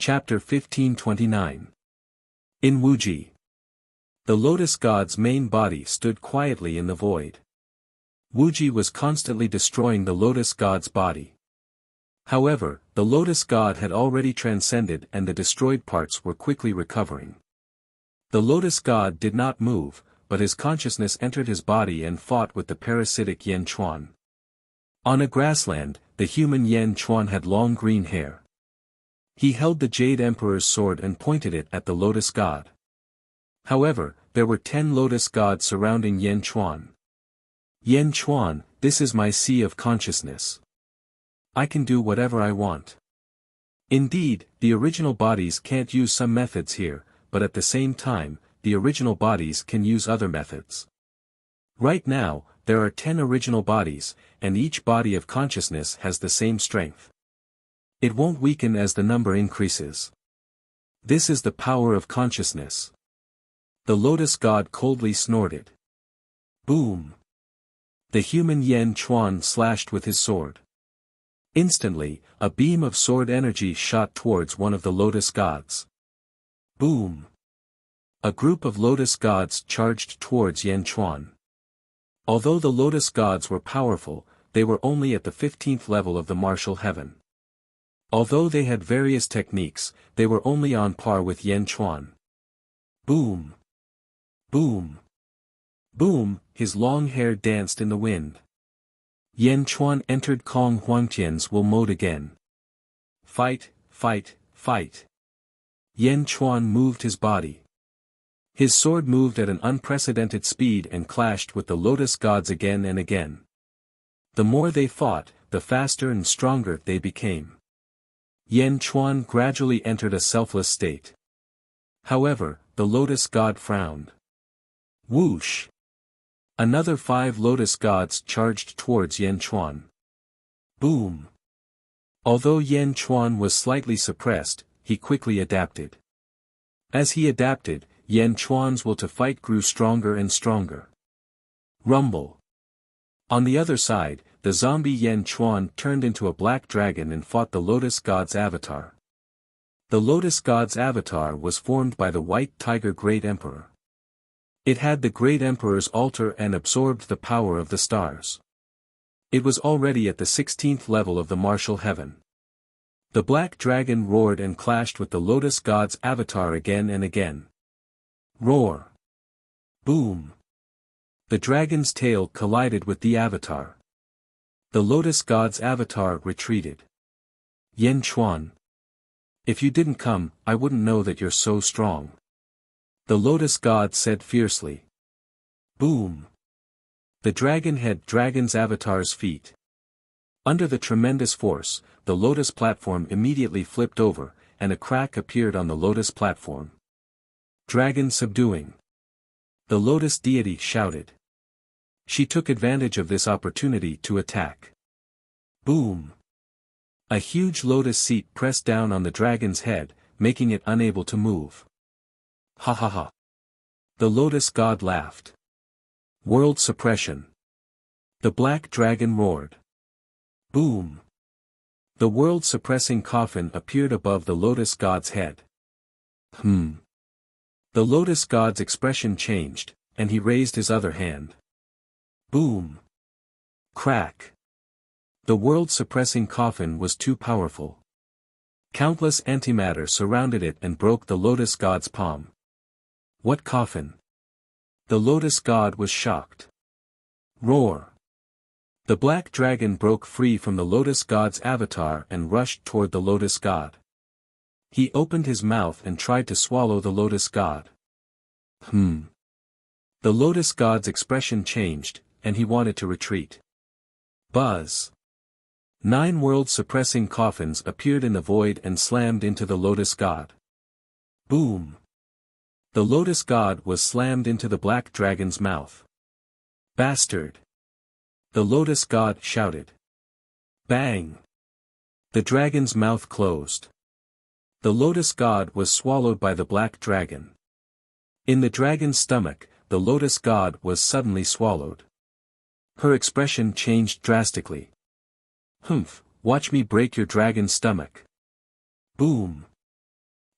Chapter 1529. In Wuxia. The lotus god's main body stood quietly in the void. Wuxia was constantly destroying the lotus god's body. However, the lotus god had already transcended and the destroyed parts were quickly recovering. The lotus god did not move, but his consciousness entered his body and fought with the parasitic Yen Chuan. On a grassland, the human Yen Chuan had long green hair. He held the Jade Emperor's sword and pointed it at the lotus god. However, there were 10 lotus gods surrounding Yen Chuan. Yen Chuan, this is my sea of consciousness. I can do whatever I want. Indeed, the original bodies can't use some methods here, but at the same time, the original bodies can use other methods. Right now, there are 10 original bodies, and each body of consciousness has the same strength. It won't weaken as the number increases. This is the power of consciousness. The lotus god coldly snorted. Boom! The human Yen Chuan slashed with his sword. Instantly, a beam of sword energy shot towards one of the lotus gods. Boom! A group of lotus gods charged towards Yen Chuan. Although the lotus gods were powerful, they were only at the 15th level of the martial heaven. Although they had various techniques, they were only on par with Yen Chuan. Boom! Boom! Boom! His long hair danced in the wind. Yen Chuan entered Kong Huangtian's will mode again. Fight, fight, fight. Yen Chuan moved his body. His sword moved at an unprecedented speed and clashed with the lotus gods again and again. The more they fought, the faster and stronger they became. Yen Chuan gradually entered a selfless state. However, the lotus god frowned. Whoosh! Another 5 lotus gods charged towards Yen Chuan. Boom! Although Yen Chuan was slightly suppressed, he quickly adapted. As he adapted, Yen Chuan's will to fight grew stronger and stronger. Rumble! On the other side, the zombie Yen Chuan turned into a black dragon and fought the lotus god's avatar. The lotus god's avatar was formed by the white tiger Great Emperor. It had the Great Emperor's altar and absorbed the power of the stars. It was already at the 16th level of the martial heaven. The black dragon roared and clashed with the lotus god's avatar again and again. Roar! Boom! The dragon's tail collided with the avatar. The lotus god's avatar retreated. Yen Chuan. If you didn't come, I wouldn't know that you're so strong. The lotus god said fiercely. Boom! The dragon had dragon's avatar's feet. Under the tremendous force, the lotus platform immediately flipped over, and a crack appeared on the lotus platform. Dragon subduing. The lotus deity shouted. She took advantage of this opportunity to attack. Boom! A huge lotus seat pressed down on the dragon's head, making it unable to move. Ha ha ha! The lotus god laughed. World suppression. The black dragon roared. Boom! The world-suppressing coffin appeared above the lotus god's head. The lotus god's expression changed, and he raised his other hand. Boom! Crack! The world-suppressing coffin was too powerful. Countless antimatter surrounded it and broke the lotus god's palm. What coffin? The lotus god was shocked. Roar! The black dragon broke free from the lotus god's avatar and rushed toward the lotus god. He opened his mouth and tried to swallow the lotus god. The lotus god's expression changed, and he wanted to retreat. Buzz! 9 world-suppressing coffins appeared in the void and slammed into the lotus god. Boom! The lotus god was slammed into the black dragon's mouth. Bastard! The lotus god shouted. Bang! The dragon's mouth closed. The lotus god was swallowed by the black dragon. In the dragon's stomach, the lotus god was suddenly swallowed. Her expression changed drastically. Humph, watch me break your dragon's stomach. Boom!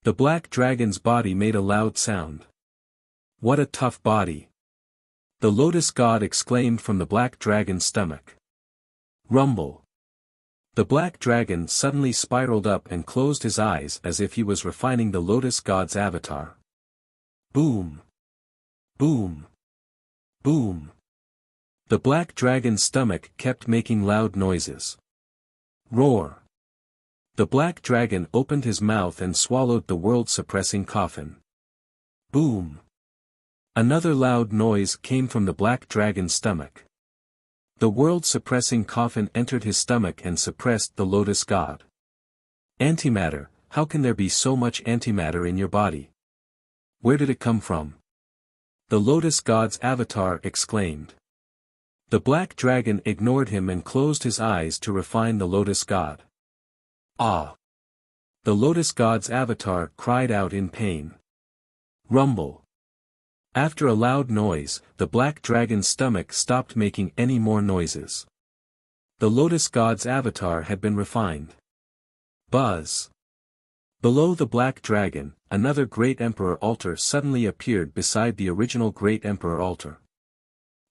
The black dragon's body made a loud sound. What a tough body! The lotus god exclaimed from the black dragon's stomach. Rumble. The black dragon suddenly spiraled up and closed his eyes as if he was refining the lotus god's avatar. Boom! Boom! Boom! The black dragon's stomach kept making loud noises. Roar! The black dragon opened his mouth and swallowed the world-suppressing coffin. Boom! Another loud noise came from the black dragon's stomach. The world-suppressing coffin entered his stomach and suppressed the lotus god. Antimatter, how can there be so much antimatter in your body? Where did it come from? The lotus god's avatar exclaimed. The black dragon ignored him and closed his eyes to refine the lotus god. Ah! The lotus god's avatar cried out in pain. Rumble. After a loud noise, the black dragon's stomach stopped making any more noises. The lotus god's avatar had been refined. Buzz. Below the black dragon, another great emperor altar suddenly appeared beside the original great emperor altar.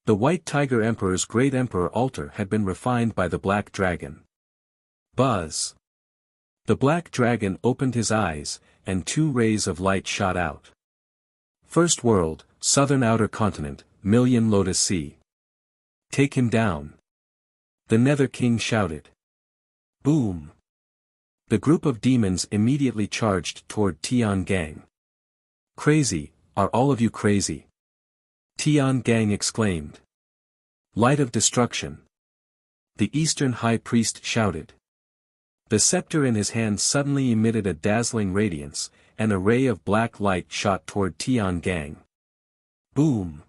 The white tiger emperor's great emperor altar had been refined by the black dragon. Buzz. The black dragon opened his eyes, and 2 rays of light shot out. First world, southern outer continent, Million Lotus Sea. Take him down. The Nether King shouted. Boom. The group of demons immediately charged toward Tian Gang. Crazy, are all of you crazy? Tian Gang exclaimed. Light of destruction. The Eastern High Priest shouted. The scepter in his hand suddenly emitted a dazzling radiance, and a ray of black light shot toward Tian Gang. Boom!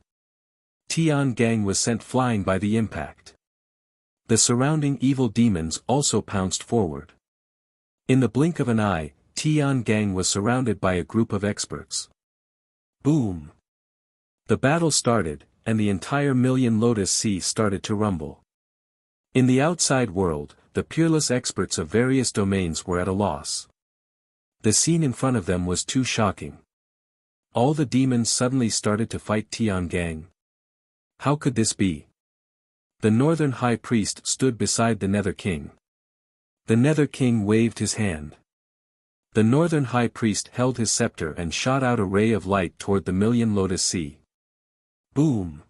Tian Gang was sent flying by the impact. The surrounding evil demons also pounced forward. In the blink of an eye, Tian Gang was surrounded by a group of experts. Boom! The battle started, and the entire Million Lotus Sea started to rumble. In the outside world, the peerless experts of various domains were at a loss. The scene in front of them was too shocking. All the demons suddenly started to fight Tian Gang. How could this be? The Northern High Priest stood beside the Nether King. The Nether King waved his hand. The Northern High Priest held his scepter and shot out a ray of light toward the Million Lotus Sea. Boom!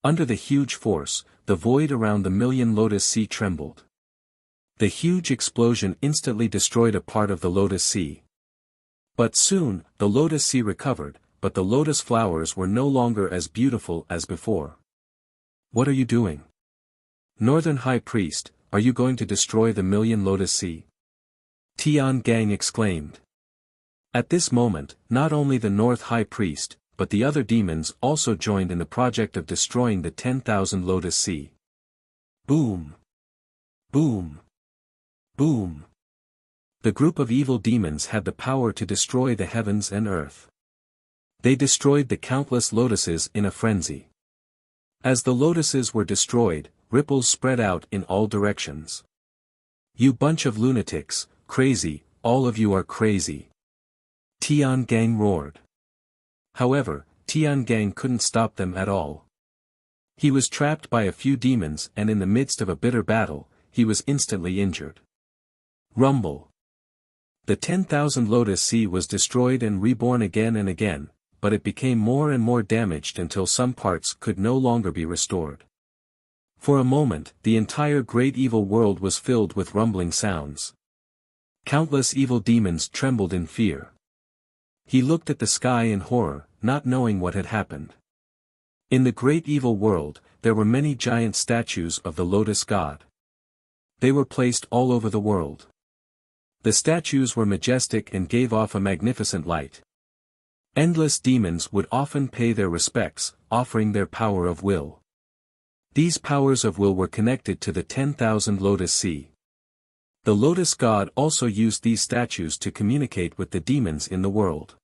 Under the huge force, the void around the Million Lotus Sea trembled. The huge explosion instantly destroyed a part of the Lotus Sea. But soon, the Lotus Sea recovered, but the lotus flowers were no longer as beautiful as before. What are you doing? Northern High Priest, are you going to destroy the Million Lotus Sea? Tian Gang exclaimed. At this moment, not only the North High Priest, but the other demons also joined in the project of destroying the 10,000 Lotus Sea. Boom! Boom! Boom! The group of evil demons had the power to destroy the heavens and earth. They destroyed the countless lotuses in a frenzy. As the lotuses were destroyed, ripples spread out in all directions. You bunch of lunatics, crazy, all of you are crazy. Tian Gang roared. However, Tian Gang couldn't stop them at all. He was trapped by a few demons and in the midst of a bitter battle, he was instantly injured. Rumble. The 10,000 Lotus Sea was destroyed and reborn again and again, but it became more and more damaged until some parts could no longer be restored. For a moment, the entire great evil world was filled with rumbling sounds. Countless evil demons trembled in fear. He looked at the sky in horror, not knowing what had happened. In the great evil world, there were many giant statues of the Lotus God. They were placed all over the world. The statues were majestic and gave off a magnificent light. Endless demons would often pay their respects, offering their power of will. These powers of will were connected to the 10,000 Lotus Sea. The Lotus God also used these statues to communicate with the demons in the world.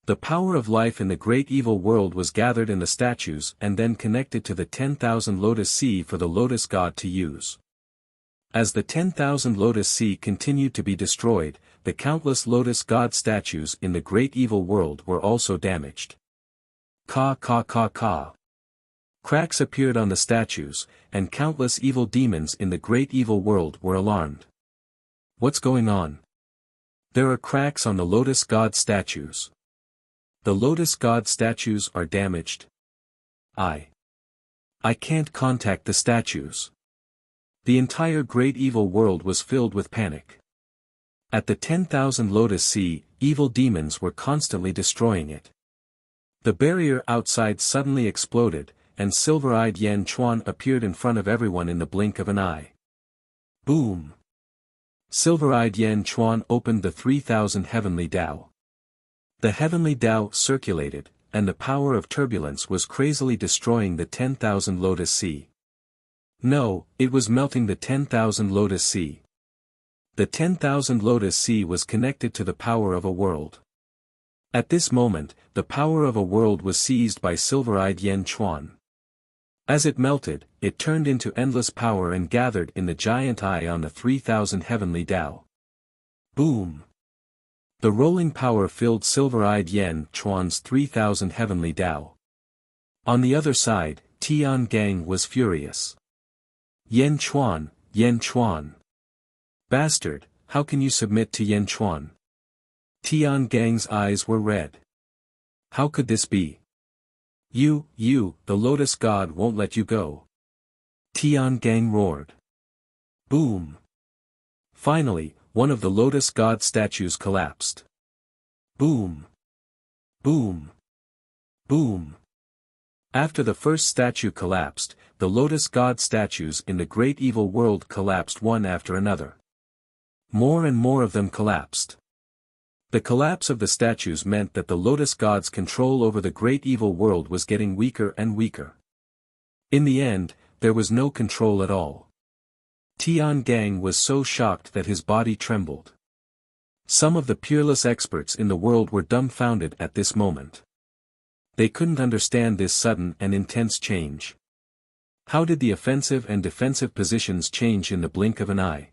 The power of life in the great evil world was gathered in the statues and then connected to the 10,000 Lotus Sea for the Lotus God to use. As the 10,000 Lotus Sea continued to be destroyed, the countless Lotus God statues in the great evil world were also damaged. Ka ka ka ka. Cracks appeared on the statues, and countless evil demons in the great evil world were alarmed. What's going on? There are cracks on the Lotus God statues. The Lotus God statues are damaged. I can't contact the statues. The entire great evil world was filled with panic. At the 10,000 Lotus Sea, evil demons were constantly destroying it. The barrier outside suddenly exploded, and silver-eyed Yan Chuan appeared in front of everyone in the blink of an eye. Boom! Silver-eyed Yan Chuan opened the 3,000 heavenly Tao. The heavenly Tao circulated, and the power of turbulence was crazily destroying the 10,000 Lotus Sea. No, it was melting the 10,000 Lotus Sea. The 10,000 Lotus Sea was connected to the power of a world. At this moment, the power of a world was seized by silver-eyed Yan Chuan. As it melted, it turned into endless power and gathered in the giant eye on the 3,000 heavenly Tao. Boom! The rolling power filled silver-eyed Yan Chuan's 3,000 heavenly Tao. On the other side, Tian Gang was furious. Yan Chuan, Yan Chuan. Bastard, how can you submit to Yan Chuan? Tian Gang's eyes were red. How could this be? You, the Lotus God won't let you go. Tian Gang roared. Boom! Finally, one of the Lotus God statues collapsed. Boom! Boom! Boom! After the first statue collapsed, the Lotus God statues in the great evil world collapsed one after another. More and more of them collapsed. The collapse of the statues meant that the Lotus God's control over the great evil world was getting weaker and weaker. In the end, there was no control at all. Tian Gang was so shocked that his body trembled. Some of the peerless experts in the world were dumbfounded at this moment. They couldn't understand this sudden and intense change. How did the offensive and defensive positions change in the blink of an eye?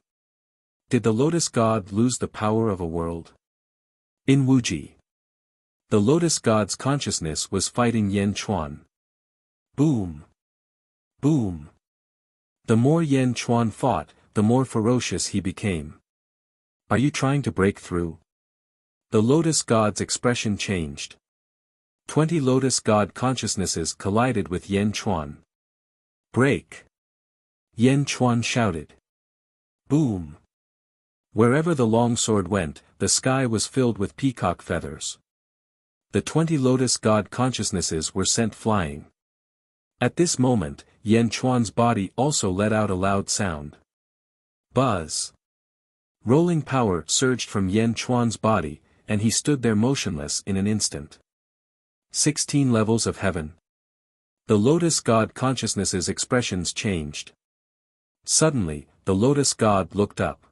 Did the Lotus God lose the power of a world? In Wuxia, the Lotus God's consciousness was fighting Yan Chuan. Boom! Boom! The more Yan Chuan fought, the more ferocious he became. Are you trying to break through? The Lotus God's expression changed. 20 Lotus God consciousnesses collided with Yan Chuan. Break! Yan Chuan shouted. Boom! Wherever the long sword went, the sky was filled with peacock feathers. The 20 Lotus God consciousnesses were sent flying. At this moment, Yan Chuan's body also let out a loud sound. Buzz! Rolling power surged from Yan Chuan's body, and he stood there motionless in an instant. 16 levels of heaven. The Lotus God consciousness's expressions changed. Suddenly, the Lotus God looked up.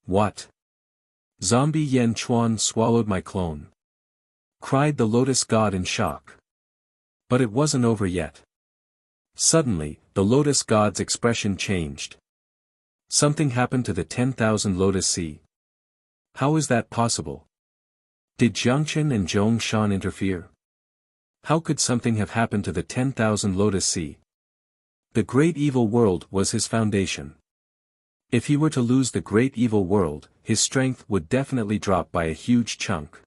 What? Zombie Yan Chuan swallowed my clone. Cried the Lotus God in shock. But it wasn't over yet. Suddenly, the Lotus God's expression changed. Something happened to the 10,000 Lotus Sea. How is that possible? Did Jiangchen and Zhongshan interfere? How could something have happened to the 10,000 Lotus Sea? The great evil world was his foundation. If he were to lose the great evil world, his strength would definitely drop by a huge chunk.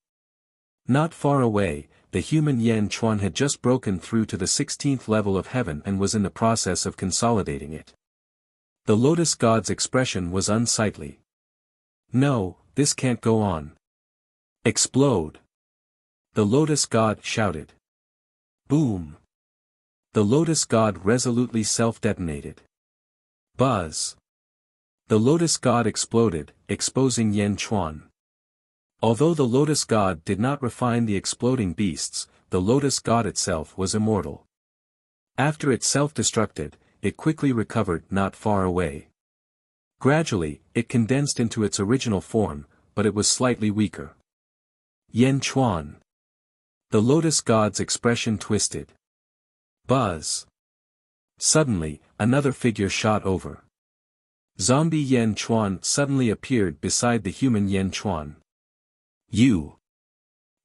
Not far away, the human Yan Chuan had just broken through to the 16th level of heaven and was in the process of consolidating it. The Lotus God's expression was unsightly. No, this can't go on. Explode! The Lotus God shouted. Boom! The Lotus God resolutely self-detonated. Buzz! The Lotus God exploded, exposing Yan Chuan. Although the Lotus God did not refine the exploding beasts, the Lotus God itself was immortal. After it self-destructed, it quickly recovered not far away. Gradually, it condensed into its original form, but it was slightly weaker. Yan Chuan. The Lotus God's expression twisted. Buzz! Suddenly, another figure shot over. Zombie Yan Chuan suddenly appeared beside the human Yan Chuan. You!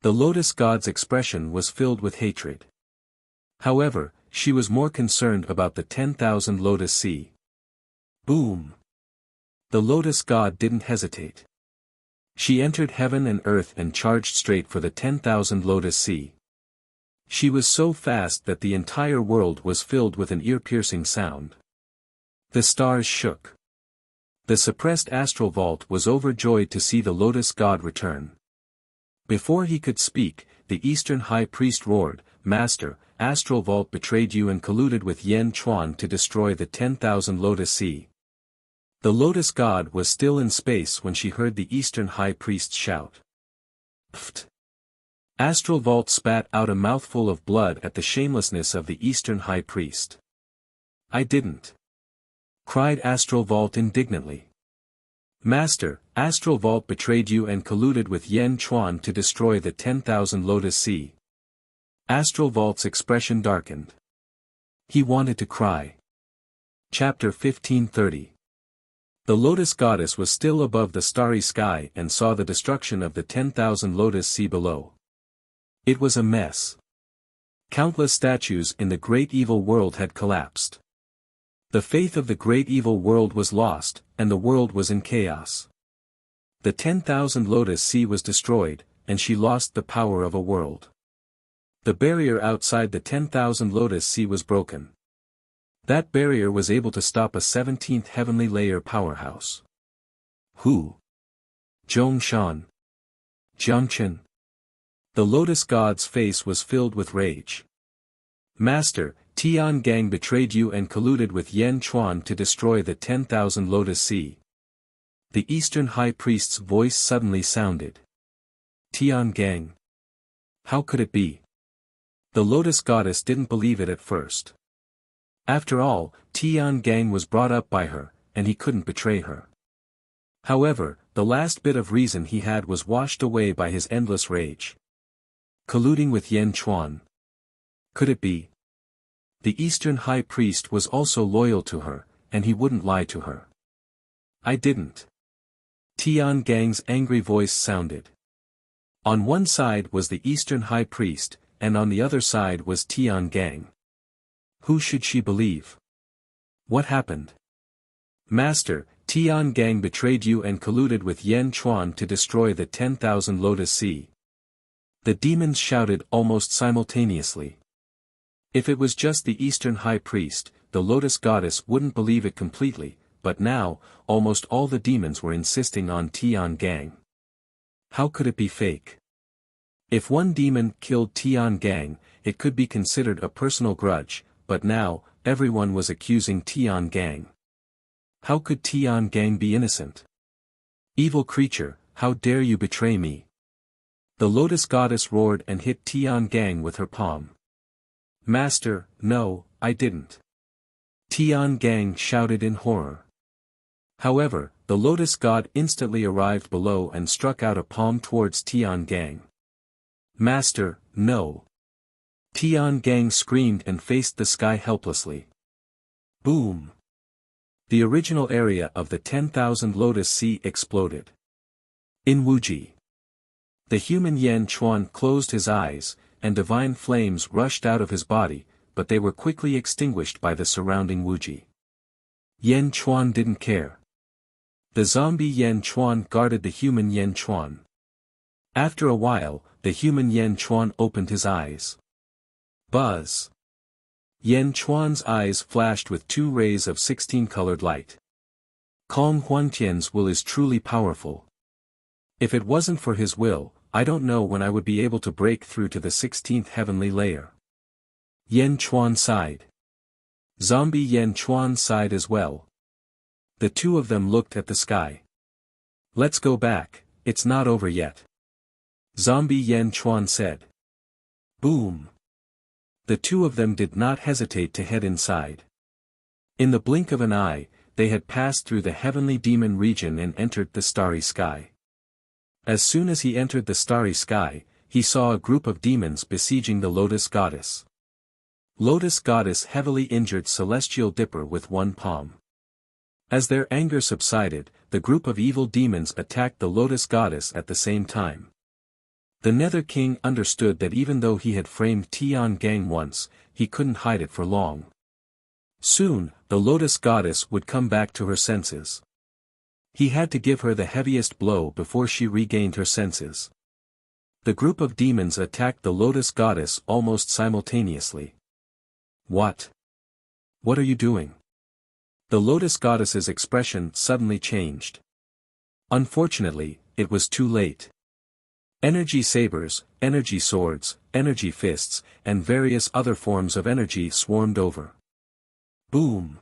The lotus god's expression was filled with hatred. However, she was more concerned about the 10,000 lotus sea. Boom! The lotus god didn't hesitate. She entered heaven and earth and charged straight for the 10,000 lotus sea. She was so fast that the entire world was filled with an ear-piercing sound. The stars shook. The suppressed astral vault was overjoyed to see the lotus god return. Before he could speak, the Eastern High Priest roared, "Master, astral vault betrayed you and colluded with Yan Chuan to destroy the 10,000 lotus sea." The lotus god was still in space when she heard the Eastern High Priest shout. Pfft! Astral vault spat out a mouthful of blood at the shamelessness of the Eastern High Priest. "I didn't!" cried Astral Vault indignantly. "Master, Astral Vault betrayed you and colluded with Yan Chuan to destroy the 10,000 lotus sea." Astral Vault's expression darkened. He wanted to cry. Chapter 1530. The lotus goddess was still above the starry sky and saw the destruction of the 10,000 lotus sea below. It was a mess. Countless statues in the great evil world had collapsed. The faith of the great evil world was lost, and the world was in chaos. The 10,000 lotus sea was destroyed, and she lost the power of a world. The barrier outside the 10,000 lotus sea was broken. That barrier was able to stop a 17th heavenly layer powerhouse. Who? Zhongshan? Jiangchen? The lotus god's face was filled with rage. "Master, Tian Gang betrayed you and colluded with Yan Chuan to destroy the 10,000 lotus sea." The Eastern High Priest's voice suddenly sounded. Tian Gang? How could it be? The lotus goddess didn't believe it at first. After all, Tian Gang was brought up by her, and he couldn't betray her. However, the last bit of reason he had was washed away by his endless rage. Colluding with Yan Chuan. Could it be? The Eastern High Priest was also loyal to her, and he wouldn't lie to her. "I didn't." Tian Gang's angry voice sounded. On one side was the Eastern High Priest, and on the other side was Tian Gang. Who should she believe? What happened? "Master, Tian Gang betrayed you and colluded with Yan Chuan to destroy the 10,000 lotus sea." The demons shouted almost simultaneously. If it was just the Eastern High Priest, the lotus goddess wouldn't believe it completely, but now, almost all the demons were insisting on Tian Gang. How could it be fake? If one demon killed Tian Gang, it could be considered a personal grudge, but now, everyone was accusing Tian Gang. How could Tian Gang be innocent? "Evil creature, how dare you betray me?" The lotus goddess roared and hit Tian Gang with her palm. "Master, no, I didn't." Tian Gang shouted in horror. However, the lotus god instantly arrived below and struck out a palm towards Tian Gang. "Master, no." Tian Gang screamed and faced the sky helplessly. Boom! The original area of the 10,000 lotus sea exploded. In Wuxia. The human Yan Chuan closed his eyes, and divine flames rushed out of his body, but they were quickly extinguished by the surrounding Wuxia. Yan Chuan didn't care. The zombie Yan Chuan guarded the human Yan Chuan. After a while, the human Yan Chuan opened his eyes. Buzz! Yan Chuan's eyes flashed with 2 rays of 16-colored light. Kong Huantian's will is truly powerful. If it wasn't for his will, I don't know when I would be able to break through to the 16th heavenly layer. Yan Chuan sighed. Zombie Yan Chuan sighed as well. The two of them looked at the sky. "Let's go back, it's not over yet." Zombie Yan Chuan said. Boom! The two of them did not hesitate to head inside. In the blink of an eye, they had passed through the heavenly demon region and entered the starry sky. As soon as he entered the starry sky, he saw a group of demons besieging the lotus goddess. Lotus goddess heavily injured celestial dipper with one palm. As their anger subsided, the group of evil demons attacked the lotus goddess at the same time. The Nether King understood that even though he had framed Tian Gang once, he couldn't hide it for long. Soon, the lotus goddess would come back to her senses. He had to give her the heaviest blow before she regained her senses. The group of demons attacked the lotus goddess almost simultaneously. What? What are you doing? The lotus goddess's expression suddenly changed. Unfortunately, it was too late. Energy sabers, energy swords, energy fists, and various other forms of energy swarmed over. Boom!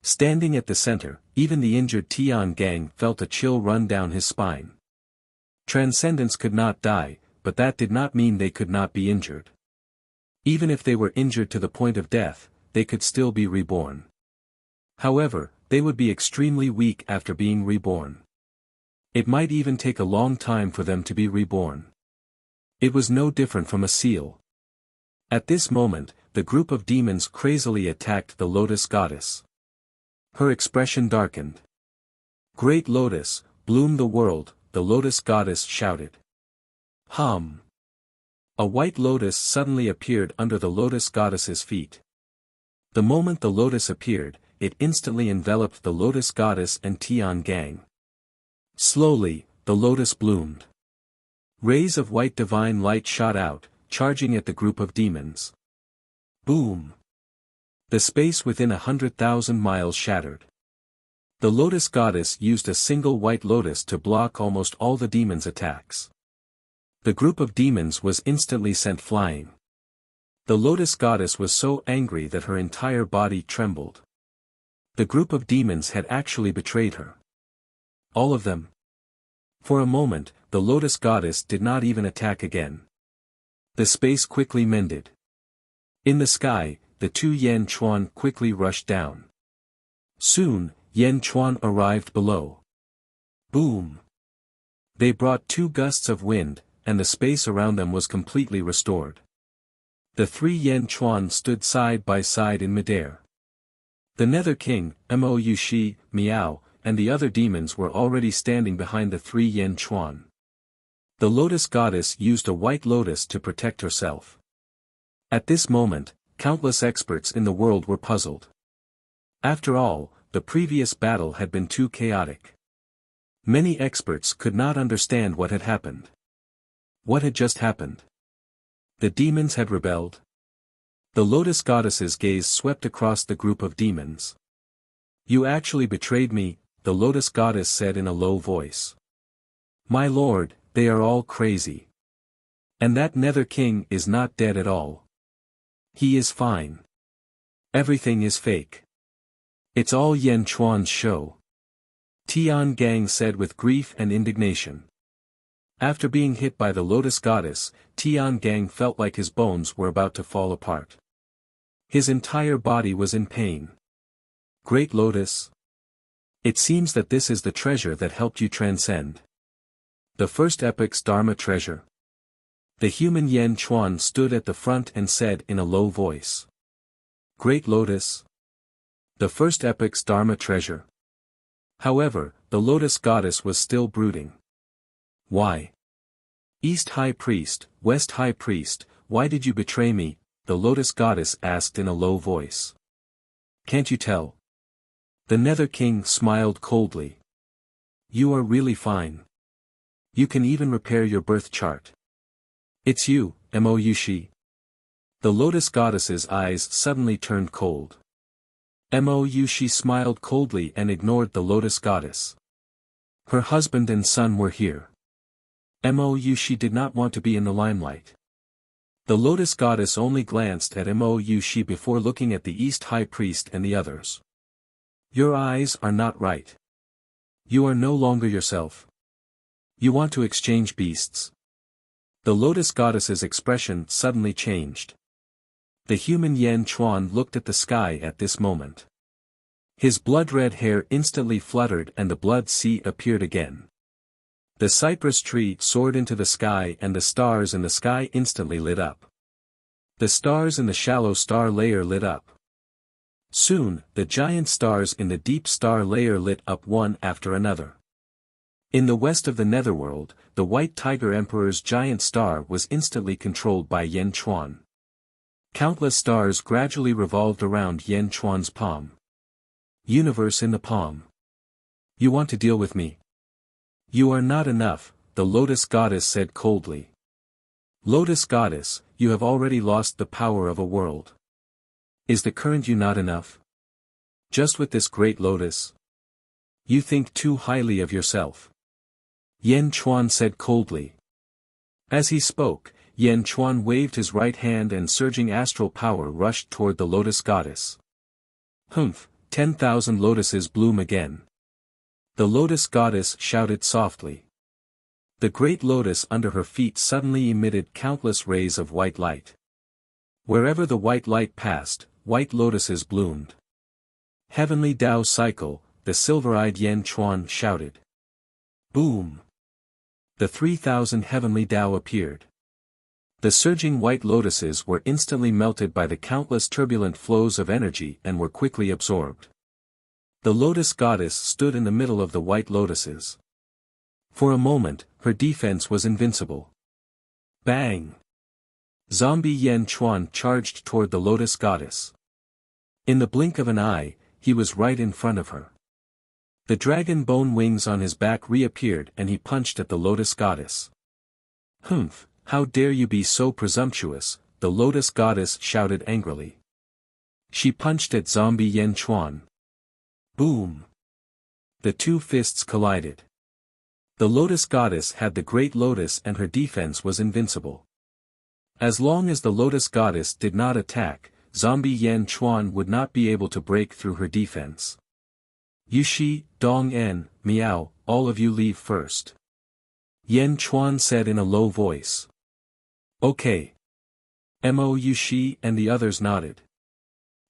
Standing at the center, even the injured Tian Gang felt a chill run down his spine. Transcendents could not die, but that did not mean they could not be injured. Even if they were injured to the point of death, they could still be reborn. However, they would be extremely weak after being reborn. It might even take a long time for them to be reborn. It was no different from a seal. At this moment, the group of demons crazily attacked the lotus goddess. Her expression darkened. "Great Lotus, bloom the world," the lotus goddess shouted. Hum! A white lotus suddenly appeared under the lotus goddess's feet. The moment the lotus appeared, it instantly enveloped the lotus goddess and Tian Gang. Slowly, the lotus bloomed. Rays of white divine light shot out, charging at the group of demons. Boom! The space within 100,000 miles shattered. The lotus goddess used a single white lotus to block almost all the demons' attacks. The group of demons was instantly sent flying. The lotus goddess was so angry that her entire body trembled. The group of demons had actually betrayed her. All of them. For a moment, the lotus goddess did not even attack again. The space quickly mended. In the sky, the two Yan Chuan quickly rushed down. Soon, Yan Chuan arrived below. Boom! They brought 2 gusts of wind, and the space around them was completely restored. The 3 Yan Chuan stood side by side in midair. The Nether King, Wuxia, Miao, and the other demons were already standing behind the 3 Yan Chuan. The lotus goddess used a white lotus to protect herself. At this moment, countless experts in the world were puzzled. After all, the previous battle had been too chaotic. Many experts could not understand what had happened. What had just happened? The demons had rebelled? The lotus goddess's gaze swept across the group of demons. "You actually betrayed me," the lotus goddess said in a low voice. "My lord, they are all crazy. And that Nether King is not dead at all. He is fine. Everything is fake. It's all Yan Chuan's show," Tian Gang said with grief and indignation. After being hit by the lotus goddess, Tian Gang felt like his bones were about to fall apart. His entire body was in pain. "Great Lotus. It seems that this is the treasure that helped you transcend. The first epoch's Dharma treasure." The human Yan Chuan stood at the front and said in a low voice. "Great Lotus. The first epoch's Dharma treasure." However, the lotus goddess was still brooding. "Why? East High Priest, West High Priest, why did you betray me?" the lotus goddess asked in a low voice. "Can't you tell?" The Nether King smiled coldly. "You are really fine. You can even repair your birth chart. It's you, Wuxia." The lotus goddess's eyes suddenly turned cold. Wuxia smiled coldly and ignored the lotus goddess. Her husband and son were here. Wuxia did not want to be in the limelight. The lotus goddess only glanced at Wuxia before looking at the East High Priest and the others. "Your eyes are not right. You are no longer yourself. You want to exchange beasts." The lotus goddess's expression suddenly changed. The human Yan Chuan looked at the sky at this moment. His blood-red hair instantly fluttered and the blood sea appeared again. The cypress tree soared into the sky and the stars in the sky instantly lit up. The stars in the shallow star layer lit up. Soon, the giant stars in the deep star layer lit up one after another. In the west of the netherworld, the White Tiger Emperor's giant star was instantly controlled by Yen Chuan. Countless stars gradually revolved around Yen Chuan's palm. Universe in the palm. You want to deal with me? You are not enough, the Lotus Goddess said coldly. Lotus Goddess, you have already lost the power of a world. Is the current you not enough? Just with this great lotus? You think too highly of yourself. Yen Chuan said coldly. As he spoke, Yen Chuan waved his right hand and surging astral power rushed toward the Lotus Goddess. Humph, 10,000 lotuses bloom again. The Lotus Goddess shouted softly. The great lotus under her feet suddenly emitted countless rays of white light. Wherever the white light passed, white lotuses bloomed. Heavenly Tao Cycle, the silver-eyed Yen Chuan shouted. Boom! The 3,000 heavenly Tao appeared. The surging white lotuses were instantly melted by the countless turbulent flows of energy and were quickly absorbed. The Lotus Goddess stood in the middle of the white lotuses. For a moment, her defense was invincible. Bang! Zombie Yen Chuan charged toward the Lotus Goddess. In the blink of an eye, he was right in front of her. The dragon bone wings on his back reappeared and he punched at the Lotus Goddess. Humph, how dare you be so presumptuous, the Lotus Goddess shouted angrily. She punched at zombie Yen Chuan. Boom! The two fists collided. The Lotus Goddess had the Great Lotus and her defense was invincible. As long as the Lotus Goddess did not attack, zombie Yen Chuan would not be able to break through her defense. Yushi, Dong En, Miao, all of you leave first. Yen Chuan said in a low voice. Okay. Mo Yushi and the others nodded.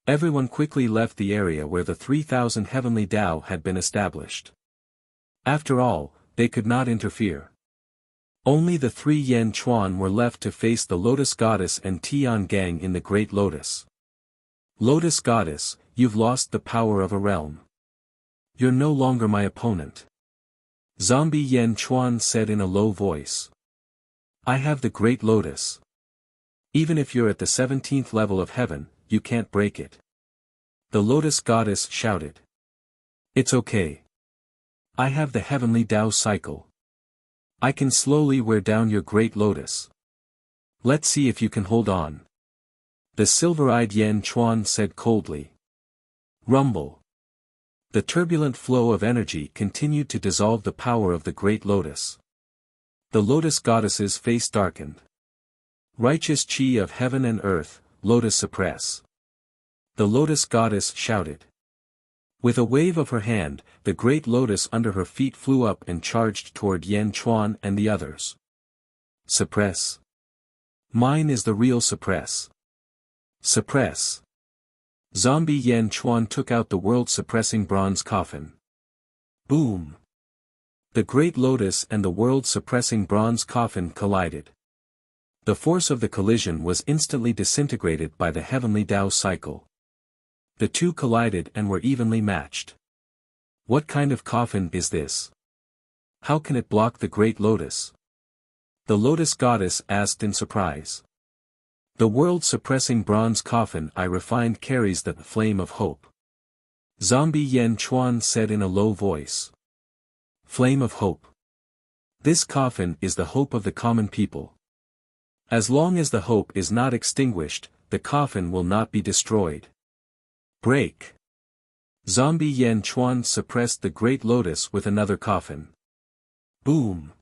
Everyone quickly left the area where the 3,000 heavenly Tao had been established. After all, they could not interfere. Only the 3 Yen Chuan were left to face the Lotus Goddess and Tian Gang in the Great Lotus. Lotus Goddess, you've lost the power of a realm. You're no longer my opponent. Zombie Yen Chuan said in a low voice. I have the Great Lotus. Even if you're at the 17th level of heaven, you can't break it. The Lotus Goddess shouted. It's okay. I have the Heavenly Tao Cycle. I can slowly wear down your Great Lotus. Let's see if you can hold on. The silver-eyed Yen Chuan said coldly. Rumble. The turbulent flow of energy continued to dissolve the power of the Great Lotus. The Lotus Goddess's face darkened. Righteous Chi of heaven and earth, Lotus suppress. The Lotus Goddess shouted. With a wave of her hand, the Great Lotus under her feet flew up and charged toward Yen Chuan and the others. Suppress. Mine is the real suppress. Suppress. Zombie Yen Chuan took out the world-suppressing bronze coffin. Boom! The Great Lotus and the world-suppressing bronze coffin collided. The force of the collision was instantly disintegrated by the Heavenly Tao Cycle. The two collided and were evenly matched. What kind of coffin is this? How can it block the Great Lotus? The Lotus Goddess asked in surprise. The world-suppressing bronze coffin I refined carries the flame of hope. Zombie Yen Chuan said in a low voice. Flame of hope. This coffin is the hope of the common people. As long as the hope is not extinguished, the coffin will not be destroyed. Break. Zombie Yen Chuan suppressed the Great Lotus with another coffin. Boom.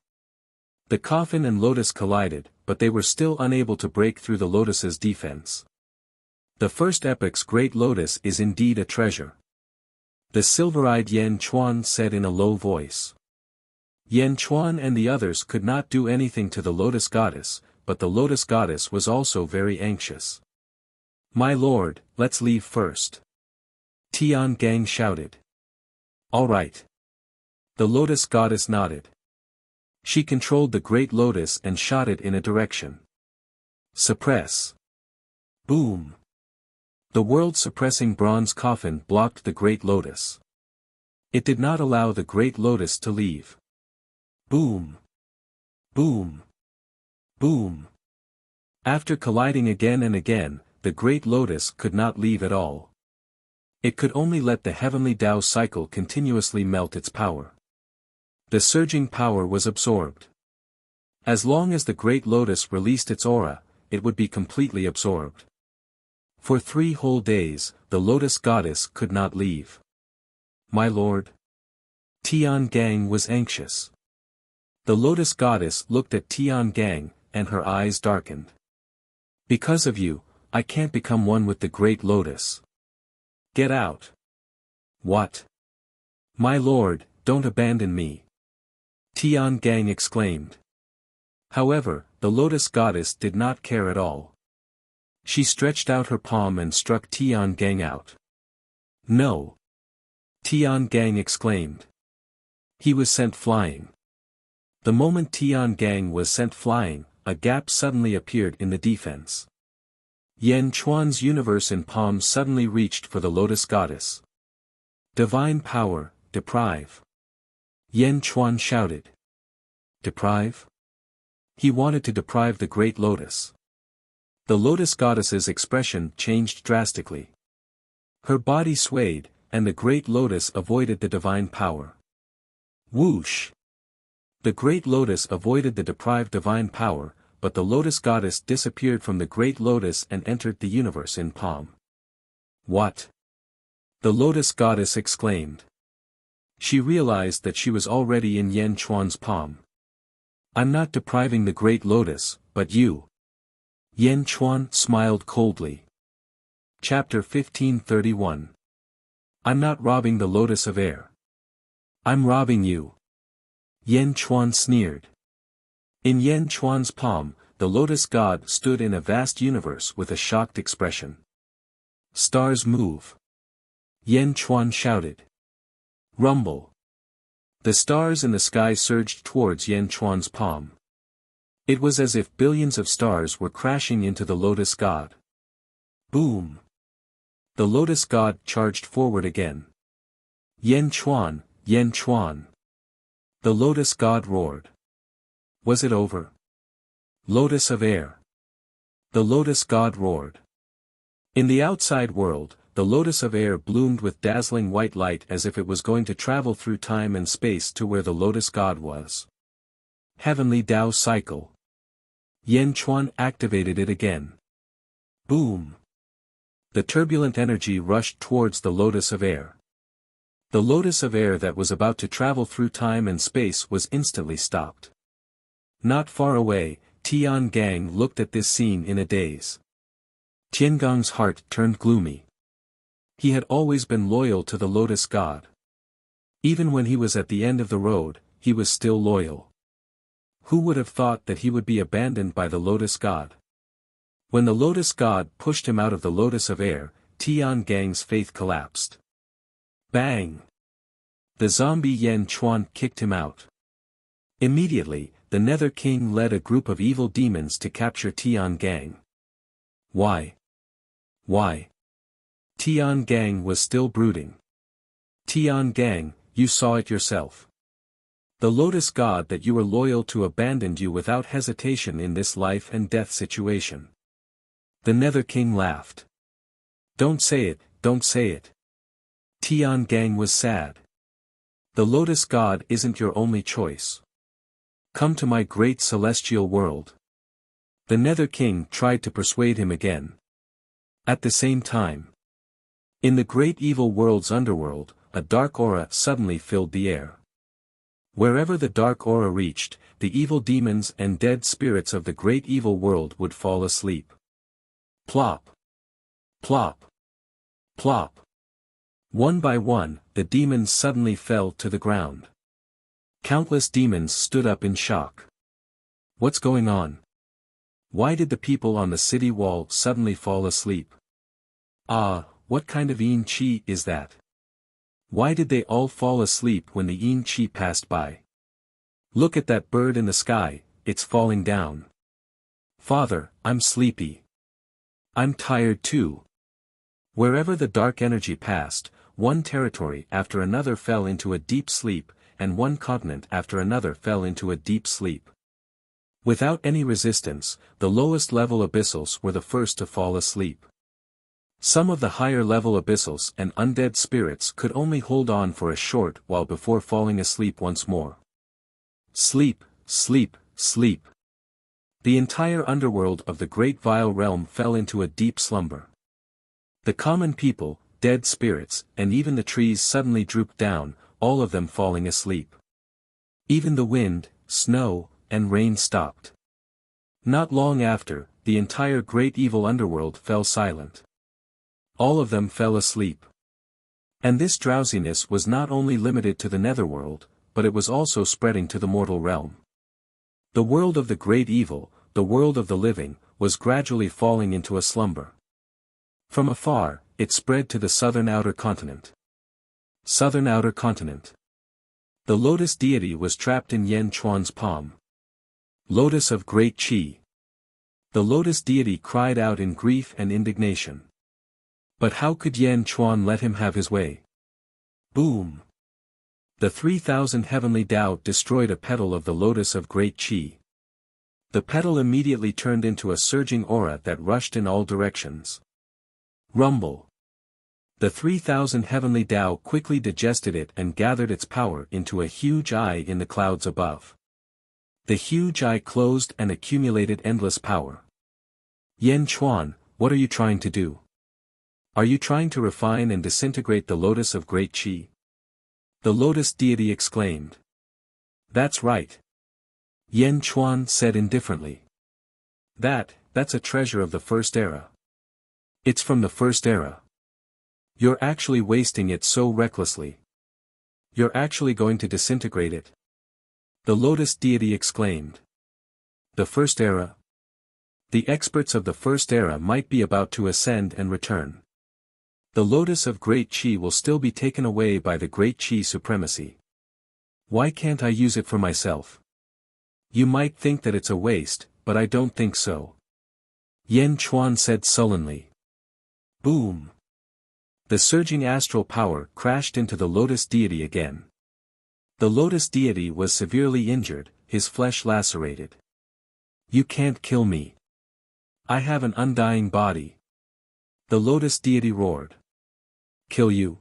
The coffin and lotus collided, but they were still unable to break through the lotus's defense. The first epoch's Great Lotus is indeed a treasure. The silver-eyed Yen Chuan said in a low voice. Yen Chuan and the others could not do anything to the Lotus Goddess, but the Lotus Goddess was also very anxious. My lord, let's leave first. Tian Gang shouted. All right. The Lotus Goddess nodded. She controlled the Great Lotus and shot it in a direction. Suppress. Boom. The world-suppressing bronze coffin blocked the great lotus. It did not allow the great lotus to leave. Boom! Boom! Boom! After colliding again and again, the great lotus could not leave at all. It could only let the heavenly Tao cycle continuously melt its power. The surging power was absorbed. As long as the great lotus released its aura, it would be completely absorbed. For 3 whole days, the lotus goddess could not leave. My lord. Tian Gang was anxious. The lotus goddess looked at Tian Gang, and her eyes darkened. Because of you, I can't become one with the great lotus. Get out. What? My lord, don't abandon me. Tian Gang exclaimed. However, the lotus goddess did not care at all. She stretched out her palm and struck Tian Gang out. No. Tian Gang exclaimed. He was sent flying. The moment Tian Gang was sent flying, a gap suddenly appeared in the defense. Yan Chuan's universe in palm suddenly reached for the lotus goddess. Divine power, deprive. Yan Chuan shouted. Deprive? He wanted to deprive the great lotus. The lotus goddess's expression changed drastically. Her body swayed, and the great lotus avoided the divine power. Whoosh! The great lotus avoided the deprived divine power, but the lotus goddess disappeared from the great lotus and entered the universe in palm. What? The lotus goddess exclaimed. She realized that she was already in Yan Chuan's palm. I'm not depriving the great lotus, but you. Yan Chuan smiled coldly. Chapter 1531. I'm not robbing the lotus of air. I'm robbing you. Yan Chuan sneered. In Yan Chuan's palm, the lotus god stood in a vast universe with a shocked expression. Stars move. Yan Chuan shouted. Rumble. The stars in the sky surged towards Yan Chuan's palm. It was as if billions of stars were crashing into the lotus god. Boom. The lotus god charged forward again. Yan Chuan, Yan Chuan. The lotus god roared. Was it over? Lotus of air. The lotus god roared. In the outside world, the lotus of air bloomed with dazzling white light as if it was going to travel through time and space to where the lotus god was. Heavenly Tao cycle. Yan Chuan activated it again. Boom. The turbulent energy rushed towards the lotus of air. The lotus of air that was about to travel through time and space was instantly stopped. Not far away, Tian Gang looked at this scene in a daze. Tiangong's heart turned gloomy. He had always been loyal to the lotus god. Even when he was at the end of the road, he was still loyal. Who would have thought that he would be abandoned by the lotus god? When the lotus god pushed him out of the lotus of air, Tian Gang's faith collapsed. Bang! The zombie Yan Chuan kicked him out. Immediately, the Nether King led a group of evil demons to capture Tian Gang. Why? Why? Tian Gang was still brooding. Tian Gang, you saw it yourself. The lotus god that you were loyal to abandoned you without hesitation in this life and death situation. The Nether King laughed. Don't say it, don't say it. Tian Gang was sad. The lotus god isn't your only choice. Come to my great celestial world. The Nether King tried to persuade him again. At the same time, in the great evil world's underworld, a dark aura suddenly filled the air. Wherever the dark aura reached, the evil demons and dead spirits of the great evil world would fall asleep. Plop. Plop. Plop. One by one, the demons suddenly fell to the ground. Countless demons stood up in shock. What's going on? Why did the people on the city wall suddenly fall asleep? Ah, what kind of Yin Chi is that? Why did they all fall asleep when the Yin Chi passed by? Look at that bird in the sky, it's falling down. Father, I'm sleepy. I'm tired too. Wherever the dark energy passed, one territory after another fell into a deep sleep, and one continent after another fell into a deep sleep. Without any resistance, the lowest level abyssals were the first to fall asleep. Some of the higher level abyssals and undead spirits could only hold on for a short while before falling asleep once more. Sleep, sleep, sleep. The entire underworld of the great vile realm fell into a deep slumber. The common people, dead spirits, and even the trees suddenly drooped down, all of them falling asleep. Even the wind, snow, and rain stopped. Not long after, the entire great evil underworld fell silent. All of them fell asleep. And this drowsiness was not only limited to the netherworld, but it was also spreading to the mortal realm. The world of the great evil, the world of the living, was gradually falling into a slumber. From afar, it spread to the southern outer continent. Southern outer continent. The lotus deity was trapped in Yen Chuan's palm. Lotus of great Qi. The lotus deity cried out in grief and indignation. But how could Yen Chuan let him have his way? Boom! The 3,000 heavenly Tao destroyed a petal of the lotus of great Qi. The petal immediately turned into a surging aura that rushed in all directions. Rumble. The 3,000 heavenly Tao quickly digested it and gathered its power into a huge eye in the clouds above. The huge eye closed and accumulated endless power. Yen Chuan, what are you trying to do? Are you trying to refine and disintegrate the lotus of great Qi? The lotus deity exclaimed. That's right. Yen Chuan said indifferently. That's a treasure of the first era. It's from the first era. You're actually wasting it so recklessly. You're actually going to disintegrate it. The lotus deity exclaimed. The first era? The experts of the first era might be about to ascend and return. The lotus of great Qi will still be taken away by the great Qi supremacy. Why can't I use it for myself? You might think that it's a waste, but I don't think so. Yen Chuan said sullenly. Boom! The surging astral power crashed into the lotus deity again. The lotus deity was severely injured, his flesh lacerated. You can't kill me. I have an undying body. The lotus deity roared. Kill you?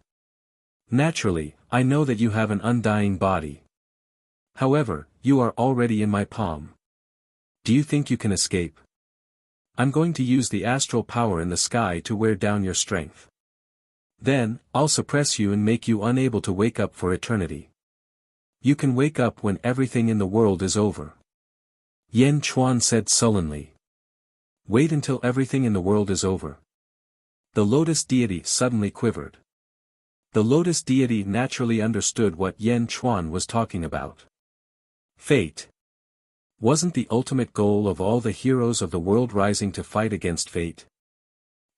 Naturally, I know that you have an undying body. However, you are already in my palm. Do you think you can escape? I'm going to use the astral power in the sky to wear down your strength. Then, I'll suppress you and make you unable to wake up for eternity. You can wake up when everything in the world is over. Yen Chuan said sullenly. Wait until everything in the world is over. The lotus deity suddenly quivered. The lotus deity naturally understood what Yen Chuan was talking about. Fate. Wasn't the ultimate goal of all the heroes of the world rising to fight against fate?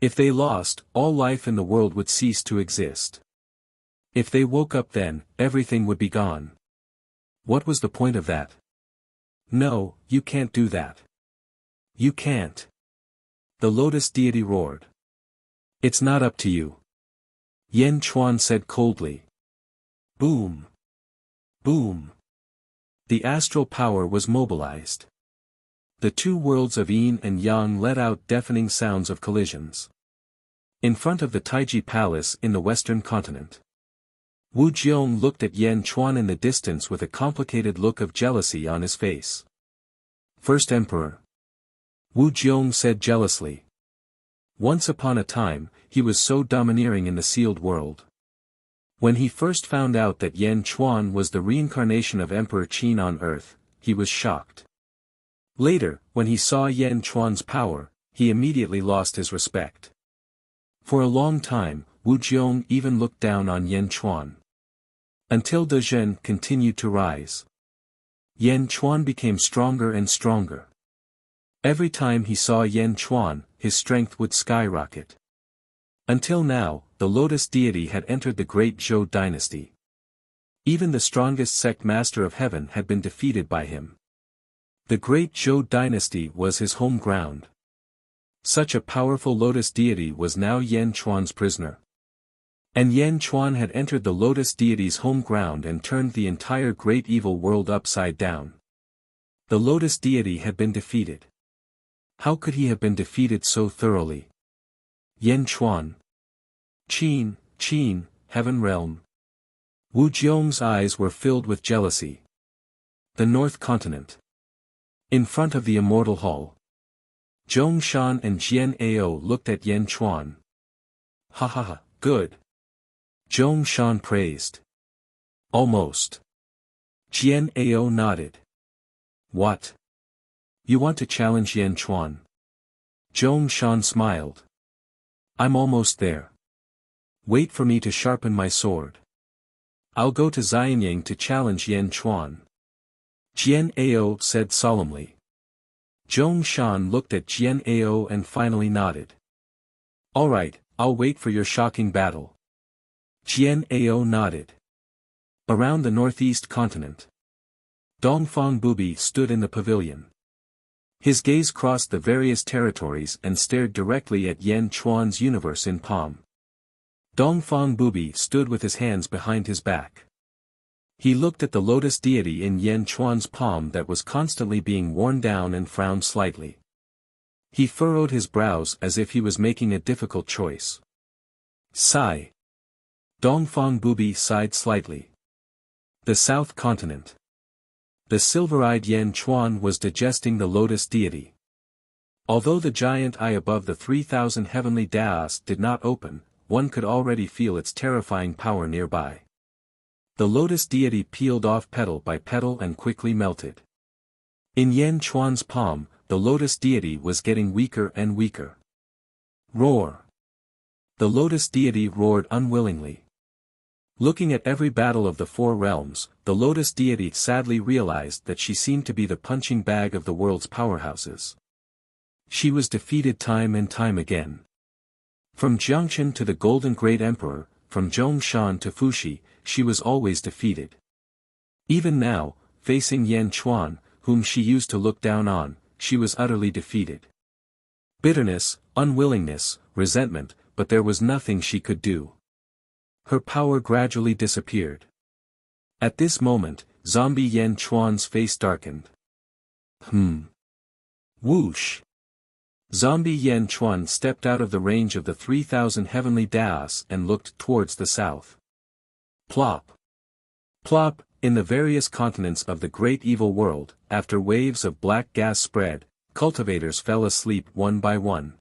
If they lost, all life in the world would cease to exist. If they woke up then, everything would be gone. What was the point of that? No, you can't do that. You can't. The lotus deity roared. It's not up to you. Yen Chuan said coldly. Boom. Boom. The astral power was mobilized. The two worlds of yin and yang let out deafening sounds of collisions. In front of the Taiji Palace in the western continent. Wu Jiong looked at Yen Chuan in the distance with a complicated look of jealousy on his face. First Emperor. Wu Jiong said jealously. Once upon a time, he was so domineering in the sealed world. When he first found out that Yen Chuan was the reincarnation of Emperor Qin on Earth, he was shocked. Later, when he saw Yen Chuan's power, he immediately lost his respect. For a long time, Wu Jiong even looked down on Yen Chuan. Until De Zhen continued to rise. Yen Chuan became stronger and stronger. Every time he saw Yen Chuan, his strength would skyrocket. Until now, the Lotus deity had entered the great Zhou dynasty. Even the strongest sect master of heaven had been defeated by him. The great Zhou dynasty was his home ground. Such a powerful lotus deity was now Yan Chuan's prisoner. And Yan Chuan had entered the lotus deity's home ground and turned the entire great evil world upside down. The lotus deity had been defeated. How could he have been defeated so thoroughly? Yan Chuan. Qin, Heaven Realm. Wu Jiong's eyes were filled with jealousy. The North Continent. In front of the Immortal Hall. Zhong Shan and Jian Ao looked at Yan Chuan. Ha ha ha, good. Zhong Shan praised. Almost. Jian Ao nodded. What? You want to challenge Yan Chuan? Zhong Shan smiled. I'm almost there. Wait for me to sharpen my sword. I'll go to Xianyang to challenge Yan Chuan. Jian Ao said solemnly. Zhong Shan looked at Jian Ao and finally nodded. All right, I'll wait for your shocking battle. Jian Ao nodded. Around the northeast continent. Dongfang Bubi stood in the pavilion. His gaze crossed the various territories and stared directly at Yan Chuan's universe in palm. Dongfang Bubi stood with his hands behind his back. He looked at the lotus deity in Yan Chuan's palm that was constantly being worn down and frowned slightly. He furrowed his brows as if he was making a difficult choice. Sigh. Dongfang Bubi sighed slightly. The South Continent. The silver-eyed Yan Chuan was digesting the lotus deity. Although the giant eye above the 3,000 heavenly dais did not open, one could already feel its terrifying power nearby. The lotus deity peeled off petal by petal and quickly melted. In Yan Chuan's palm, the lotus deity was getting weaker and weaker. Roar! The lotus deity roared unwillingly. Looking at every battle of the four realms, the lotus deity sadly realized that she seemed to be the punching bag of the world's powerhouses. She was defeated time and time again. From Jiangchen to the Golden Great Emperor, from Zhongshan to Fuxi, she was always defeated. Even now, facing Yan Chuan, whom she used to look down on, she was utterly defeated. Bitterness, unwillingness, resentment, but there was nothing she could do. Her power gradually disappeared. At this moment, zombie Yan Chuan's face darkened. Whoosh! Zombie Yan Chuan stepped out of the range of the 3,000 heavenly dais and looked towards the south. Plop! Plop! In the various continents of the great evil world, after waves of black gas spread, cultivators fell asleep one by one.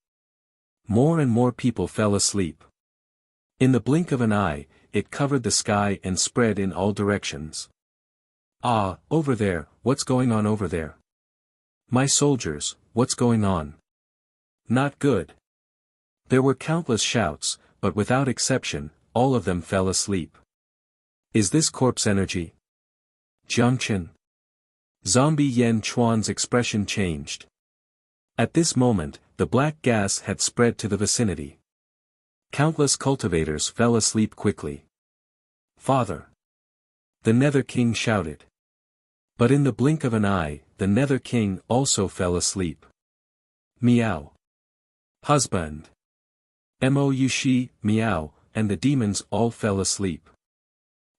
More and more people fell asleep. In the blink of an eye, it covered the sky and spread in all directions. Ah, over there, what's going on over there? My soldiers, what's going on? Not good. There were countless shouts, but without exception, all of them fell asleep. Is this corpse energy? Jiangchen. Zombie Yan Chuan's expression changed. At this moment, the black gas had spread to the vicinity. Countless cultivators fell asleep quickly. Father! The Nether King shouted. But in the blink of an eye, the Nether King also fell asleep. Meow! Husband! Moushi, meow, and the demons all fell asleep.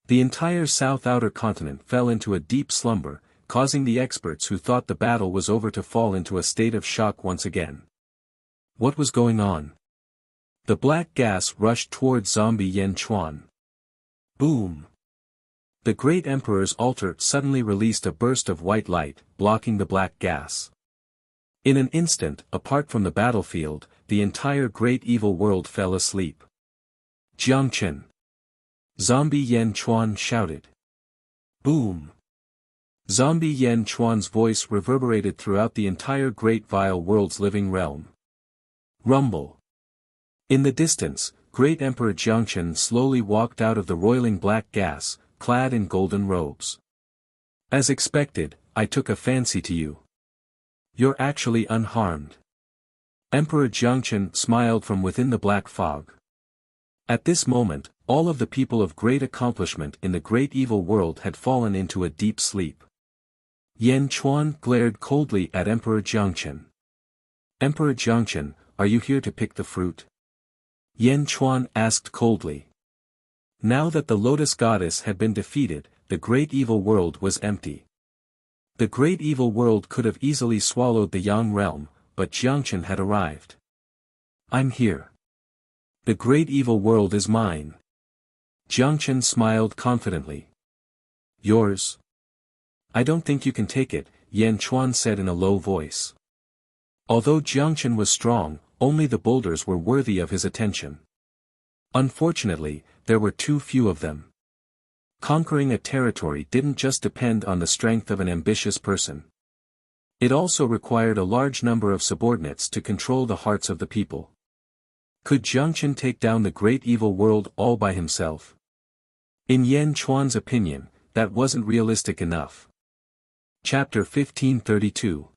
The entire South Outer Continent fell into a deep slumber, causing the experts who thought the battle was over to fall into a state of shock once again. What was going on? The black gas rushed towards zombie Yan Chuan. Boom! The great emperor's altar suddenly released a burst of white light, blocking the black gas. In an instant, apart from the battlefield, the entire great evil world fell asleep. Jiangchen! Zombie Yan Chuan shouted. Boom! Zombie Yan Chuan's voice reverberated throughout the entire great vile world's living realm. Rumble! In the distance, great Emperor Jiangchen slowly walked out of the roiling black gas, clad in golden robes. As expected, I took a fancy to you. You're actually unharmed. Emperor Jiangchen smiled from within the black fog. At this moment, all of the people of great accomplishment in the great evil world had fallen into a deep sleep. Yan Chuan glared coldly at Emperor Jiangchen. Emperor Jiangchen, are you here to pick the fruit? Yan Chuan asked coldly. Now that the Lotus Goddess had been defeated, the great evil world was empty. The great evil world could have easily swallowed the Yang realm, but Jiangchen had arrived. I'm here. The great evil world is mine. Jiangchen smiled confidently. Yours? I don't think you can take it, Yan Chuan said in a low voice. Although Jiangchen was strong, only the boulders were worthy of his attention. Unfortunately, there were too few of them. Conquering a territory didn't just depend on the strength of an ambitious person. It also required a large number of subordinates to control the hearts of the people. Could Jiangchen take down the great evil world all by himself? In Yan Chuan's opinion, that wasn't realistic enough. Chapter 1532.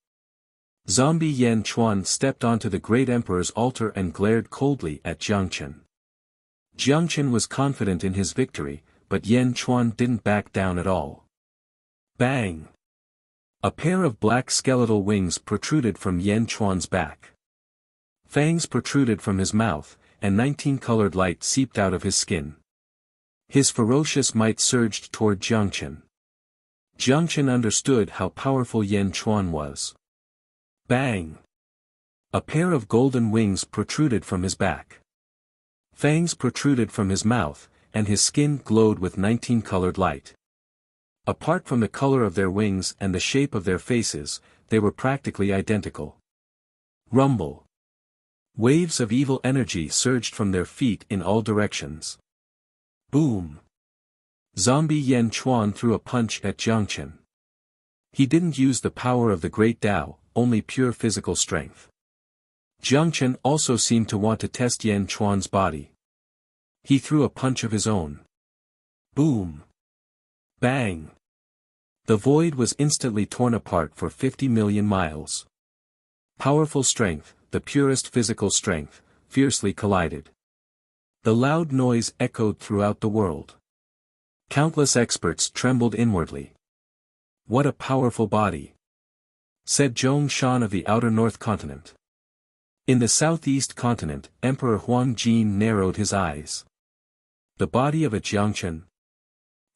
Zombie Yan Chuan stepped onto the great emperor's altar and glared coldly at Jiangchen. Jiangchen was confident in his victory, but Yan Chuan didn't back down at all. Bang! A pair of black skeletal wings protruded from Yan Chuan's back. Fangs protruded from his mouth, and 19-colored light seeped out of his skin. His ferocious might surged toward Jiangchen. Jiangchen understood how powerful Yan Chuan was. Bang! A pair of golden wings protruded from his back. Fangs protruded from his mouth, and his skin glowed with 19-colored light. Apart from the color of their wings and the shape of their faces, they were practically identical. Rumble! Waves of evil energy surged from their feet in all directions. Boom! Zombie Yan Chuan threw a punch at Jiangchen. He didn't use the power of the great Tao, only pure physical strength. Jiangchen also seemed to want to test Yan Chuan's body. He threw a punch of his own. Boom! Bang! The void was instantly torn apart for 50 million miles. Powerful strength, the purest physical strength, fiercely collided. The loud noise echoed throughout the world. Countless experts trembled inwardly. What a powerful body! Said Zhong Shan of the outer north continent. In the southeast continent, Emperor Huang Jin narrowed his eyes. The body of a Jiangchen.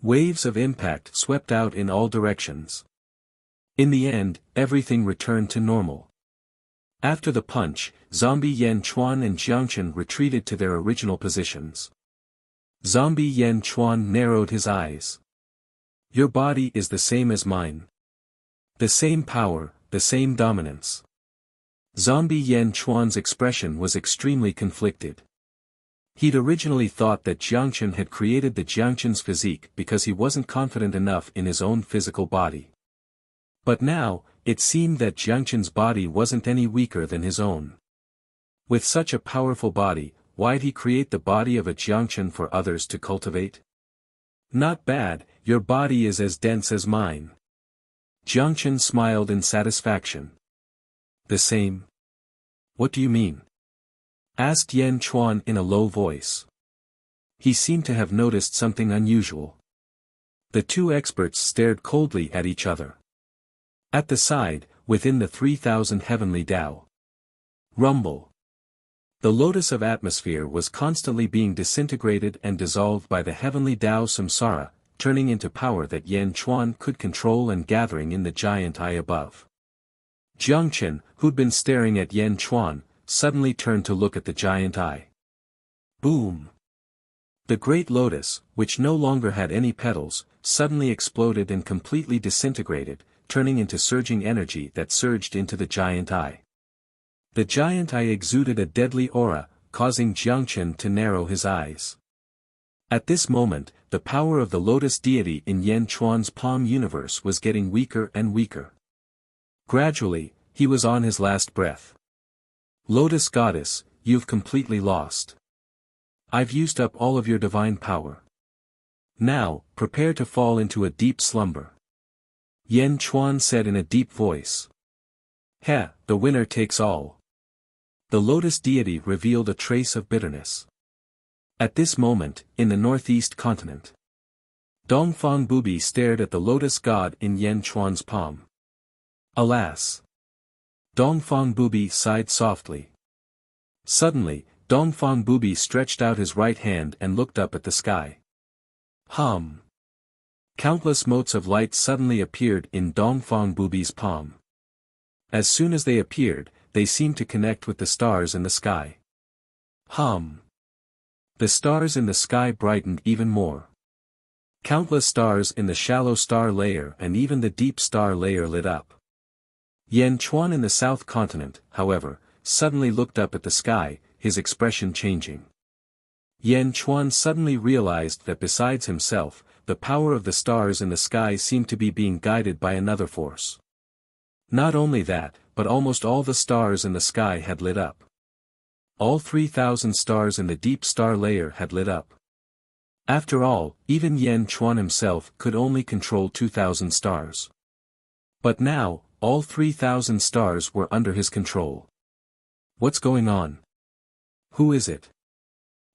Waves of impact swept out in all directions. In the end, everything returned to normal. After the punch, Zombie Yan Chuan and Jiangchen retreated to their original positions. Zombie Yan Chuan narrowed his eyes. Your body is the same as mine. The same power, the same dominance. Zombie Yan Chuan's expression was extremely conflicted. He'd originally thought that Jiangchen had created the Jiangchen's physique because he wasn't confident enough in his own physical body. But now, it seemed that Jiangchen's body wasn't any weaker than his own. With such a powerful body, why'd he create the body of a Jiangchen for others to cultivate? Not bad, your body is as dense as mine. Jiangchen smiled in satisfaction. The same? What do you mean? Asked Yan Chuan in a low voice. He seemed to have noticed something unusual. The two experts stared coldly at each other. At the side, within the 3,000 heavenly Tao. Rumble. The lotus of atmosphere was constantly being disintegrated and dissolved by the heavenly Tao Samsara, turning into power that Yan Chuan could control and gathering in the giant eye above. Jiangchen, who'd been staring at Yan Chuan, suddenly turned to look at the giant eye. Boom! The great lotus, which no longer had any petals, suddenly exploded and completely disintegrated, turning into surging energy that surged into the giant eye. The giant eye exuded a deadly aura, causing Jiangchen to narrow his eyes. At this moment, the power of the lotus deity in Yan Chuan's palm universe was getting weaker and weaker. Gradually, he was on his last breath. Lotus Goddess, you've completely lost. I've used up all of your divine power. Now, prepare to fall into a deep slumber. Yan Chuan said in a deep voice. Heh, the winner takes all. The lotus deity revealed a trace of bitterness. At this moment, in the northeast continent, Dongfang Bubi stared at the lotus god in Yan Chuan's palm. Alas! Dongfang Bubi sighed softly. Suddenly, Dongfang Bubi stretched out his right hand and looked up at the sky. Hum! Countless motes of light suddenly appeared in Dongfang Bubi's palm. As soon as they appeared, they seemed to connect with the stars in the sky. Hum! The stars in the sky brightened even more. Countless stars in the shallow star layer and even the deep star layer lit up. Yan Chuan in the south continent, however, suddenly looked up at the sky, his expression changing. Yan Chuan suddenly realized that besides himself, the power of the stars in the sky seemed to be being guided by another force. Not only that, but almost all the stars in the sky had lit up. All 3,000 stars in the deep star layer had lit up. After all, even Yan Chuan himself could only control 2,000 stars. But now, all 3,000 stars were under his control. What's going on? Who is it?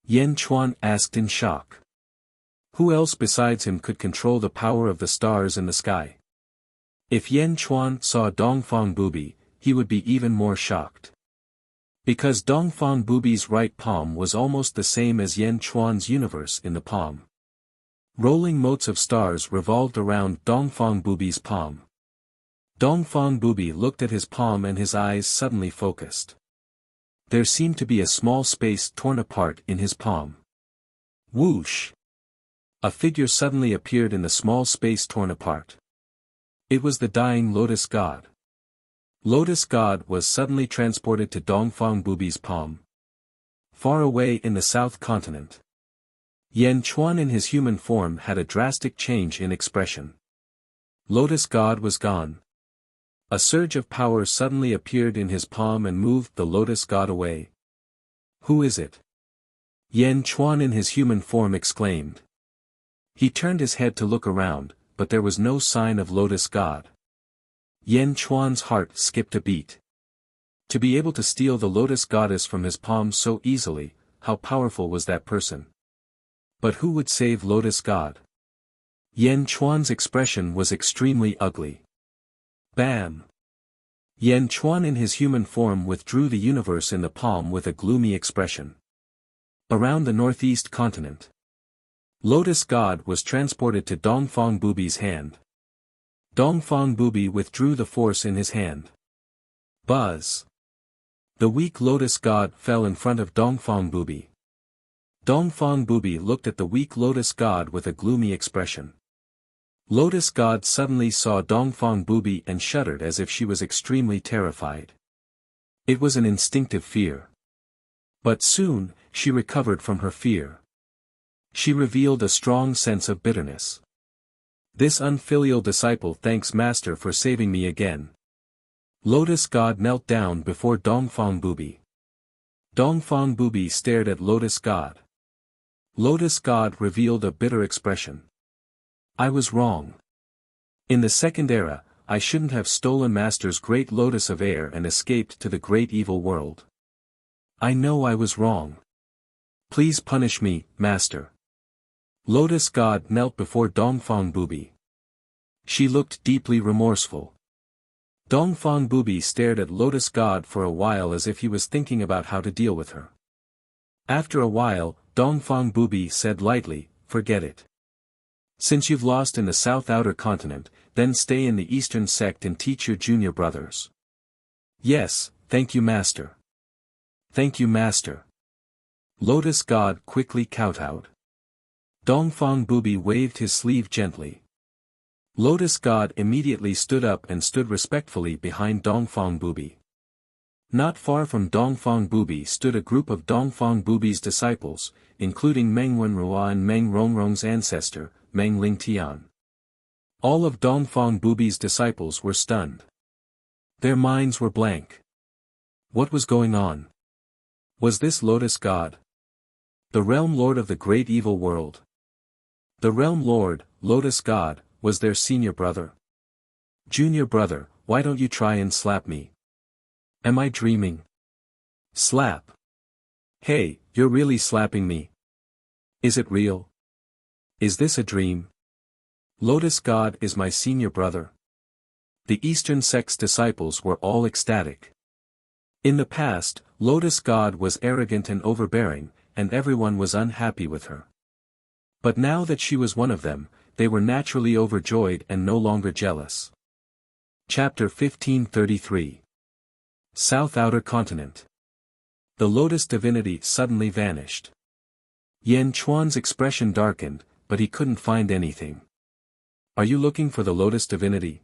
Yan Chuan asked in shock. Who else besides him could control the power of the stars in the sky? If Yan Chuan saw Dongfang Bubi, he would be even more shocked. Because Dongfang Bubi's right palm was almost the same as Yan Chuan's universe in the palm. Rolling motes of stars revolved around Dongfang Bubi's palm. Dongfang Bubi looked at his palm and his eyes suddenly focused. There seemed to be a small space torn apart in his palm. Whoosh! A figure suddenly appeared in the small space torn apart. It was the dying Lotus God. Lotus God was suddenly transported to Dongfang Bubi's palm. Far away in the south continent. Yan Chuan in his human form had a drastic change in expression. Lotus God was gone. A surge of power suddenly appeared in his palm and moved the Lotus God away. Who is it? Yan Chuan in his human form exclaimed. He turned his head to look around, but there was no sign of Lotus God. Yan Chuan's heart skipped a beat. To be able to steal the Lotus Goddess from his palm so easily, how powerful was that person? But who would save Lotus God? Yan Chuan's expression was extremely ugly. Bam! Yan Chuan in his human form withdrew the universe in the palm with a gloomy expression. Around the northeast continent. Lotus God was transported to Dongfang Bubi's hand. Dongfang Bubi withdrew the force in his hand. Buzz! The weak Lotus God fell in front of Dongfang Bubi. Dongfang Bubi looked at the weak Lotus God with a gloomy expression. Lotus God suddenly saw Dongfang Bubi and shuddered as if she was extremely terrified. It was an instinctive fear. But soon, she recovered from her fear. She revealed a strong sense of bitterness. This unfilial disciple thanks Master for saving me again. Lotus God knelt down before Dongfang Bubi. Dongfang Bubi stared at Lotus God. Lotus God revealed a bitter expression. I was wrong. In the second era, I shouldn't have stolen Master's great lotus of air and escaped to the great evil world. I know I was wrong. Please punish me, Master. Lotus God knelt before Dongfang Bubi. She looked deeply remorseful. Dongfang Bubi stared at Lotus God for a while as if he was thinking about how to deal with her. After a while, Dongfang Bubi said lightly, forget it. Since you've lost in the south outer continent, then stay in the eastern sect and teach your junior brothers. Yes, thank you Master. Thank you Master. Lotus God quickly kowtowed. Dongfang Bubi waved his sleeve gently. Lotus God immediately stood up and stood respectfully behind Dongfang Bubi. Not far from Dongfang Bubi stood a group of Dongfang Bubi's disciples, including Meng Wenrua and Meng Rongrong's ancestor, Meng Lingtian. All of Dongfang Bubi's disciples were stunned. Their minds were blank. What was going on? Was this Lotus God? The Realm Lord of the great evil world? The Realm Lord, Lotus God, was their senior brother. Junior brother, why don't you try and slap me? Am I dreaming? Slap. Hey, you're really slapping me. Is it real? Is this a dream? Lotus God is my senior brother. The Eastern sect's disciples were all ecstatic. In the past, Lotus God was arrogant and overbearing, and everyone was unhappy with her. But now that she was one of them, they were naturally overjoyed and no longer jealous. Chapter 1533. South Outer Continent. The Lotus divinity suddenly vanished. Yan Chuan's expression darkened, but he couldn't find anything. Are you looking for the Lotus divinity?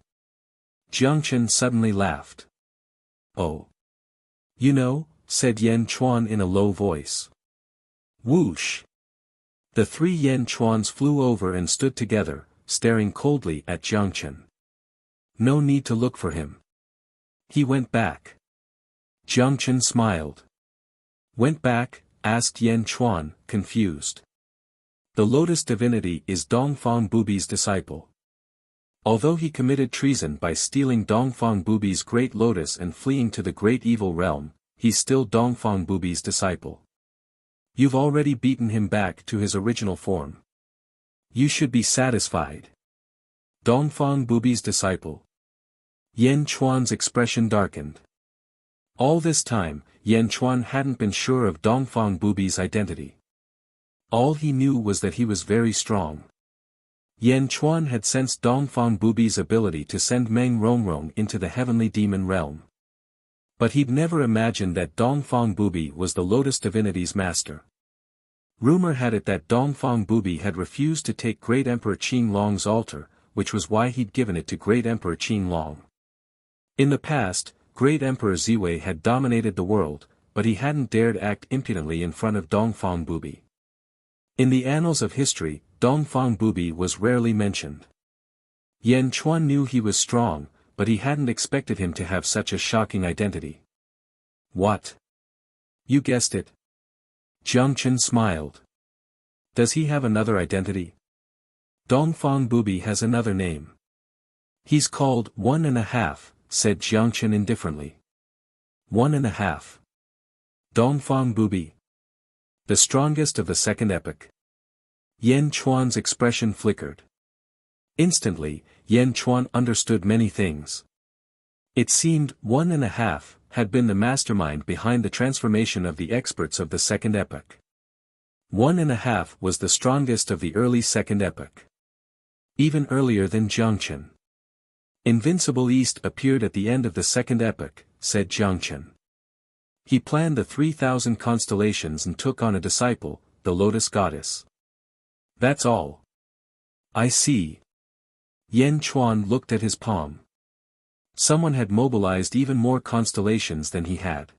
Jiang Chen suddenly laughed. Oh. You know, said Yan Chuan in a low voice. Whoosh. The three Yan Chuans flew over and stood together, staring coldly at Jiang Chen. No need to look for him. He went back. Jiang Chen smiled. Went back? Asked Yan Chuan, confused. The Lotus divinity is Dongfang Bubi's disciple. Although he committed treason by stealing Dongfang Bubi's great lotus and fleeing to the great evil realm, he's still Dongfang Bubi's disciple. You've already beaten him back to his original form. You should be satisfied. Dongfang Bubi's disciple. Yan Chuan's expression darkened. All this time, Yan Chuan hadn't been sure of Dongfang Bubi's identity. All he knew was that he was very strong. Yan Chuan had sensed Dongfang Bubi's ability to send Meng Rongrong into the heavenly demon realm. But he'd never imagined that Dongfang Bubi was the Lotus divinity's master. Rumor had it that Dongfang Bubi had refused to take Great Emperor Qin Long's altar, which was why he'd given it to Great Emperor Qin Long. In the past, Great Emperor Ziwei had dominated the world, but he hadn't dared act impudently in front of Dongfang Bubi. In the annals of history, Dongfang Bubi was rarely mentioned. Yan Chuan knew he was strong, but he hadn't expected him to have such a shocking identity. What? You guessed it. Jiang Chen smiled. Does he have another identity? Dongfang Bubi has another name. He's called 1.5, said Jiang Chen indifferently. 1.5. Dongfang Bubi. The strongest of the second epoch. Yan Chuan's expression flickered. Instantly, Yan Chuan understood many things. It seemed 1.5 had been the mastermind behind the transformation of the experts of the second epoch. 1.5 was the strongest of the early second epoch. Even earlier than Jiang Chen. Invincible East appeared at the end of the second epoch, said Jiang Chen. He planned the 3,000 constellations and took on a disciple, the Lotus Goddess. That's all. I see. Yan Chuan looked at his palm. Someone had mobilized even more constellations than he had.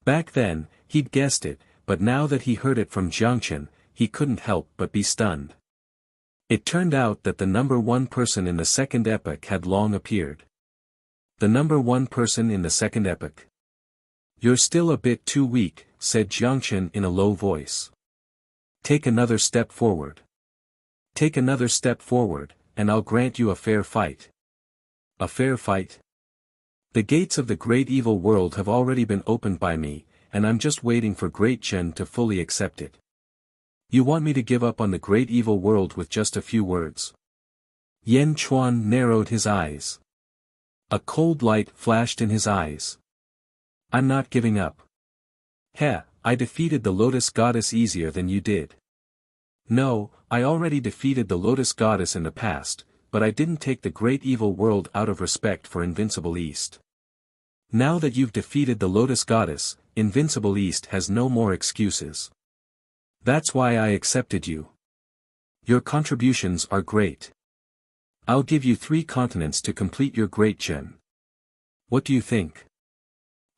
Back then, he'd guessed it, but now that he heard it from Jiang Chen, he couldn't help but be stunned. It turned out that the number one person in the second epoch had long appeared. The number one person in the second epoch. You're still a bit too weak, said Jiang Chen in a low voice. Take another step forward. Take another step forward, and I'll grant you a fair fight. A fair fight? The gates of the great evil world have already been opened by me, and I'm just waiting for Great Chen to fully accept it. You want me to give up on the great evil world with just a few words? Yan Chuan narrowed his eyes. A cold light flashed in his eyes. I'm not giving up. Heh, I defeated the Lotus Goddess easier than you did. No, I already defeated the Lotus Goddess in the past, but I didn't take the great evil world out of respect for Invincible East. Now that you've defeated the Lotus Goddess, Invincible East has no more excuses. That's why I accepted you. Your contributions are great. I'll give you 3 continents to complete your great Chen. What do you think?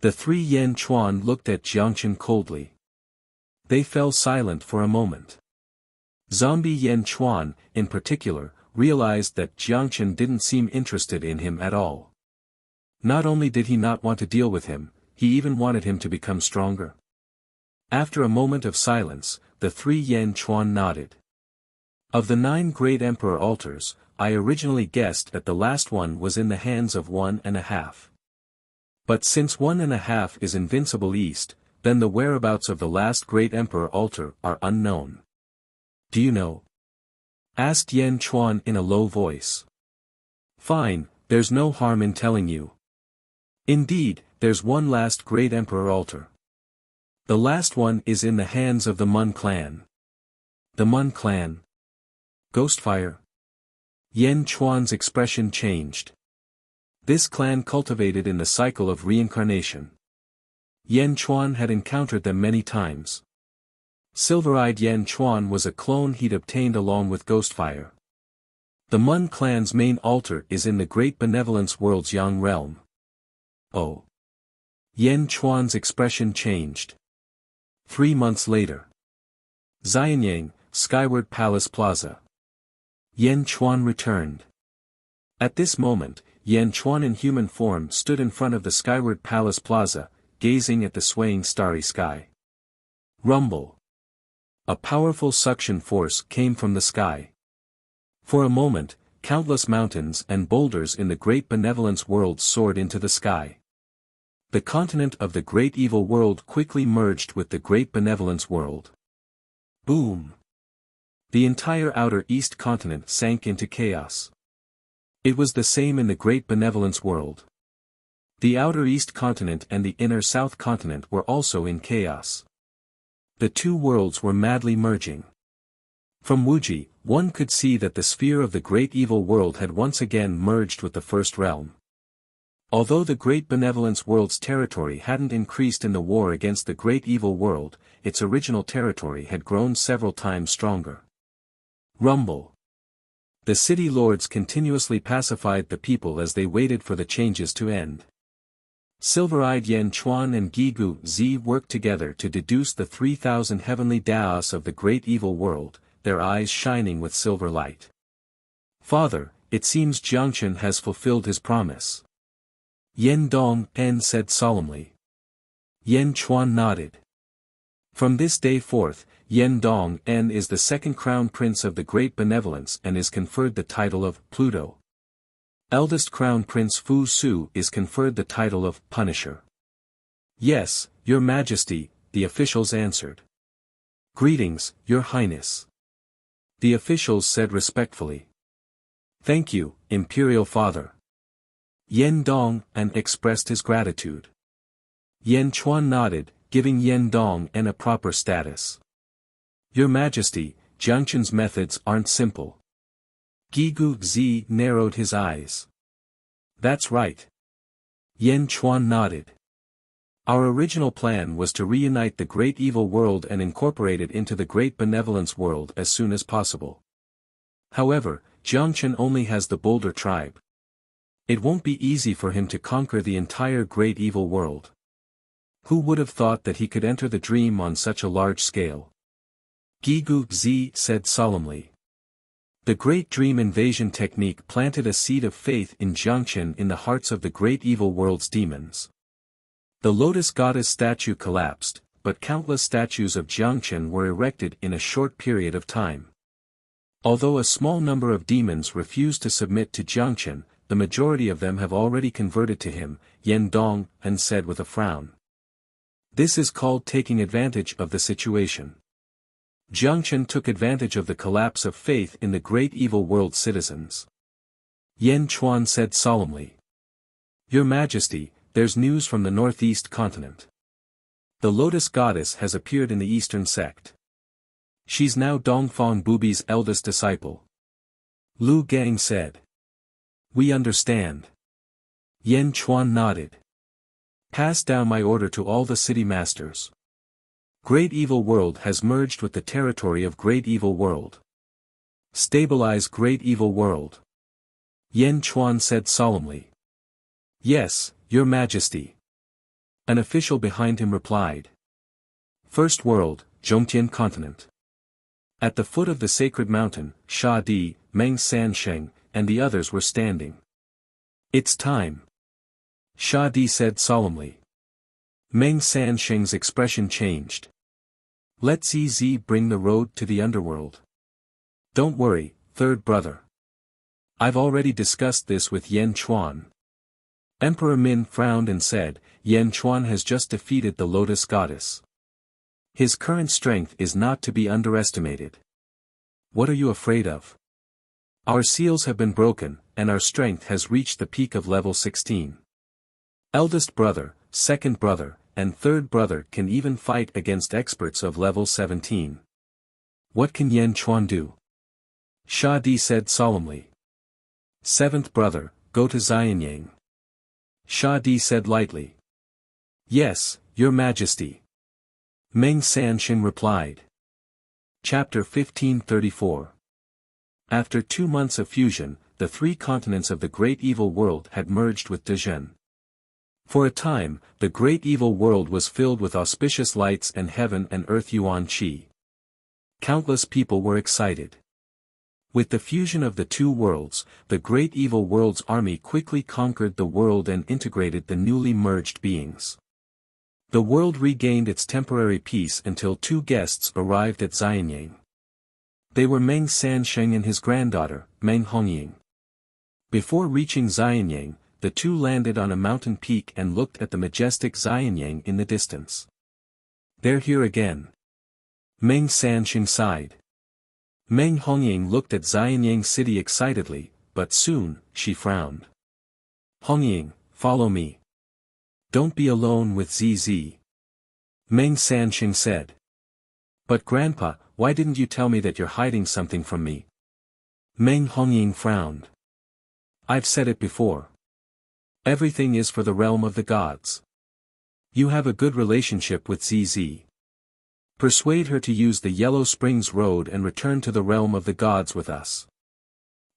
The 3 Yan Chuan looked at Jiang Chen coldly. They fell silent for a moment. Zombie Yan Chuan, in particular, realized that Jiang Chen didn't seem interested in him at all. Not only did he not want to deal with him, he even wanted him to become stronger. After a moment of silence, the 3 Yan Chuan nodded. Of the 9 great emperor altars, I originally guessed that the last one was in the hands of 1.5. But since 1.5 is Invincible East, then the whereabouts of the last great emperor altar are unknown. Do you know? Asked Yan Chuan in a low voice. Fine, there's no harm in telling you. Indeed, there's one last great emperor altar. The last one is in the hands of the Mun clan. The Mun clan? Ghostfire? Yen Chuan's expression changed. This clan cultivated in the cycle of reincarnation. Yen Chuan had encountered them many times. Silver-eyed Yen Chuan was a clone he'd obtained along with Ghostfire. The Mun clan's main altar is in the Great Benevolence World's Yang realm. Oh. Yen Chuan's expression changed. 3 months later. Xianyang, Skyward Palace Plaza. Yen Chuan returned. At this moment, Yen Chuan in human form stood in front of the Skyward Palace Plaza, gazing at the swaying starry sky. Rumble. A powerful suction force came from the sky. For a moment, countless mountains and boulders in the Great Benevolence World soared into the sky. The continent of the Great Evil World quickly merged with the Great Benevolence World. Boom! The entire outer East continent sank into chaos. It was the same in the Great Benevolence World. The outer East continent and the inner South continent were also in chaos. The two worlds were madly merging. From Wuxia, one could see that the sphere of the Great Evil World had once again merged with the First Realm. Although the Great Benevolence World's territory hadn't increased in the war against the Great Evil World, its original territory had grown several times stronger. Rumble. The city lords continuously pacified the people as they waited for the changes to end. Silver-eyed Yen Chuan and Gigu Zi worked together to deduce the 3,000 heavenly Daos of the Great Evil World, their eyes shining with silver light. Father, it seems Jiangchen has fulfilled his promise. Yen Dong-en said solemnly. Yen Chuan nodded. From this day forth, Yen Dong-en is the second crown prince of the Great Benevolence and is conferred the title of Pluto. Eldest crown prince Fu Su is conferred the title of Punisher. Yes, Your Majesty, the officials answered. Greetings, Your Highness. The officials said respectfully. Thank you, Imperial Father. Yen Dong-en expressed his gratitude. Yen Chuan nodded, giving Yen Dong-en a proper status. Your Majesty, Jiangchen's methods aren't simple. Gigu Zi narrowed his eyes. That's right. Yen Chuan nodded. Our original plan was to reunite the Great Evil World and incorporate it into the Great Benevolence World as soon as possible. However, Jiangchen only has the Boulder tribe. It won't be easy for him to conquer the entire Great Evil World. Who would have thought that he could enter the dream on such a large scale? Gigu Zi said solemnly. The Great Dream Invasion technique planted a seed of faith in Jiangchen in the hearts of the Great Evil World's demons. The Lotus Goddess statue collapsed, but countless statues of Jiangchen were erected in a short period of time. Although a small number of demons refused to submit to Jiangchen, the majority of them have already converted to him, Yen Dong-en said with a frown. This is called taking advantage of the situation. Jiangchen took advantage of the collapse of faith in the Great Evil World citizens. Yen Chuan said solemnly. Your Majesty, there's news from the northeast continent. The Lotus Goddess has appeared in the eastern sect. She's now Dongfang Bubi's eldest disciple. Lu Gang said. We understand. Yen Chuan nodded. Pass down my order to all the city masters. Great Evil World has merged with the territory of Great Evil World. Stabilize Great Evil World. Yen Chuan said solemnly. Yes, Your Majesty. An official behind him replied. First World, Zhongtian Continent. At the foot of the sacred mountain, Sha Di, Meng Sansheng, and the others were standing. It's time. Sha Di said solemnly. Meng Sansheng's expression changed. Let Zi bring the road to the underworld. Don't worry, third brother. I've already discussed this with Yen Chuan. Emperor Min frowned and said, Yen Chuan has just defeated the Lotus Goddess. His current strength is not to be underestimated. What are you afraid of? Our seals have been broken, and our strength has reached the peak of level 16. Eldest brother, second brother, and third brother can even fight against experts of level 17. What can Yan Chuan do? Sha Di said solemnly. Seventh brother, go to Xianyang. Sha Di said lightly. Yes, your majesty. Meng Sanxing replied. Chapter 1534. After 2 months of fusion, the 3 continents of the great evil world had merged with Dezhen. For a time, the great evil world was filled with auspicious lights and heaven and earth Yuan Qi. Countless people were excited. With the fusion of the 2 worlds, the great evil world's army quickly conquered the world and integrated the newly merged beings. The world regained its temporary peace until 2 guests arrived at Xianyang. They were Meng Sanxing and his granddaughter, Meng Hongying. Before reaching Xianyang, the 2 landed on a mountain peak and looked at the majestic Xianyang in the distance. They're here again. Meng Sanxing sighed. Meng Hongying looked at Xianyang city excitedly, but soon, she frowned. Hongying, follow me. Don't be alone with ZZ. Meng Sanxing said. But Grandpa, why didn't you tell me that you're hiding something from me? Meng Hongying frowned. I've said it before. Everything is for the realm of the gods. You have a good relationship with ZZ. Persuade her to use the Yellow Springs Road and return to the realm of the gods with us.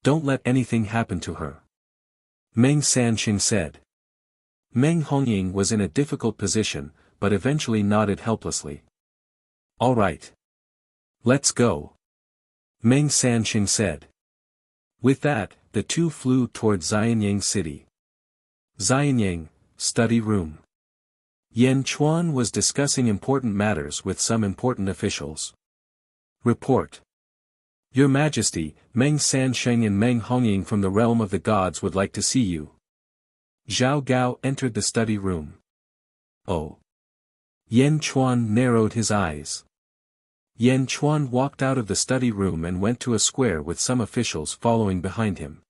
Don't let anything happen to her. Meng Sanxing said. Meng Hongying was in a difficult position, but eventually nodded helplessly. All right. Let's go. Meng Sanxing said. With that, the 2 flew toward Xianyang city. Xianyang, study room. Yan Chuan was discussing important matters with some important officials. Report. Your Majesty, Meng Sanxing and Meng Hongying from the realm of the gods would like to see you. Zhao Gao entered the study room. Oh. Yan Chuan narrowed his eyes. Yan Chuan walked out of the study room and went to a square with some officials following behind him.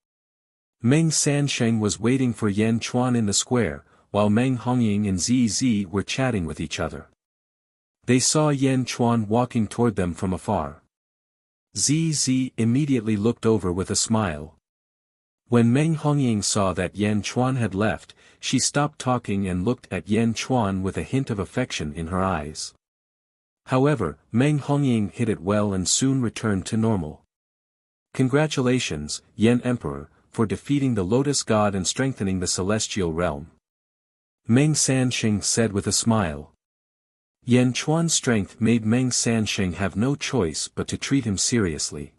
Meng Sanxing was waiting for Yan Chuan in the square, while Meng Hongying and ZZ were chatting with each other. They saw Yan Chuan walking toward them from afar. ZZ immediately looked over with a smile. When Meng Hongying saw that Yan Chuan had left, she stopped talking and looked at Yan Chuan with a hint of affection in her eyes. However, Meng Hongying hid it well and soon returned to normal. Congratulations, Yan Emperor, for defeating the Lotus God and strengthening the celestial realm. Meng Sanxing said with a smile. Yan Chuan's strength made Meng Sanxing have no choice but to treat him seriously.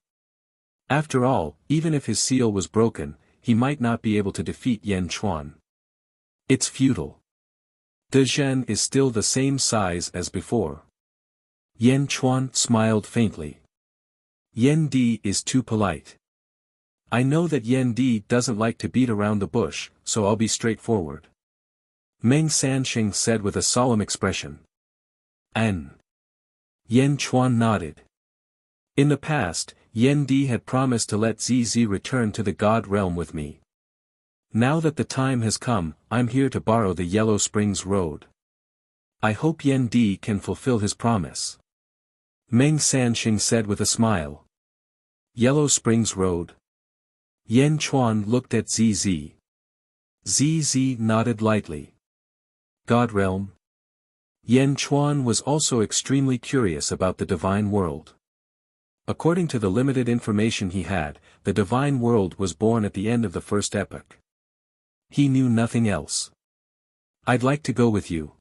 After all, even if his seal was broken, he might not be able to defeat Yan Chuan. It's futile. Dezhen is still the same size as before. Yan Chuan smiled faintly. Yan Di is too polite. I know that Yan Di doesn't like to beat around the bush, so I'll be straightforward. Meng Sanxing said with a solemn expression. An. Yan Chuan nodded. In the past, Yan Di had promised to let ZZ return to the god realm with me. Now that the time has come, I'm here to borrow the Yellow Springs Road. I hope Yan Di can fulfill his promise. Meng Sanxing said with a smile. Yellow Springs Road. Yan Chuan looked at ZZ. ZZ nodded lightly. God realm? Yan Chuan was also extremely curious about the divine world. According to the limited information he had, the divine world was born at the end of the first epoch. He knew nothing else. I'd like to go with you.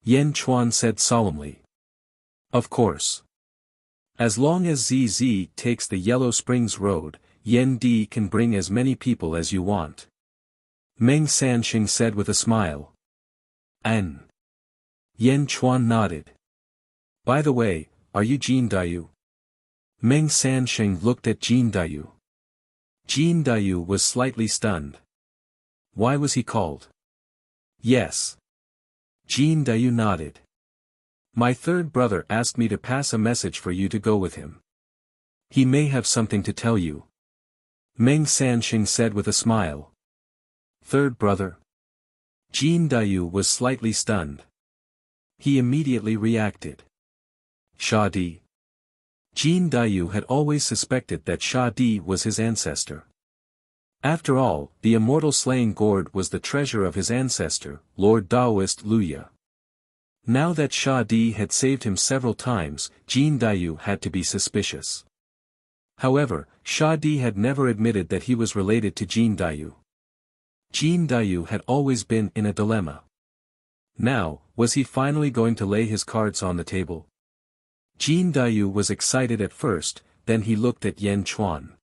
Yan Chuan said solemnly. Of course. As long as ZZ takes the Yellow Springs Road, Yan Di can bring as many people as you want. Meng Sanxing said with a smile. An. Yan Chuan nodded. By the way, are you Jin Dayu? Meng Sanxing looked at Jin Dayu. Jin Dayu was slightly stunned. Why was he called? Yes. Jin Dayu nodded. My third brother asked me to pass a message for you to go with him. He may have something to tell you. Meng Sanxing said with a smile. Third brother? Jin Dayu was slightly stunned. He immediately reacted. Sha Di. Jin Dayu had always suspected that Sha Di was his ancestor. After all, the immortal slaying gourd was the treasure of his ancestor, Lord Daoist Luya. Now that Sha Di had saved him several times, Jin Dayu had to be suspicious. However, Sha Di had never admitted that he was related to Jin Dayu. Jin Dayu had always been in a dilemma. Now, was he finally going to lay his cards on the table? Jin Dayu was excited at first, then he looked at Yan Chuan.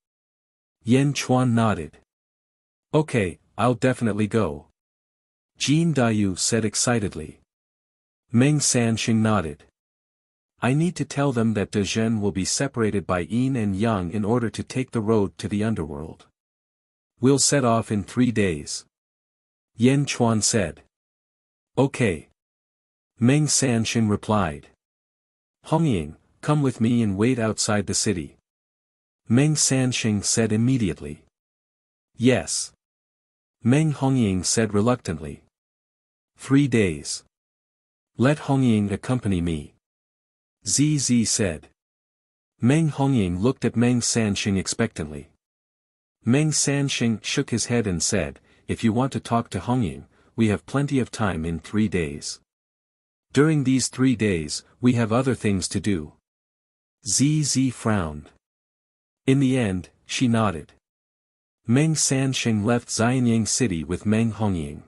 Yan Chuan nodded. Okay, I'll definitely go. Jin Dayu said excitedly. Meng Sanxing nodded. I need to tell them that De Zhen will be separated by yin and yang in order to take the road to the underworld. We'll set off in 3 days. Yan Chuan said. Okay. Meng Sanxing replied. Hongying, come with me and wait outside the city. Meng Sanxing said immediately. Yes. Meng Hongying said reluctantly. 3 days. Let Hongying accompany me. ZZ said. Meng Hongying looked at Meng Sanxing expectantly. Meng Sanxing shook his head and said, if you want to talk to Hongying, we have plenty of time in 3 days. During these 3 days, we have other things to do. ZZ frowned. In the end, she nodded. Meng Sanxing left Xianyang City with Meng Hongying.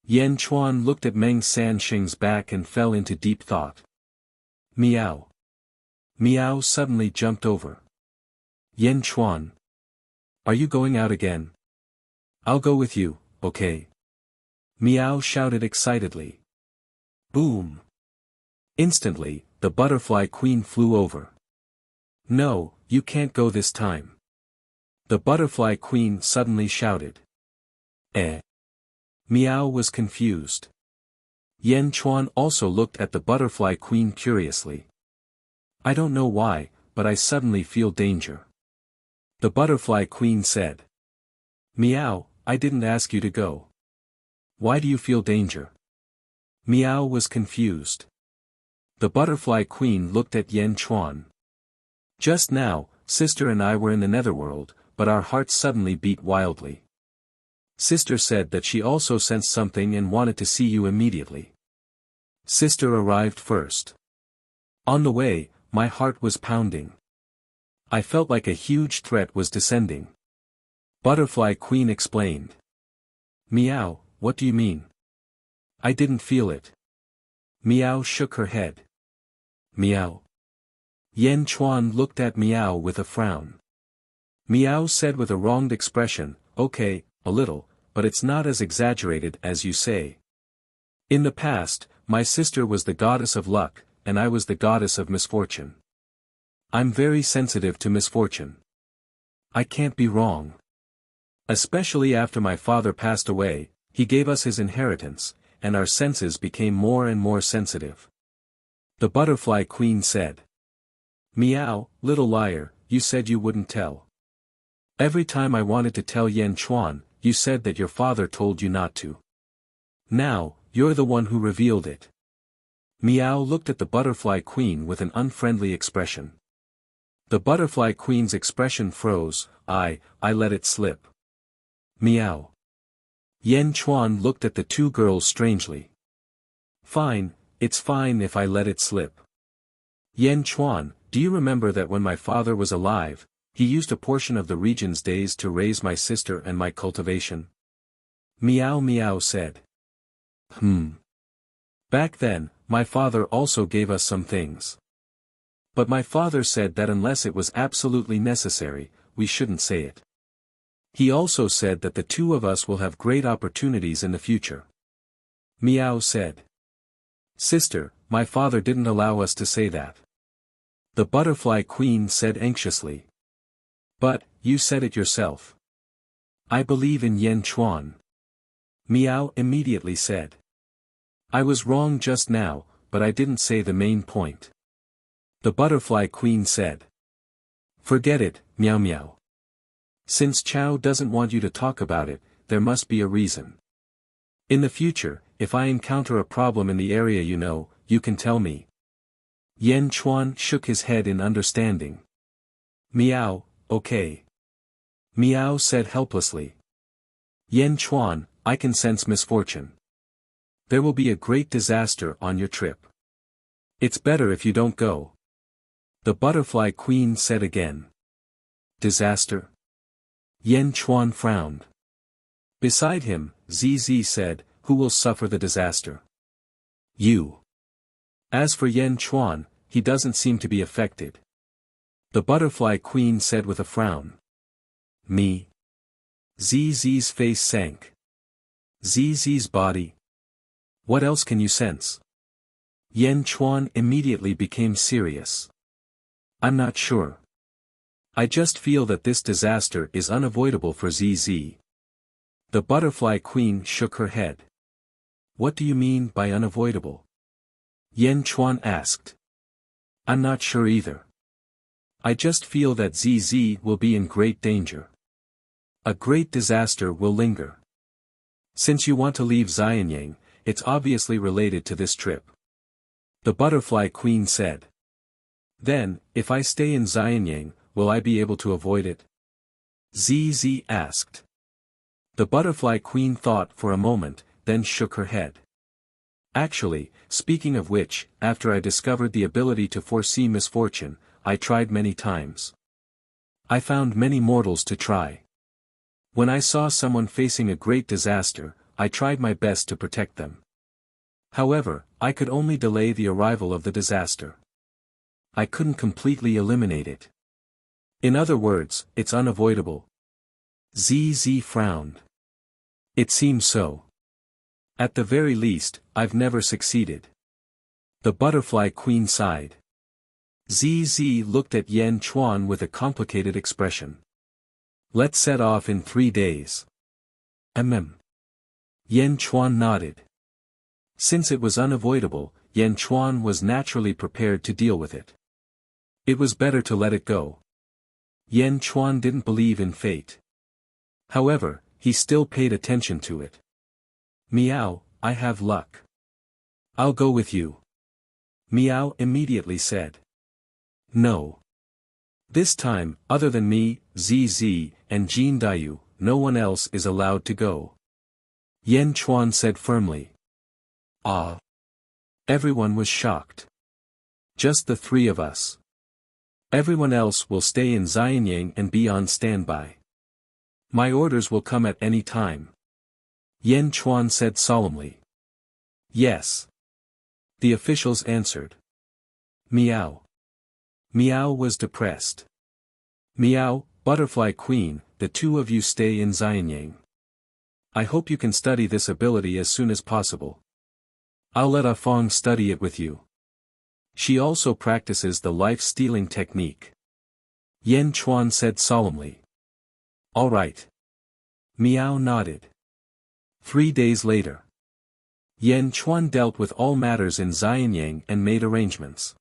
Yan Chuan looked at Meng Sanxing's back and fell into deep thought. Meow. Meow suddenly jumped over. Yan Chuan. Are you going out again? I'll go with you, okay? Meow shouted excitedly. Boom. Instantly, the butterfly queen flew over. No, you can't go this time. The butterfly queen suddenly shouted. Eh? Meow was confused. Yan Chuan also looked at the butterfly queen curiously. I don't know why, but I suddenly feel danger. The butterfly queen said. Meow, I didn't ask you to go. Why do you feel danger? Meow was confused. The butterfly queen looked at Yan Chuan. Just now, sister and I were in the netherworld, but our hearts suddenly beat wildly. Sister said that she also sensed something and wanted to see you immediately. Sister arrived first. On the way, my heart was pounding. I felt like a huge threat was descending. Butterfly Queen explained. Meow, what do you mean? I didn't feel it. Meow shook her head. Meow. Yan Chuan looked at Meow with a frown. Meow said with a wronged expression, okay, a little, but it's not as exaggerated as you say. In the past, my sister was the goddess of luck, and I was the goddess of misfortune. I'm very sensitive to misfortune. I can't be wrong. Especially after my father passed away, he gave us his inheritance, and our senses became more and more sensitive. The Butterfly Queen said. Meow, little liar, you said you wouldn't tell. Every time I wanted to tell Yan Chuan, you said that your father told you not to. Now, you're the one who revealed it. Meow looked at the Butterfly Queen with an unfriendly expression. The Butterfly Queen's expression froze. I let it slip. Meow. Yan Chuan looked at the two girls strangely. Fine, it's fine if I let it slip. Yan Chuan, do you remember that when my father was alive, he used a portion of the region's days to raise my sister and my cultivation? Meow Meow said. Back then, my father also gave us some things. But my father said that unless it was absolutely necessary, we shouldn't say it. He also said that the two of us will have great opportunities in the future. Meow said. Sister, my father didn't allow us to say that. The Butterfly Queen said anxiously. But, you said it yourself. I believe in Yan Chuan. Meow immediately said. I was wrong just now, but I didn't say the main point. The Butterfly Queen said. Forget it, Meow Meow. Since Chow doesn't want you to talk about it, there must be a reason. In the future, if I encounter a problem in the area you can tell me. Yan Chuan shook his head in understanding. Meow, okay. Meow said helplessly. Yan Chuan, I can sense misfortune. There will be a great disaster on your trip. It's better if you don't go. The Butterfly Queen said again. Disaster? Yan Chuan frowned. Beside him, ZZ said, who will suffer the disaster? You. As for Yan Chuan, he doesn't seem to be affected. The Butterfly Queen said with a frown. Me. ZZ's face sank. ZZ's body. What else can you sense? Yan Chuan immediately became serious. I'm not sure. I just feel that this disaster is unavoidable for ZZ. The Butterfly Queen shook her head. What do you mean by unavoidable? Yan Chuan asked. I'm not sure either. I just feel that ZZ will be in great danger. A great disaster will linger. Since you want to leave Xianyang, it's obviously related to this trip. The Butterfly Queen said. Then, if I stay in Xianyang, will I be able to avoid it? ZZ asked. The Butterfly Queen thought for a moment, then shook her head. Actually, speaking of which, after I discovered the ability to foresee misfortune, I tried many times. I found many mortals to try. When I saw someone facing a great disaster, I tried my best to protect them. However, I could only delay the arrival of the disaster. I couldn't completely eliminate it. In other words, it's unavoidable. ZZ frowned. It seems so. At the very least, I've never succeeded. The Butterfly Queen sighed. ZZ looked at Yan Chuan with a complicated expression. Let's set off in 3 days. Yan Chuan nodded. Since it was unavoidable, Yan Chuan was naturally prepared to deal with it. It was better to let it go. Yan Chuan didn't believe in fate. However, he still paid attention to it. Meow, I have luck. I'll go with you. Meow immediately said. No. This time, other than me, ZZ, and Jin Dayu, no one else is allowed to go. Yan Chuan said firmly. Ah. Everyone was shocked. Just the 3 of us. Everyone else will stay in Xianyang and be on standby. My orders will come at any time. Yan Chuan said solemnly. Yes. The officials answered. Meow. Meow was depressed. Meow, Butterfly Queen, the 2 of you stay in Xianyang. I hope you can study this ability as soon as possible. I'll let Afong study it with you. She also practices the life-stealing technique. Yan Chuan said solemnly. All right. Meow nodded. 3 days later. Yan Chuan dealt with all matters in Xianyang and made arrangements.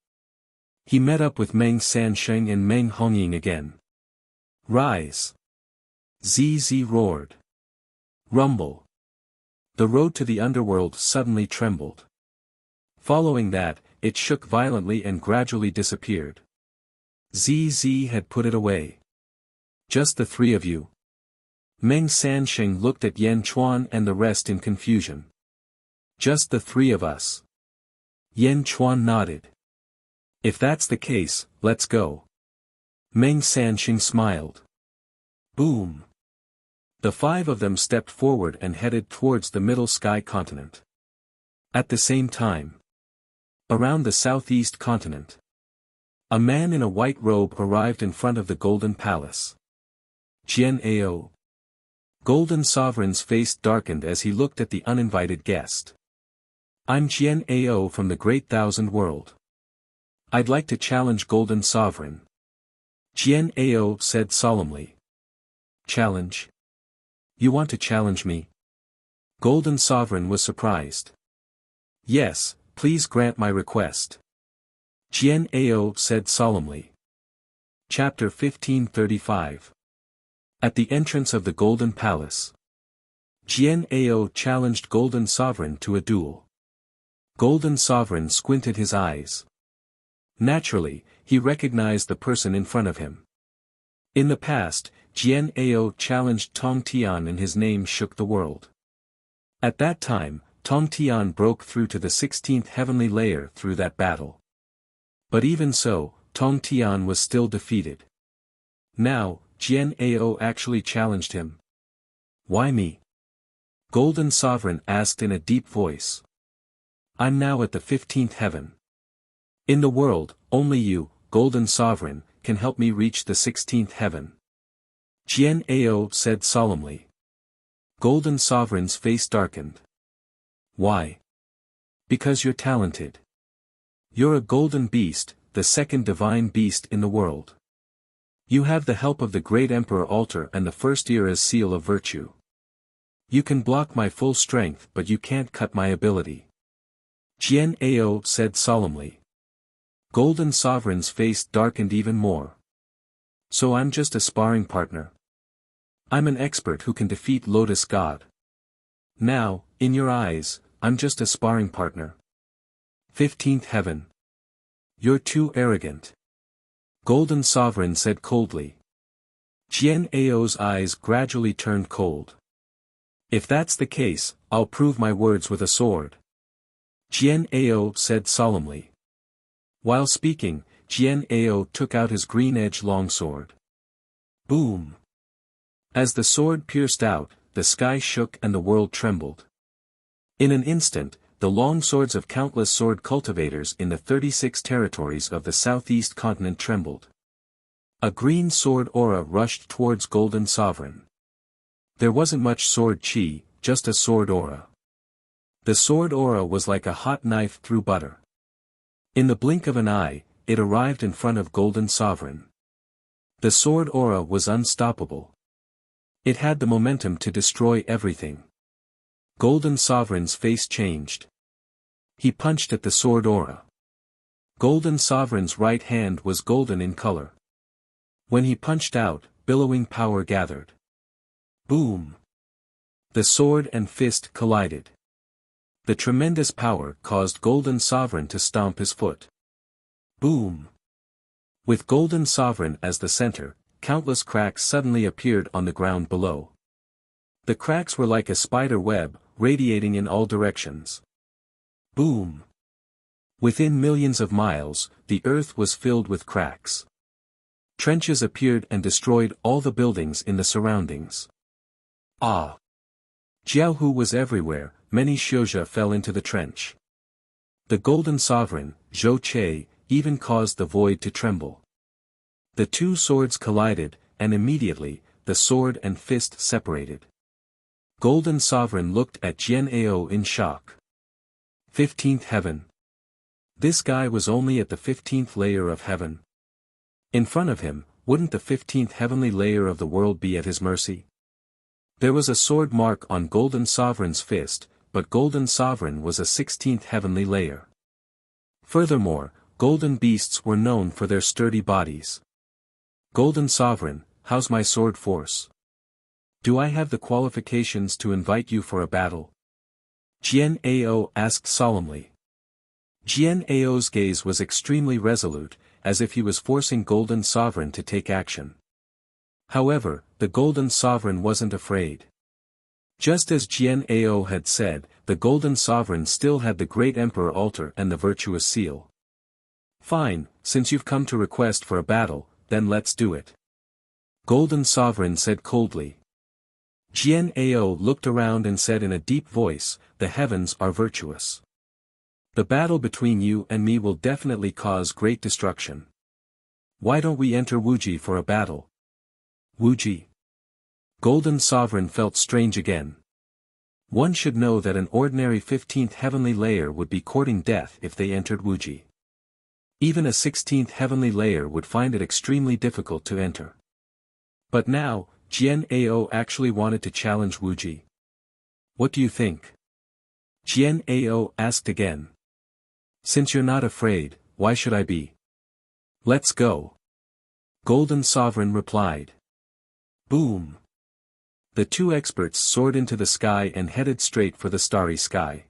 He met up with Meng Sansheng and Meng Hongying again. Rise! ZZ roared. Rumble! The road to the underworld suddenly trembled. Following that, it shook violently and gradually disappeared. ZZ had put it away. Just the 3 of you. Meng Sansheng looked at Yan Chuan and the rest in confusion. Just the 3 of us. Yan Chuan nodded. If that's the case, let's go. Meng Sansheng smiled. Boom. The 5 of them stepped forward and headed towards the Middle Sky continent. At the same time. Around the southeast continent. A man in a white robe arrived in front of the Golden Palace. Jian Ao. Golden Sovereign's face darkened as he looked at the uninvited guest. I'm Jian Ao from the Great Thousand World. I'd like to challenge Golden Sovereign. Jian Ao said solemnly. Challenge? You want to challenge me? Golden Sovereign was surprised. Yes, please grant my request. Jian Ao said solemnly. Chapter 1535. At the entrance of the Golden Palace. Jian Ao challenged Golden Sovereign to a duel. Golden Sovereign squinted his eyes. Naturally, he recognized the person in front of him. In the past, Jian Ao challenged Tong Tian and his name shook the world. At that time, Tong Tian broke through to the 16th heavenly layer through that battle. But even so, Tong Tian was still defeated. Now, Jian Ao actually challenged him. Why me? Golden Sovereign asked in a deep voice. I'm now at the 15th heaven. In the world, only you, Golden Sovereign, can help me reach the 16th heaven. Jian Ao said solemnly. Golden Sovereign's face darkened. Why? Because you're talented. You're a golden beast, the second divine beast in the world. You have the help of the great Emperor Altar and the first era's seal of virtue. You can block my full strength but you can't cut my ability. Jian Ao said solemnly. Golden Sovereign's face darkened even more. So I'm just a sparring partner. I'm an expert who can defeat Lotus God. Now, in your eyes, I'm just a sparring partner. 15th heaven. You're too arrogant. Golden Sovereign said coldly. Jian Ao's eyes gradually turned cold. If that's the case, I'll prove my words with a sword. Jian Ao said solemnly. While speaking, Jian Ao took out his green-edged longsword. Boom! As the sword pierced out, the sky shook and the world trembled. In an instant, the long swords of countless sword cultivators in the 36 territories of the southeast continent trembled. A green sword aura rushed towards Golden Sovereign. There wasn't much sword chi, just a sword aura. The sword aura was like a hot knife through butter. In the blink of an eye, it arrived in front of Golden Sovereign. The sword aura was unstoppable. It had the momentum to destroy everything. Golden Sovereign's face changed. He punched at the sword aura. Golden Sovereign's right hand was golden in color. When he punched out, billowing power gathered. Boom! The sword and fist collided. The tremendous power caused Golden Sovereign to stomp his foot. Boom! With Golden Sovereign as the center, countless cracks suddenly appeared on the ground below. The cracks were like a spider web, radiating in all directions. Boom! Within millions of miles, the earth was filled with cracks. Trenches appeared and destroyed all the buildings in the surroundings. Ah! Jiaohu was everywhere, many Xiuzha fell into the trench. The Golden Sovereign, Zhou Che, even caused the void to tremble. The two swords collided, and immediately, the sword and fist separated. Golden Sovereign looked at Jian Ao in shock. 15th heaven. This guy was only at the 15th layer of heaven. In front of him, wouldn't the 15th heavenly layer of the world be at his mercy? There was a sword mark on Golden Sovereign's fist, but Golden Sovereign was a 16th heavenly layer. Furthermore, golden beasts were known for their sturdy bodies. Golden Sovereign, how's my sword force? Do I have the qualifications to invite you for a battle? Jian Ao asked solemnly. Jian Ao's gaze was extremely resolute, as if he was forcing Golden Sovereign to take action. However, the Golden Sovereign wasn't afraid. Just as Jian Ao had said, the Golden Sovereign still had the Great Emperor Altar and the Virtuous Seal. Fine, since you've come to request for a battle, then let's do it. Golden Sovereign said coldly. Jian Ao looked around and said in a deep voice, the heavens are virtuous. The battle between you and me will definitely cause great destruction. Why don't we enter Wuji for a battle? Wuji. Golden Sovereign felt strange again. One should know that an ordinary 15th heavenly layer would be courting death if they entered Wuji. Even a 16th heavenly layer would find it extremely difficult to enter. But now, Jian Ao actually wanted to challenge Wuji. What do you think? Jian Ao asked again. Since you're not afraid, why should I be? Let's go. Golden Sovereign replied. Boom! The two experts soared into the sky and headed straight for the starry sky.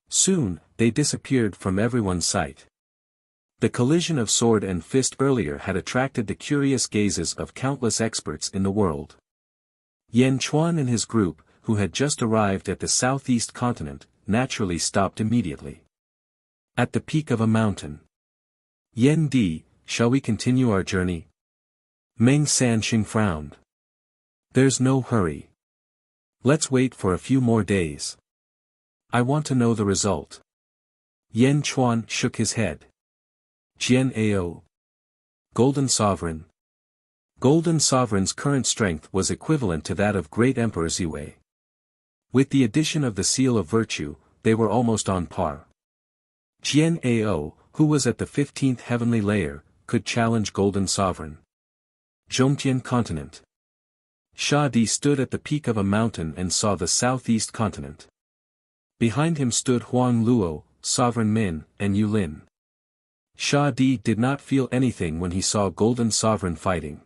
Soon, they disappeared from everyone's sight. The collision of sword and fist earlier had attracted the curious gazes of countless experts in the world. Yan Chuan and his group, who had just arrived at the southeast continent, naturally stopped immediately. At the peak of a mountain. Yan Di, shall we continue our journey? Meng Sanxing frowned. There's no hurry. Let's wait for a few more days. I want to know the result. Yan Chuan shook his head. Jian Ao. Golden Sovereign. Golden Sovereign's current strength was equivalent to that of Great Emperor Ziwei. With the addition of the Seal of Virtue, they were almost on par. Jian Ao, who was at the 15th heavenly layer, could challenge Golden Sovereign. Zhongtian Continent. Sha Di stood at the peak of a mountain and saw the southeast continent. Behind him stood Huang Luo, Sovereign Min, and Yulin. Sha Di did not feel anything when he saw Golden Sovereign fighting.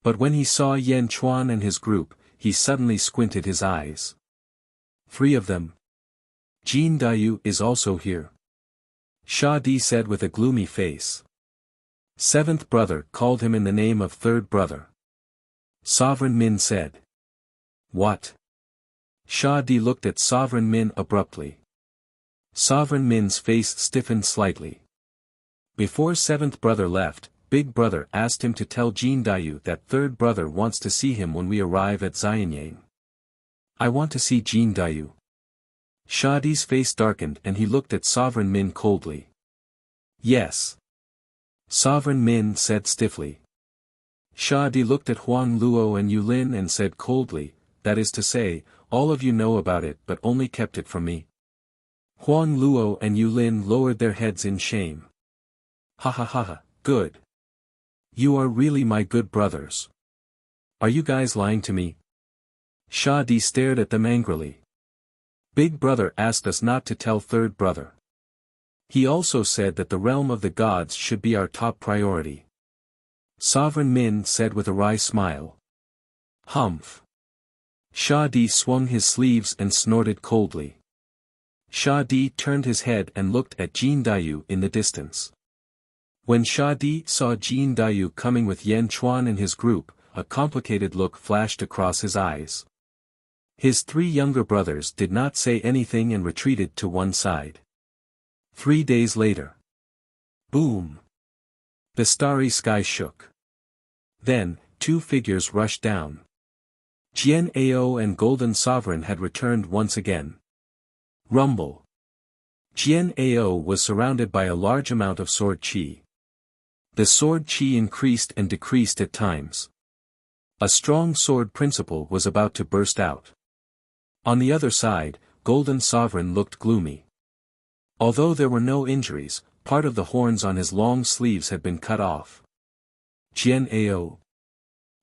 But when he saw Yan Chuan and his group, he suddenly squinted his eyes. 3 of them. Jin Dayu is also here. Sha Di said with a gloomy face. 7th brother called him in the name of 3rd brother. Sovereign Min said. What? Sha Di looked at Sovereign Min abruptly. Sovereign Min's face stiffened slightly. Before 7th brother left, Big brother asked him to tell Jin Dayu that 3rd brother wants to see him when we arrive at Xianyang. I want to see Jin Dayu. Sha Di's face darkened and he looked at Sovereign Min coldly. Yes. Sovereign Min said stiffly. Sha Di looked at Huang Luo and Yulin and said coldly, that is to say, all of you know about it but only kept it from me. Huang Luo and Yulin lowered their heads in shame. Ha ha ha ha, good. You are really my good brothers. Are you guys lying to me? Sha Di stared at them angrily. Big brother asked us not to tell 3rd brother. He also said that the realm of the gods should be our top priority. Sovereign Min said with a wry smile. Humph. Sha Di swung his sleeves and snorted coldly. Sha Di turned his head and looked at Jin Dayu in the distance. When Sha Di saw Jin Dayu coming with Yan Chuan and his group, a complicated look flashed across his eyes. His 3 younger brothers did not say anything and retreated to one side. 3 days later. Boom! The starry sky shook. Then, 2 figures rushed down. Jian Ao and Golden Sovereign had returned once again. Rumble. Jian Ao was surrounded by a large amount of sword qi. The sword qi increased and decreased at times. A strong sword principle was about to burst out. On the other side, Golden Sovereign looked gloomy. Although there were no injuries, part of the horns on his long sleeves had been cut off. Jian Ao.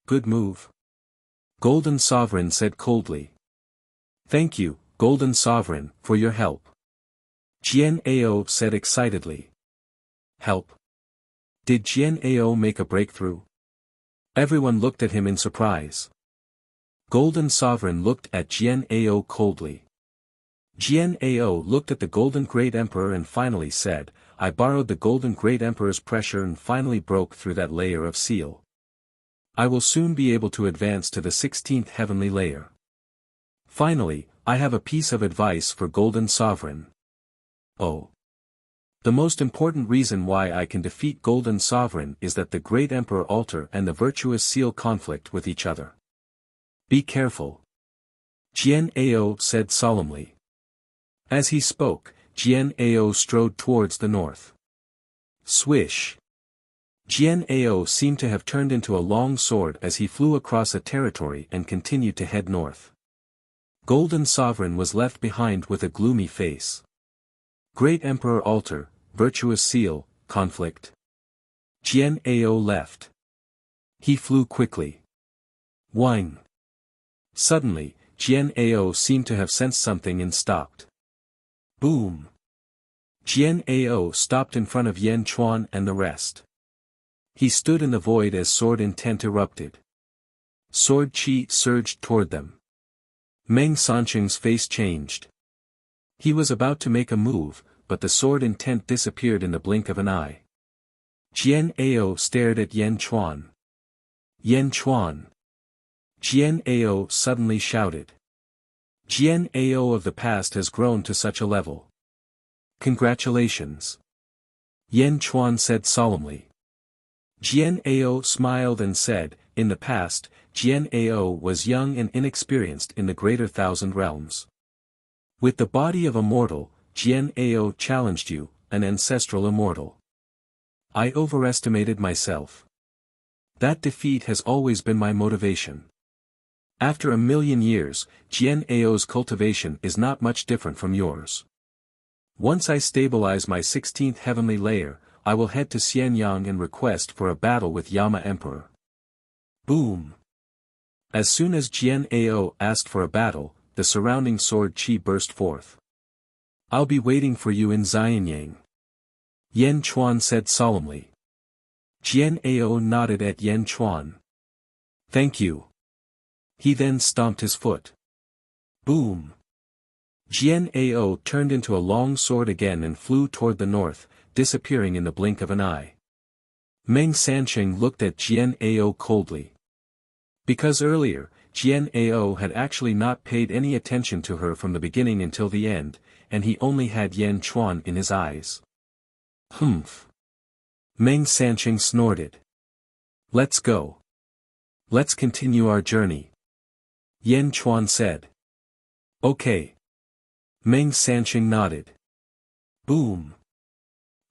Good move. Golden Sovereign said coldly. Thank you, Golden Sovereign, for your help. Jian Ao said excitedly. Help? Did Jian Ao make a breakthrough? Everyone looked at him in surprise. Golden Sovereign looked at Jian Ao coldly. Jian Ao looked at the Golden Great Emperor and finally said, I borrowed the Golden Great Emperor's pressure and finally broke through that layer of seal. I will soon be able to advance to the 16th heavenly layer. Finally, I have a piece of advice for Golden Sovereign. Oh. The most important reason why I can defeat Golden Sovereign is that the Great Emperor Altar and the Virtuous Seal conflict with each other. Be careful. Jian Ao said solemnly. As he spoke, Jian Ao strode towards the north. Swish. Jian Ao seemed to have turned into a long sword as he flew across a territory and continued to head north. Golden Sovereign was left behind with a gloomy face. Great Emperor Altar, Virtuous Seal, conflict. Jian Ao left. He flew quickly. Whine. Suddenly, Jian Ao seemed to have sensed something and stopped. Boom. Jian Ao stopped in front of Yan Chuan and the rest. He stood in the void as sword intent erupted. Sword chi surged toward them. Meng Sanqing's face changed. He was about to make a move, but the sword intent disappeared in the blink of an eye. Jian Ao stared at Yan Chuan. Yan Chuan! Jian Ao suddenly shouted. Jian Ao of the past has grown to such a level. Congratulations. Yan Chuan said solemnly. Jian Ao smiled and said, in the past, Jian Ao was young and inexperienced in the greater thousand realms. With the body of a mortal, Jian Ao challenged you, an ancestral immortal. I overestimated myself. That defeat has always been my motivation. After 1,000,000 years, Jian Ao's cultivation is not much different from yours. Once I stabilize my 16th heavenly layer, I will head to Xianyang and request for a battle with Yama Emperor. Boom! As soon as Jian Ao asked for a battle, the surrounding sword chi burst forth. I'll be waiting for you in Xianyang. Yan Chuan said solemnly. Jian Ao nodded at Yan Chuan. Thank you. He then stomped his foot. Boom! Jian Ao turned into a long sword again and flew toward the north, disappearing in the blink of an eye. Meng Sanqing looked at Jian Ao coldly. Because earlier, Jian Ao had actually not paid any attention to her from the beginning until the end, and he only had Yan Chuan in his eyes. Humph! Meng Sanqing snorted. Let's go. Let's continue our journey. Yan Chuan said. Okay. Meng Sanqing nodded. Boom!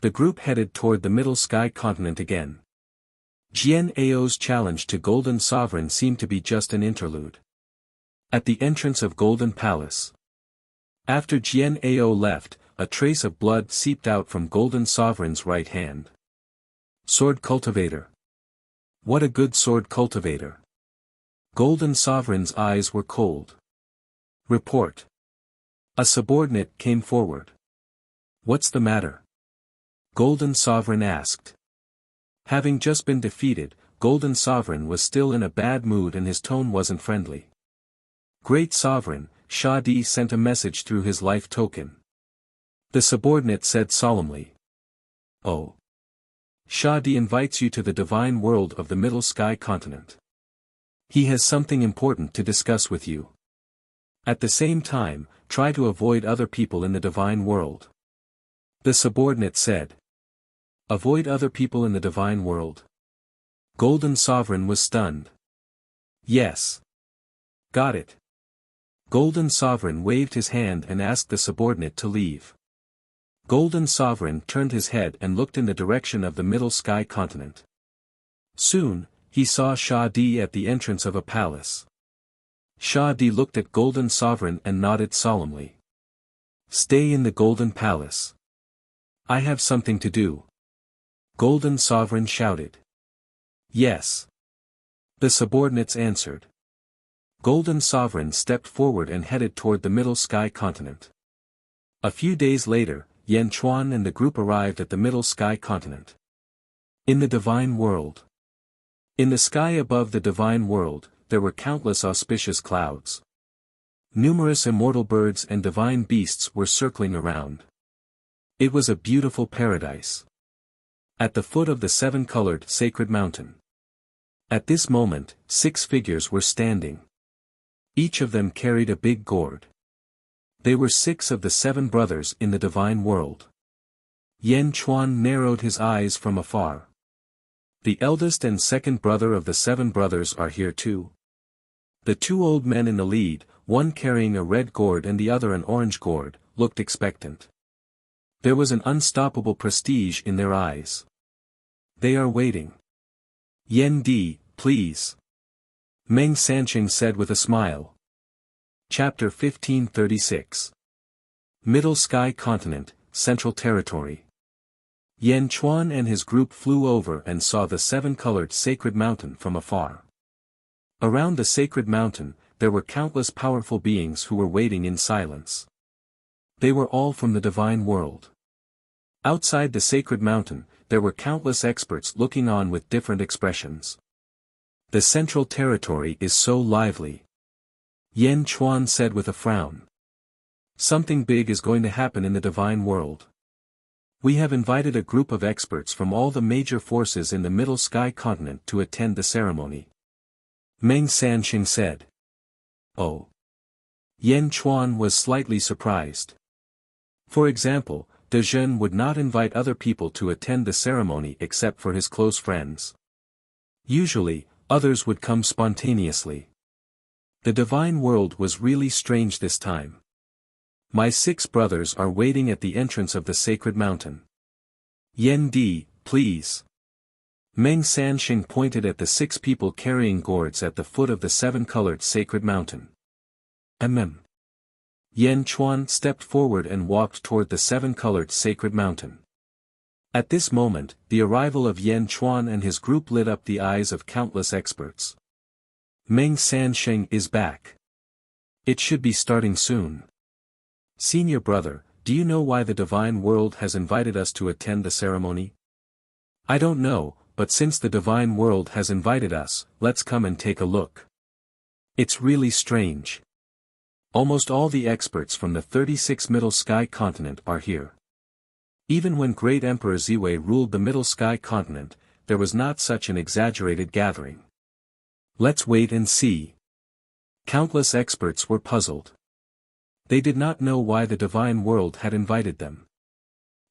The group headed toward the Middle Sky continent again. Jian Ao's challenge to Golden Sovereign seemed to be just an interlude. At the entrance of Golden Palace. After Jian Ao left, a trace of blood seeped out from Golden Sovereign's right hand. Sword cultivator. What a good sword cultivator. Golden Sovereign's eyes were cold. Report. A subordinate came forward. What's the matter? Golden Sovereign asked. Having just been defeated, Golden Sovereign was still in a bad mood and his tone wasn't friendly. Great Sovereign, Sha Di sent a message through his life token. The subordinate said solemnly. Oh. Sha Di invites you to the divine world of the Middle Sky continent. He has something important to discuss with you. At the same time, try to avoid other people in the divine world. The subordinate said. Avoid other people in the divine world. Golden Sovereign was stunned. Yes. Got it. Golden Sovereign waved his hand and asked the subordinate to leave. Golden Sovereign turned his head and looked in the direction of the Middle Sky continent. Soon, he saw Sha Di at the entrance of a palace. Sha Di looked at Golden Sovereign and nodded solemnly. Stay in the Golden Palace. I have something to do. Golden Sovereign shouted. Yes. The subordinates answered. Golden Sovereign stepped forward and headed toward the Middle Sky continent. A few days later, Yan Chuan and the group arrived at the Middle Sky continent. In the divine world. In the sky above the divine world, there were countless auspicious clouds. Numerous immortal birds and divine beasts were circling around. It was a beautiful paradise. At the foot of the seven-colored sacred mountain. At this moment, 6 figures were standing. Each of them carried a big gourd. They were 6 of the 7 brothers in the divine world. Yan Chuan narrowed his eyes from afar. The eldest and second brother of the 7 brothers are here too. The 2 old men in the lead, one carrying a red gourd and the other an orange gourd, looked expectant. There was an unstoppable prestige in their eyes. They are waiting. Yan Di, please. Meng Sanqing said with a smile. Chapter 1536. Middle Sky Continent, Central Territory. Yan Chuan and his group flew over and saw the 7-colored sacred mountain from afar. Around the sacred mountain, there were countless powerful beings who were waiting in silence. They were all from the divine world. Outside the sacred mountain, there were countless experts looking on with different expressions. The Central Territory is so lively. Yan Chuan said with a frown. Something big is going to happen in the divine world. We have invited a group of experts from all the major forces in the Middle Sky continent to attend the ceremony. Meng Sanxing said. Oh. Yan Chuan was slightly surprised. For example, De Zhen would not invite other people to attend the ceremony except for his close friends. Usually, others would come spontaneously. The divine world was really strange this time. My 6 brothers are waiting at the entrance of the sacred mountain. Yan Di, please. Meng Sanxing pointed at the 6 people carrying gourds at the foot of the 7-colored sacred mountain. Yan Chuan stepped forward and walked toward the 7-colored sacred mountain. At this moment, the arrival of Yan Chuan and his group lit up the eyes of countless experts. Meng Sanxing is back. It should be starting soon. Senior brother, do you know why the divine world has invited us to attend the ceremony? I don't know, but since the divine world has invited us, let's come and take a look. It's really strange. Almost all the experts from the 36 Middle Sky continent are here. Even when Great Emperor Ziwei ruled the Middle Sky continent, there was not such an exaggerated gathering. Let's wait and see. Countless experts were puzzled. They did not know why the divine world had invited them.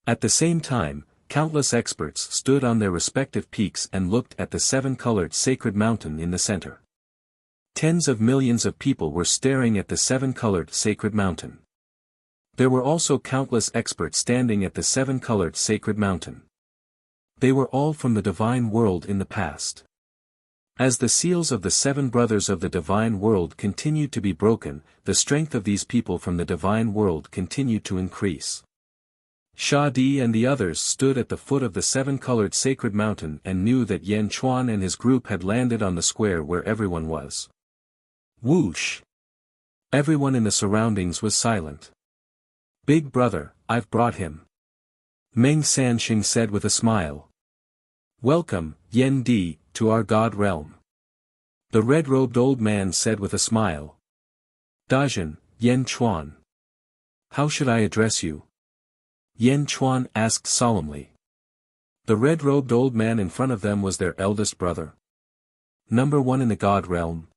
At the same time, countless experts stood on their respective peaks and looked at the 7-colored sacred mountain in the center. Tens of millions of people were staring at the 7-colored sacred mountain. There were also countless experts standing at the 7-colored sacred mountain. They were all from the divine world in the past. As the seals of the 7 brothers of the divine world continued to be broken, the strength of these people from the divine world continued to increase. Sha Di and the others stood at the foot of the 7-colored sacred mountain and knew that Yan Chuan and his group had landed on the square where everyone was. Whoosh! Everyone in the surroundings was silent. Big brother, I've brought him. Meng Sanxing said with a smile. Welcome, Yan Di, to our God realm. The red-robed old man said with a smile. Dajin, Yan Chuan. How should I address you? Yan Chuan asked solemnly. The red-robed old man in front of them was their eldest brother. Number 1 in the God realm.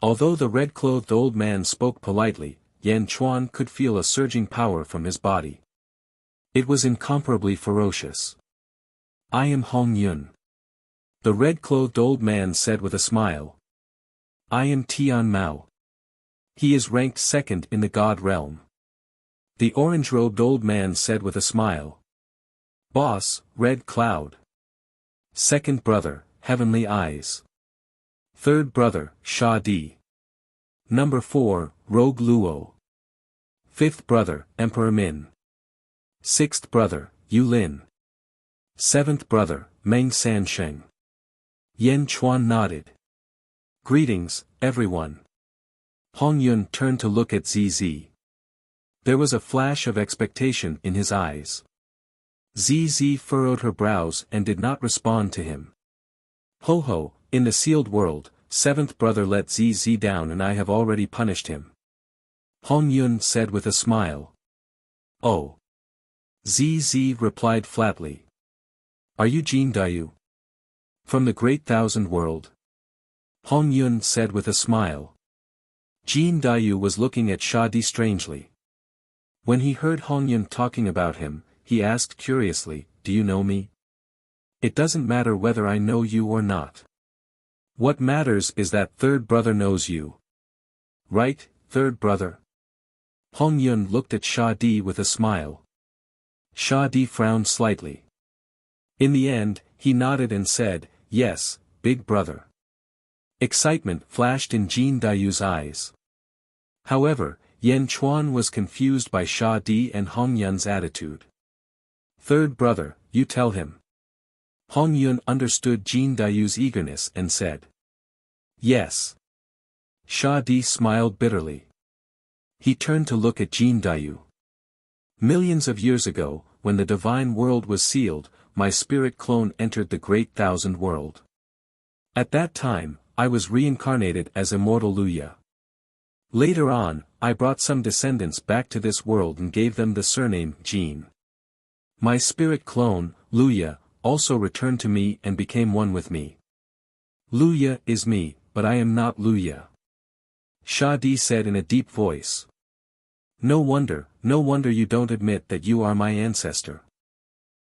Although the red-clothed old man spoke politely, Yan Chuan could feel a surging power from his body. It was incomparably ferocious. I am Hong Yun. The red-clothed old man said with a smile. I am Tian Mao. He is ranked 2nd in the God realm. The orange-robed old man said with a smile. Boss, Red Cloud. 2nd brother, Heavenly Eyes. 3rd brother, Sha Di. Number 4, Rogue Luo. 5th brother, Emperor Min. 6th brother, Yu Lin. 7th brother, Meng Sanxing. Yan Chuan nodded. Greetings, everyone. Hong Yun turned to look at ZZ. There was a flash of expectation in his eyes. ZZ furrowed her brows and did not respond to him. Ho ho, in the sealed world, 7th brother let ZZ down and I have already punished him. Hong Yun said with a smile. Oh. ZZ replied flatly. Are you Jin Dayu? From the Great Thousand World? Hong Yun said with a smile. Jin Dayu was looking at Sha Di strangely. When he heard Hong Yun talking about him, he asked curiously, do you know me? It doesn't matter whether I know you or not. What matters is that 3rd brother knows you. Right, 3rd brother? Hong Yun looked at Sha Di with a smile. Sha Di frowned slightly. In the end, he nodded and said, yes, big brother. Excitement flashed in Jin Dayu's eyes. However, Yan Chuan was confused by Sha Di and Hong Yun's attitude. 3rd brother, you tell him. Hong Yun understood Jin Dayu's eagerness and said. Yes. Sha Di smiled bitterly. He turned to look at Jin Dayu. Millions of years ago, when the divine world was sealed, my spirit clone entered the Great Thousand World. At that time, I was reincarnated as Immortal Luya. Later on, I brought some descendants back to this world and gave them the surname Jin. My spirit clone, Luya, also returned to me and became one with me. Luya is me, but I am not Luya. Shadi said in a deep voice. No wonder you don't admit that you are my ancestor.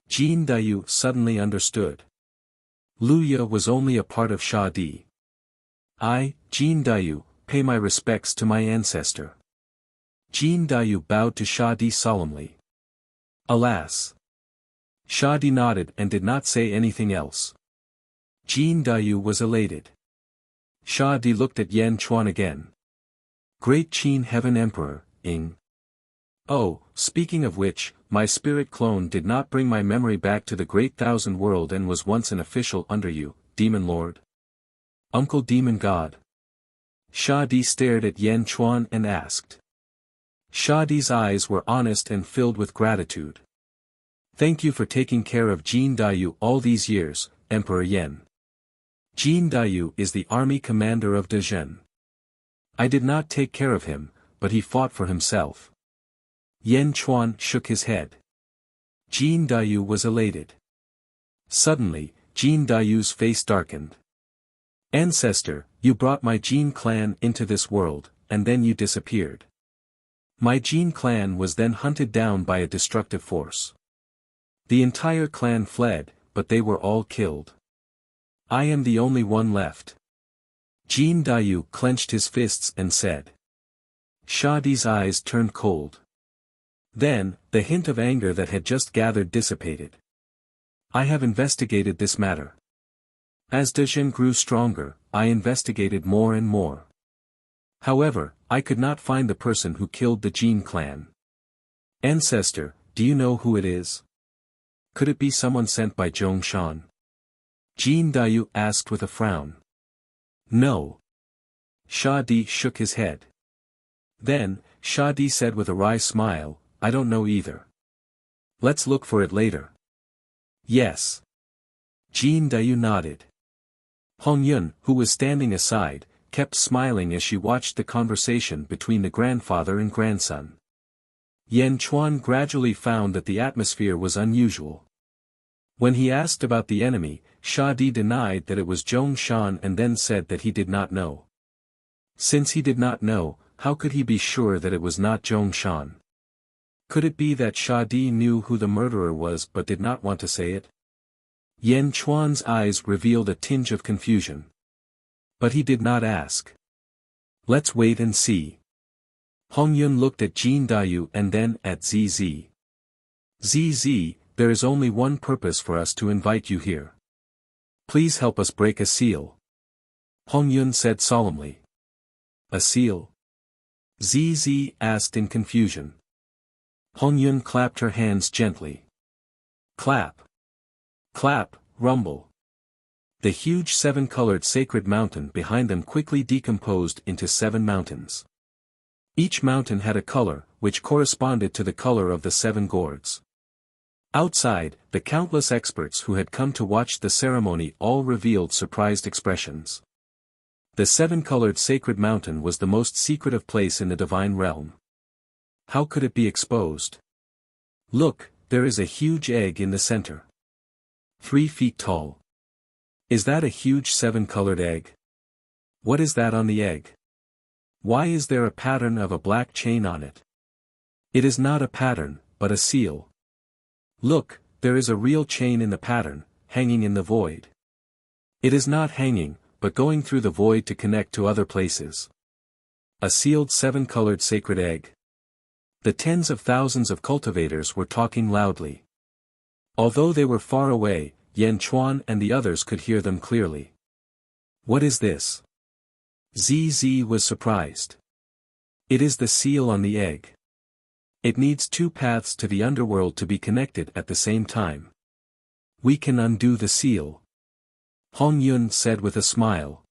Jin Dayu suddenly understood. Luya was only a part of Shadi. I, Jin Dayu, pay my respects to my ancestor. Jin Dayu bowed to Shadi solemnly. Alas! Shadi nodded and did not say anything else. Jin Dayu was elated. Shadi looked at Yan Chuan again. Great Qin Heaven Emperor, Ing. Oh, speaking of which, my spirit clone did not bring my memory back to the great thousand world and was once an official under you, Demon Lord. Uncle Demon God. Shadi stared at Yan Chuan and asked. Shadi's eyes were honest and filled with gratitude. Thank you for taking care of Jin Dayu all these years, Emperor Yan. Jin Dayu is the army commander of Dezhen. I did not take care of him, but he fought for himself. Yan Chuan shook his head. Jin Dayu was elated. Suddenly, Jin Dayu's face darkened. Ancestor, you brought my Jin clan into this world, and then you disappeared. My Jin clan was then hunted down by a destructive force. The entire clan fled, but they were all killed. I am the only one left. Jin Dayu clenched his fists and said. Shadi's eyes turned cold. Then, the hint of anger that had just gathered dissipated. I have investigated this matter. As Dezhen grew stronger, I investigated more and more. However, I could not find the person who killed the Jin clan. Ancestor, do you know who it is? Could it be someone sent by Zhongshan? Jin Dayu asked with a frown. No. Shadi shook his head. Then, Shadi said with a wry smile, I don't know either. Let's look for it later. Yes. Jin Dayu nodded. Hong Yun, who was standing aside, kept smiling as she watched the conversation between the grandfather and grandson. Yan Chuan gradually found that the atmosphere was unusual. When he asked about the enemy, Shadi denied that it was Zhongshan and then said that he did not know. Since he did not know, how could he be sure that it was not Zhongshan? Could it be that Shadi knew who the murderer was but did not want to say it? Yan Chuan's eyes revealed a tinge of confusion. But he did not ask. Let's wait and see. Hong Yun looked at Jin Dayu and then at ZZ. ZZ, there is only one purpose for us to invite you here. Please help us break a seal. Hong Yun said solemnly. A seal? ZZ asked in confusion. Hong Yun clapped her hands gently. Clap. Clap, rumble. The huge seven-colored sacred mountain behind them quickly decomposed into 7 mountains. Each mountain had a color, which corresponded to the color of the 7 gourds. Outside, the countless experts who had come to watch the ceremony all revealed surprised expressions. The 7-colored sacred mountain was the most secretive place in the divine realm. How could it be exposed? Look, there is a huge egg in the center. 3 feet tall. Is that a huge 7-colored egg? What is that on the egg? Why is there a pattern of a black chain on it? It is not a pattern, but a seal. Look, there is a real chain in the pattern, hanging in the void. It is not hanging, but going through the void to connect to other places. A sealed 7-colored sacred egg. The tens of thousands of cultivators were talking loudly. Although they were far away, Yan Chuan and the others could hear them clearly. What is this? ZZ was surprised. It is the seal on the egg. It needs 2 paths to the underworld to be connected at the same time. We can undo the seal. Hong Yun said with a smile.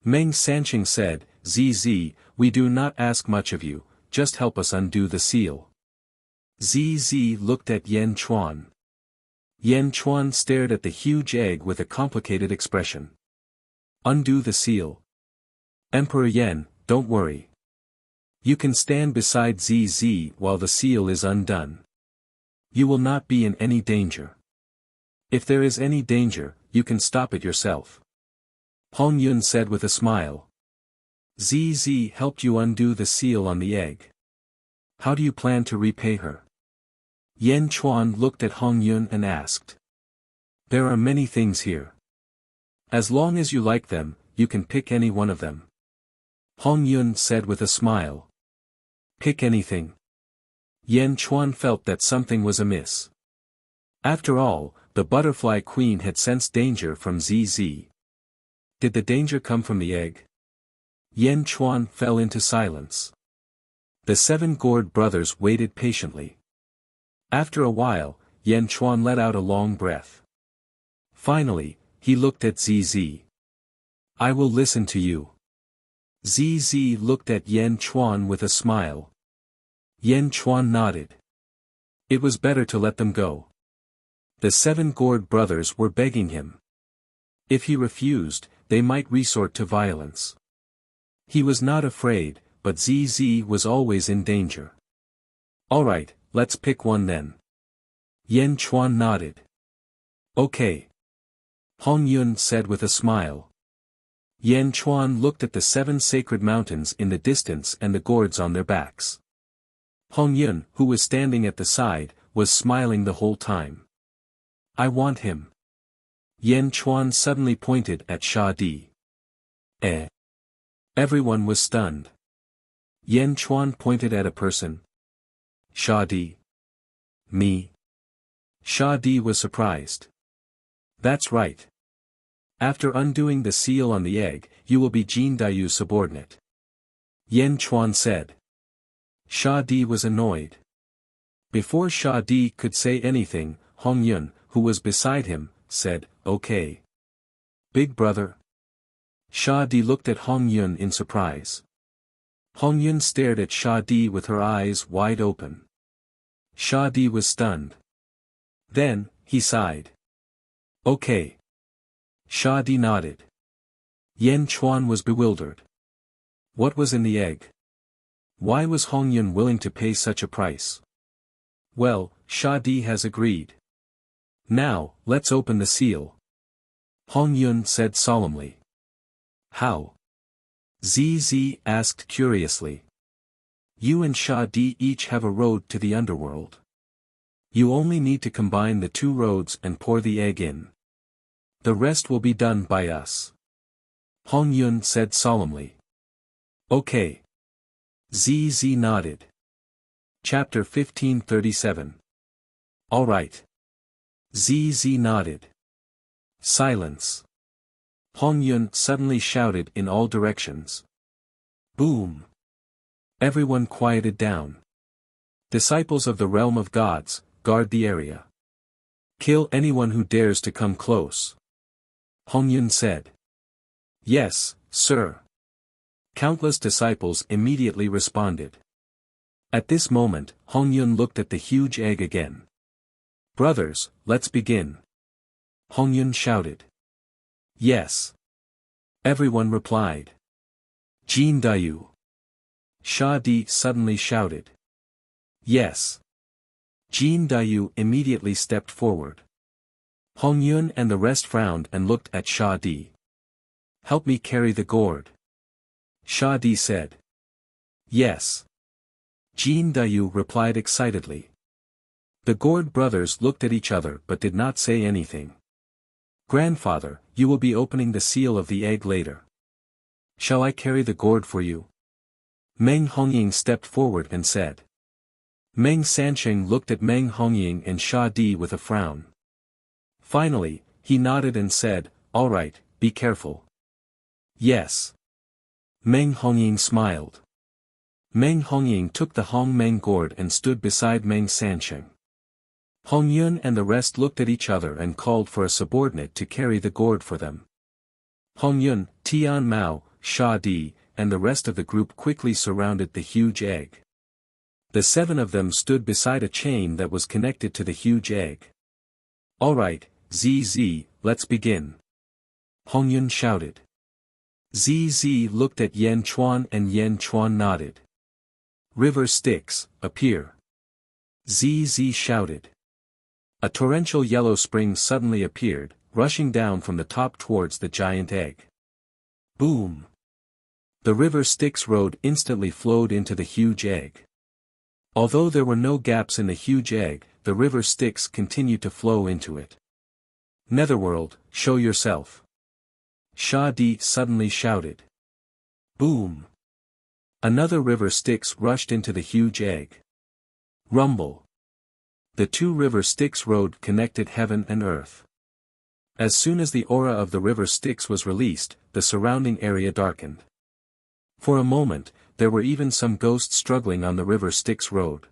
Meng Sanqing said, ZZ, we do not ask much of you, just help us undo the seal. ZZ looked at Yan Chuan. Yan Chuan stared at the huge egg with a complicated expression. Undo the seal. Emperor Yen, don't worry. You can stand beside ZZ while the seal is undone. You will not be in any danger. If there is any danger, you can stop it yourself. Hong Yun said with a smile. ZZ helped you undo the seal on the egg. How do you plan to repay her? Yen Chuan looked at Hong Yun and asked. There are many things here. As long as you like them, you can pick any one of them. Hong Yun said with a smile. Pick anything. Yen Chuan felt that something was amiss. After all, the butterfly queen had sensed danger from ZZ. Did the danger come from the egg? Yen Chuan fell into silence. The 7 gourd brothers waited patiently. After a while, Yen Chuan let out a long breath. Finally, he looked at ZZ. I will listen to you. ZZ looked at Yen Chuan with a smile. Yen Chuan nodded. It was better to let them go. The 7 gourd brothers were begging him. If he refused, they might resort to violence. He was not afraid, but ZZ was always in danger. Alright, let's pick one then. Yen Chuan nodded. Okay. Hong Yun said with a smile. Yen Chuan looked at the 7 sacred mountains in the distance and the gourds on their backs. Hong Yun, who was standing at the side, was smiling the whole time. I want him. Yen Chuan suddenly pointed at Sha Di. Everyone was stunned. Yen Chuan pointed at a person. Sha Di. Me. Sha Di was surprised. That's right. After undoing the seal on the egg, you will be Jin Dayu's subordinate. Yen Chuan said. Sha Di was annoyed. Before Sha Di could say anything, Hong Yun, who was beside him, said, okay. Big brother. Sha Di looked at Hong Yun in surprise. Hong Yun stared at Sha Di with her eyes wide open. Sha Di was stunned. Then, he sighed. Okay. Sha Di nodded. Yen Chuan was bewildered. What was in the egg? Why was Hong Yun willing to pay such a price? Well, Sha Di has agreed. Now, let's open the seal. Hong Yun said solemnly. How? ZZ asked curiously. You and Sha Di each have a road to the underworld. You only need to combine the 2 roads and pour the egg in. The rest will be done by us. Hong Yun said solemnly. Okay. ZZ nodded. Chapter 1537. All right. ZZ nodded. Silence. Hong Yun suddenly shouted in all directions. Boom. Everyone quieted down. Disciples of the realm of gods, guard the area. Kill anyone who dares to come close. Hong Yun said. Yes, sir. Countless disciples immediately responded. At this moment, Hong Yun looked at the huge egg again. Brothers, let's begin. Hong Yun shouted. Yes. Everyone replied. Jin Dayu. Sha Di suddenly shouted. Yes. Jin Dayu immediately stepped forward. Hong Yun and the rest frowned and looked at Sha Di. Help me carry the gourd. Sha Di said. Yes. Jin Dayu replied excitedly. The gourd brothers looked at each other but did not say anything. Grandfather, you will be opening the seal of the egg later. Shall I carry the gourd for you? Meng Hongying stepped forward and said. Meng Sansheng looked at Meng Hongying and Sha Di with a frown. Finally, he nodded and said, all right, be careful. Yes. Meng Hongying smiled. Meng Hongying took the Hong Meng gourd and stood beside Meng Sansheng. Hong Yun and the rest looked at each other and called for a subordinate to carry the gourd for them. Hong Yun, Tian Mao, Sha Di, and the rest of the group quickly surrounded the huge egg. The 7 of them stood beside a chain that was connected to the huge egg. All right, ZZ, let's begin. Hong Yun shouted. ZZ looked at Yan Chuan and Yan Chuan nodded. River Styx, appear. ZZ shouted. A torrential yellow spring suddenly appeared, rushing down from the top towards the giant egg. Boom! The river Styx road instantly flowed into the huge egg. Although there were no gaps in the huge egg, the river Styx continued to flow into it. Netherworld, show yourself. Sha Di suddenly shouted. Boom! Another river Styx rushed into the huge egg. Rumble! The two river Styx road connected heaven and earth. As soon as the aura of the river Styx was released, the surrounding area darkened. For a moment, there were even some ghosts struggling on the river Styx road.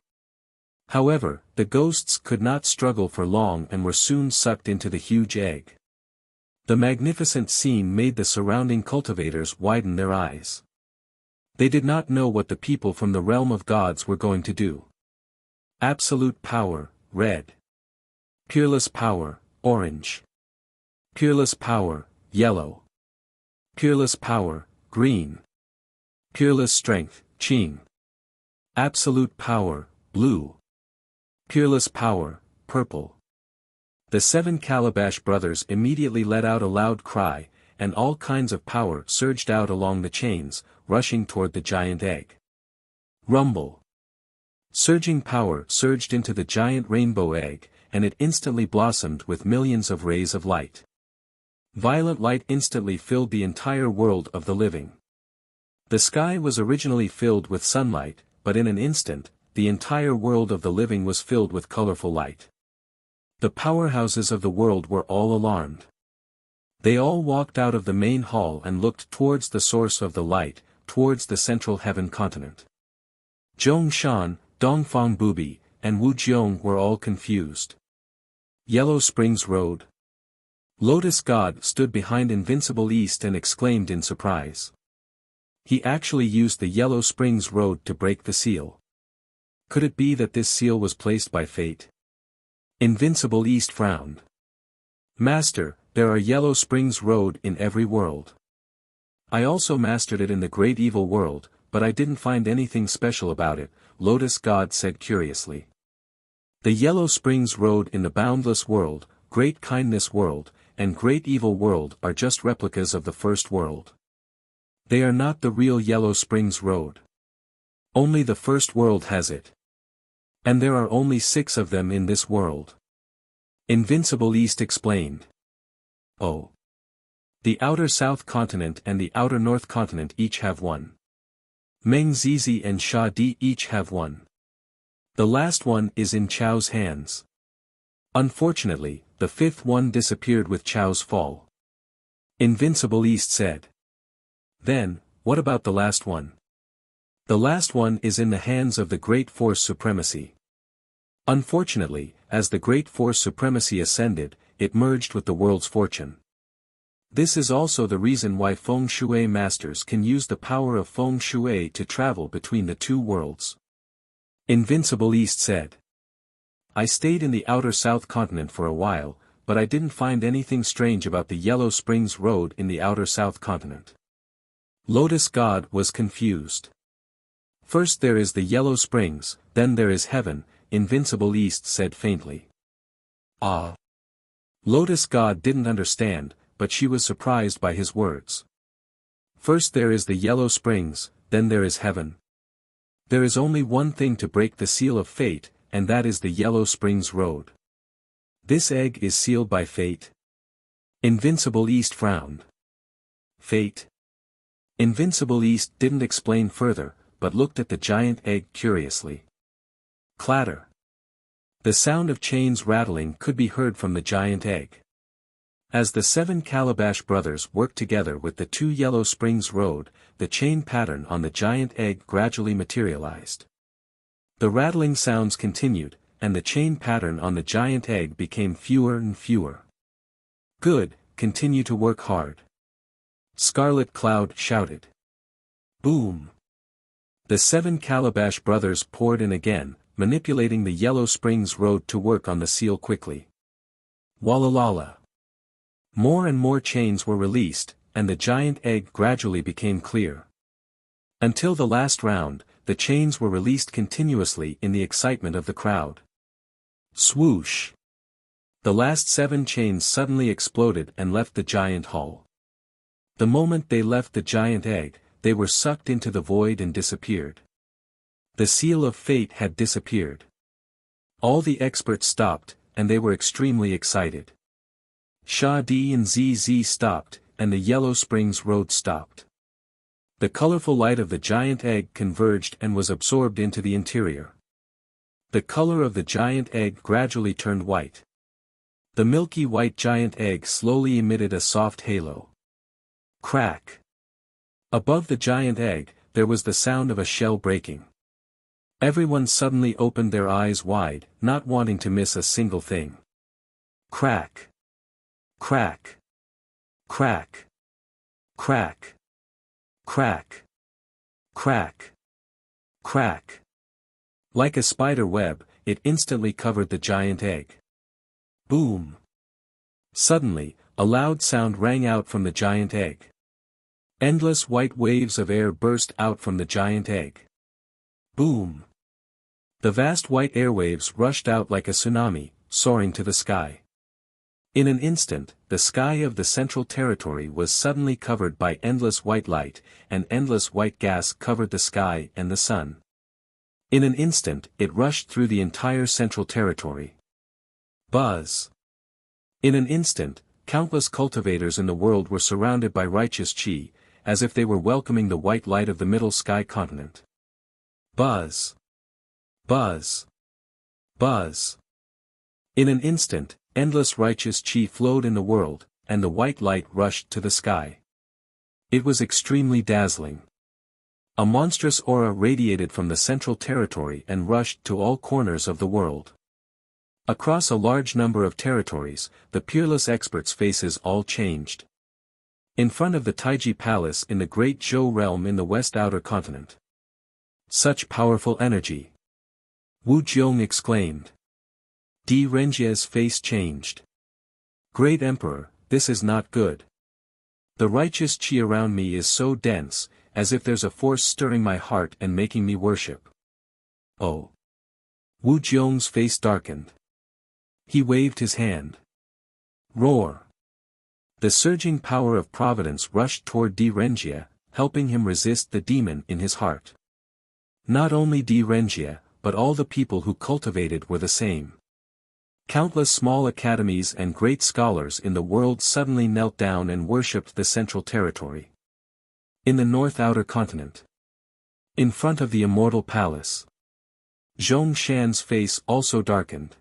However, the ghosts could not struggle for long and were soon sucked into the huge egg. The magnificent scene made the surrounding cultivators widen their eyes. They did not know what the people from the realm of gods were going to do. Absolute power, red. Peerless power, orange. Peerless power, yellow. Peerless power, green. Peerless strength, Qing. Absolute power, blue. Peerless power, purple. The 7 Calabash brothers immediately let out a loud cry, and all kinds of power surged out along the chains, rushing toward the giant egg. Rumble. Surging power surged into the giant rainbow egg, and it instantly blossomed with millions of rays of light. Violet light instantly filled the entire world of the living. The sky was originally filled with sunlight, but in an instant, the entire world of the living was filled with colorful light. The powerhouses of the world were all alarmed. They all walked out of the main hall and looked towards the source of the light, towards the central heaven continent. Zhong Shan, Dongfang Bubi, and Wu Jiong were all confused. Yellow Springs Road. Lotus God stood behind Invincible East and exclaimed in surprise. He actually used the Yellow Springs Road to break the seal. Could it be that this seal was placed by fate? Invincible East frowned. Master, there are Yellow Springs Road in every world. I also mastered it in the Great Evil World, but I didn't find anything special about it, Lotus God said curiously. The Yellow Springs Road in the Boundless World, Great Kindness World, and Great Evil World are just replicas of the first world. They are not the real Yellow Springs Road. Only the first world has it. And there are only 6 of them in this world. Invincible East explained. Oh. The outer South Continent and the outer North Continent each have one. Meng Zizi and Sha Di each have one. The last one is in Chao's hands. Unfortunately, the 5th one disappeared with Chao's fall. Invincible East said. Then, what about the last one? The last one is in the hands of the Great Force Supremacy. Unfortunately, as the Great Force Supremacy ascended, it merged with the world's fortune. This is also the reason why Feng Shui masters can use the power of Feng Shui to travel between the two worlds. Invincible East said. I stayed in the outer South Continent for a while, but I didn't find anything strange about the Yellow Springs Road in the outer South Continent. Lotus God was confused. First there is the Yellow Springs, then there is heaven, Invincible East said faintly. Ah. Lotus God didn't understand, but she was surprised by his words. First there is the Yellow Springs, then there is heaven. There is only one thing to break the seal of fate, and that is the Yellow Springs Road. This egg is sealed by fate? Invincible East frowned. Fate? Invincible East didn't explain further, but looked at the giant egg curiously. Clatter. The sound of chains rattling could be heard from the giant egg. As the 7 Calabash brothers worked together with the 2 Yellow Springs Road, the chain pattern on the giant egg gradually materialized. The rattling sounds continued, and the chain pattern on the giant egg became fewer and fewer. Good, continue to work hard. Scarlet Cloud shouted. Boom! The 7 Calabash brothers poured in again, manipulating the Yellow Springs Road to work on the seal quickly. Wallalala. More and more chains were released, and the giant egg gradually became clear. Until the last round, the chains were released continuously in the excitement of the crowd. Swoosh! The last 7 chains suddenly exploded and left the giant hall. The moment they left the giant egg, they were sucked into the void and disappeared. The seal of fate had disappeared. All the experts stopped, and they were extremely excited. Sha Di and ZZ stopped, and the Yellow Springs Road stopped. The colorful light of the giant egg converged and was absorbed into the interior. The color of the giant egg gradually turned white. The milky white giant egg slowly emitted a soft halo. Crack! Above the giant egg, there was the sound of a shell breaking. Everyone suddenly opened their eyes wide, not wanting to miss a single thing. Crack! Crack! Crack! Crack! Crack! Crack! Crack! Like a spider web, it instantly covered the giant egg. Boom! Suddenly, a loud sound rang out from the giant egg. Endless white waves of air burst out from the giant egg. Boom! The vast white airwaves rushed out like a tsunami, soaring to the sky. In an instant, the sky of the Central Territory was suddenly covered by endless white light, and endless white gas covered the sky and the sun. In an instant, it rushed through the entire Central Territory. Buzz! In an instant, countless cultivators in the world were surrounded by righteous chi, as if they were welcoming the white light of the Middle Sky continent. Buzz! Buzz! Buzz! In an instant, endless righteous chi flowed in the world, and the white light rushed to the sky. It was extremely dazzling. A monstrous aura radiated from the Central Territory and rushed to all corners of the world. Across a large number of territories, the peerless experts' faces all changed. In front of the Taiji Palace in the Great Zhou realm in the West Outer Continent. Such powerful energy! Wu Jiong exclaimed. Di Renjie's face changed. Great Emperor, this is not good. The righteous chi around me is so dense, as if there's a force stirring my heart and making me worship. Oh! Wu Jiong's face darkened. He waved his hand. Roar! The surging power of providence rushed toward Di Renjie, helping him resist the demon in his heart. Not only Di Renjie, but all the people who cultivated were the same. Countless small academies and great scholars in the world suddenly knelt down and worshipped the Central Territory. In the North Outer Continent. In front of the Immortal Palace. Zhong Shan's face also darkened.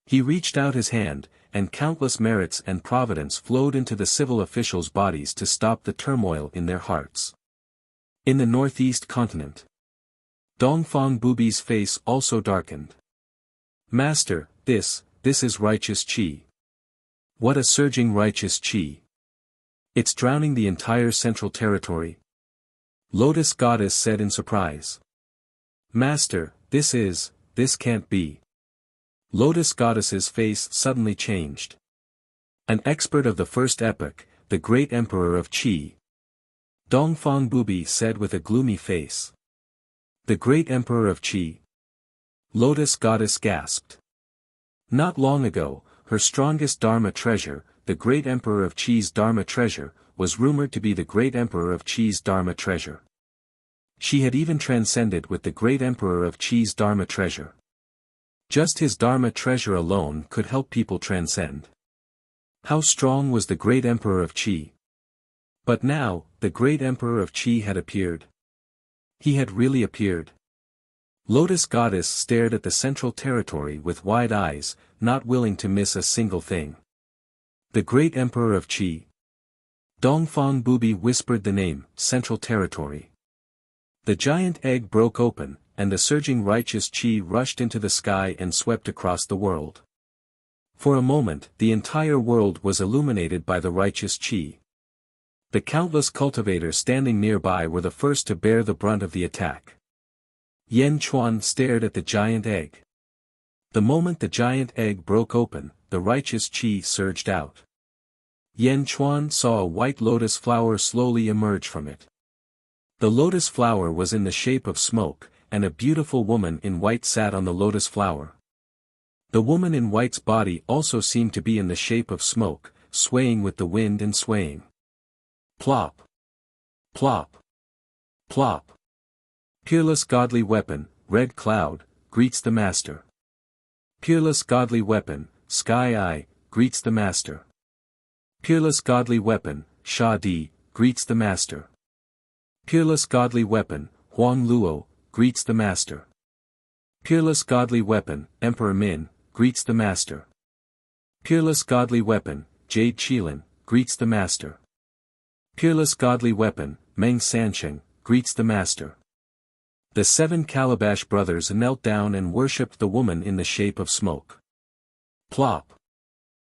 He reached out his hand, and countless merits and providence flowed into the civil officials' bodies to stop the turmoil in their hearts. In the Northeast Continent. Dongfang Bubi's face also darkened. Master, this is righteous chi. What a surging righteous chi. It's drowning the entire Central Territory. Lotus Goddess said in surprise. Master, this can't be. Lotus Goddess's face suddenly changed. An expert of the first epoch, the great emperor of Qi. Dongfang Bubi said with a gloomy face. The great emperor of Qi. Lotus Goddess gasped. Not long ago, her strongest Dharma treasure, the great emperor of Qi's Dharma treasure, was rumored to be the great emperor of Qi's Dharma treasure. She had even transcended with the great emperor of Qi's Dharma treasure. Just his Dharma treasure alone could help people transcend. How strong was the great emperor of Qi? But now, the great emperor of Qi had appeared. He had really appeared. Lotus Goddess stared at the Central Territory with wide eyes, not willing to miss a single thing. The great emperor of Qi. Dongfang Bubi whispered the name, Central Territory. The giant egg broke open, and the surging righteous Qi rushed into the sky and swept across the world. For a moment, the entire world was illuminated by the righteous Qi. The countless cultivators standing nearby were the first to bear the brunt of the attack. Yen Chuan stared at the giant egg. The moment the giant egg broke open, the righteous Qi surged out. Yan Chuan saw a white lotus flower slowly emerge from it. The lotus flower was in the shape of smoke, and a beautiful woman in white sat on the lotus flower. The woman in white's body also seemed to be in the shape of smoke, swaying with the wind and swaying. Plop! Plop! Plop! Peerless godly weapon, red cloud, greets the master. Peerless godly weapon, sky eye, greets the master. Peerless godly weapon, Sha Di, greets the master. Peerless godly weapon, Huang Luo, greets the master. Peerless godly weapon, Emperor Min, greets the master. Peerless godly weapon, Jade Qilin, greets the master. Peerless godly weapon, Meng Sansheng, greets the master. The 7 Calabash brothers knelt down and worshipped the woman in the shape of smoke. Plop!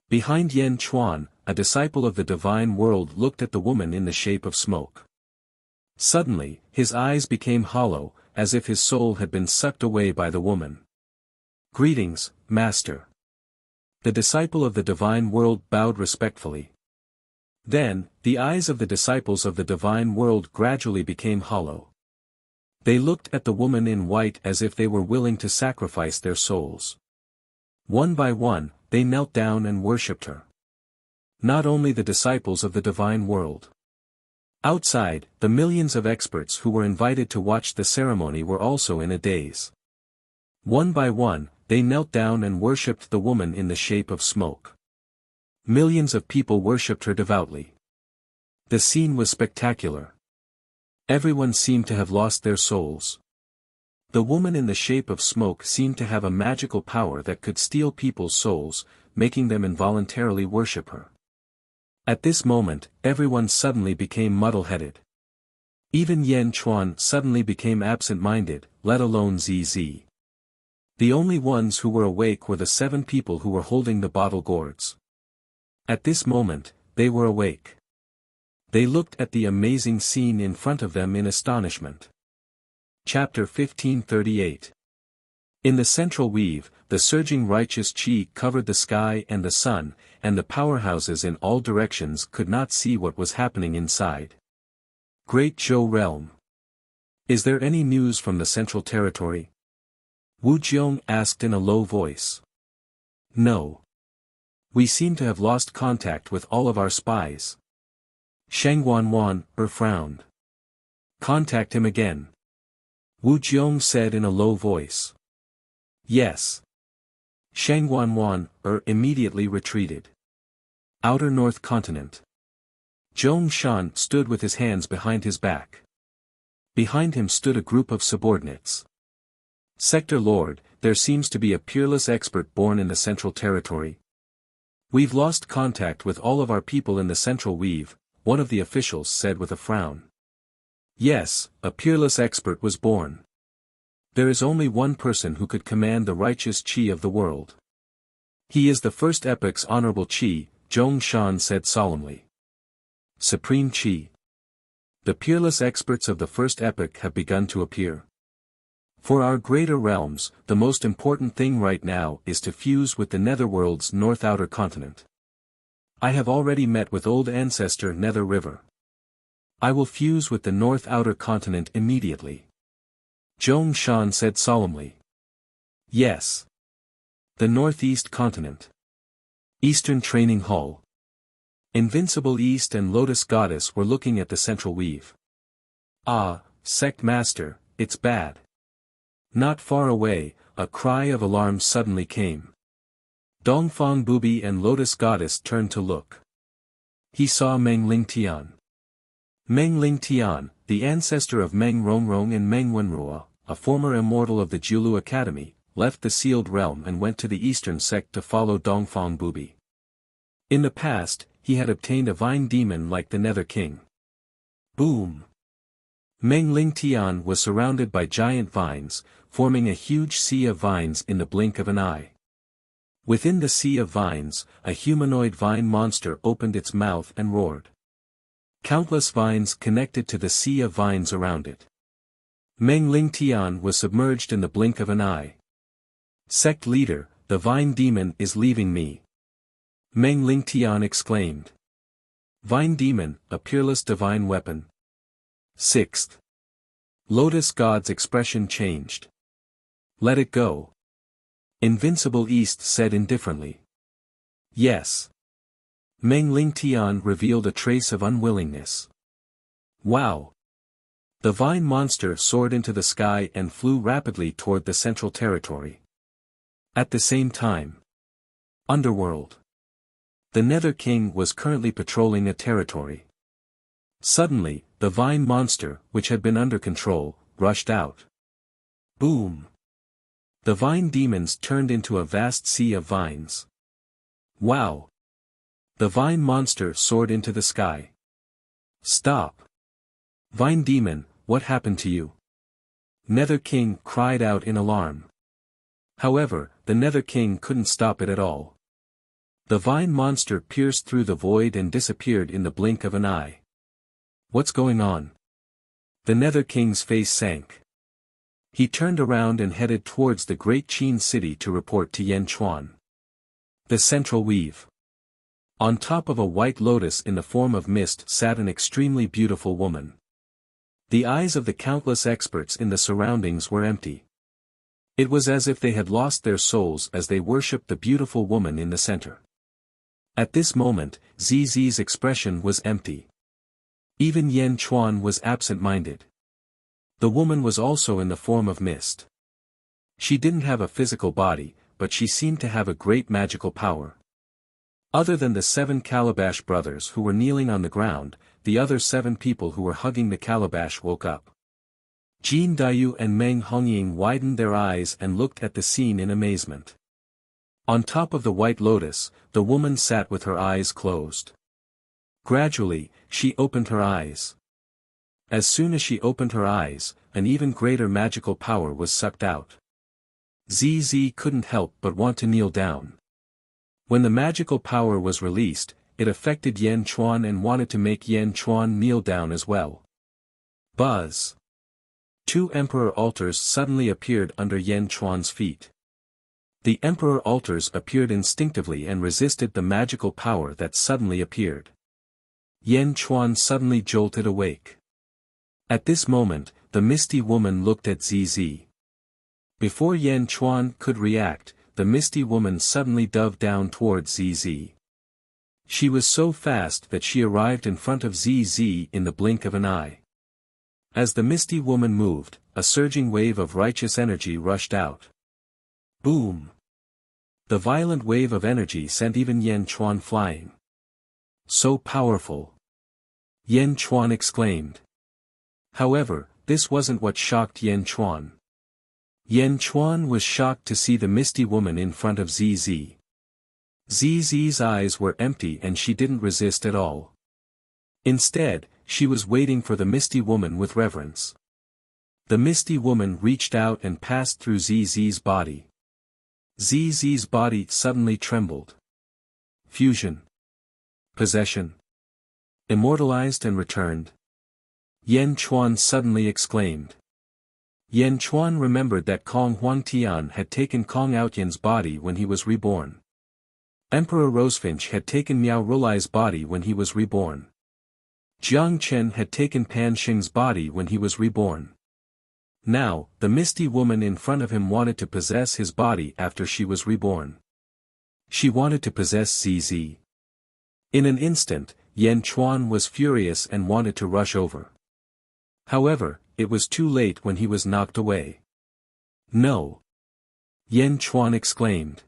Behind Yan Chuan, a disciple of the divine world looked at the woman in the shape of smoke. Suddenly, his eyes became hollow, as if his soul had been sucked away by the woman. Greetings, Master. The disciple of the divine world bowed respectfully. Then, the eyes of the disciples of the divine world gradually became hollow. They looked at the woman in white as if they were willing to sacrifice their souls. One by one, they knelt down and worshipped her. Not only the disciples of the divine world. Outside, the millions of experts who were invited to watch the ceremony were also in a daze. One by one, they knelt down and worshipped the woman in the shape of smoke. Millions of people worshipped her devoutly. The scene was spectacular. Everyone seemed to have lost their souls. The woman in the shape of smoke seemed to have a magical power that could steal people's souls, making them involuntarily worship her. At this moment, everyone suddenly became muddle-headed. Even Yan Chuan suddenly became absent-minded, let alone ZZ. The only ones who were awake were the 7 people who were holding the bottle gourds. At this moment, they were awake. They looked at the amazing scene in front of them in astonishment. Chapter 1538. In the central weave, the surging righteous qi covered the sky and the sun, and the powerhouses in all directions could not see what was happening inside. Great Zhou Realm. Is there any news from the Central Territory? Wu Jiong asked in a low voice. No. We seem to have lost contact with all of our spies. Shang Wanwan frowned. Contact him again. Wu Jiong said in a low voice. Yes. Shang Wanwan immediately retreated. Outer North Continent. Zhong Shan stood with his hands behind his back. Behind him stood a group of subordinates. Sector Lord, there seems to be a peerless expert born in the Central Territory. We've lost contact with all of our people in the Central Weave, one of the officials said with a frown. Yes, a peerless expert was born. There is only one person who could command the righteous qi of the world. He is the first epoch's honorable qi, Zhong Shan said solemnly. Supreme qi. The peerless experts of the first epoch have begun to appear. For our greater realms, the most important thing right now is to fuse with the Netherworld's North Outer Continent. I have already met with old ancestor Nether River. I will fuse with the North Outer Continent immediately. Zhong Shan said solemnly. Yes. The Northeast Continent. Eastern Training Hall. Invincible East and Lotus Goddess were looking at the central weave. Ah, Sect Master, it's bad. Not far away, a cry of alarm suddenly came. Dongfang Bubi and Lotus Goddess turned to look. He saw Meng Lingtian. Meng Lingtian, the ancestor of Meng Rongrong and Meng Wenrua, a former immortal of the Jiulu Academy, left the sealed realm and went to the eastern sect to follow Dongfang Bubi. In the past, he had obtained a vine demon like the Nether King. Boom! Meng Lingtian was surrounded by giant vines, forming a huge sea of vines in the blink of an eye. Within the sea of vines, a humanoid vine monster opened its mouth and roared. Countless vines connected to the sea of vines around it. Meng Lingtian was submerged in the blink of an eye. Sect leader, the vine demon is leaving me. Meng Lingtian exclaimed. Vine Demon, a peerless divine weapon. 6th. Lotus God's expression changed. Let it go. Invincible East said indifferently. Yes. Meng Ling Tian revealed a trace of unwillingness. Wow. The vine monster soared into the sky and flew rapidly toward the central territory. At the same time. Underworld. The Nether King was currently patrolling a territory. Suddenly, the vine monster, which had been under control, rushed out. Boom! The vine demons turned into a vast sea of vines. Wow! The vine monster soared into the sky. Stop! Vine demon, what happened to you? Nether King cried out in alarm. However, the Nether King couldn't stop it at all. The vine monster pierced through the void and disappeared in the blink of an eye. What's going on? The Nether King's face sank. He turned around and headed towards the great Qin city to report to Yan Chuan. The Central Weave. On top of a white lotus in the form of mist sat an extremely beautiful woman. The eyes of the countless experts in the surroundings were empty. It was as if they had lost their souls as they worshipped the beautiful woman in the center. At this moment, ZZ's expression was empty. Even Yan Chuan was absent-minded. The woman was also in the form of mist. She didn't have a physical body, but she seemed to have a great magical power. Other than the 7 Calabash brothers who were kneeling on the ground, the other 7 people who were hugging the calabash woke up. Jin Dayu and Meng Hongying widened their eyes and looked at the scene in amazement. On top of the white lotus, the woman sat with her eyes closed. Gradually, she opened her eyes. As soon as she opened her eyes, an even greater magical power was sucked out. ZZ couldn't help but want to kneel down. When the magical power was released, it affected Yan Chuan and wanted to make Yan Chuan kneel down as well. Buzz! 2 emperor altars suddenly appeared under Yan Chuan's feet. The emperor altars appeared instinctively and resisted the magical power that suddenly appeared. Yan Chuan suddenly jolted awake. At this moment, the misty woman looked at ZZ. Before Yan Chuan could react, the misty woman suddenly dove down towards ZZ. She was so fast that she arrived in front of ZZ in the blink of an eye. As the misty woman moved, a surging wave of righteous energy rushed out. Boom! The violent wave of energy sent even Yan Chuan flying. So powerful! Yan Chuan exclaimed. However, this wasn't what shocked Yan Chuan. Yan Chuan was shocked to see the misty woman in front of ZZ. ZZ's eyes were empty and she didn't resist at all. Instead, she was waiting for the misty woman with reverence. The misty woman reached out and passed through ZZ's body. ZZ's body suddenly trembled. Fusion. Possession. Immortalized and returned. Yan Chuan suddenly exclaimed. Yan Chuan remembered that Kong Huangtian had taken Kong Outyan's body when he was reborn. Emperor Rosefinch had taken Miao Rulai's body when he was reborn. Jiang Chen had taken Pan Xing's body when he was reborn. Now, the misty woman in front of him wanted to possess his body after she was reborn. She wanted to possess ZZ. In an instant, Yan Chuan was furious and wanted to rush over. However, it was too late when he was knocked away. No! Yan Chuan exclaimed.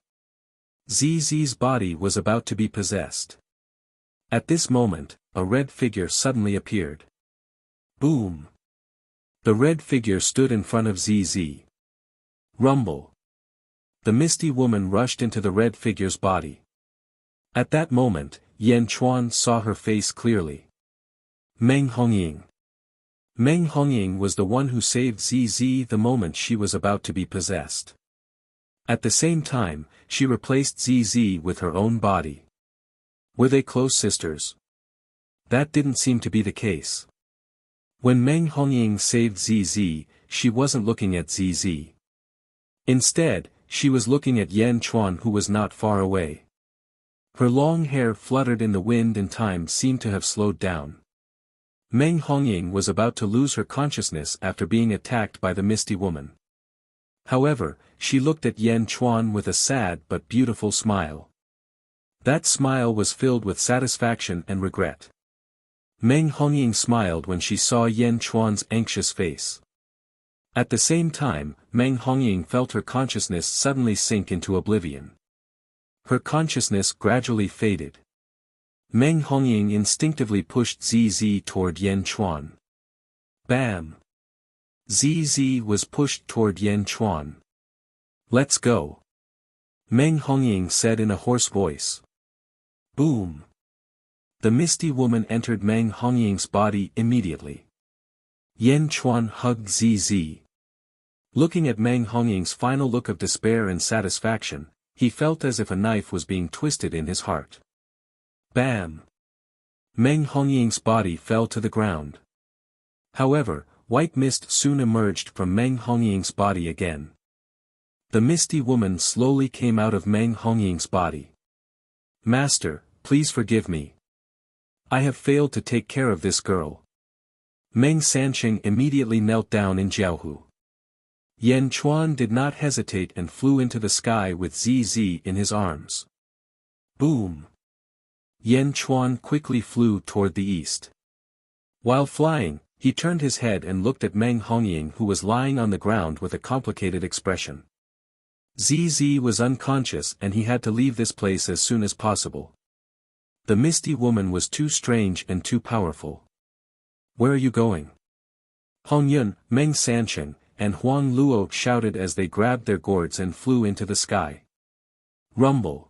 ZZ's body was about to be possessed. At this moment, a red figure suddenly appeared. Boom! The red figure stood in front of ZZ. Rumble! The misty woman rushed into the red figure's body. At that moment, Yan Chuan saw her face clearly. Meng Hongying. Meng Hongying was the one who saved ZZ the moment she was about to be possessed. At the same time, she replaced ZZ with her own body. Were they close sisters? That didn't seem to be the case. When Meng Hongying saved ZZ, she wasn't looking at ZZ. Instead, she was looking at Yan Chuan who was not far away. Her long hair fluttered in the wind and time seemed to have slowed down. Meng Hongying was about to lose her consciousness after being attacked by the misty woman. However, she looked at Yan Chuan with a sad but beautiful smile. That smile was filled with satisfaction and regret. Meng Hongying smiled when she saw Yan Chuan's anxious face. At the same time, Meng Hongying felt her consciousness suddenly sink into oblivion. Her consciousness gradually faded. Meng Hongying instinctively pushed ZZ toward Yan Chuan. Bam! ZZ was pushed toward Yan Chuan. Let's go. Meng Hongying said in a hoarse voice. Boom! The misty woman entered Meng Hongying's body immediately. Yan Chuan hugged ZZ. Looking at Meng Hongying's final look of despair and satisfaction, he felt as if a knife was being twisted in his heart. Bam! Meng Hongying's body fell to the ground. However, white mist soon emerged from Meng Hongying's body again. The misty woman slowly came out of Meng Hongying's body. Master, please forgive me. I have failed to take care of this girl. Meng Sanqing immediately knelt down in Jiaohu. Yan Chuan did not hesitate and flew into the sky with ZZ in his arms. Boom! Yan Chuan quickly flew toward the east. While flying, he turned his head and looked at Meng Hongying, who was lying on the ground with a complicated expression. ZZ was unconscious and he had to leave this place as soon as possible. The misty woman was too strange and too powerful. Where are you going? Hong Yun, Meng Sanqing, and Huang Luo shouted as they grabbed their gourds and flew into the sky. Rumble.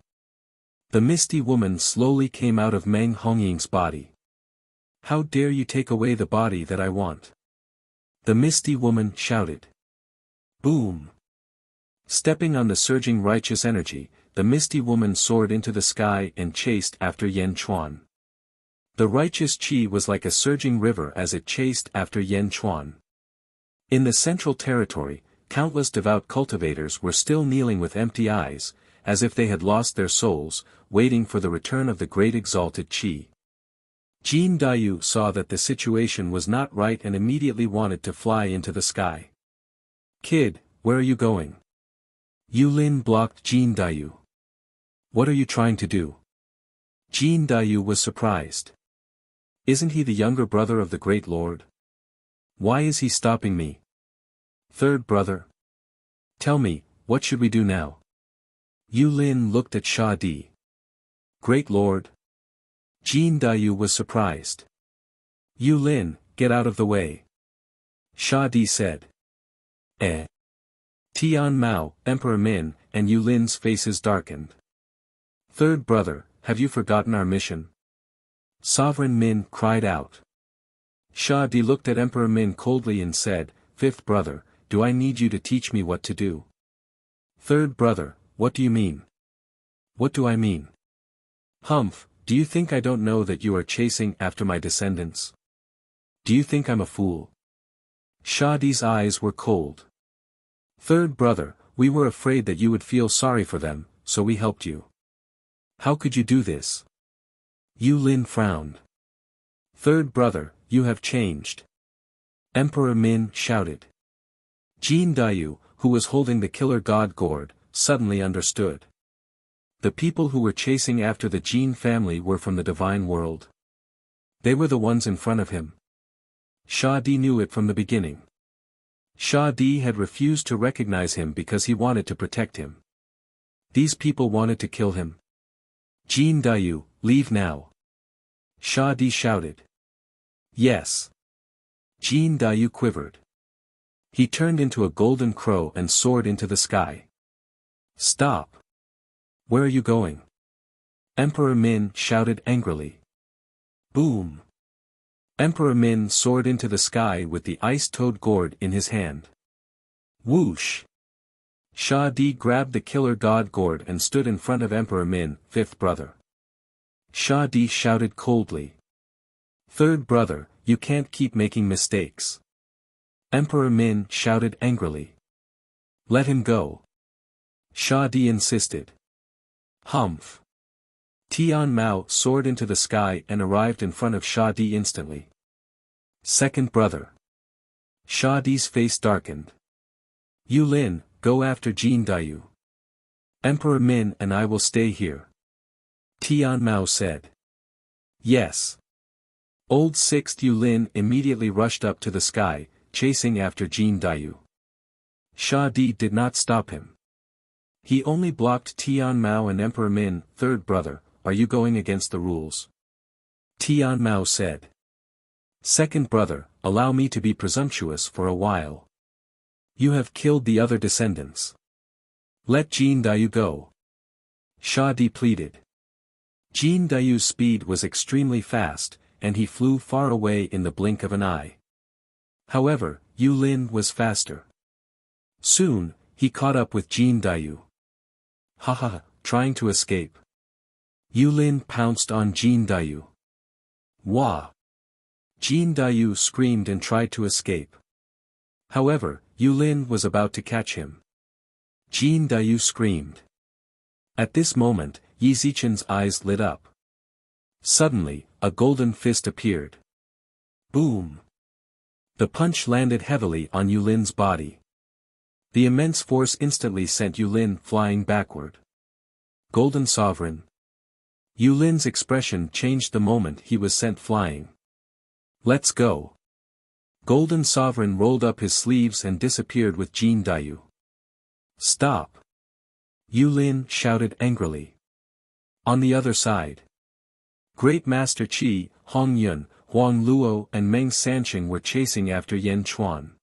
The misty woman slowly came out of Meng Hongying's body. How dare you take away the body that I want? The misty woman shouted. Boom. Stepping on the surging righteous energy, the misty woman soared into the sky and chased after Yan Chuan. The righteous qi was like a surging river as it chased after Yan Chuan. In the central territory, countless devout cultivators were still kneeling with empty eyes, as if they had lost their souls, waiting for the return of the great exalted qi. Jin Dayu saw that the situation was not right and immediately wanted to fly into the sky. Kid, where are you going? Yu Lin blocked Jin Dayu. What are you trying to do? Jin Dayu was surprised. Isn't he the younger brother of the great lord? Why is he stopping me? Third brother. Tell me, what should we do now? Yu Lin looked at Sha Di. Great lord. Jin Dayu was surprised. Yu Lin, get out of the way. Sha Di said. Tian Mao, Emperor Min, and Yu Lin's faces darkened. Third brother, have you forgotten our mission? Sovereign Min cried out. Sha Di looked at Emperor Min coldly and said, Fifth brother, do I need you to teach me what to do? Third brother, what do you mean? What do I mean? Humph, do you think I don't know that you are chasing after my descendants? Do you think I'm a fool? Sha Di's eyes were cold. Third brother, we were afraid that you would feel sorry for them, so we helped you. How could you do this? Yu Lin frowned. Third brother, you have changed. Emperor Min shouted. Jin Dayu, who was holding the killer god gourd, suddenly understood. The people who were chasing after the Jin family were from the divine world. They were the ones in front of him. Sha Di knew it from the beginning. Sha Di had refused to recognize him because he wanted to protect him. These people wanted to kill him. Jin Dayu, leave now. Sha Di shouted. Yes. Jin Dayu quivered. He turned into a golden crow and soared into the sky. Stop. Where are you going? Emperor Min shouted angrily. Boom. Emperor Min soared into the sky with the ice-toed gourd in his hand. Whoosh. Sha Di grabbed the killer god gourd and stood in front of Emperor Min, fifth brother. Sha Di shouted coldly. Third brother, you can't keep making mistakes. Emperor Min shouted angrily. Let him go. Sha Di insisted. Humph. Tian Mao soared into the sky and arrived in front of Sha Di instantly. Second brother. Sha Di's face darkened. Yu Lin, go after Jin Dayu. Emperor Min and I will stay here. Tian Mao said. Yes. Old Sixth Yu Lin immediately rushed up to the sky, chasing after Jin Dayu. Sha Di did not stop him. He only blocked Tian Mao and Emperor Min. Third brother, are you going against the rules? Tian Mao said. Second brother, allow me to be presumptuous for a while. You have killed the other descendants. Let Jin Dayu go. Sha Di pleaded. Jin Dayu's speed was extremely fast, and he flew far away in the blink of an eye. However, Yu Lin was faster. Soon, he caught up with Jin Dayu. Haha, trying to escape. Yu Lin pounced on Jin Dayu. Wah! Jin Dayu screamed and tried to escape. However, Yu Lin was about to catch him. Jin Dayu screamed. At this moment, Yi Zichen's eyes lit up. Suddenly, a golden fist appeared. Boom! The punch landed heavily on Yu Lin's body. The immense force instantly sent Yu Lin flying backward. Golden Sovereign. Yu Lin's expression changed the moment he was sent flying. Let's go. Golden Sovereign rolled up his sleeves and disappeared with Jin Dayu. Stop! Yu Lin shouted angrily. On the other side. Great Master Qi, Hong Yun, Huang Luo and Meng Sanqing were chasing after Yan Chuan.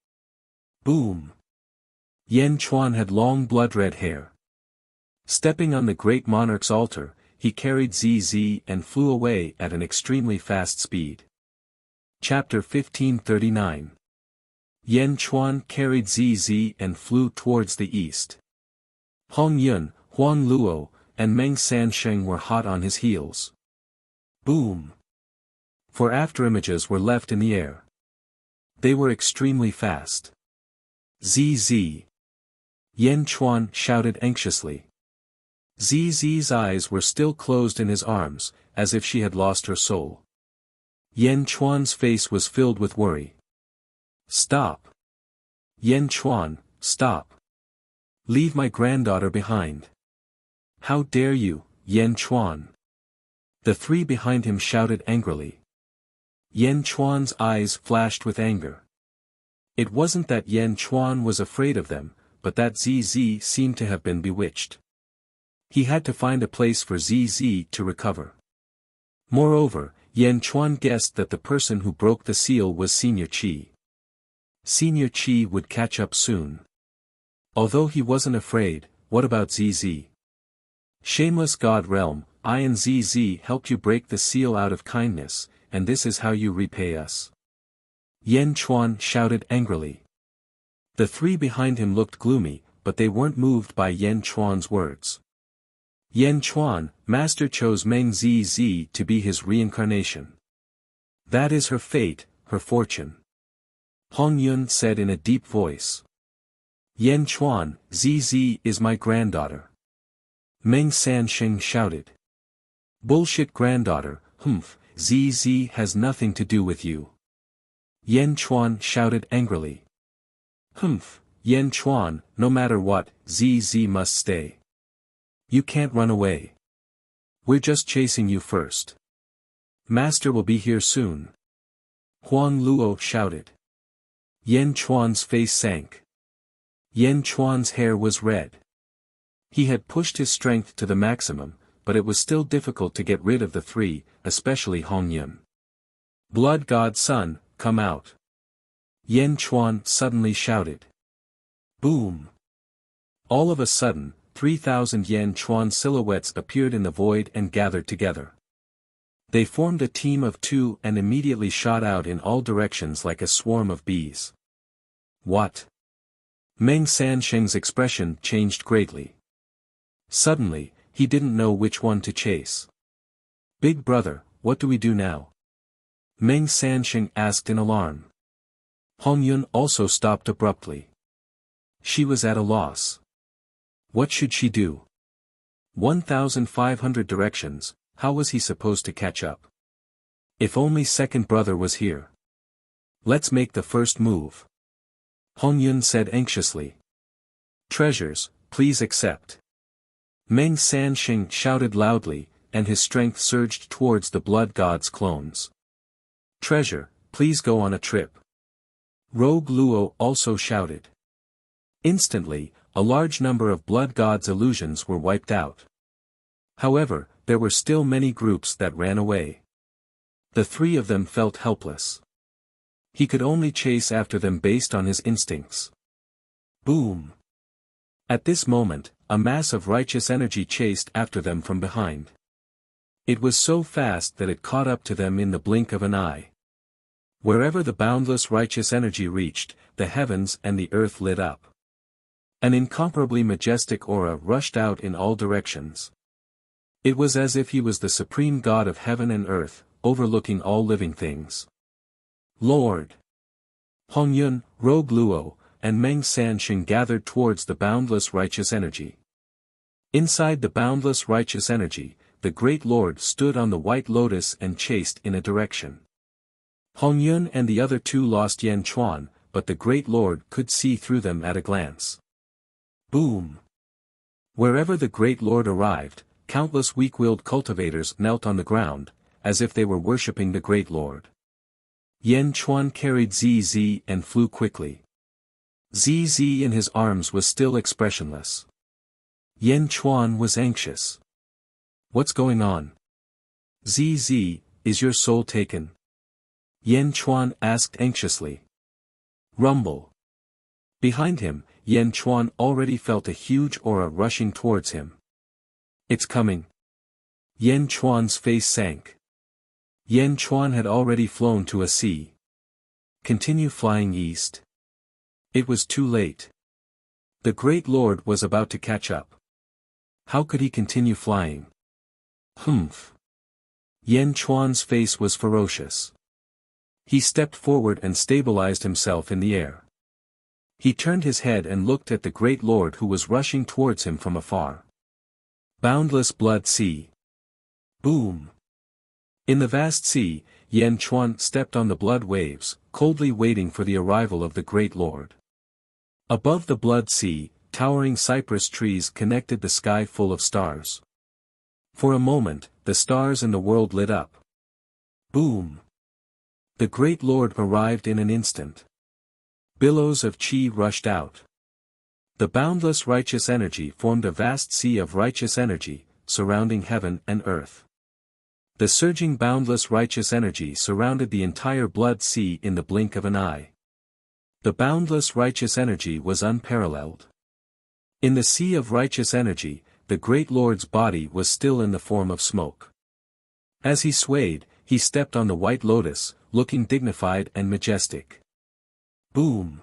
Boom! Yan Chuan had long blood-red hair. Stepping on the great monarch's altar, he carried ZZ and flew away at an extremely fast speed. Chapter 1539. Yan Chuan carried ZZ and flew towards the east. Hong Yun, Huang Luo, and Meng Sanqing were hot on his heels. Boom! For afterimages were left in the air. They were extremely fast. ZZ! Yan Chuan shouted anxiously. ZZ's eyes were still closed in his arms, as if she had lost her soul. Yan Chuan's face was filled with worry. Stop! Yan Chuan, stop! Leave my granddaughter behind. How dare you, Yan Chuan? The three behind him shouted angrily. Yan Chuan's eyes flashed with anger. It wasn't that Yan Chuan was afraid of them, but that ZZ seemed to have been bewitched. He had to find a place for ZZ to recover. Moreover, Yan Chuan guessed that the person who broke the seal was Senior Qi. Senior Qi would catch up soon. Although he wasn't afraid, what about ZZ? Shameless God Realm, I and ZZ helped you break the seal out of kindness, and this is how you repay us. Yan Chuan shouted angrily. The three behind him looked gloomy, but they weren't moved by Yan Chuan's words. Yan Chuan, Master chose Meng ZZ to be his reincarnation. That is her fate, her fortune. Hong Yun said in a deep voice. Yan Chuan, ZZ is my granddaughter. Meng Sanqing shouted. Bullshit granddaughter, humph, ZZ has nothing to do with you. Yan Chuan shouted angrily. Humph, Yan Chuan, no matter what, ZZ must stay. You can't run away. We're just chasing you first. Master will be here soon. Huang Luo shouted. Yan Chuan's face sank. Yan Chuan's hair was red. He had pushed his strength to the maximum, but it was still difficult to get rid of the three, especially Hong Yun. Blood God Son, come out. Yan Chuan suddenly shouted. Boom! All of a sudden, 3,000 Yan Chuan silhouettes appeared in the void and gathered together. They formed a team of two and immediately shot out in all directions like a swarm of bees. What? Meng Sanqing's expression changed greatly. Suddenly, he didn't know which one to chase. Big brother, what do we do now? Meng Sanqing asked in alarm. Hong Yun also stopped abruptly. She was at a loss. What should she do? 1,500 directions, How was he supposed to catch up? If only second brother was here. Let's make the first move. Hong Yun said anxiously. Treasures, please accept. Meng Sanxing shouted loudly, and his strength surged towards the blood god's clones. Treasure, please go on a trip. Rogue Luo also shouted. Instantly, a large number of blood god's illusions were wiped out. However, there were still many groups that ran away. The three of them felt helpless. He could only chase after them based on his instincts. Boom! At this moment, a mass of righteous energy chased after them from behind. It was so fast that it caught up to them in the blink of an eye. Wherever the boundless righteous energy reached, the heavens and the earth lit up. An incomparably majestic aura rushed out in all directions. It was as if he was the supreme god of heaven and earth, overlooking all living things. Lord! Hong Yun, Rogue Luo, and Meng Sanxing gathered towards the boundless righteous energy. Inside the boundless righteous energy, the Great Lord stood on the white lotus and chased in a direction. Hong Yun and the other two lost Yan Chuan, but the Great Lord could see through them at a glance. Boom! Wherever the Great Lord arrived, countless weak-willed cultivators knelt on the ground, as if they were worshipping the Great Lord. Yan Chuan carried ZZ and flew quickly. ZZ in his arms was still expressionless. Yan Chuan was anxious. What's going on? ZZ, is your soul taken? Yan Chuan asked anxiously. Rumble. Behind him, Yan Chuan already felt a huge aura rushing towards him. It's coming. Yan Chuan's face sank. Yan Chuan had already flown to a sea. Continue flying east. It was too late. The Great Lord was about to catch up. How could he continue flying? Humph. Yan Chuan's face was ferocious. He stepped forward and stabilized himself in the air. He turned his head and looked at the Great Lord who was rushing towards him from afar. Boundless blood sea. Boom. In the vast sea, Yan Chuan stepped on the blood waves, coldly waiting for the arrival of the Great Lord. Above the blood sea, towering cypress trees connected the sky full of stars. For a moment, the stars in the world lit up. Boom! The Great Lord arrived in an instant. Billows of chi rushed out. The boundless righteous energy formed a vast sea of righteous energy, surrounding heaven and earth. The surging boundless righteous energy surrounded the entire blood sea in the blink of an eye. The boundless righteous energy was unparalleled. In the sea of righteous energy, the Great Lord's body was still in the form of smoke. As he swayed, he stepped on the white lotus, looking dignified and majestic. Boom!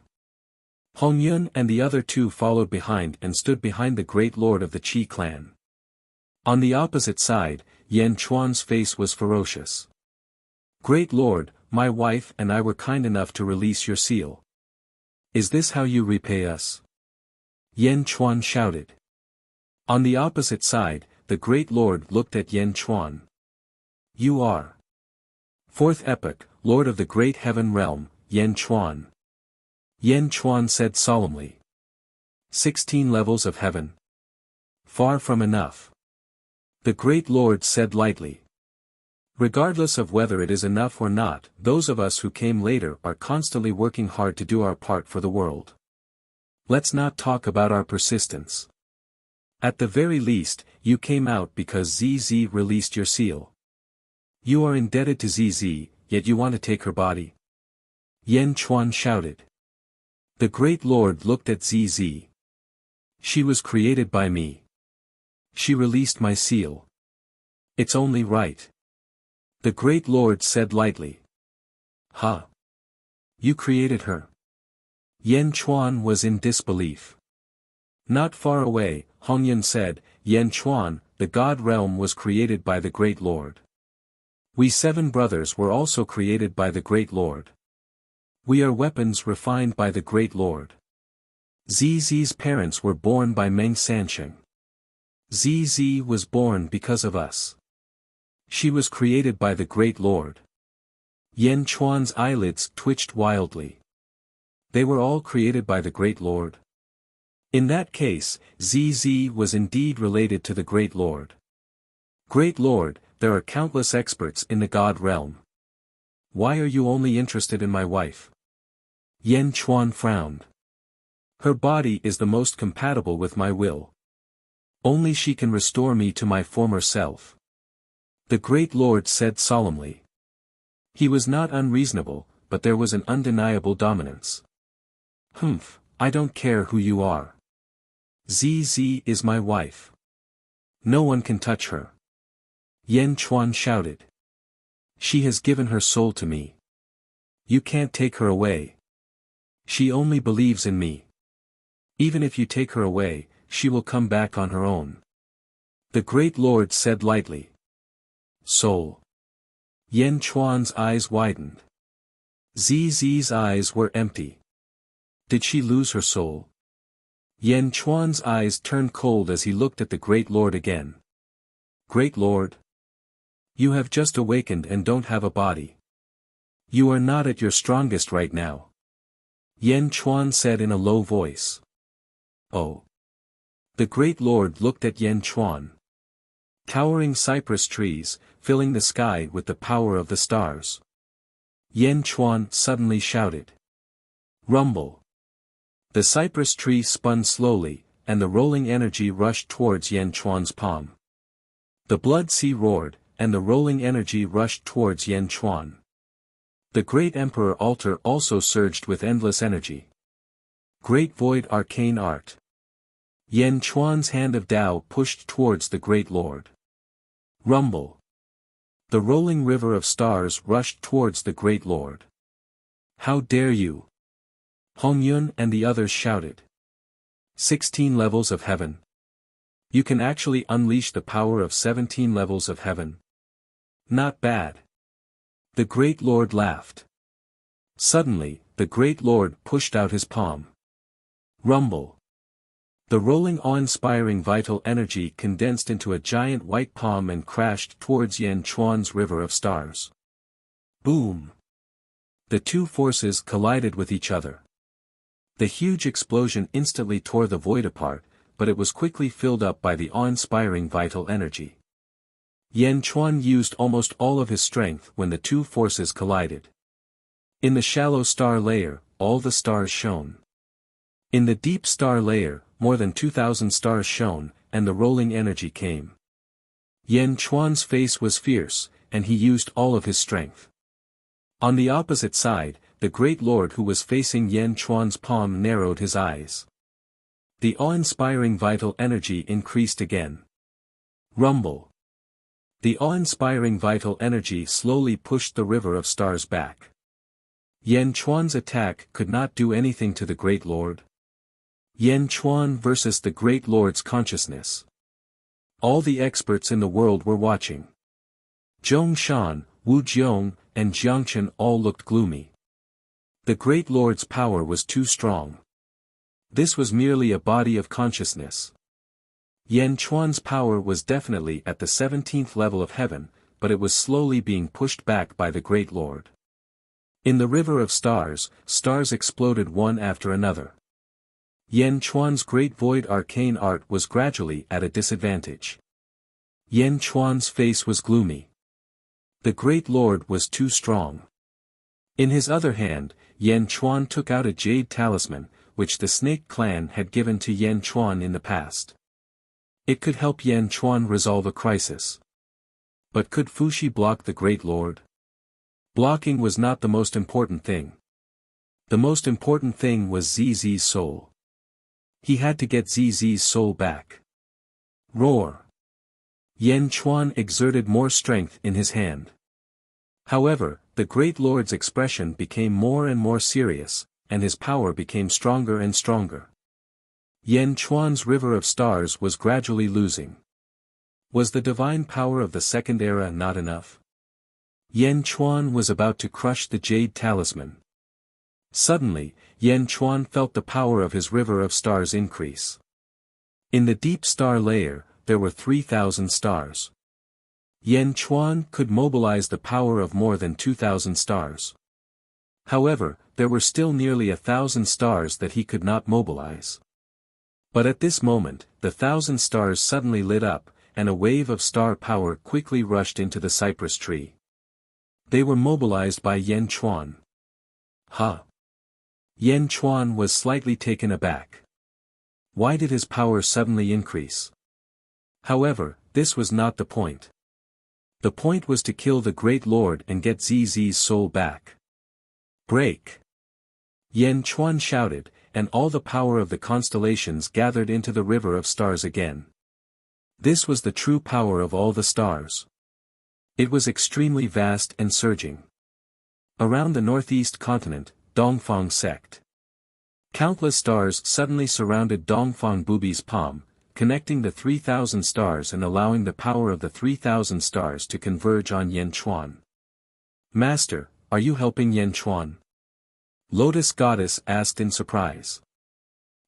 Hong Yun and the other two followed behind and stood behind the Great Lord of the Qi clan. On the opposite side, Yan Chuan's face was ferocious. Great Lord, my wife and I were kind enough to release your seal. Is this how you repay us? Yan Chuan shouted. On the opposite side, the Great Lord looked at Yan Chuan. You are. Fourth epoch, Lord of the Great Heaven Realm, Yan Chuan. Yan Chuan said solemnly. 16 levels of heaven. Far from enough. The Great Lord said lightly. Regardless of whether it is enough or not, those of us who came later are constantly working hard to do our part for the world. Let's not talk about our persistence. At the very least, you came out because ZZ released your seal. You are indebted to ZZ, yet you want to take her body? Yan Chuan shouted. The Great Lord looked at ZZ. She was created by me. She released my seal. It's only right. The Great Lord said lightly. Huh? You created her? Yan Chuan was in disbelief. Not far away, Hong Yun said, Yan Chuan, the God realm was created by the Great Lord. We 7 brothers were also created by the Great Lord. We are weapons refined by the Great Lord. ZZ's parents were born by Meng Sanxing. ZZ was born because of us. She was created by the Great Lord. Yan Chuan's eyelids twitched wildly. They were all created by the Great Lord? In that case, ZZ was indeed related to the Great Lord. Great Lord, there are countless experts in the God realm. Why are you only interested in my wife? Yan Chuan frowned. Her body is the most compatible with my will. Only she can restore me to my former self. The Great Lord said solemnly. He was not unreasonable, but there was an undeniable dominance. I don't care who you are. ZZ is my wife. No one can touch her. Yan Chuan shouted. She has given her soul to me. You can't take her away. She only believes in me. Even if you take her away, she will come back on her own. The Great Lord said lightly. Soul. Yan Chuan's eyes widened. ZZ's eyes were empty. Did she lose her soul? Yan Chuan's eyes turned cold as he looked at the Great Lord again. Great Lord? You have just awakened and don't have a body. You are not at your strongest right now. Yan Chuan said in a low voice. Oh. The Great Lord looked at Yan Chuan. Towering cypress trees, filling the sky with the power of the stars. Yan Chuan suddenly shouted. Rumble. The cypress tree spun slowly, and the rolling energy rushed towards Yan Chuan's palm. The blood sea roared, and the rolling energy rushed towards Yan Chuan. The Great Emperor altar also surged with endless energy. Great Void Arcane Art. Yan Chuan's hand of Tao pushed towards the Great Lord. Rumble. The rolling river of stars rushed towards the Great Lord. How dare you? Hong Yun and the others shouted. 16 levels of heaven. You can actually unleash the power of 17 levels of heaven. Not bad. The Great Lord laughed. Suddenly, the Great Lord pushed out his palm. Rumble. The rolling awe-inspiring vital energy condensed into a giant white palm and crashed towards Yan Chuan's river of stars. Boom! The two forces collided with each other. The huge explosion instantly tore the void apart, but it was quickly filled up by the awe-inspiring vital energy. Yan Chuan used almost all of his strength when the two forces collided. In the shallow star layer, all the stars shone. In the deep star layer, more than 2,000 stars shone, and the rolling energy came. Yan Chuan's face was fierce, and he used all of his strength. On the opposite side, the Great Lord who was facing Yan Chuan's palm narrowed his eyes. The awe-inspiring vital energy increased again. Rumble. The awe-inspiring vital energy slowly pushed the river of stars back. Yan Chuan's attack could not do anything to the Great Lord. Yan Chuan versus the Great Lord's consciousness. All the experts in the world were watching. Zhong Shan, Wu Jiong, and Jiangchen all looked gloomy. The Great Lord's power was too strong. This was merely a body of consciousness. Yan Chuan's power was definitely at the 17th level of heaven, but it was slowly being pushed back by the Great Lord. In the river of stars, stars exploded one after another. Yan Chuan's Great Void Arcane Art was gradually at a disadvantage. Yan Chuan's face was gloomy. The Great Lord was too strong. In his other hand, Yan Chuan took out a jade talisman, which the Snake Clan had given to Yan Chuan in the past. It could help Yan Chuan resolve a crisis. But could Fuxi block the Great Lord? Blocking was not the most important thing. The most important thing was ZZ's soul. He had to get ZZ's soul back. Roar! Yan Chuan exerted more strength in his hand. However, the Great Lord's expression became more and more serious, and his power became stronger and stronger. Yan Chuan's river of stars was gradually losing. Was the divine power of the second era not enough? Yan Chuan was about to crush the jade talisman. Suddenly, Yan Chuan felt the power of his river of stars increase. In the deep star layer, there were 3,000 stars. Yan Chuan could mobilize the power of more than 2,000 stars. However, there were still nearly 1,000 stars that he could not mobilize. But at this moment, the 1,000 stars suddenly lit up, and a wave of star power quickly rushed into the cypress tree. They were mobilized by Yan Chuan. Huh? Yan Chuan was slightly taken aback. Why did his power suddenly increase? However, this was not the point. The point was to kill the Great Lord and get ZZ's soul back. Break! Yan Chuan shouted, and all the power of the constellations gathered into the river of stars again. This was the true power of all the stars. It was extremely vast and surging. Around the northeast continent, Dongfang sect. Countless stars suddenly surrounded Dongfang Bubi's palm, connecting the 3,000 stars and allowing the power of the 3,000 stars to converge on Yan Chuan. Master, are you helping Yan Chuan? Lotus Goddess asked in surprise.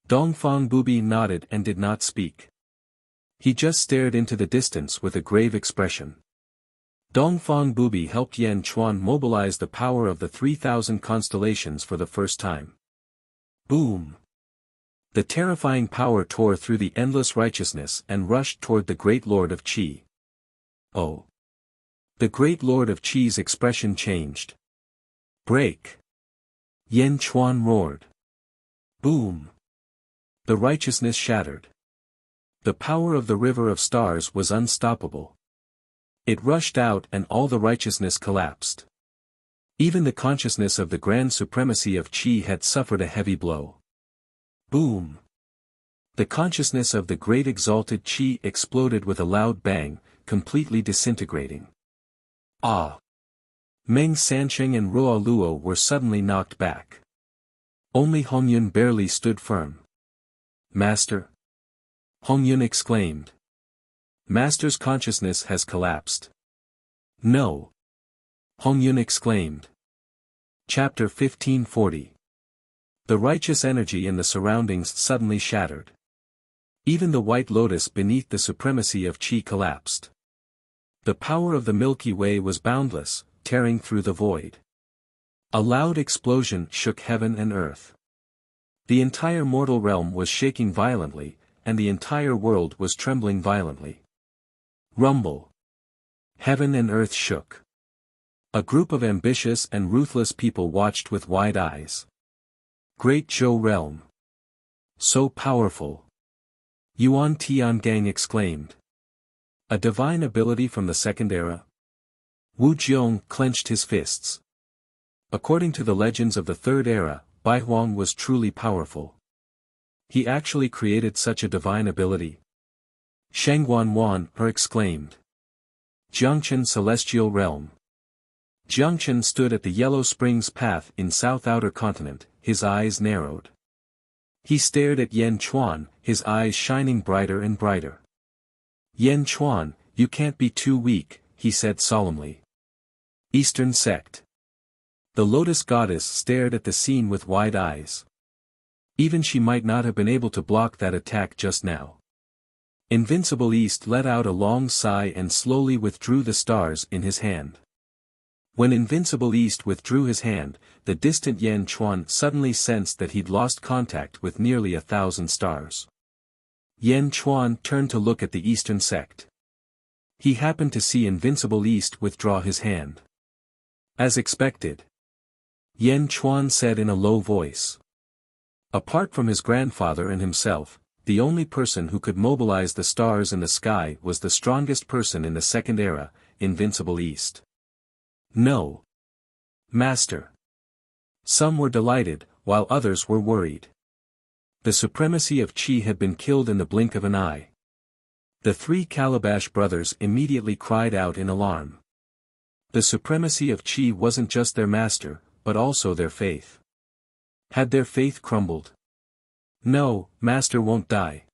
Dongfang Bubi nodded and did not speak. He just stared into the distance with a grave expression. Dongfang Bubi helped Yan Chuan mobilize the power of the 3,000 constellations for the first time. Boom! The terrifying power tore through the endless righteousness and rushed toward the Great Lord of Qi. Oh! The Great Lord of Qi's expression changed. Break! Yan Chuan roared. Boom! The righteousness shattered. The power of the river of stars was unstoppable. It rushed out and all the righteousness collapsed. Even the consciousness of the grand supremacy of Qi had suffered a heavy blow. Boom! The consciousness of the great exalted Qi exploded with a loud bang, completely disintegrating. Ah! Meng Sansheng and Ruo Luo were suddenly knocked back. Only Hongyun barely stood firm. Master! Hongyun exclaimed. Master's consciousness has collapsed. No! Hongyun exclaimed. Chapter 1540. The righteous energy in the surroundings suddenly shattered. Even the white lotus beneath the supremacy of Qi collapsed. The power of the Milky Way was boundless, tearing through the void. A loud explosion shook heaven and earth. The entire mortal realm was shaking violently, and the entire world was trembling violently. Rumble! Heaven and earth shook. A group of ambitious and ruthless people watched with wide eyes. Great Zhou realm! So powerful! Yuan Tiangang exclaimed. A divine ability from the second era? Wu Jiong clenched his fists. According to the legends of the third era, Bai Huang was truly powerful. He actually created such a divine ability. Shangguan Wan exclaimed. Jiangchen Celestial Realm. Jiangchen stood at the Yellow Springs path in South Outer Continent, his eyes narrowed. He stared at Yan Chuan, his eyes shining brighter and brighter. Yan Chuan, you can't be too weak, he said solemnly. Eastern Sect. The Lotus Goddess stared at the scene with wide eyes. Even she might not have been able to block that attack just now. Invincible East let out a long sigh and slowly withdrew the stars in his hand. When Invincible East withdrew his hand, the distant Yan Chuan suddenly sensed that he'd lost contact with nearly 1,000 stars. Yan Chuan turned to look at the Eastern Sect. He happened to see Invincible East withdraw his hand. As expected. Yan Chuan said in a low voice. Apart from his grandfather and himself, the only person who could mobilize the stars in the sky was the strongest person in the second era, Invincible East. No. Master. Some were delighted, while others were worried. The supremacy of Qi had been killed in the blink of an eye. The three Calabash brothers immediately cried out in alarm. The supremacy of Qi wasn't just their master, but also their faith. Had their faith crumbled? No, Master won't die.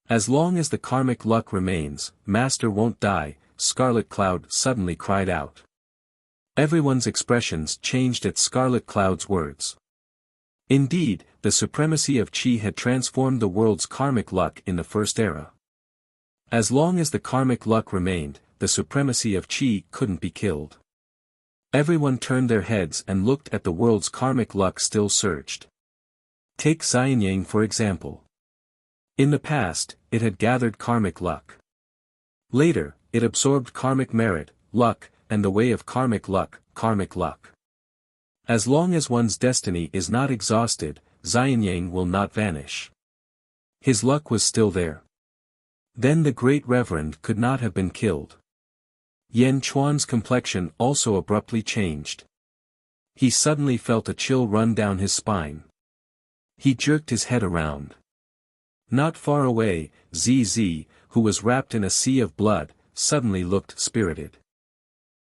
As long as the karmic luck remains, Master won't die, Scarlet Cloud suddenly cried out. Everyone's expressions changed at Scarlet Cloud's words. Indeed, the supremacy of Qi had transformed the world's karmic luck in the first era. As long as the karmic luck remained, the supremacy of qi couldn't be killed. Everyone turned their heads and looked at the world's karmic luck still surged. Take Xianyang for example. In the past, it had gathered karmic luck. Later, it absorbed karmic merit, luck, and the way of karmic luck, karmic luck. As long as one's destiny is not exhausted, Xianyang will not vanish. His luck was still there. Then the great reverend could not have been killed. Yan Chuan's complexion also abruptly changed. He suddenly felt a chill run down his spine. He jerked his head around. Not far away, ZZ, who was wrapped in a sea of blood, suddenly looked spirited.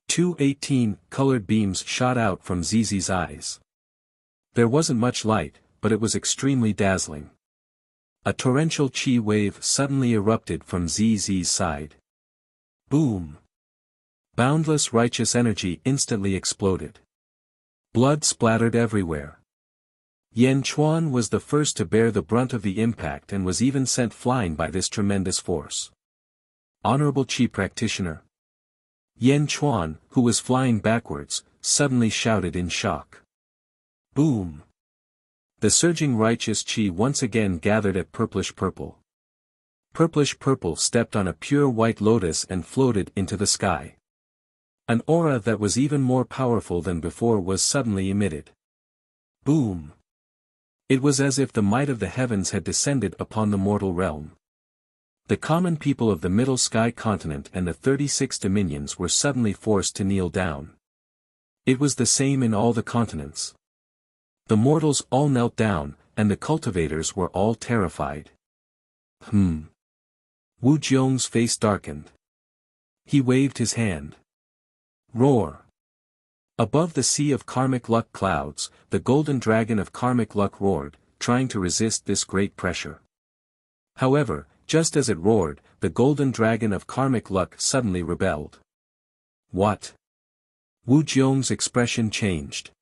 218 colored beams shot out from ZZ's eyes. There wasn't much light, but it was extremely dazzling. A torrential chi wave suddenly erupted from ZZ's side. Boom! Boundless righteous energy instantly exploded. Blood splattered everywhere. Yan Chuan was the first to bear the brunt of the impact and was even sent flying by this tremendous force. Honorable Qi practitioner. Yan Chuan, who was flying backwards, suddenly shouted in shock. Boom! The surging righteous Qi once again gathered at purplish purple. Purplish purple stepped on a pure white lotus and floated into the sky. An aura that was even more powerful than before was suddenly emitted. Boom! It was as if the might of the heavens had descended upon the mortal realm. The common people of the Middle Sky continent and the 36 dominions were suddenly forced to kneel down. It was the same in all the continents. The mortals all knelt down, and the cultivators were all terrified. Wu Jiong's face darkened. He waved his hand. Roar! Above the sea of karmic luck clouds, the golden dragon of karmic luck roared, trying to resist this great pressure. However, just as it roared, the golden dragon of karmic luck suddenly rebelled. What? Wu Jiong's expression changed.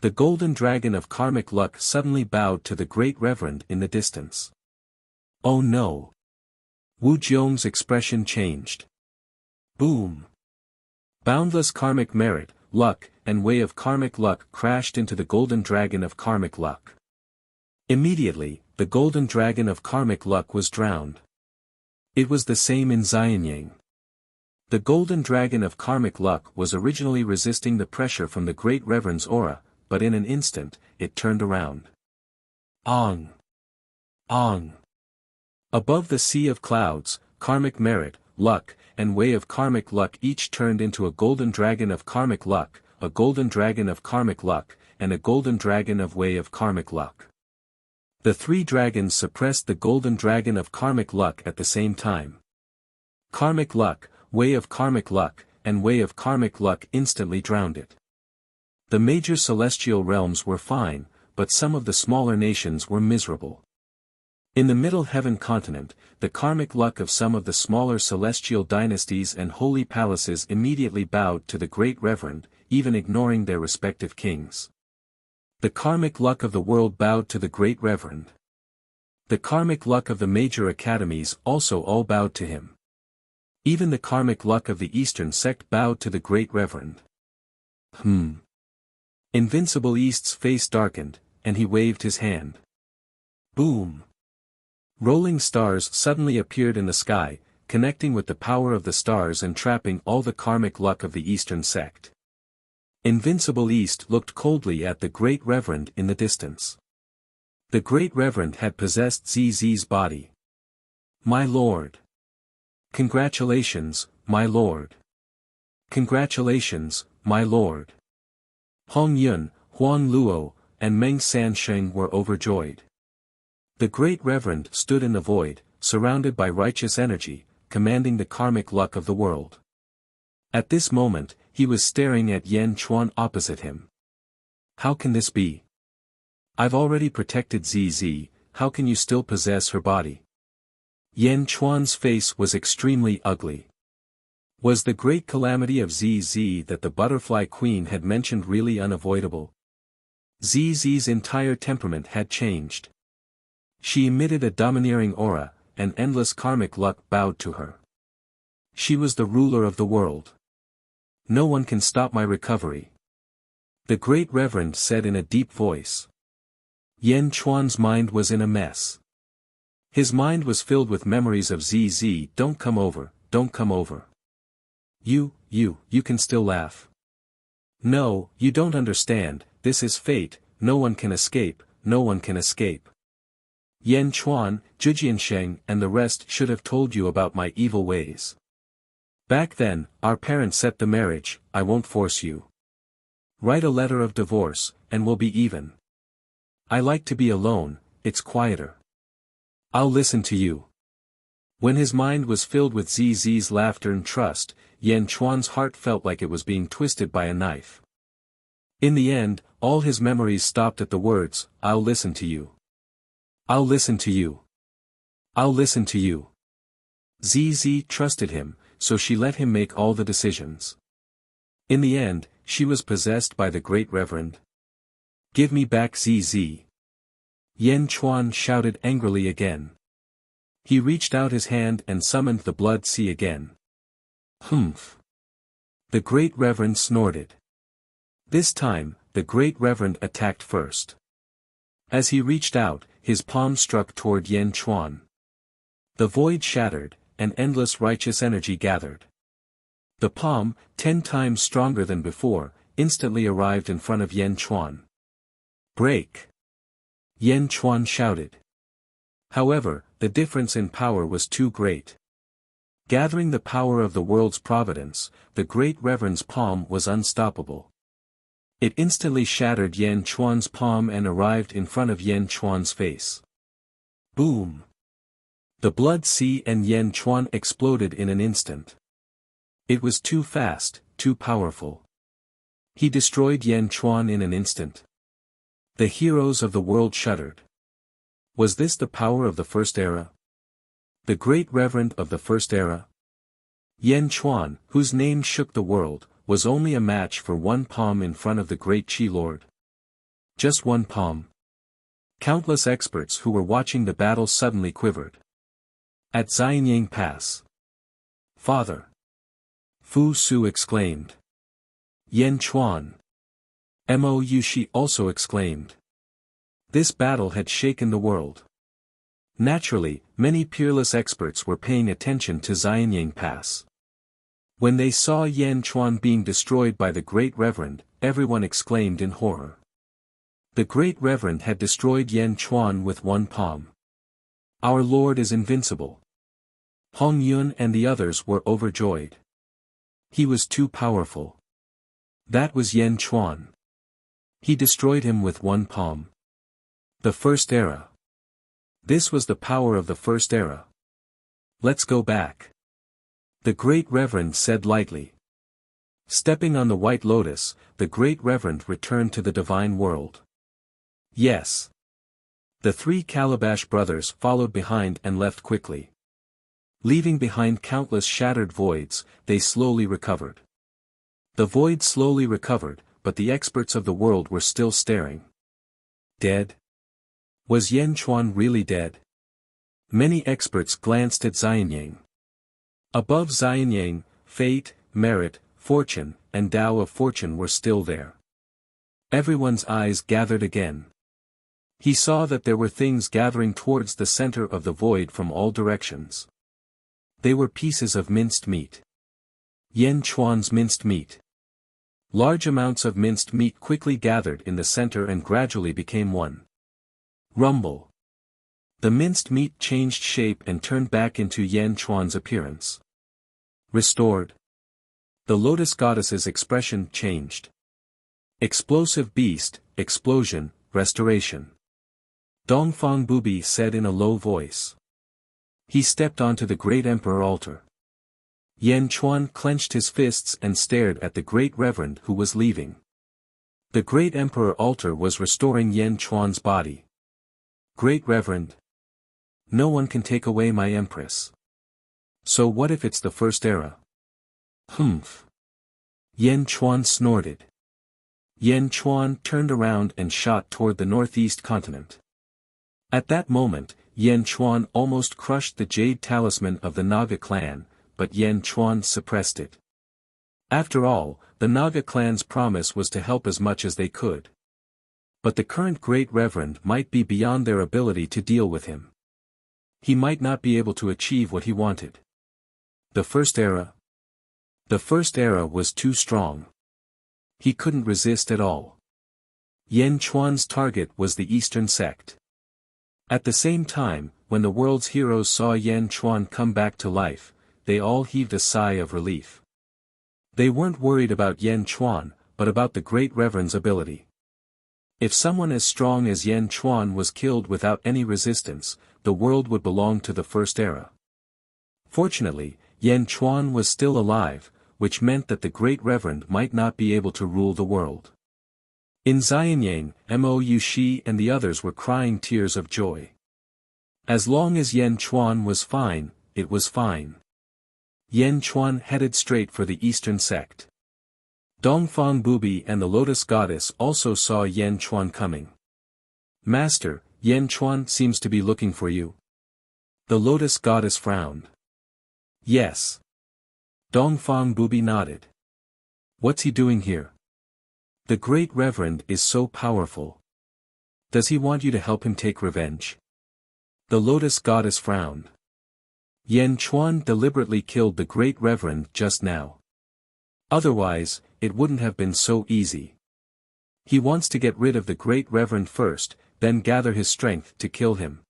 The golden dragon of karmic luck suddenly bowed to the great reverend in the distance. Oh no! Wu Jiong's expression changed. Boom! Boundless karmic merit, luck, and way of karmic luck crashed into the golden dragon of karmic luck. Immediately, the golden dragon of karmic luck was drowned. It was the same in Xianyang. The golden dragon of karmic luck was originally resisting the pressure from the great reverend's aura, but in an instant, it turned around. Ong! Ong! Above the sea of clouds, karmic merit, luck, and way of karmic luck each turned into a golden dragon of karmic luck, a golden dragon of karmic luck, and a golden dragon of way of karmic luck. The three dragons suppressed the golden dragon of karmic luck at the same time. Karmic luck, way of karmic luck, and way of karmic luck instantly drowned it. The major celestial realms were fine, but some of the smaller nations were miserable. In the Middle Heaven continent, the karmic luck of some of the smaller celestial dynasties and holy palaces immediately bowed to the great reverend, even ignoring their respective kings. The karmic luck of the world bowed to the great reverend. The karmic luck of the major academies also all bowed to him. Even the karmic luck of the Eastern sect bowed to the great reverend. Invincible East's face darkened, and he waved his hand. Boom! Rolling stars suddenly appeared in the sky, connecting with the power of the stars and trapping all the karmic luck of the Eastern sect. Invincible East looked coldly at the great reverend in the distance. The great reverend had possessed ZZ's body. My lord! Congratulations, my lord! Congratulations, my lord! Hong Yun, Huang Luo, and Meng Sansheng were overjoyed. The great reverend stood in the void, surrounded by righteous energy, commanding the karmic luck of the world. At this moment, he was staring at Yan Chuan opposite him. How can this be? I've already protected ZZ, how can you still possess her body? Yan Chuan's face was extremely ugly. Was the great calamity of ZZ that the butterfly queen had mentioned really unavoidable? ZZ's entire temperament had changed. She emitted a domineering aura, and endless karmic luck bowed to her. She was the ruler of the world. No one can stop my recovery. The Great Reverend said in a deep voice. Yan Chuan's mind was in a mess. His mind was filled with memories of ZZ. Don't come over, don't come over. You can still laugh. No, you don't understand, this is fate, no one can escape, no one can escape. Yan Chuan, Zhujiansheng and the rest should have told you about my evil ways. Back then, our parents set the marriage, I won't force you. Write a letter of divorce, and we'll be even. I like to be alone, it's quieter. I'll listen to you. When his mind was filled with ZZ's laughter and trust, Yan Chuan's heart felt like it was being twisted by a knife. In the end, all his memories stopped at the words, I'll listen to you. I'll listen to you. I'll listen to you. ZZ trusted him, so she let him make all the decisions. In the end, she was possessed by the Great Reverend. Give me back ZZ. Yan Chuan shouted angrily again. He reached out his hand and summoned the blood sea again. Humph. The Great Reverend snorted. This time, the Great Reverend attacked first. As he reached out, his palm struck toward Yan Chuan. The void shattered, and endless righteous energy gathered. The palm, 10 times stronger than before, instantly arrived in front of Yan Chuan. Break! Yan Chuan shouted. However, the difference in power was too great. Gathering the power of the world's providence, the Great Reverend's palm was unstoppable. It instantly shattered Yan Chuan's palm and arrived in front of Yan Chuan's face. Boom! The blood sea and Yan Chuan exploded in an instant. It was too fast, too powerful. He destroyed Yan Chuan in an instant. The heroes of the world shuddered. Was this the power of the First Era? The Great Reverend of the First Era? Yan Chuan, whose name shook the world, was only a match for one palm in front of the Great Chi Lord. Just one palm. Countless experts who were watching the battle suddenly quivered. At Xianyang Pass. Father! Fu Su exclaimed. Yan Chuan! Mo Yushi also exclaimed. This battle had shaken the world. Naturally, many peerless experts were paying attention to Xianyang Pass. When they saw Yan Chuan being destroyed by the Great Reverend, everyone exclaimed in horror. The Great Reverend had destroyed Yan Chuan with one palm. Our Lord is invincible. Hong Yun and the others were overjoyed. He was too powerful. That was Yan Chuan. He destroyed him with one palm. The First Era. This was the power of the First Era. Let's go back. The Great Reverend said lightly. Stepping on the White Lotus, the Great Reverend returned to the divine world. Yes. The 3 Calabash brothers followed behind and left quickly. Leaving behind countless shattered voids, they slowly recovered. The void slowly recovered, but the experts of the world were still staring. Dead? Was Yan Chuan really dead? Many experts glanced at Xianyang. Above Xianyang, fate, merit, fortune, and Tao of fortune were still there. Everyone's eyes gathered again. He saw that there were things gathering towards the center of the void from all directions. They were pieces of minced meat. Yan Chuan's minced meat. Large amounts of minced meat quickly gathered in the center and gradually became one. Rumble. The minced meat changed shape and turned back into Yan Chuan's appearance. Restored. The Lotus Goddess's expression changed. Explosive beast, explosion, restoration. Dongfang Bubi said in a low voice. He stepped onto the Great Emperor altar. Yan Chuan clenched his fists and stared at the Great Reverend who was leaving. The Great Emperor altar was restoring Yan Chuan's body. Great Reverend. No one can take away my Empress. So what if it's the First Era? Humph. Yan Chuan snorted. Yan Chuan turned around and shot toward the northeast continent. At that moment, Yan Chuan almost crushed the jade talisman of the Naga clan, but Yan Chuan suppressed it. After all, the Naga clan's promise was to help as much as they could. But the current Great Reverend might be beyond their ability to deal with him. He might not be able to achieve what he wanted. The First Era? The First Era was too strong. He couldn't resist at all. Yan Chuan's target was the Eastern sect. At the same time, when the world's heroes saw Yan Chuan come back to life, they all heaved a sigh of relief. They weren't worried about Yan Chuan, but about the Great Reverend's ability. If someone as strong as Yan Chuan was killed without any resistance, the world would belong to the First Era. Fortunately, Yan Chuan was still alive, which meant that the Great Reverend might not be able to rule the world. In Xianyang, Mo Yushi and the others were crying tears of joy. As long as Yan Chuan was fine, it was fine. Yan Chuan headed straight for the Eastern sect. Dongfang Bubi and the Lotus Goddess also saw Yan Chuan coming. Master, Yan Chuan seems to be looking for you. The Lotus Goddess frowned. Yes. Dongfang Bubi nodded. What's he doing here? The Great Reverend is so powerful. Does he want you to help him take revenge? The Lotus Goddess frowned. Yan Chuan deliberately killed the Great Reverend just now. Otherwise, it wouldn't have been so easy. He wants to get rid of the Great Reverend first, then gather his strength to kill him.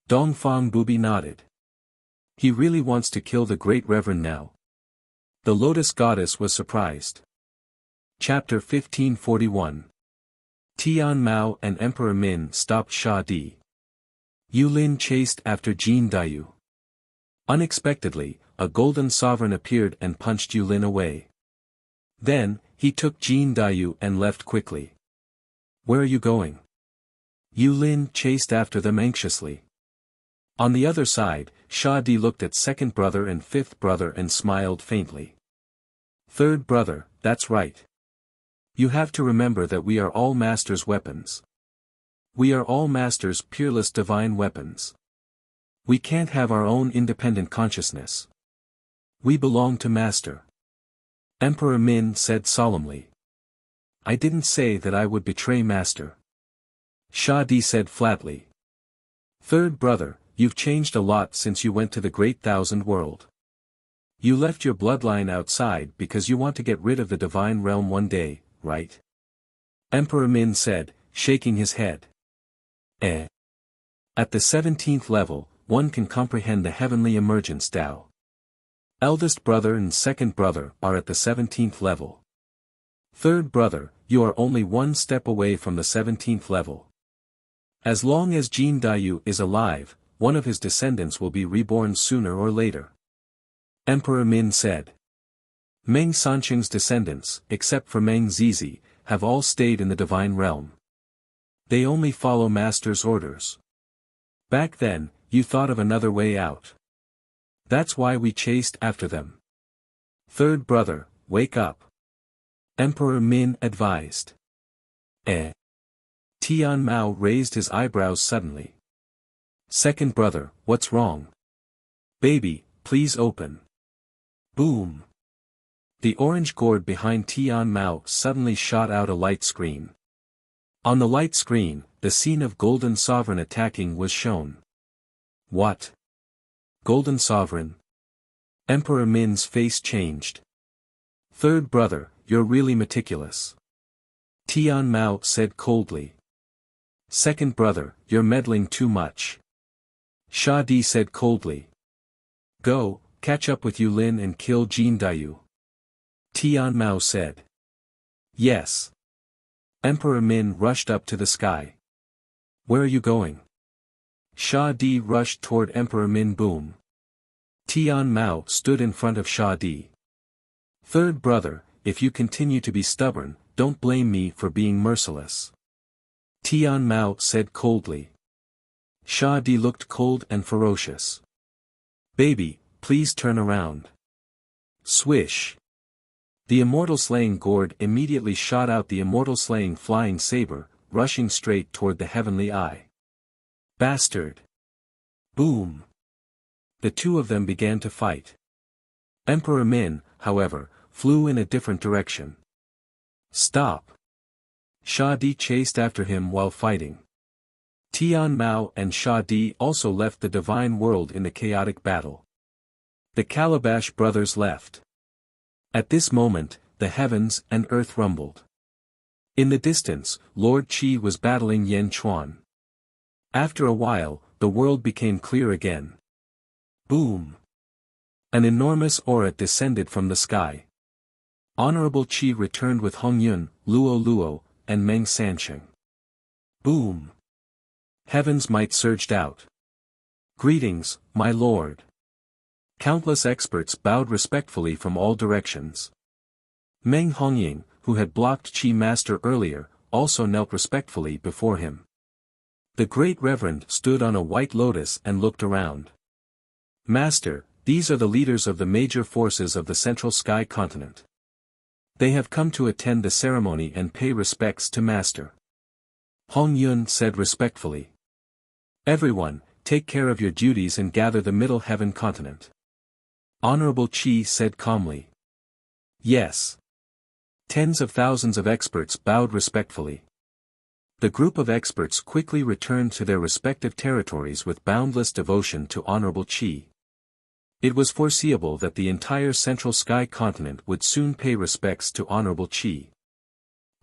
Dongfang Bubi nodded. He really wants to kill the Great Reverend now. The Lotus Goddess was surprised. Chapter 1541. Tian Mao and Emperor Min stopped Sha Di. Yulin chased after Jin Dayu. Unexpectedly, a golden sovereign appeared and punched Yulin away. Then, he took Jin Dayu and left quickly. Where are you going? Yulin chased after them anxiously. On the other side, Sha Di looked at second brother and fifth brother and smiled faintly. Third brother, that's right. You have to remember that we are all Master's weapons. We are all Master's peerless divine weapons. We can't have our own independent consciousness. We belong to Master. Emperor Min said solemnly. I didn't say that I would betray Master. Sha Di said flatly. Third brother, you've changed a lot since you went to the Great Thousand World. You left your bloodline outside because you want to get rid of the divine realm one day, right? Emperor Min said, shaking his head. At the 17th level, one can comprehend the heavenly emergence Tao. Eldest brother and second brother are at the 17th level. Third brother, you are only one step away from the 17th level. As long as Jin Dayu is alive, one of his descendants will be reborn sooner or later. Emperor Min said. Meng Sanqing's descendants, except for Meng Zizi, have all stayed in the divine realm. They only follow Master's orders. Back then, you thought of another way out. That's why we chased after them. Third brother, wake up. Emperor Min advised. Tian Mao raised his eyebrows suddenly. Second brother, what's wrong? Baby, please open. Boom. The orange gourd behind Tian Mao suddenly shot out a light screen. On the light screen, the scene of Golden Sovereign attacking was shown. What? Golden Sovereign? Emperor Min's face changed. Third brother, you're really meticulous. Tian Mao said coldly. Second brother, you're meddling too much. Sha Di said coldly. Go, catch up with Yulin and kill Jin Dayu. Tian Mao said. Yes. Emperor Min rushed up to the sky. Where are you going? Sha Di rushed toward Emperor Min. Boom. Tian Mao stood in front of Sha Di. Third brother, if you continue to be stubborn, don't blame me for being merciless. Tian Mao said coldly. Sha Di looked cold and ferocious. Baby, please turn around. Swish. The Immortal Slaying Gourd immediately shot out the Immortal Slaying Flying Saber, rushing straight toward the Heavenly Eye. Bastard. Boom! The two of them began to fight. Emperor Min, however, flew in a different direction. Stop! Sha Di chased after him while fighting. Tian Mao and Sha Di also left the divine world in the chaotic battle. The Calabash brothers left. At this moment, the heavens and earth rumbled. In the distance, Lord Qi was battling Yan Chuan. After a while, the world became clear again. Boom! An enormous aura descended from the sky. Honorable Qi returned with Hong Yun, Luo Luo, and Meng Sansheng. Boom! Heaven's might surged out. Greetings, my lord. Countless experts bowed respectfully from all directions. Meng Hongying, who had blocked Qi Master earlier, also knelt respectfully before him. The Great Reverend stood on a white lotus and looked around. Master, these are the leaders of the major forces of the Central Sky Continent. They have come to attend the ceremony and pay respects to Master. Hong Yun said respectfully. Everyone, take care of your duties and gather the Middle Heaven Continent. Honorable Qi said calmly. Yes. Tens of thousands of experts bowed respectfully. The group of experts quickly returned to their respective territories with boundless devotion to Honorable Qi. It was foreseeable that the entire Central Sky Continent would soon pay respects to Honorable Qi.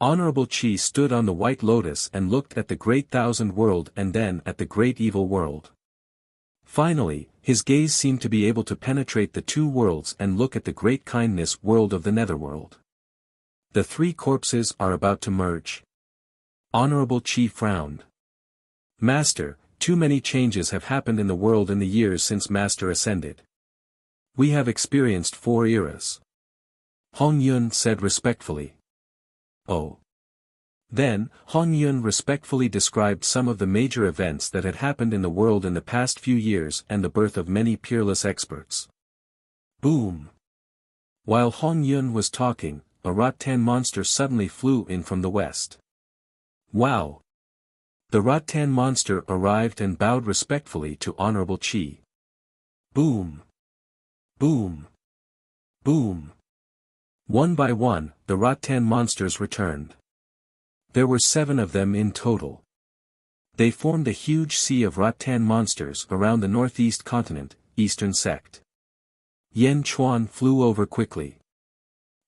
Honorable Qi stood on the White Lotus and looked at the Great Thousand World and then at the Great Evil World. Finally, his gaze seemed to be able to penetrate the two worlds and look at the Great Kindness World of the Netherworld. The three corpses are about to merge. Honorable Qi frowned. Master, too many changes have happened in the world in the years since Master ascended. We have experienced 4 eras. Hong Yun said respectfully. Oh. Then, Hong Yun respectfully described some of the major events that had happened in the world in the past few years and the birth of many peerless experts. Boom! While Hong Yun was talking, a rattan monster suddenly flew in from the west. Wow! The rattan monster arrived and bowed respectfully to Honorable Qi. Boom! Boom! Boom! One by one, the rattan monsters returned. There were 7 of them in total. They formed a huge sea of rattan monsters around the northeast continent, eastern sect. Yan Chuan flew over quickly.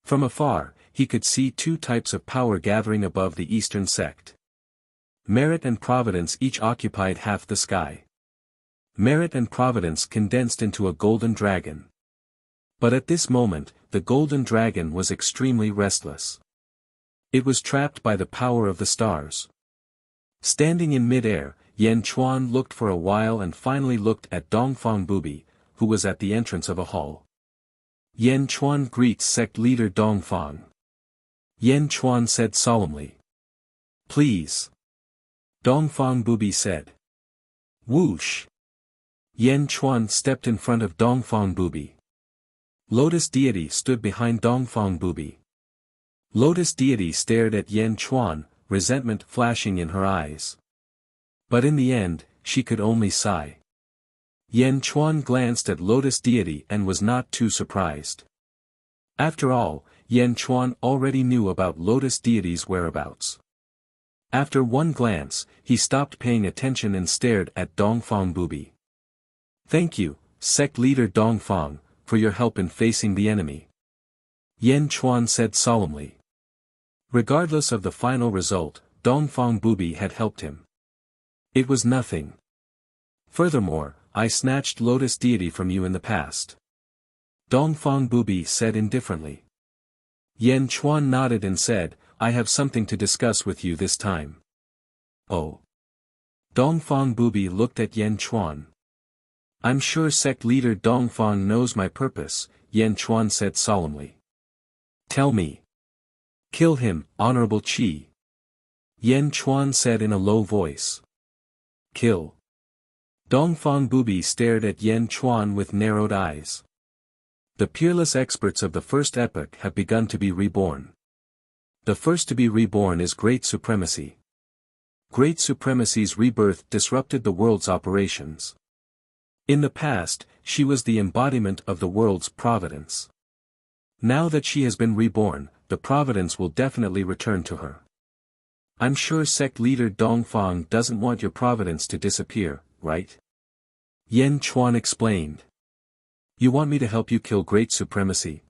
From afar, he could see 2 types of power gathering above the eastern sect. Merit and Providence each occupied half the sky. Merit and Providence condensed into a golden dragon. But at this moment, the golden dragon was extremely restless. It was trapped by the power of the stars. Standing in mid-air, Yan Chuan looked for a while and finally looked at Dongfang Bubi, who was at the entrance of a hall. Yan Chuan greets sect leader Dongfang. Yan Chuan said solemnly. Please. Dongfang Bubi said. Whoosh. Yan Chuan stepped in front of Dongfang Bubi. Lotus Deity stood behind Dongfang Bubi. Lotus Deity stared at Yan Chuan, resentment flashing in her eyes. But in the end, she could only sigh. Yan Chuan glanced at Lotus Deity and was not too surprised. After all, Yan Chuan already knew about Lotus Deity's whereabouts. After one glance, he stopped paying attention and stared at Dongfang Bubi. Thank you, sect leader Dongfang, for your help in facing the enemy. Yan Chuan said solemnly. Regardless of the final result, Dongfang Bubi had helped him. It was nothing. Furthermore, I snatched Lotus Deity from you in the past. Dongfang Bubi said indifferently. Yan Chuan nodded and said, I have something to discuss with you this time. Oh. Dongfang Bubi looked at Yan Chuan. I'm sure sect leader Dongfang knows my purpose, Yan Chuan said solemnly. Tell me. Kill him, Honorable Qi. Yan Chuan said in a low voice. Kill. Dongfang Bubi stared at Yan Chuan with narrowed eyes. The peerless experts of the first epoch have begun to be reborn. The first to be reborn is Great Supremacy. Great Supremacy's rebirth disrupted the world's operations. In the past, she was the embodiment of the world's providence. Now that she has been reborn, the providence will definitely return to her. I'm sure sect leader Dongfang doesn't want your providence to disappear, right? Yan Chuan explained. You want me to help you kill Great Supremacy?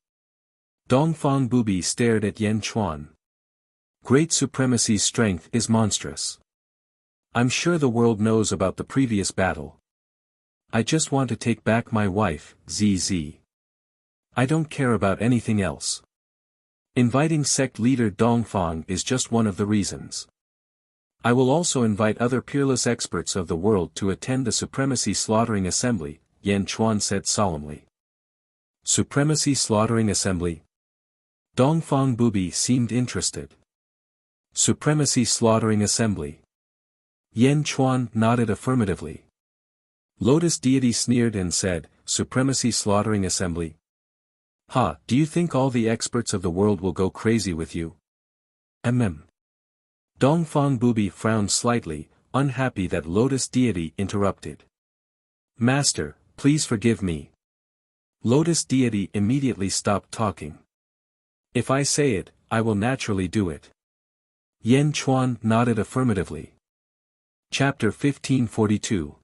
Dongfang Bubi stared at Yan Chuan. Great Supremacy's strength is monstrous. I'm sure the world knows about the previous battle. I just want to take back my wife, ZZ. I don't care about anything else. Inviting sect leader Dongfang is just one of the reasons. I will also invite other peerless experts of the world to attend the Supremacy Slaughtering Assembly, Yan Chuan said solemnly. Supremacy Slaughtering Assembly? Dongfang Bubi seemed interested. Supremacy Slaughtering Assembly. Yan Chuan nodded affirmatively. Lotus deity sneered and said, Supremacy Slaughtering Assembly? Ha, do you think all the experts of the world will go crazy with you? Dongfang Bubi frowned slightly, unhappy that Lotus deity interrupted. Master, please forgive me. Lotus deity immediately stopped talking. If I say it, I will naturally do it. Yan Chuan nodded affirmatively. Chapter 1542.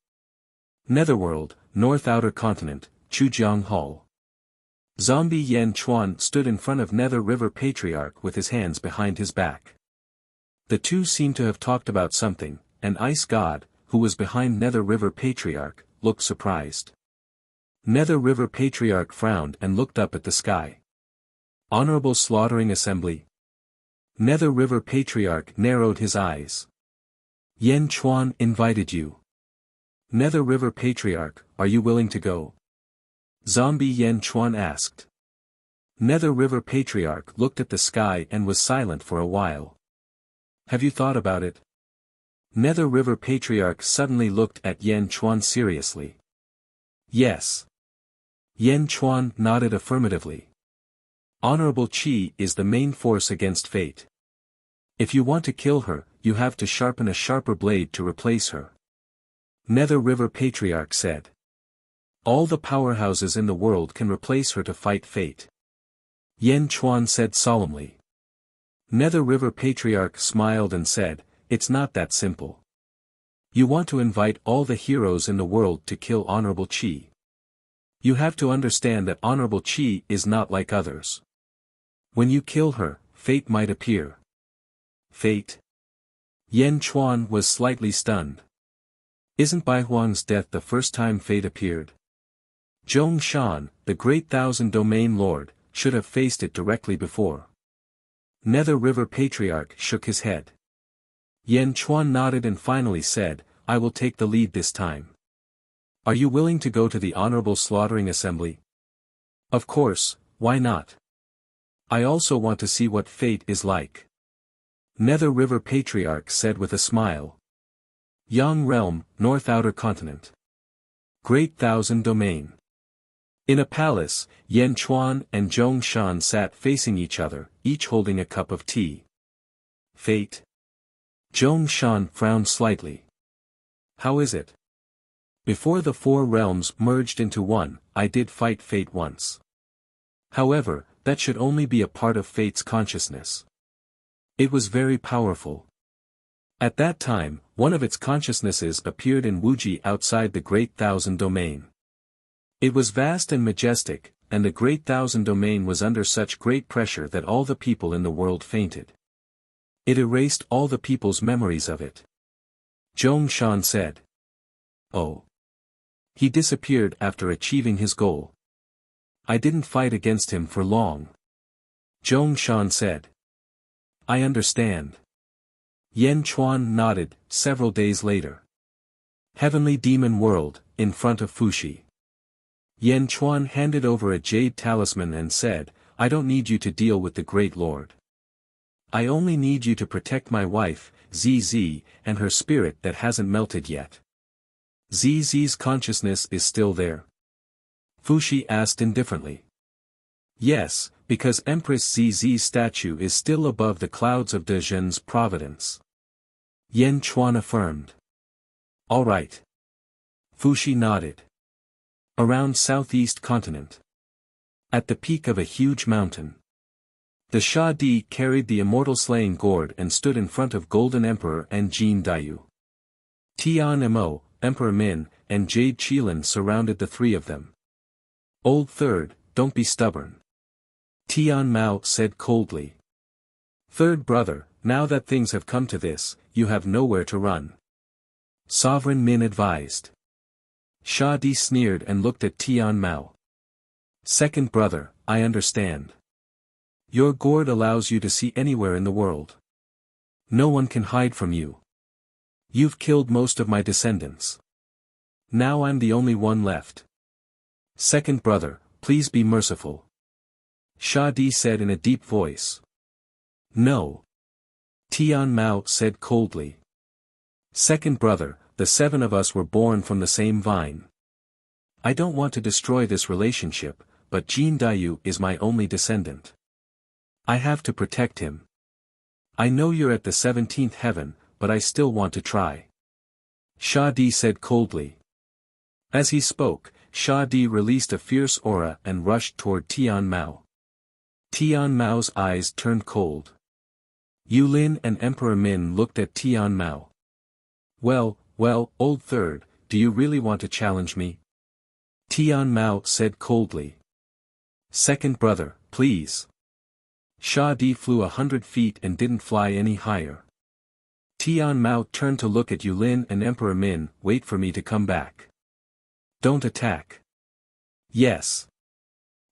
Netherworld, North Outer Continent, Chujiang Hall. Zombie Yan Chuan stood in front of Nether River Patriarch with his hands behind his back. The two seemed to have talked about something, and Ice God, who was behind Nether River Patriarch, looked surprised. Nether River Patriarch frowned and looked up at the sky. Honorable Slaughtering Assembly. Nether River Patriarch narrowed his eyes. Yan Chuan invited you. Nether River Patriarch, are you willing to go? Zombie Yan Chuan asked. Nether River Patriarch looked at the sky and was silent for a while. Have you thought about it? Nether River Patriarch suddenly looked at Yan Chuan seriously. Yes. Yan Chuan nodded affirmatively. Honorable Qi is the main force against fate. If you want to kill her, you have to sharpen a sharper blade to replace her. Nether River Patriarch said. All the powerhouses in the world can replace her to fight fate. Yan Chuan said solemnly. Nether River Patriarch smiled and said, it's not that simple. You want to invite all the heroes in the world to kill Honorable Qi. You have to understand that Honorable Qi is not like others. When you kill her, fate might appear. Fate? Yan Chuan was slightly stunned. Isn't Bai Huang's death the first time fate appeared? Zhong Shan, the great Thousand Domain Lord, should have faced it directly before. Nether River Patriarch shook his head. Yan Chuan nodded and finally said, I will take the lead this time. Are you willing to go to the Honorable Slaughtering Assembly? Of course, why not? I also want to see what fate is like. Nether River Patriarch said with a smile. Yang Realm, North Outer Continent. Great Thousand Domain. In a palace, Yan Chuan and Zhong Shan sat facing each other, each holding a cup of tea. Fate? Zhong Shan frowned slightly. How is it? Before the four realms merged into one, I did fight fate once. However, that should only be a part of fate's consciousness. It was very powerful. At that time, one of its consciousnesses appeared in Wuxia outside the Great Thousand Domain. It was vast and majestic, and the Great Thousand Domain was under such great pressure that all the people in the world fainted. It erased all the people's memories of it. Zhong Shan said. Oh. He disappeared after achieving his goal. I didn't fight against him for long. Zhong Shan said. I understand. Yan Chuan nodded, several days later. Heavenly Demon World, in front of Fuxi. Yan Chuan handed over a jade talisman and said, I don't need you to deal with the Great Lord. I only need you to protect my wife, ZZ, and her spirit that hasn't melted yet. ZZ's consciousness is still there? Fuxi asked indifferently. Yes, because Empress ZZ's statue is still above the clouds of Dezhen's providence. Yan Chuan affirmed. All right. Fuxi nodded. Around southeast continent. At the peak of a huge mountain. The Sha Di carried the immortal slaying gourd and stood in front of Golden Emperor and Jin Dayu. Tian Mo, Emperor Min, and Jade Qilin surrounded the three of them. Old Third, don't be stubborn. Tian Mao said coldly. Third brother, now that things have come to this, you have nowhere to run. Sovereign Min advised. Sha Di sneered and looked at Tian Mao. Second brother, I understand. Your gourd allows you to see anywhere in the world. No one can hide from you. You've killed most of my descendants. Now I'm the only one left. Second brother, please be merciful. Sha Di said in a deep voice. No. Tian Mao said coldly. Second brother, the 7 of us were born from the same vine. I don't want to destroy this relationship, but Jin Dayu is my only descendant. I have to protect him. I know you're at the 17th heaven, but I still want to try. Sha Di said coldly. As he spoke, Sha Di released a fierce aura and rushed toward Tian Mao. Tian Mao's eyes turned cold. Yulin and Emperor Min looked at Tian Mao. Well, old Third, do you really want to challenge me? Tian Mao said coldly. Second brother, please. Sha Di flew 100 feet and didn't fly any higher. Tian Mao turned to look at Yulin and Emperor Min. Wait for me to come back. Don't attack. Yes.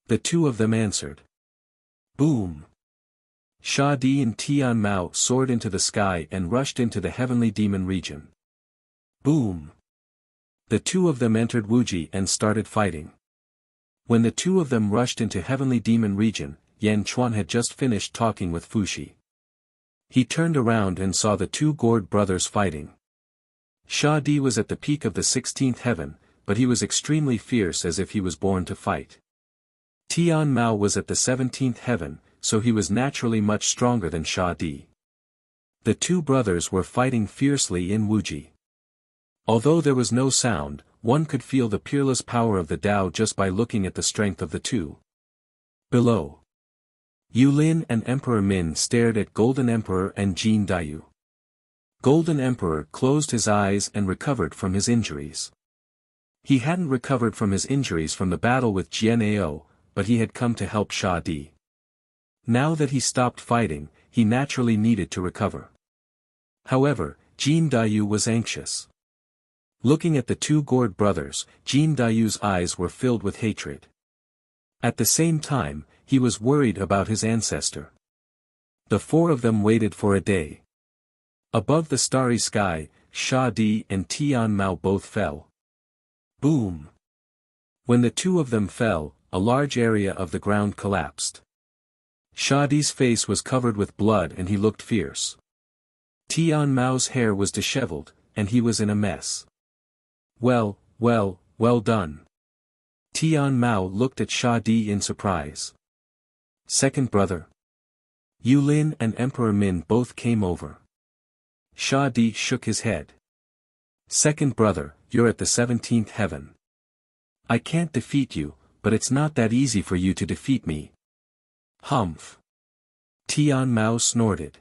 The two of them answered. Boom. Sha Di and Tian Mao soared into the sky and rushed into the heavenly demon region. Boom. The two of them entered Wuxia and started fighting. When the two of them rushed into heavenly demon region, Yan Chuan had just finished talking with Fuxi. He turned around and saw the two gourd brothers fighting. Sha Di was at the peak of the 16th heaven, but he was extremely fierce as if he was born to fight. Tian Mao was at the 17th heaven, so he was naturally much stronger than Sha Di. The two brothers were fighting fiercely in Wuxia. Although there was no sound, one could feel the peerless power of the Tao just by looking at the strength of the two. Below. Yulin and Emperor Min stared at Golden Emperor and Jin Dayu. Golden Emperor closed his eyes and recovered from his injuries. He hadn't recovered from his injuries from the battle with Jian Ao, but he had come to help Sha Di. Now that he stopped fighting, he naturally needed to recover. However, Jin Dayu was anxious. Looking at the two gourd brothers, Jin Dayu's eyes were filled with hatred. At the same time, he was worried about his ancestor. The four of them waited for a day. Above the starry sky, Sha Di and Tian Mao both fell. Boom! When the two of them fell, a large area of the ground collapsed. Sha Di's face was covered with blood and he looked fierce. Tian Mao's hair was disheveled, and he was in a mess. Well done. Tian Mao looked at Sha Di in surprise. Second brother. Yulin and Emperor Min both came over. Sha Di shook his head. Second brother, you're at the 17th heaven. I can't defeat you, but it's not that easy for you to defeat me. Humph. Tian Mao snorted.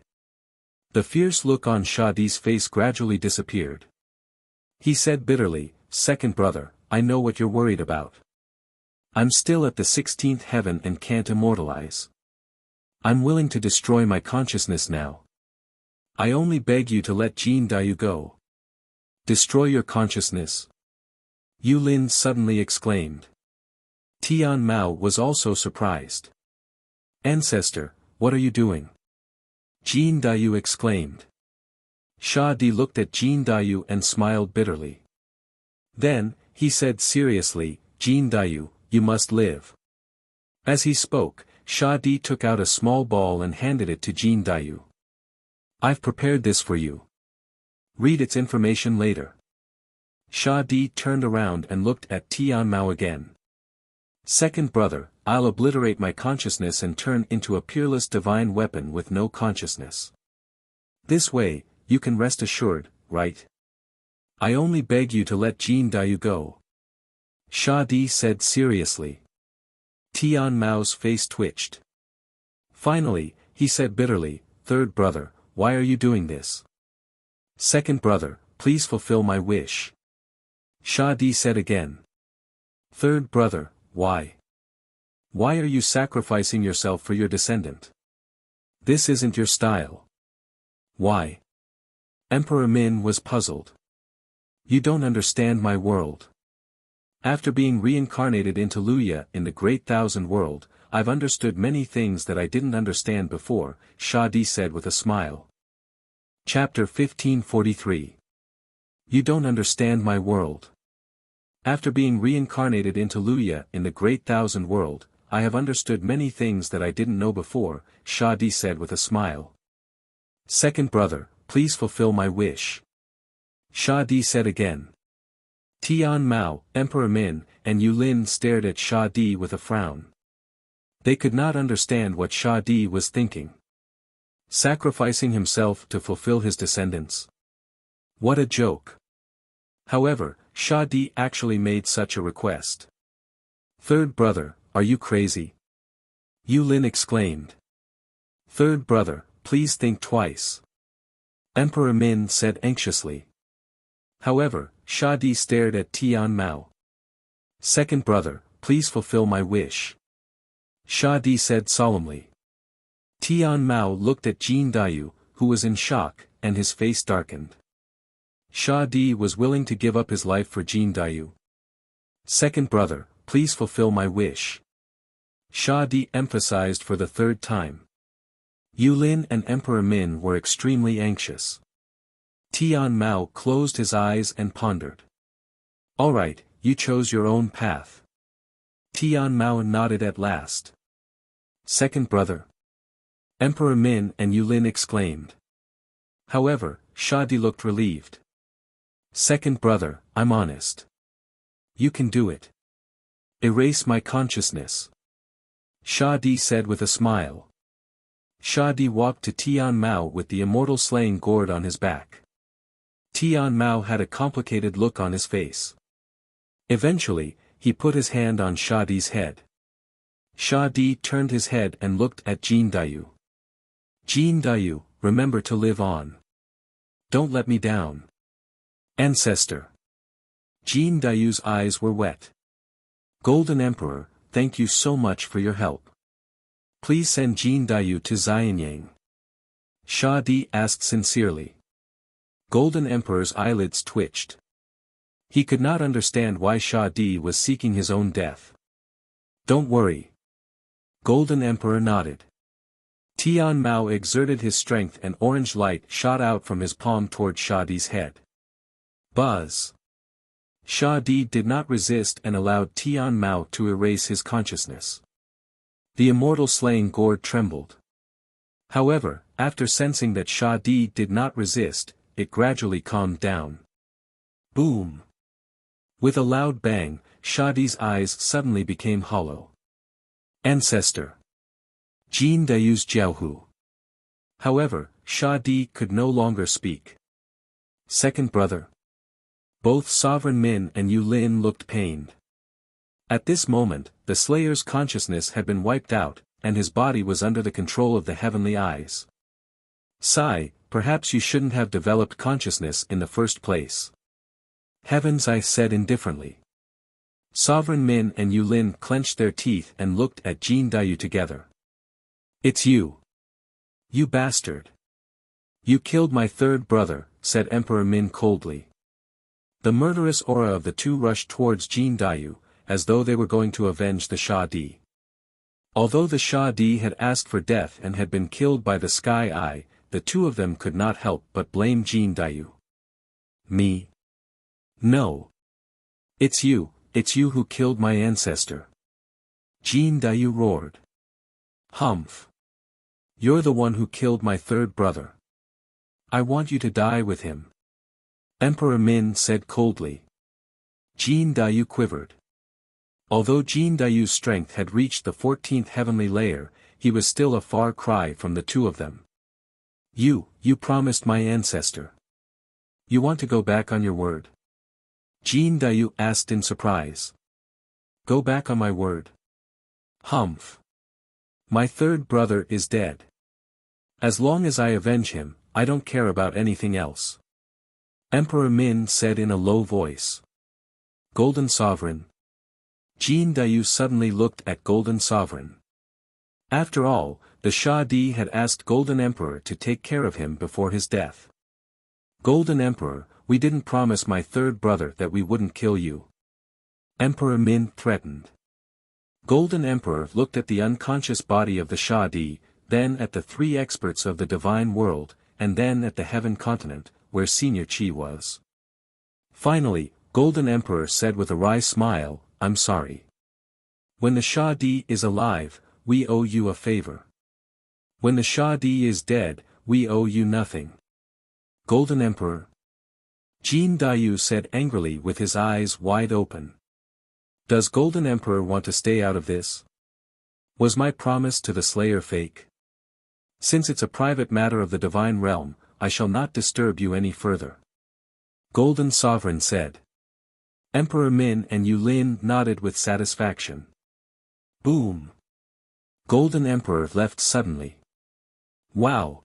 The fierce look on Sha Di's face gradually disappeared. He said bitterly, Second brother, I know what you're worried about. I'm still at the 16th heaven and can't immortalize. I'm willing to destroy my consciousness now. I only beg you to let Jin Dayu go. Destroy your consciousness? Yulin suddenly exclaimed. Tian Mao was also surprised. Ancestor, what are you doing? Jin Dayu exclaimed. Sha Di looked at Jin Dayu and smiled bitterly. Then, he said seriously, Jin Dayu, you must live. As he spoke, Sha Di took out a small ball and handed it to Jin Dayu. I've prepared this for you. Read its information later. Sha Di turned around and looked at Tian Mao again. Second brother, I'll obliterate my consciousness and turn into a peerless divine weapon with no consciousness. This way, you can rest assured, right? I only beg you to let Jin Dayu go. Sha Di said seriously. Tian Mao's face twitched. Finally, he said bitterly, "Third brother, why are you doing this? Second brother, please fulfill my wish." Sha Di said again. "Third brother, why? Why are you sacrificing yourself for your descendant? This isn't your style." "Why?" Emperor Min was puzzled. "You don't understand my world. After being reincarnated into Luya in the Great Thousand World, I've understood many things that I didn't understand before," Sha Di said with a smile. Chapter 1543. You don't understand my world. After being reincarnated into Luya in the Great Thousand World, I have understood many things that I didn't know before, Sha Di said with a smile. Second brother, please fulfill my wish. Sha Di said again. Tian Mao, Emperor Min, and Yu Lin stared at Sha Di with a frown. They could not understand what Sha Di was thinking. Sacrificing himself to fulfill his descendants. What a joke. However, Sha Di actually made such a request. Third brother, are you crazy? Yu Lin exclaimed. Third brother, please think twice. Emperor Min said anxiously. However, Sha Di stared at Tian Mao. Second brother, please fulfill my wish. Sha Di said solemnly. Tian Mao looked at Jin Dayu, who was in shock, and his face darkened. Sha Di was willing to give up his life for Jin Dayu. Second brother, please fulfill my wish. Sha Di emphasized for the third time. Yu Lin and Emperor Min were extremely anxious. Tian Mao closed his eyes and pondered. Alright, you chose your own path. Tian Mao nodded at last. Second brother. Emperor Min and Yu Lin exclaimed. However, Sha Di looked relieved. Second brother, I'm honest. You can do it. Erase my consciousness. Sha Di said with a smile. Sha Di walked to Tian Mao with the immortal slaying gourd on his back. Tian Mao had a complicated look on his face. Eventually, he put his hand on Sha Di's head. Sha Di turned his head and looked at Jin Dayu. Jin Dayu, remember to live on. Don't let me down. Ancestor. Jin Dayu's eyes were wet. Golden Emperor, thank you so much for your help. Please send Jin Dayu to Xianyang. Sha Di asked sincerely. Golden Emperor's eyelids twitched. He could not understand why Sha Di was seeking his own death. Don't worry. Golden Emperor nodded. Tian Mao exerted his strength and orange light shot out from his palm toward Sha Di's head. Buzz. Sha Di did not resist and allowed Tian Mao to erase his consciousness. The immortal slaying gourd trembled. However, after sensing that Sha Di did not resist, it gradually calmed down. Boom! With a loud bang, Sha Di's eyes suddenly became hollow. Ancestor. Jin Dayu's Jiaohu. However, Sha Di could no longer speak. Second brother. Both Sovereign Min and Yu Lin looked pained. At this moment, the Slayer's consciousness had been wiped out, and his body was under the control of the heavenly eyes. Sigh, perhaps you shouldn't have developed consciousness in the first place. Heavens, I said indifferently. Sovereign Min and Yu Lin clenched their teeth and looked at Jin Dayu together. It's you. You bastard. You killed my third brother, said Emperor Min coldly. The murderous aura of the two rushed towards Jin Dayu, as though they were going to avenge the Sha Di. Although the Sha Di had asked for death and had been killed by the Sky Eye, the two of them could not help but blame Jin Dayu. Me? No. It's you who killed my ancestor. Jin Dayu roared. Humph. You're the one who killed my third brother. I want you to die with him. Emperor Min said coldly. Jin Dayu quivered. Although Jin Dayu's strength had reached the 14th heavenly layer, he was still a far cry from the two of them. You promised my ancestor. You want to go back on your word? Jin Dayu asked in surprise. Go back on my word. Humph. My third brother is dead. As long as I avenge him, I don't care about anything else. Emperor Min said in a low voice. Golden Sovereign. Jin Dayu suddenly looked at Golden Sovereign. After all, the Shah Di had asked Golden Emperor to take care of him before his death. Golden Emperor, we didn't promise my third brother that we wouldn't kill you. Emperor Min threatened. Golden Emperor looked at the unconscious body of the Shah Di, then at the three experts of the divine world, and then at the heaven continent, where Senior Chi was. Finally, Golden Emperor said with a wry smile, I'm sorry. When the Shah Di is alive, we owe you a favor. When the Shah Di is dead, we owe you nothing. Golden Emperor. Jin Dayu said angrily with his eyes wide open. Does Golden Emperor want to stay out of this? Was my promise to the Slayer fake? Since it's a private matter of the divine realm, I shall not disturb you any further. Golden Sovereign said. Emperor Min and Yulin nodded with satisfaction. Boom. Golden Emperor left suddenly. Wow.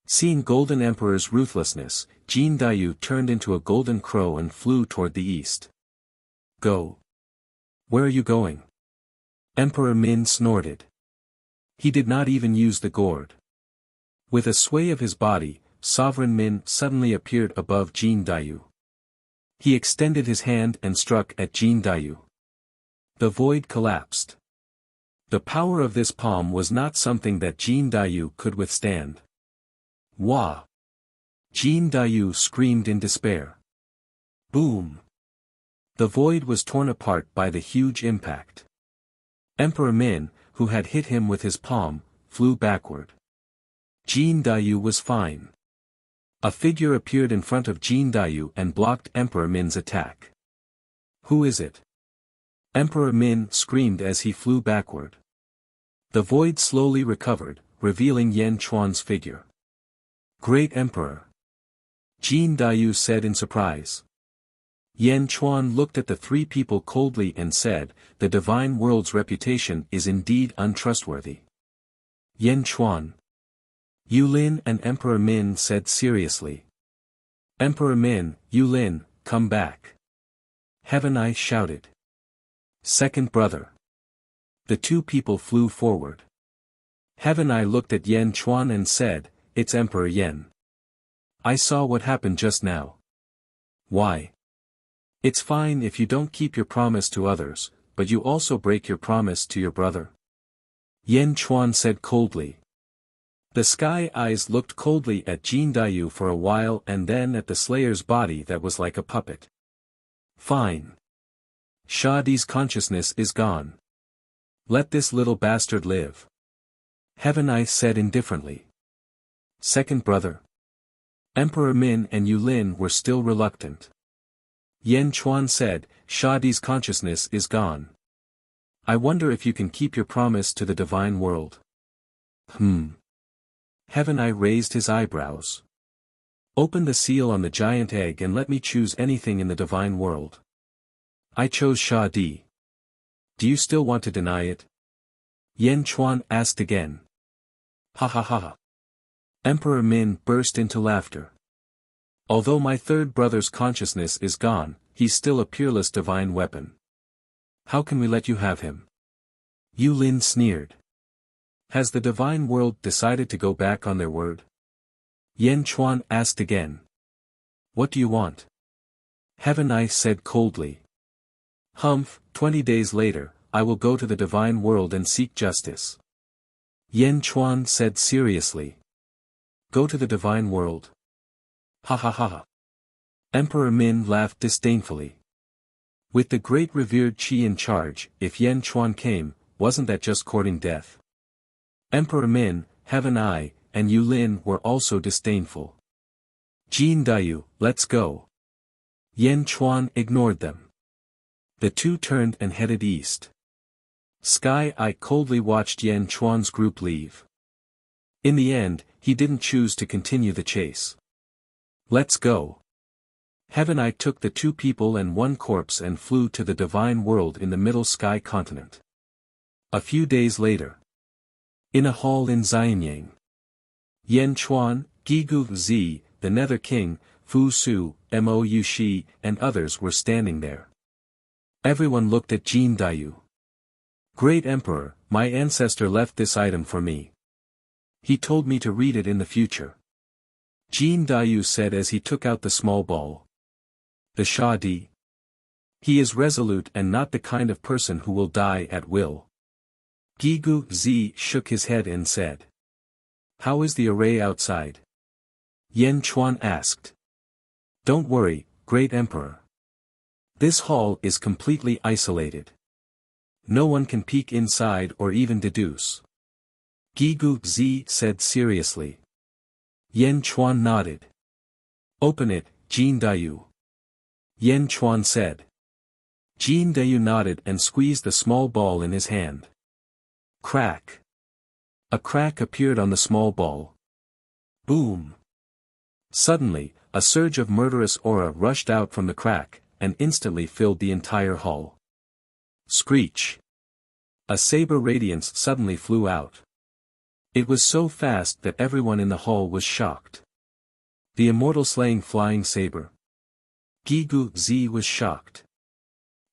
Seeing Golden Emperor's ruthlessness, Jin Dayu turned into a golden crow and flew toward the east. Go. Where are you going? Emperor Min snorted. He did not even use the gourd. With a sway of his body, Sovereign Min suddenly appeared above Jin Dayu. He extended his hand and struck at Jin Dayu. The void collapsed. The power of this palm was not something that Jin Dayu could withstand. Wah! Jin Dayu screamed in despair. Boom! The void was torn apart by the huge impact. Emperor Min, who had hit him with his palm, flew backward. Jin Dayu was fine. A figure appeared in front of Jin Dayu and blocked Emperor Min's attack. Who is it? Emperor Min screamed as he flew backward. The void slowly recovered, revealing Yan Chuan's figure. Great Emperor! Jin Dayu said in surprise. Yan Chuan looked at the three people coldly and said, the divine world's reputation is indeed untrustworthy. Yan Chuan. Yulin and Emperor Min said seriously. Emperor Min, Yulin, come back. Heaven I shouted. Second brother. The two people flew forward. Heaven I looked at Yan Chuan and said, it's Emperor Yan. I saw what happened just now. Why? It's fine if you don't keep your promise to others, but you also break your promise to your brother. Yan Chuan said coldly. The sky eyes looked coldly at Jin Dayu for a while and then at the Slayer's body that was like a puppet. Fine. Shah Di's consciousness is gone. Let this little bastard live. Heaven I said indifferently. Second brother. Emperor Min and Yulin were still reluctant. Yan Chuan said, Shah Di's consciousness is gone. I wonder if you can keep your promise to the divine world. Heaven I raised his eyebrows. Open the seal on the giant egg and let me choose anything in the divine world. I chose Shah Di. Do you still want to deny it? Yan Chuan asked again. Ha ha ha. Emperor Min burst into laughter. Although my third brother's consciousness is gone, he's still a peerless divine weapon. How can we let you have him? Yulin sneered. Has the divine world decided to go back on their word? Yan Chuan asked again. What do you want? Heaven I said coldly. 20 days later, I will go to the divine world and seek justice. Yan Chuan said seriously. Go to the divine world. Ha ha ha. Emperor Min laughed disdainfully. With the great revered Qi in charge, if Yan Chuan came, wasn't that just courting death? Emperor Min, Heaven I, and Yulin were also disdainful. Jin Dayu, let's go. Yan Chuan ignored them. The two turned and headed east. Sky I coldly watched Yan Chuan's group leave. In the end, he didn't choose to continue the chase. Let's go. Heaven I took the 2 people and 1 corpse and flew to the divine world in the middle sky continent. A few days later. In a hall in Xianyang. Yan Chuan, Gigu Zi, the Nether King, Fu Su, Mo Shi, and others were standing there. Everyone looked at Jin Dayu. Great Emperor, my ancestor left this item for me. He told me to read it in the future. Jin Dayu said as he took out the small ball. The Sha Di. He is resolute and not the kind of person who will die at will. Gigu Zi shook his head and said. How is the array outside? Yan Chuan asked. Don't worry, Great Emperor. This hall is completely isolated. No one can peek inside or even deduce. Gigu Zi said seriously. Yan Chuan nodded. Open it, Jin Dayu. Yan Chuan said. Jin Dayu nodded and squeezed the small ball in his hand. Crack. A crack appeared on the small ball. Boom. Suddenly, a surge of murderous aura rushed out from the crack, and instantly filled the entire hall. Screech. A saber radiance suddenly flew out. It was so fast that everyone in the hall was shocked. The immortal slaying flying saber. Gigu Zi was shocked.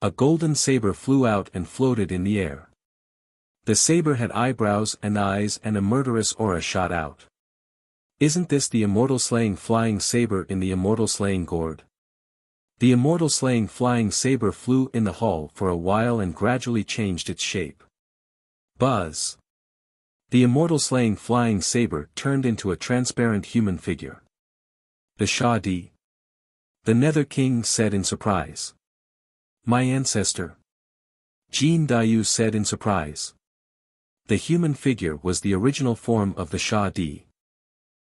A golden saber flew out and floated in the air. The saber had eyebrows and eyes and a murderous aura shot out. Isn't this the immortal slaying flying saber in the immortal slaying gourd? The immortal slaying flying saber flew in the hall for a while and gradually changed its shape. Buzz. The immortal slaying flying saber turned into a transparent human figure. The Sha Di. The Nether King said in surprise. My ancestor. Jin Dayu said in surprise. The human figure was the original form of the Sha Di.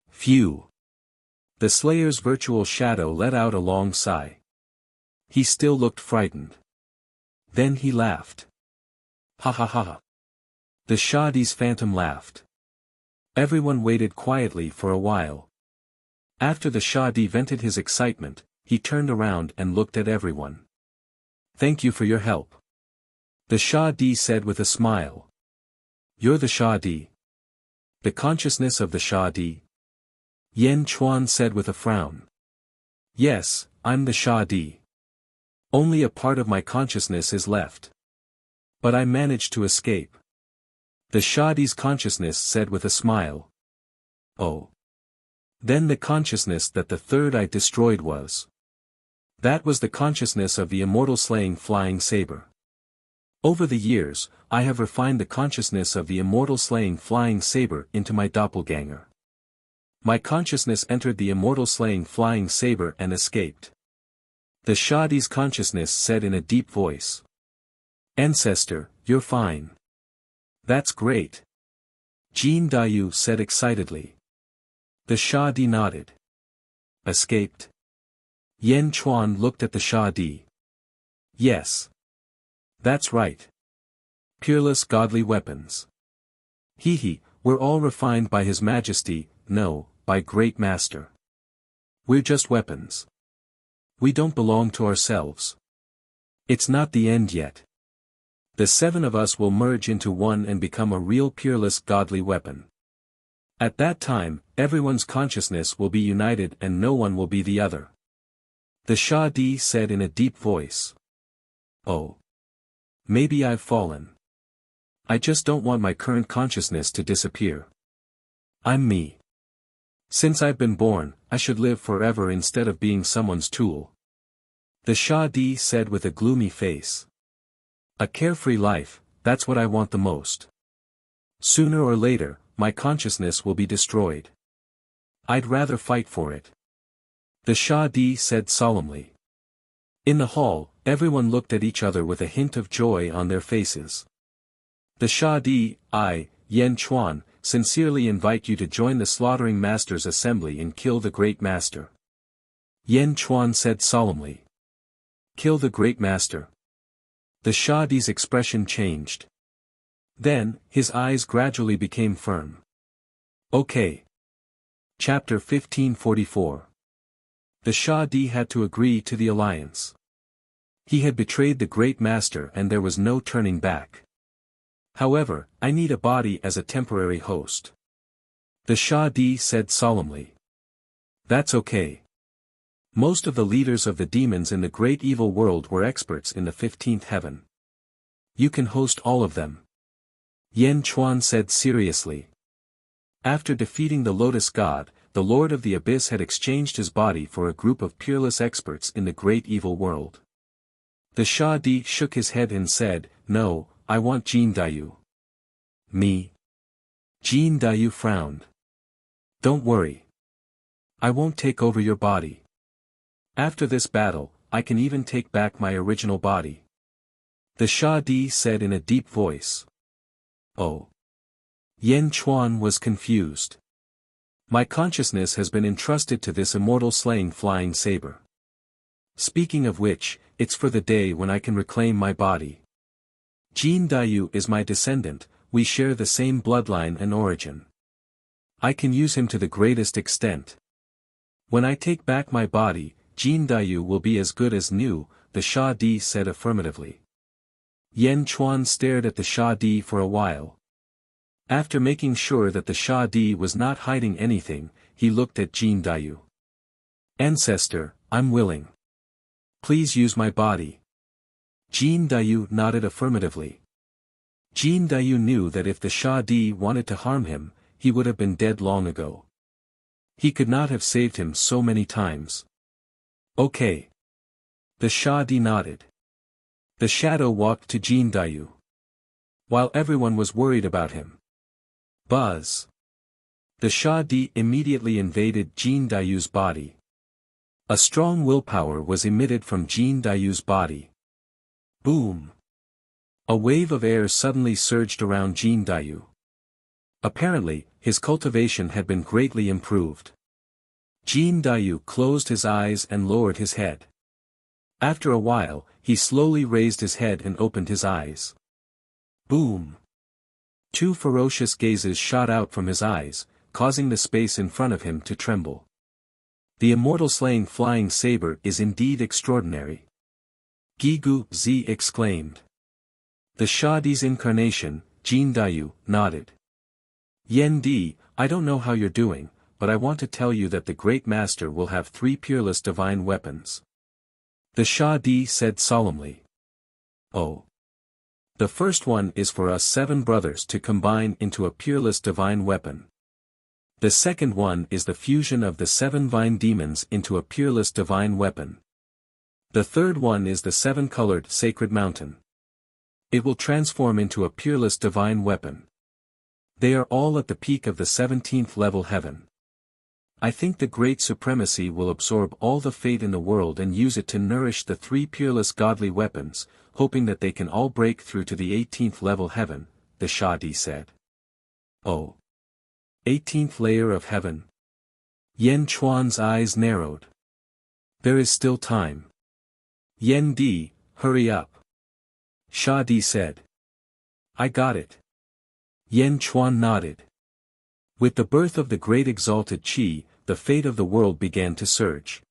Phew. The Slayer's virtual shadow let out a long sigh. He still looked frightened. Then he laughed. Ha ha ha. The Sha Di's phantom laughed. Everyone waited quietly for a while. After the Sha Di vented his excitement, he turned around and looked at everyone. Thank you for your help. The Sha Di said with a smile. You're the Sha Di. The consciousness of the Sha Di. Yan Chuan said with a frown. Yes, I'm the Sha Di. Only a part of my consciousness is left. But I managed to escape. The Sha Di's consciousness said with a smile. Oh. Then the consciousness that the third eye destroyed was. That was the consciousness of the immortal slaying flying saber. Over the years, I have refined the consciousness of the immortal slaying flying saber into my doppelganger. My consciousness entered the immortal slaying flying saber and escaped. The Sha Di's consciousness said in a deep voice. Ancestor, you're fine. That's great. Jin Dayu said excitedly. The Sha Di nodded. Escaped? Yan Chuan looked at the Sha Di. Yes. That's right. Peerless godly weapons. Hee, we're all refined by His Majesty, no, by Great Master. We're just weapons. We don't belong to ourselves. It's not the end yet. The 7 of us will merge into one and become a real peerless godly weapon. At that time, everyone's consciousness will be united and no one will be the other. The Sha Di said in a deep voice. Oh. Maybe I've fallen. I just don't want my current consciousness to disappear. I'm me. Since I've been born, I should live forever instead of being someone's tool. The Sha Di said with a gloomy face. A carefree life, that's what I want the most. Sooner or later, my consciousness will be destroyed. I'd rather fight for it. The Sha Di said solemnly. In the hall, everyone looked at each other with a hint of joy on their faces. The Sha Di, I, Yan Chuan, sincerely invite you to join the Slaughtering Masters Assembly and kill the Great Master. Yan Chuan said solemnly. Kill the Great Master. The Sha Di's expression changed. Then, his eyes gradually became firm. Okay. Chapter 1544. The Shah Di had to agree to the alliance. He had betrayed the great master and there was no turning back. However, I need a body as a temporary host. The Shah Di said solemnly. That's okay. Most of the leaders of the demons in the great evil world were experts in the 15th heaven. You can host all of them. Yen Chuan said seriously. After defeating the Lotus God, the Lord of the Abyss had exchanged his body for a group of peerless experts in the great evil world. The Shah Di shook his head and said, No, I want Jin Dayu. Me? Jin Dayu frowned. Don't worry. I won't take over your body. After this battle, I can even take back my original body. The Shah Di said in a deep voice. Oh. Yen Chuan was confused. My consciousness has been entrusted to this immortal slaying flying saber. Speaking of which, it's for the day when I can reclaim my body. Jin Dayu is my descendant, we share the same bloodline and origin. I can use him to the greatest extent. When I take back my body, Jin Dayu will be as good as new, the Shah Di said affirmatively. Yen Chuan stared at the Shah Di for a while. After making sure that the Shah Di was not hiding anything, he looked at Jin Dayu. Ancestor, I'm willing. Please use my body. Jin Dayu nodded affirmatively. Jin Dayu knew that if the Shah Di wanted to harm him, he would have been dead long ago. He could not have saved him so many times. Okay. The Shah Di nodded. The shadow walked to Jin Dayu. While everyone was worried about him. Buzz. The Shah Di immediately invaded Jin Dayu's body. A strong willpower was emitted from Jin Dayu's body. Boom. A wave of air suddenly surged around Jin Dayu. Apparently, his cultivation had been greatly improved. Jin Dayu closed his eyes and lowered his head. After a while, he slowly raised his head and opened his eyes. Boom! Two ferocious gazes shot out from his eyes, causing the space in front of him to tremble. The immortal slaying flying saber is indeed extraordinary. Gigu Zi exclaimed. The Shah Di's incarnation, Jin Dayu, nodded. Yen Di, I don't know how you're doing, but I want to tell you that the Great Master will have 3 peerless divine weapons. The Shah Di said solemnly. Oh. The first one is for us 7 brothers to combine into a peerless divine weapon. The second one is the fusion of the 7 vine demons into a peerless divine weapon. The third one is the 7-colored sacred mountain. It will transform into a peerless divine weapon. They are all at the peak of the 17th level heaven. I think the great supremacy will absorb all the fate in the world and use it to nourish the 3 peerless godly weapons, hoping that they can all break through to the 18th level heaven, the Shah Di said. Oh. 18th layer of heaven. Yen Chuan's eyes narrowed. There is still time. Yen Di, hurry up. Shah Di said. I got it. Yen Chuan nodded. With the birth of the great exalted Qi, the fate of the world began to surge.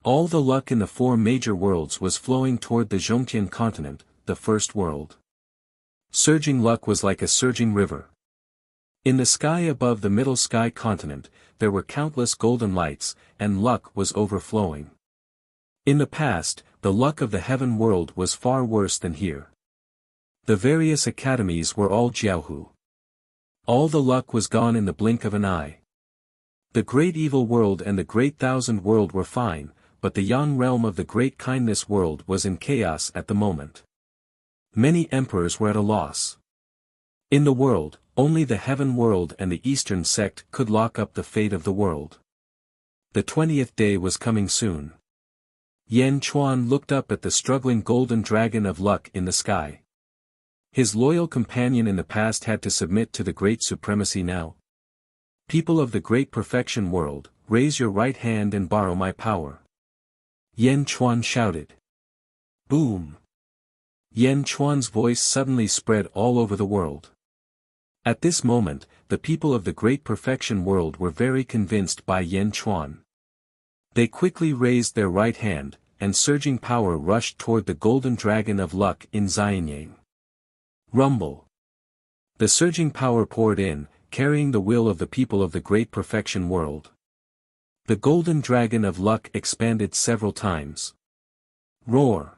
All the luck in the 4 major worlds was flowing toward the Zhongtian continent, the first world. Surging luck was like a surging river. In the sky above the middle sky continent, there were countless golden lights, and luck was overflowing. In the past, the luck of the heaven world was far worse than here. The various academies were all Jiaohu. All the luck was gone in the blink of an eye. The great evil world and the great thousand world were fine, but the yang realm of the great kindness world was in chaos at the moment. Many emperors were at a loss. In the world, only the heaven world and the eastern sect could lock up the fate of the world. The 20th day was coming soon. Yen Chuan looked up at the struggling golden dragon of luck in the sky. His loyal companion in the past had to submit to the great supremacy now. People of the great perfection world, raise your right hand and borrow my power. Yen Chuan shouted. Boom! Yen Chuan's voice suddenly spread all over the world. At this moment, the people of the great perfection world were very convinced by Yen Chuan. They quickly raised their right hand, and surging power rushed toward the golden dragon of luck in Xianyang. Rumble. The surging power poured in, carrying the will of the people of the great perfection world. The golden dragon of luck expanded several times. Roar.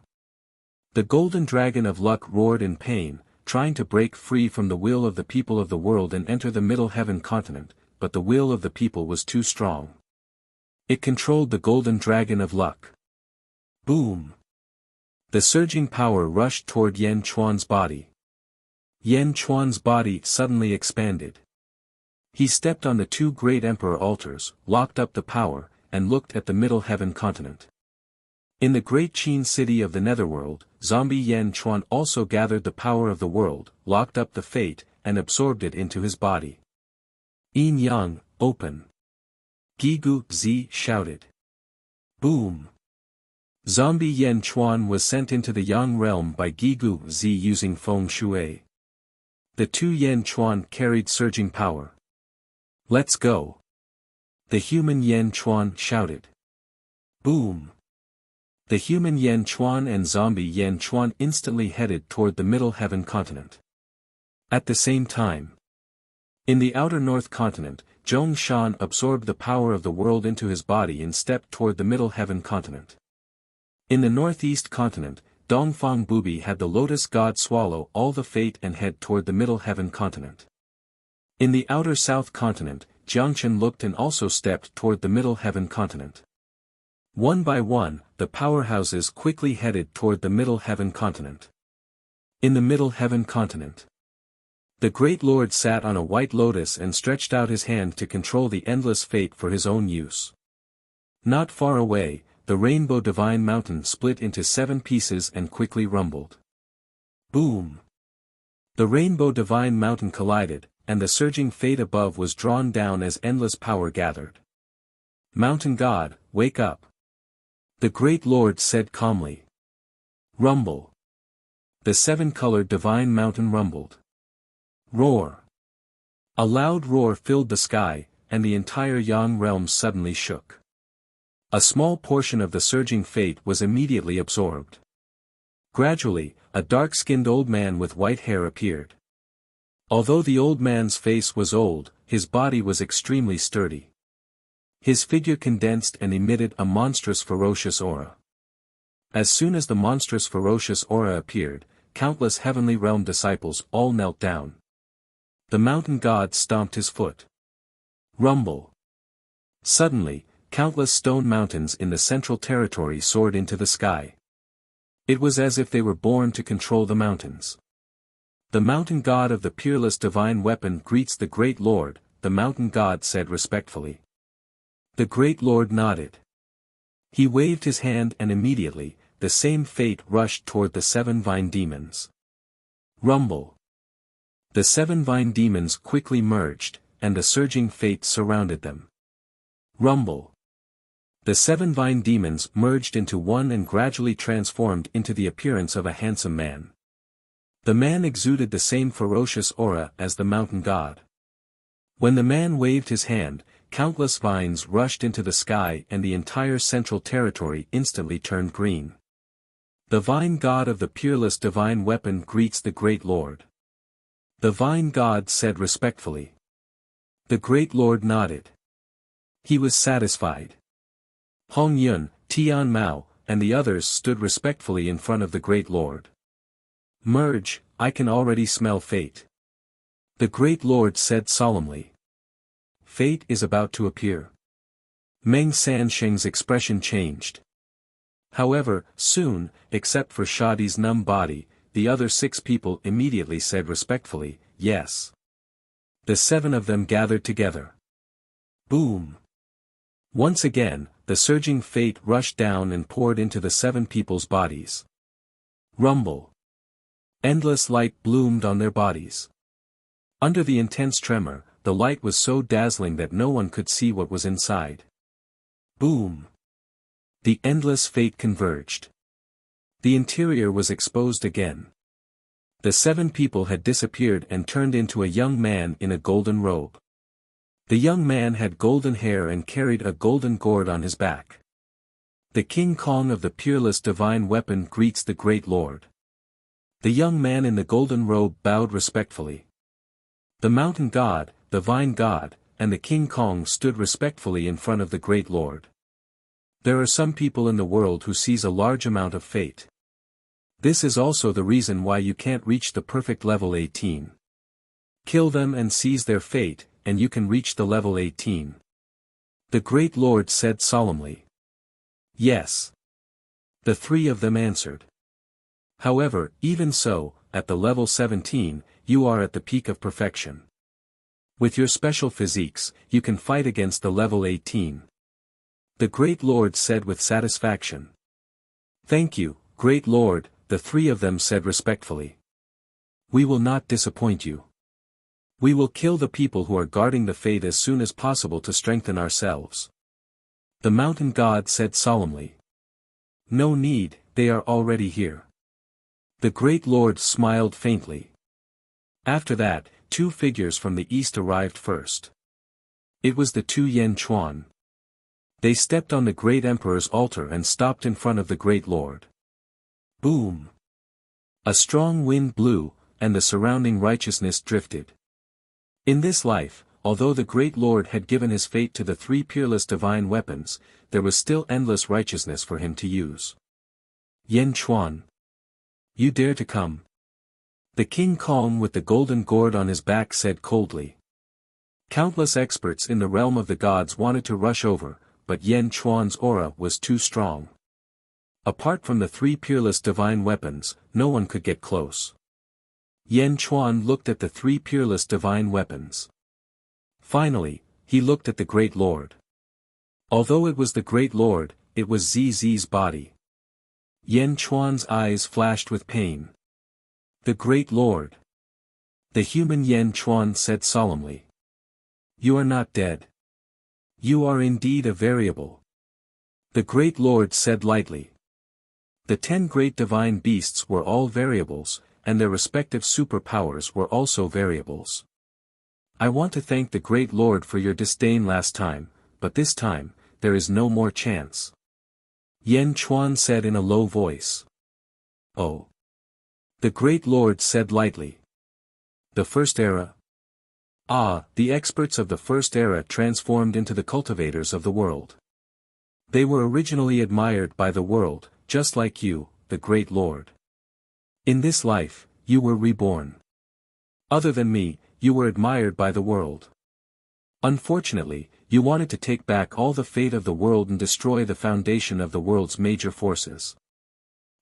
The golden dragon of luck roared in pain, trying to break free from the will of the people of the world and enter the Middle Heaven continent, but the will of the people was too strong. It controlled the golden dragon of luck. Boom. The surging power rushed toward Yan Chuan's body. Yan Chuan's body suddenly expanded. He stepped on the two great emperor altars, locked up the power, and looked at the Middle Heaven continent. In the great Qin city of the Netherworld, zombie Yan Chuan also gathered the power of the world, locked up the fate, and absorbed it into his body. Yin Yang, open. Gigu Zi shouted. Boom. Zombie Yan Chuan was sent into the Yang realm by Gigu Zi using Feng Shui. The two Yan Chuan carried surging power. Let's go. The human Yan Chuan shouted. Boom. The human Yan Chuan and zombie Yan Chuan instantly headed toward the Middle Heaven continent. At the same time, in the outer North continent, Zhong Shan absorbed the power of the world into his body and stepped toward the Middle Heaven continent. In the Northeast continent, Dongfang Bubi had the Lotus God swallow all the fate and head toward the Middle Heaven continent. In the outer South continent, Jiangchen looked and also stepped toward the Middle Heaven continent. One by one, the powerhouses quickly headed toward the Middle Heaven continent. In the Middle Heaven continent, the Great Lord sat on a white lotus and stretched out his hand to control the endless fate for his own use. Not far away, the Rainbow Divine Mountain split into 7 pieces and quickly rumbled. Boom! The Rainbow Divine Mountain collided, and the surging fate above was drawn down as endless power gathered. Mountain God, wake up! The Great Lord said calmly. Rumble. The 7-colored divine mountain rumbled. Roar. A loud roar filled the sky, and the entire Yang realm suddenly shook. A small portion of the surging fate was immediately absorbed. Gradually, a dark-skinned old man with white hair appeared. Although the old man's face was old, his body was extremely sturdy. His figure condensed and emitted a monstrous ferocious aura. As soon as the monstrous ferocious aura appeared, countless heavenly realm disciples all knelt down. The mountain god stomped his foot. Rumble. Suddenly, countless stone mountains in the central territory soared into the sky. It was as if they were born to control the mountains. The mountain god of the peerless divine weapon greets the great lord, the mountain god said respectfully. The great lord nodded. He waved his hand and immediately, the same fate rushed toward the 7 vine demons. Rumble. The 7 vine demons quickly merged, and the surging fate surrounded them. Rumble. The 7 vine demons merged into one and gradually transformed into the appearance of a handsome man. The man exuded the same ferocious aura as the mountain god. When the man waved his hand, countless vines rushed into the sky and the entire central territory instantly turned green. The vine god of the peerless divine weapon greets the great lord. The vine god said respectfully. The great lord nodded. He was satisfied. Hong Yun, Tian Mao, and the others stood respectfully in front of the great lord. Merge, I can already smell fate. The great lord said solemnly. Fate is about to appear. Meng Sansheng's expression changed. However, soon, except for Shadi's numb body, the other 6 people immediately said respectfully, yes. The 7 of them gathered together. Boom. Once again, the surging fate rushed down and poured into the 7 people's bodies. Rumble. Endless light bloomed on their bodies. Under the intense tremor, the light was so dazzling that no one could see what was inside. Boom. The endless fate converged. The interior was exposed again. The 7 people had disappeared and turned into a young man in a golden robe. The young man had golden hair and carried a golden gourd on his back. The King Kong of the peerless divine weapon greets the great Lord. The young man in the golden robe bowed respectfully. The mountain god, the vine god, and the King Kong stood respectfully in front of the great Lord. There are some people in the world who seize a large amount of fate. This is also the reason why you can't reach the perfect level 18. Kill them and seize their fate, and you can reach the level 18. The great Lord said solemnly. Yes. The three of them answered. However, even so, at the level 17, you are at the peak of perfection. With your special physiques, you can fight against the level 18. The great Lord said with satisfaction. Thank you, great Lord, the three of them said respectfully. We will not disappoint you. We will kill the people who are guarding the fate as soon as possible to strengthen ourselves. The mountain god said solemnly. No need, they are already here. The great Lord smiled faintly. After that, two figures from the east arrived first. It was the two Yen Chuan. They stepped on the great emperor's altar and stopped in front of the great Lord. Boom! A strong wind blew, and the surrounding righteousness drifted. In this life, although the great Lord had given his fate to the three peerless divine weapons, there was still endless righteousness for him to use. Yen Chuan. You dare to come? The King Kong with the golden gourd on his back said coldly. Countless experts in the realm of the gods wanted to rush over, but Yen Chuan's aura was too strong. Apart from the three peerless divine weapons, no one could get close. Yen Chuan looked at the three peerless divine weapons. Finally, he looked at the great Lord. Although it was the great Lord, it was ZZ's body. Yen Chuan's eyes flashed with pain. The great Lord. The human Yen Chuan said solemnly. You are not dead. You are indeed a variable. The great Lord said lightly. The 10 great divine beasts were all variables, and their respective superpowers were also variables. I want to thank the great Lord for your disdain last time, but this time, there is no more chance. Yen Chuan said in a low voice. Oh. The great Lord said lightly. The first era. Ah, the experts of the first era transformed into the cultivators of the world. They were originally admired by the world, just like you, the great Lord. In this life, you were reborn. Other than me, you were admired by the world. Unfortunately, you wanted to take back all the fate of the world and destroy the foundation of the world's major forces.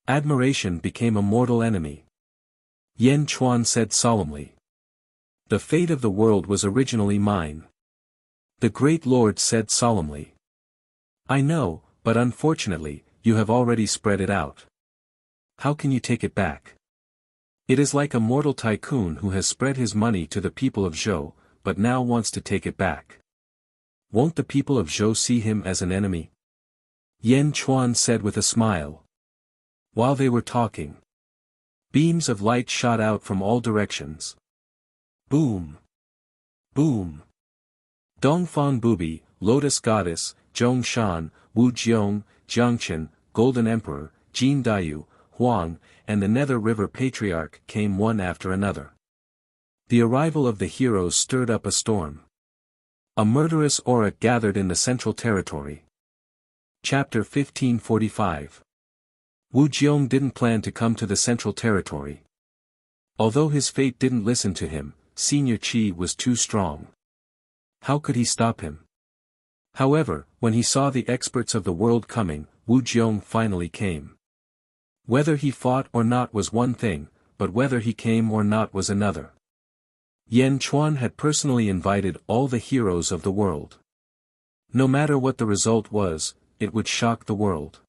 Admiration became a mortal enemy. Yen Chuan said solemnly. The fate of the world was originally mine. The great Lord said solemnly. I know, but unfortunately, you have already spread it out. How can you take it back? It is like a mortal tycoon who has spread his money to the people of Zhou, but now wants to take it back. Won't the people of Zhou see him as an enemy? Yen Chuan said with a smile. While they were talking, beams of light shot out from all directions. Boom! Boom! Dongfang Bubi, Lotus Goddess, Zhongshan, Wu Jiong, Jiangchen, Golden Emperor, Jin Dayu, Huang, and the Nether River Patriarch came one after another. The arrival of the heroes stirred up a storm. A murderous aura gathered in the Central Territory. Chapter 1545. Wu Jiong didn't plan to come to the Central Territory. Although his fate didn't listen to him, Senior Qi was too strong. How could he stop him? However, when he saw the experts of the world coming, Wu Jiong finally came. Whether he fought or not was one thing, but whether he came or not was another. Yen Chuan had personally invited all the heroes of the world. No matter what the result was, it would shock the world.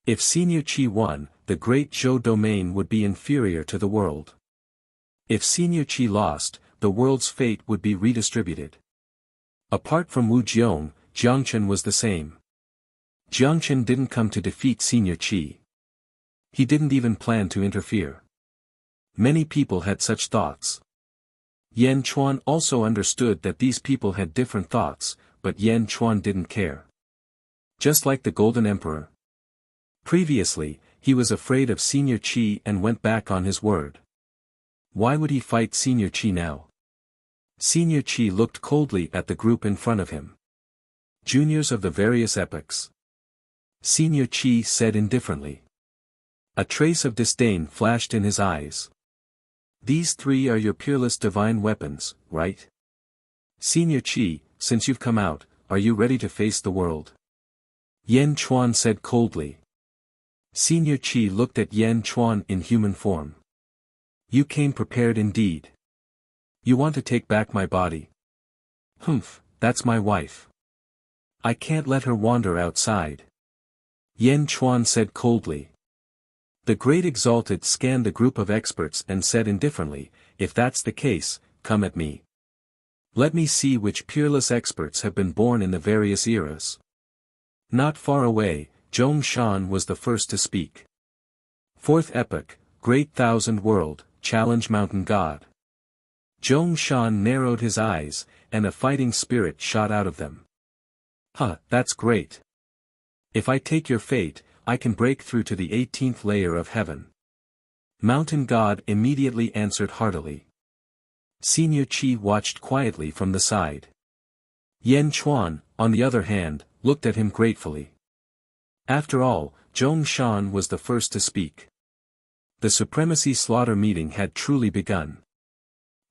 If Senior Qi won, the great Zhou domain would be inferior to the world. If Senior Qi lost, the world's fate would be redistributed. Apart from Wu Jiong, Jiangchen was the same. Jiangchen didn't come to defeat Senior Qi. He didn't even plan to interfere. Many people had such thoughts. Yen Chuan also understood that these people had different thoughts, but Yen Chuan didn't care. Just like the Golden Emperor. Previously, he was afraid of Senior Qi and went back on his word. Why would he fight Senior Qi now? Senior Qi looked coldly at the group in front of him. Juniors of the various epochs. Senior Qi said indifferently. A trace of disdain flashed in his eyes. These three are your peerless divine weapons, right? Senior Qi, since you've come out, are you ready to face the world? Yan Chuan said coldly. Senior Qi looked at Yan Chuan in human form. You came prepared indeed. You want to take back my body? Humph, that's my wife. I can't let her wander outside. Yan Chuan said coldly. The Great Exalted scanned the group of experts and said indifferently, if that's the case, come at me. Let me see which peerless experts have been born in the various eras. Not far away, Zhong Shan was the first to speak. Fourth epoch, Great Thousand World, Challenge Mountain God. Zhong Shan narrowed his eyes, and a fighting spirit shot out of them. Huh, that's great. If I take your fate, I can break through to the 18th layer of heaven. Mountain God immediately answered heartily. Senior Qi watched quietly from the side. Yan Chuan, on the other hand, looked at him gratefully. After all, Zhong Shan was the first to speak. The Supremacy Slaughter meeting had truly begun.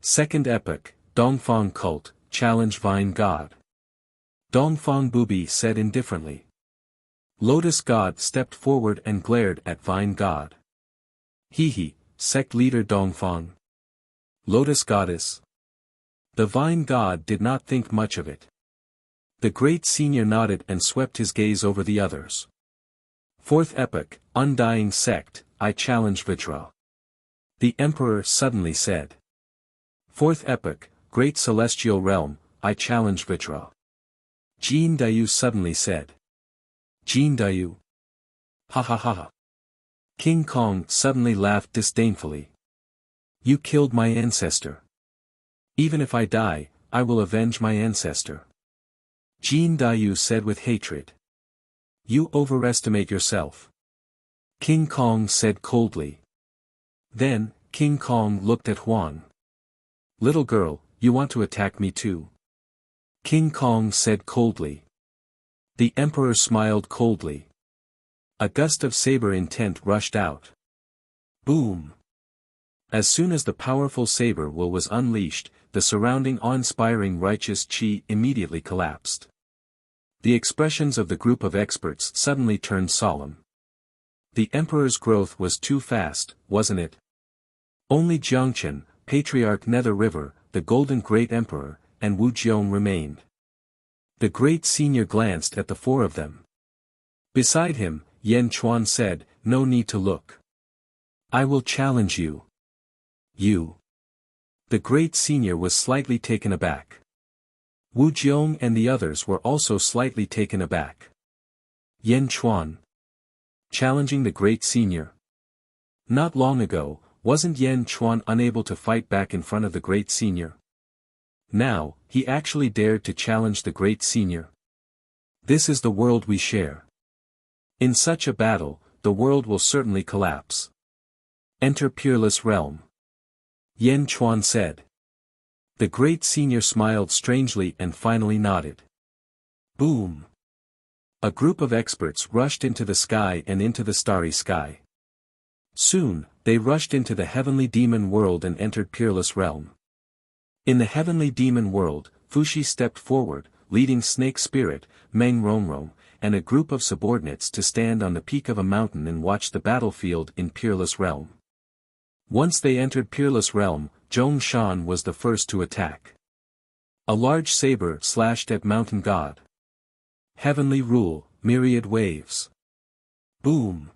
Second epoch, Dongfang Cult, Challenge Vine God. Dongfang Bubi said indifferently. Lotus God stepped forward and glared at Vine God. He, sect leader Dongfang. Lotus Goddess. The Vine God did not think much of it. The great senior nodded and swept his gaze over the others. Fourth epoch, Undying Sect, I challenge Vajra. The Emperor suddenly said. Fourth epoch, Great Celestial Realm, I challenge Vajra. Jin Dayu suddenly said. Jin Dayu. Ha ha ha ha. King Kong suddenly laughed disdainfully. You killed my ancestor. Even if I die, I will avenge my ancestor. Jin Dayu said with hatred. You overestimate yourself. King Kong said coldly. Then, King Kong looked at Huang. Little girl, you want to attack me too? King Kong said coldly. The Emperor smiled coldly. A gust of saber intent rushed out. Boom! As soon as the powerful saber will was unleashed, the surrounding awe-inspiring righteous qi immediately collapsed. The expressions of the group of experts suddenly turned solemn. The Emperor's growth was too fast, wasn't it? Only Jiangchen, Patriarch Nether River, the Golden Great Emperor, and Wu Jiong remained. The great senior glanced at the four of them. Beside him, Yan Chuan said, no need to look. I will challenge you. You. The great senior was slightly taken aback. Wu Jiong and the others were also slightly taken aback. Yan Chuan. Challenging the great senior. Not long ago, wasn't Yan Chuan unable to fight back in front of the great senior? Now, he actually dared to challenge the great senior. This is the world we share. In such a battle, the world will certainly collapse. Enter Peerless Realm. Yan Chuan said. The great senior smiled strangely and finally nodded. Boom! A group of experts rushed into the sky and into the starry sky. Soon, they rushed into the heavenly demon world and entered Peerless Realm. In the heavenly demon world, Fuxi stepped forward, leading Snake Spirit, Meng Rongrong, and a group of subordinates to stand on the peak of a mountain and watch the battlefield in Peerless Realm. Once they entered Peerless Realm, Zhong Shan was the first to attack. A large saber slashed at Mountain God. Heavenly Rule, Myriad Waves. Boom!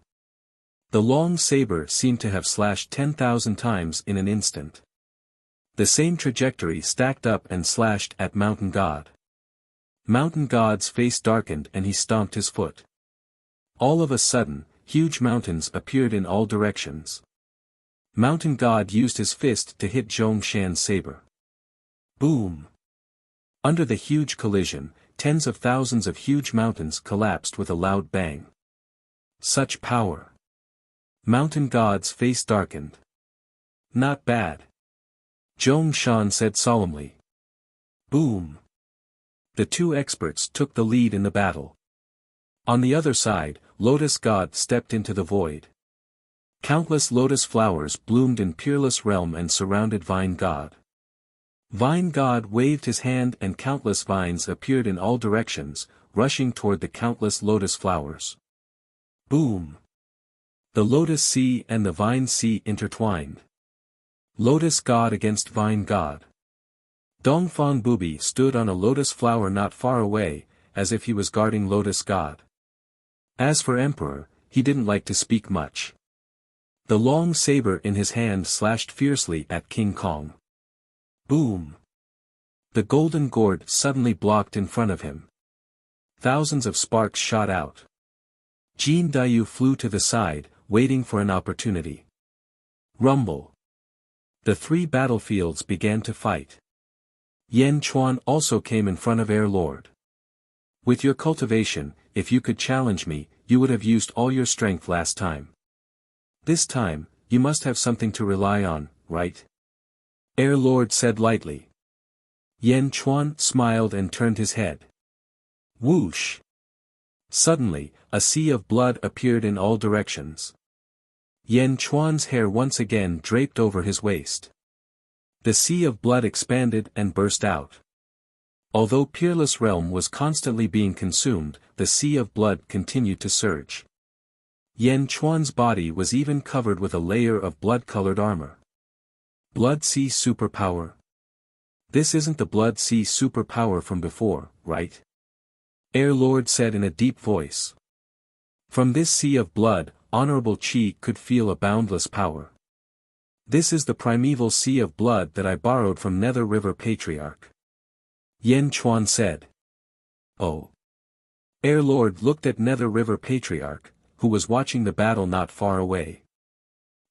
The long saber seemed to have slashed 10,000 times in an instant. The same trajectory stacked up and slashed at Mountain God. Mountain God's face darkened and he stomped his foot. All of a sudden, huge mountains appeared in all directions. Mountain God used his fist to hit Zhong Shan's saber. Boom! Under the huge collision, tens of thousands of huge mountains collapsed with a loud bang. Such power! Mountain God's face darkened. Not bad. Zhong Shan said solemnly. Boom! The two experts took the lead in the battle. On the other side, Lotus God stepped into the void. Countless lotus flowers bloomed in Peerless Realm and surrounded Vine God. Vine God waved his hand and countless vines appeared in all directions, rushing toward the countless lotus flowers. Boom! The Lotus Sea and the Vine Sea intertwined. Lotus God against Vine God. Dongfang Bubi stood on a lotus flower not far away, as if he was guarding Lotus God. As for Emperor, he didn't like to speak much. The long saber in his hand slashed fiercely at King Kong. Boom! The golden gourd suddenly blocked in front of him. Thousands of sparks shot out. Jin Dayu flew to the side, waiting for an opportunity. Rumble! The three battlefields began to fight. Yan Chuan also came in front of Air Lord. With your cultivation, if you could challenge me, you would have used all your strength last time. This time, you must have something to rely on, right? Air Lord said lightly. Yan Chuan smiled and turned his head. Whoosh! Suddenly, a sea of blood appeared in all directions. Yan Chuan's hair once again draped over his waist. The sea of blood expanded and burst out. Although Peerless Realm was constantly being consumed, the sea of blood continued to surge. Yan Chuan's body was even covered with a layer of blood-colored armor. Blood Sea superpower? This isn't the Blood Sea superpower from before, right? Air Lord said in a deep voice. From this sea of blood, Honorable Qi could feel a boundless power. This is the primeval sea of blood that I borrowed from Nether River Patriarch. Yan Chuan said. Oh. Air Lord looked at Nether River Patriarch, who was watching the battle not far away.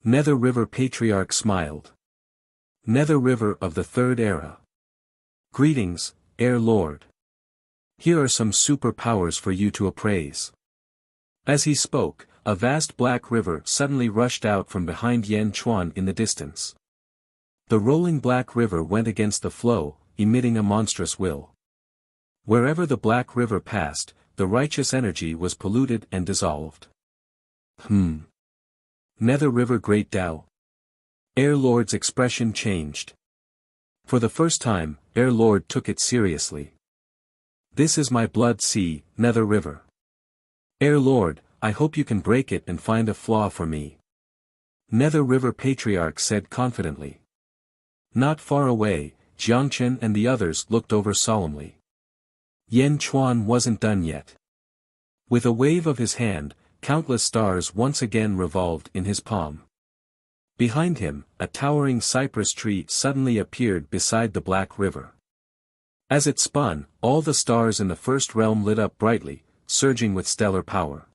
Nether River Patriarch smiled. Nether River of the Third Era. Greetings, Air Lord. Here are some superpowers for you to appraise. As he spoke, a vast black river suddenly rushed out from behind Yan Chuan in the distance. The rolling black river went against the flow, emitting a monstrous will. Wherever the black river passed, the righteous energy was polluted and dissolved. Nether River Great Tao. Air Lord's expression changed. For the first time, Air Lord took it seriously. This is my blood sea, Nether River. Air Lord, I hope you can break it and find a flaw for me. Nether River Patriarch said confidently. Not far away, Jiangchen and the others looked over solemnly. Yan Chuan wasn't done yet. With a wave of his hand, countless stars once again revolved in his palm. Behind him, a towering cypress tree suddenly appeared beside the black river. As it spun, all the stars in the first realm lit up brightly, surging with stellar power.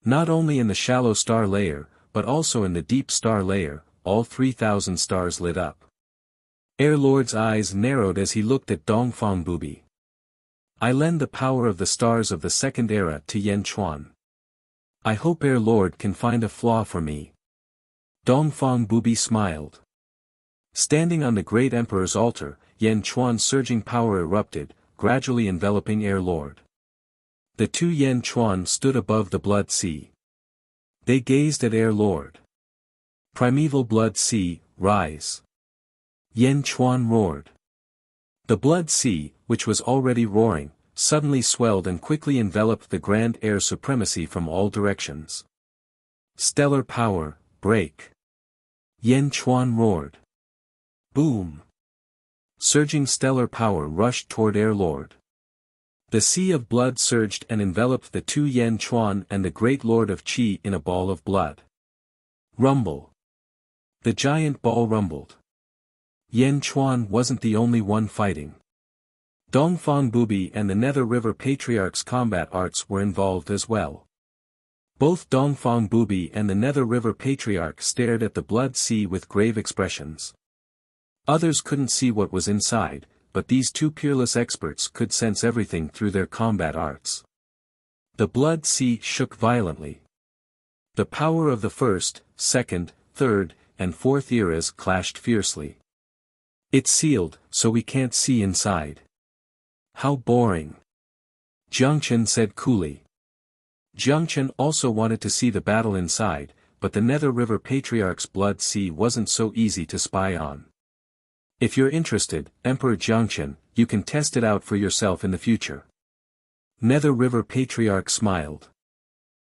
Not only in the shallow star layer, but also in the deep star layer, all 3,000 stars lit up. Air Lord's eyes narrowed as he looked at Dongfang Bubi. I lend the power of the stars of the second era to Yan Chuan. I hope Air Lord can find a flaw for me. Dongfang Bubi smiled. Standing on the great emperor's altar, Yan Chuan's surging power erupted, gradually enveloping Air Lord. The two Yan Chuan stood above the blood sea. They gazed at Air Lord. Primeval blood sea, rise. Yan Chuan roared. The blood sea, which was already roaring, suddenly swelled and quickly enveloped the grand air supremacy from all directions. Stellar power, break. Yan Chuan roared. Boom. Surging stellar power rushed toward Air Lord. The sea of blood surged and enveloped the two Yan Chuan and the great Lord of Qi in a ball of blood. Rumble. The giant ball rumbled. Yan Chuan wasn't the only one fighting. Dongfang Bubi and the Nether River Patriarch's combat arts were involved as well. Both Dongfang Bubi and the Nether River Patriarch stared at the blood sea with grave expressions. Others couldn't see what was inside, but these two peerless experts could sense everything through their combat arts. The Blood Sea shook violently. The power of the first, second, third, and fourth eras clashed fiercely. It's sealed, so we can't see inside. How boring. Jiang Chen said coolly. Jiang Chen also wanted to see the battle inside, but the Nether River Patriarch's Blood Sea wasn't so easy to spy on. If you're interested, Emperor Jiang Chen, you can test it out for yourself in the future. Nether River Patriarch smiled.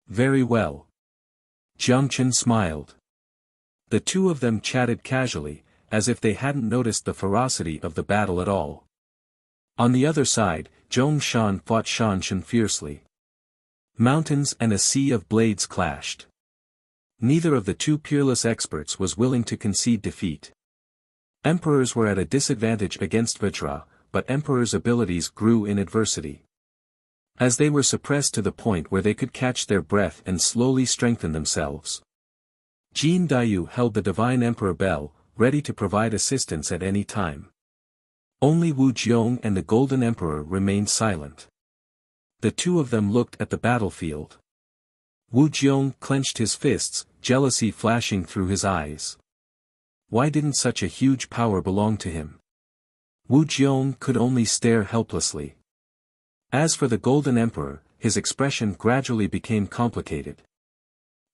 Very well. Jiang Chen smiled. The two of them chatted casually, as if they hadn't noticed the ferocity of the battle at all. On the other side, Zhong Shan fought Shan Shan fiercely. Mountains and a sea of blades clashed. Neither of the two peerless experts was willing to concede defeat. Emperors were at a disadvantage against Vajra, but Emperors' abilities grew in adversity. As they were suppressed to the point where they could catch their breath and slowly strengthen themselves. Jin Dayu held the Divine Emperor Bell, ready to provide assistance at any time. Only Wu Jiong and the Golden Emperor remained silent. The two of them looked at the battlefield. Wu Jiong clenched his fists, jealousy flashing through his eyes. Why didn't such a huge power belong to him? Wu Jiong could only stare helplessly. As for the Golden Emperor, his expression gradually became complicated.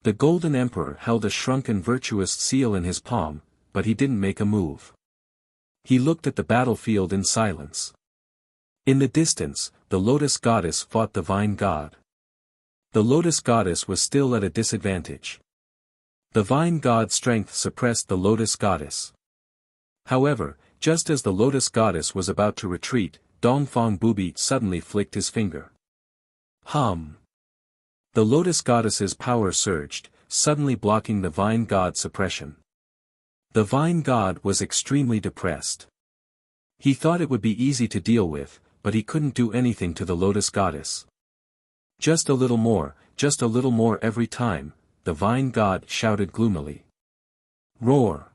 The Golden Emperor held a shrunken virtuous seal in his palm, but he didn't make a move. He looked at the battlefield in silence. In the distance, the Lotus Goddess fought the Vine God. The Lotus Goddess was still at a disadvantage. The Vine God's strength suppressed the Lotus Goddess. However, just as the Lotus Goddess was about to retreat, Dongfang Bubi suddenly flicked his finger. Hum. The Lotus Goddess's power surged, suddenly blocking the Vine God's suppression. The Vine God was extremely depressed. He thought it would be easy to deal with, but he couldn't do anything to the Lotus Goddess. Just a little more every time, the Vine God shouted gloomily. Roar!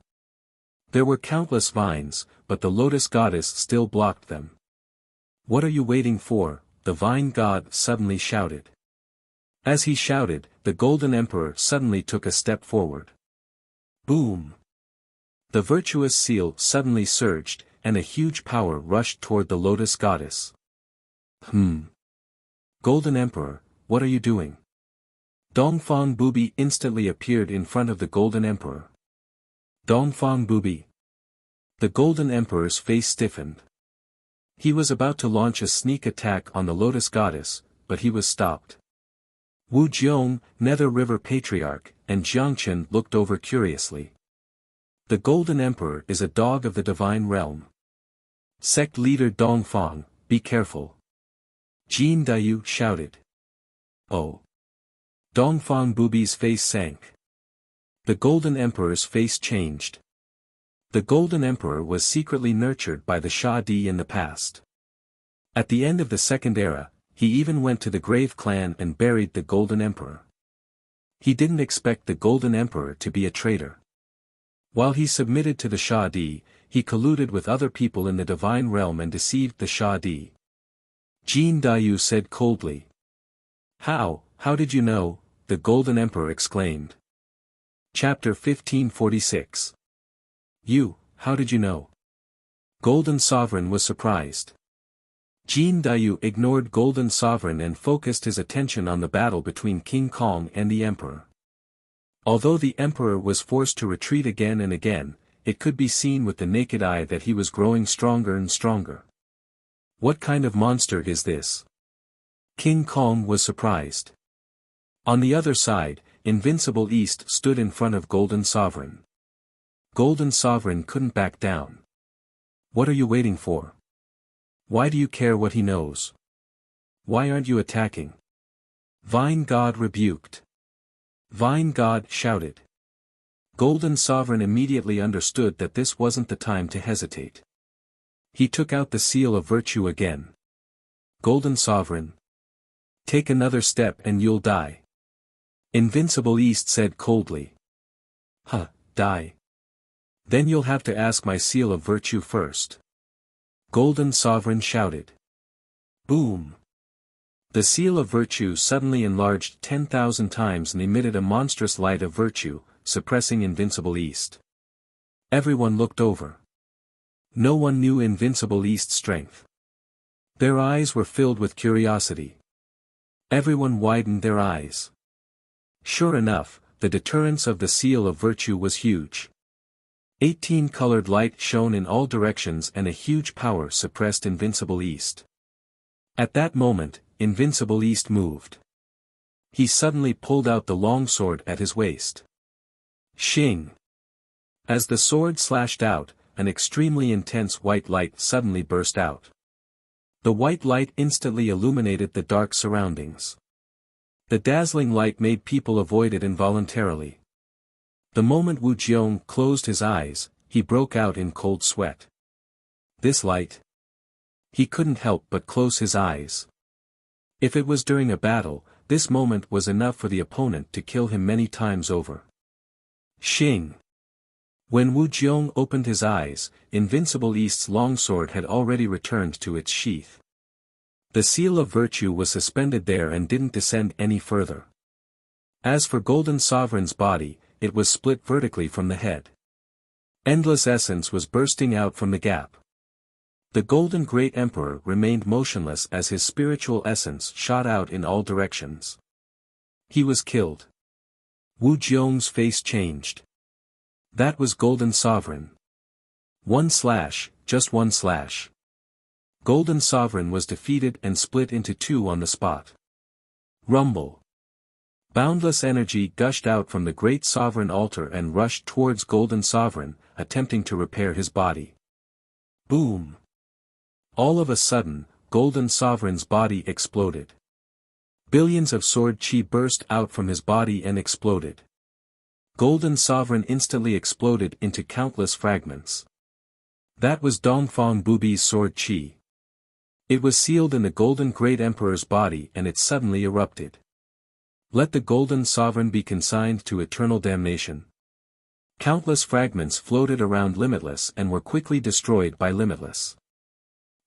There were countless vines, but the Lotus Goddess still blocked them. What are you waiting for? The Vine God suddenly shouted. As he shouted, the Golden Emperor suddenly took a step forward. Boom! The virtuous seal suddenly surged, and a huge power rushed toward the Lotus Goddess. Golden Emperor, what are you doing? Dongfang Bubi instantly appeared in front of the Golden Emperor. Dongfang Bubi. The Golden Emperor's face stiffened. He was about to launch a sneak attack on the Lotus Goddess, but he was stopped. Wu Jiong, Nether River Patriarch, and Jiang Chen looked over curiously. The Golden Emperor is a dog of the Divine Realm. Sect leader Dongfang, be careful. Jin Dayu shouted. Oh. Dongfang Bubi's face sank. The Golden Emperor's face changed. The Golden Emperor was secretly nurtured by the Sha Di in the past. At the end of the Second Era, he even went to the Grave Clan and buried the Golden Emperor. He didn't expect the Golden Emperor to be a traitor. While he submitted to the Sha Di, he colluded with other people in the Divine Realm and deceived the Sha Di. Jin Dayu said coldly. How did you know? The Golden Emperor exclaimed. Chapter 1546. How did you know? Golden Sovereign was surprised. Jin Dayu ignored Golden Sovereign and focused his attention on the battle between King Kong and the Emperor. Although the Emperor was forced to retreat again and again, it could be seen with the naked eye that he was growing stronger and stronger. What kind of monster is this? King Kong was surprised. On the other side, Invincible East stood in front of Golden Sovereign. Golden Sovereign couldn't back down. What are you waiting for? Why do you care what he knows? Why aren't you attacking? Vine God rebuked. Vine God shouted. Golden Sovereign immediately understood that this wasn't the time to hesitate. He took out the seal of virtue again. Golden Sovereign. Take another step and you'll die. Invincible East said coldly. Die. Then you'll have to ask my seal of virtue first. Golden Sovereign shouted. Boom! The seal of virtue suddenly enlarged 10,000 times and emitted a monstrous light of virtue, suppressing Invincible East. Everyone looked over. No one knew Invincible East's strength. Their eyes were filled with curiosity. Everyone widened their eyes. Sure enough, the deterrence of the seal of virtue was huge. 18-colored light shone in all directions and a huge power suppressed Invincible East. At that moment, Invincible East moved. He suddenly pulled out the long sword at his waist. Shing! As the sword slashed out, an extremely intense white light suddenly burst out. The white light instantly illuminated the dark surroundings. The dazzling light made people avoid it involuntarily. The moment Wu Jiong closed his eyes, he broke out in cold sweat. This light? He couldn't help but close his eyes. If it was during a battle, this moment was enough for the opponent to kill him many times over. Shing! When Wu Jiong opened his eyes, Invincible East's longsword had already returned to its sheath. The seal of virtue was suspended there and didn't descend any further. As for Golden Sovereign's body, it was split vertically from the head. Endless essence was bursting out from the gap. The Golden Great Emperor remained motionless as his spiritual essence shot out in all directions. He was killed. Wu Jiong's face changed. That was Golden Sovereign. One slash, just one slash. Golden Sovereign was defeated and split into two on the spot. Rumble. Boundless energy gushed out from the Great Sovereign altar and rushed towards Golden Sovereign, attempting to repair his body. Boom! All of a sudden, Golden Sovereign's body exploded. Billions of sword chi burst out from his body and exploded. Golden Sovereign instantly exploded into countless fragments. That was Dongfang Bubi's sword chi. It was sealed in the Golden Great Emperor's body and it suddenly erupted. Let the Golden Sovereign be consigned to eternal damnation. Countless fragments floated around Limitless and were quickly destroyed by Limitless.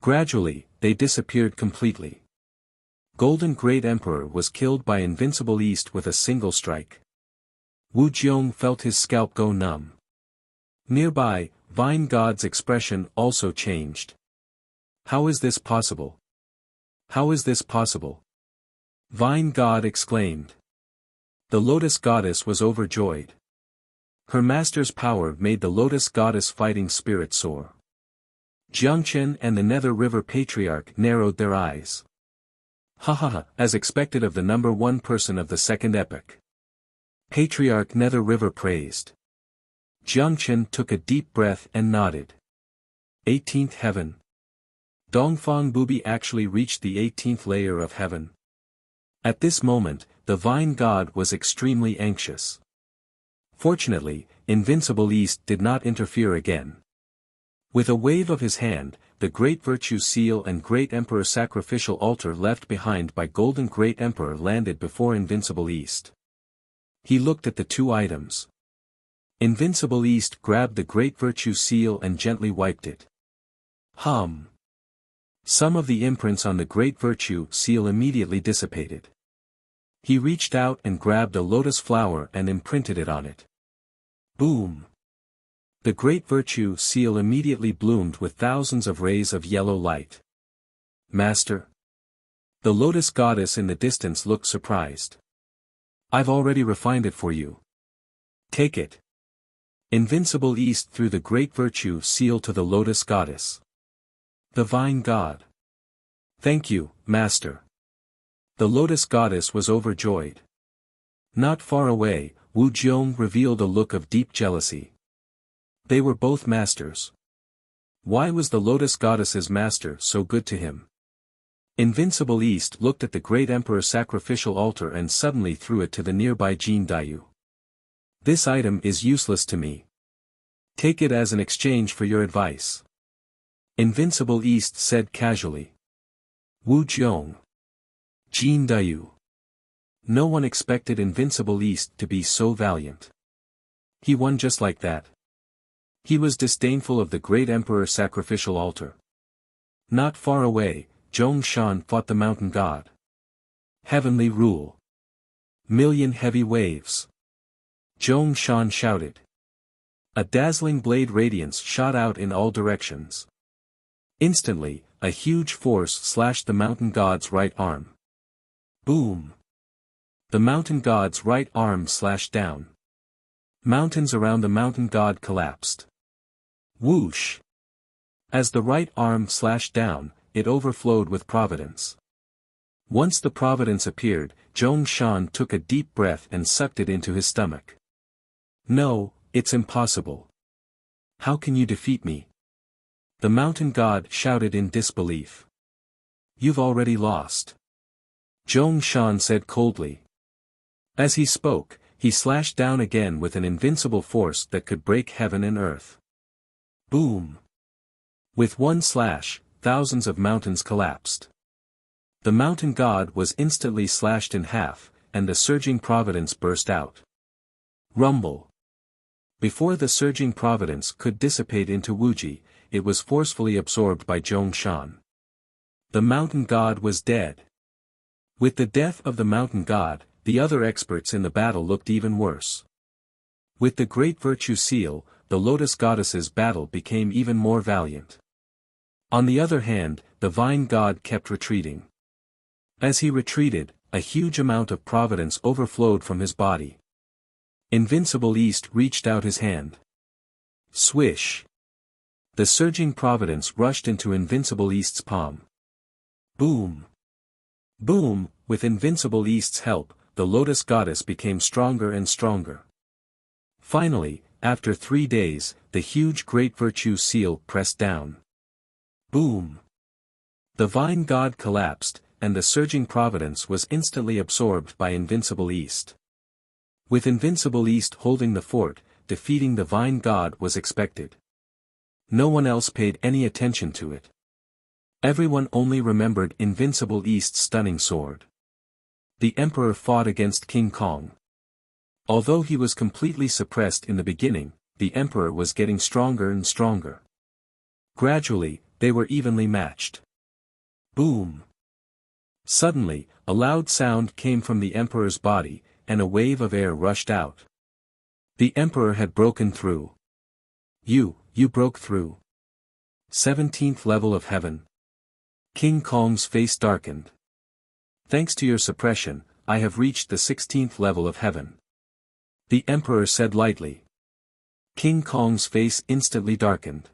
Gradually, they disappeared completely. Golden Great Emperor was killed by Invincible East with a single strike. Wu Jiong felt his scalp go numb. Nearby, Vine God's expression also changed. How is this possible? How is this possible? Vine God exclaimed. The Lotus Goddess was overjoyed. Her master's power made the Lotus Goddess fighting spirit soar. Jiangchen and the Nether River Patriarch narrowed their eyes. Ha ha ha, as expected of the number one person of the second epoch. Patriarch Nether River praised. Jiangchen took a deep breath and nodded. 18th heaven. Dongfang Bubi actually reached the 18th layer of heaven. At this moment, the Vine God was extremely anxious. Fortunately, Invincible East did not interfere again. With a wave of his hand, the Great Virtue Seal and Great Emperor Sacrificial Altar left behind by Golden Great Emperor landed before Invincible East. He looked at the two items. Invincible East grabbed the Great Virtue Seal and gently wiped it. Hum. Some of the imprints on the Great Virtue Seal immediately dissipated. He reached out and grabbed a lotus flower and imprinted it on it. Boom! The Great Virtue Seal immediately bloomed with thousands of rays of yellow light. Master? The Lotus Goddess in the distance looked surprised. I've already refined it for you. Take it. Invincible East threw the Great Virtue Seal to the Lotus Goddess. The Vine God. Thank you, Master. The Lotus Goddess was overjoyed. Not far away, Wu Jiong revealed a look of deep jealousy. They were both masters. Why was the Lotus Goddess's master so good to him? Invincible East looked at the Great Emperor's sacrificial altar and suddenly threw it to the nearby Jin Dayu. This item is useless to me. Take it as an exchange for your advice. Invincible East said casually. Wu Jiong. Jin Dayu. No one expected Invincible East to be so valiant. He won just like that. He was disdainful of the Great Emperor's sacrificial altar. Not far away, Zhongshan fought the mountain god. Heavenly rule. Million heavy waves. Zhongshan shouted. A dazzling blade radiance shot out in all directions. Instantly, a huge force slashed the mountain god's right arm. Boom! The mountain god's right arm slashed down. Mountains around the mountain god collapsed. Whoosh! As the right arm slashed down, it overflowed with providence. Once the providence appeared, Zhongshan took a deep breath and sucked it into his stomach. No, it's impossible. How can you defeat me? The mountain god shouted in disbelief. You've already lost. Zhongshan said coldly. As he spoke, he slashed down again with an invincible force that could break heaven and earth. Boom! With one slash, thousands of mountains collapsed. The mountain god was instantly slashed in half, and the surging providence burst out. Rumble! Before the surging providence could dissipate into Wuji, it was forcefully absorbed by Zhongshan. The mountain god was dead. With the death of the mountain god, the other experts in the battle looked even worse. With the great virtue seal, the lotus goddess's battle became even more valiant. On the other hand, the vine god kept retreating. As he retreated, a huge amount of providence overflowed from his body. Invincible East reached out his hand. Swish! The surging providence rushed into Invincible East's palm. Boom! Boom! With Invincible East's help, the lotus goddess became stronger and stronger. Finally, after 3 days, the huge great virtue seal pressed down. Boom! The vine god collapsed, and the surging providence was instantly absorbed by Invincible East. With Invincible East holding the fort, defeating the vine god was expected. No one else paid any attention to it. Everyone only remembered Invincible East's stunning sword. The emperor fought against King Kong. Although he was completely suppressed in the beginning, the emperor was getting stronger and stronger. Gradually, they were evenly matched. Boom! Suddenly, a loud sound came from the emperor's body, and a wave of air rushed out. The emperor had broken through. You broke through. 17th level of heaven. King Kong's face darkened. Thanks to your suppression, I have reached the 16th level of heaven. The emperor said lightly. King Kong's face instantly darkened.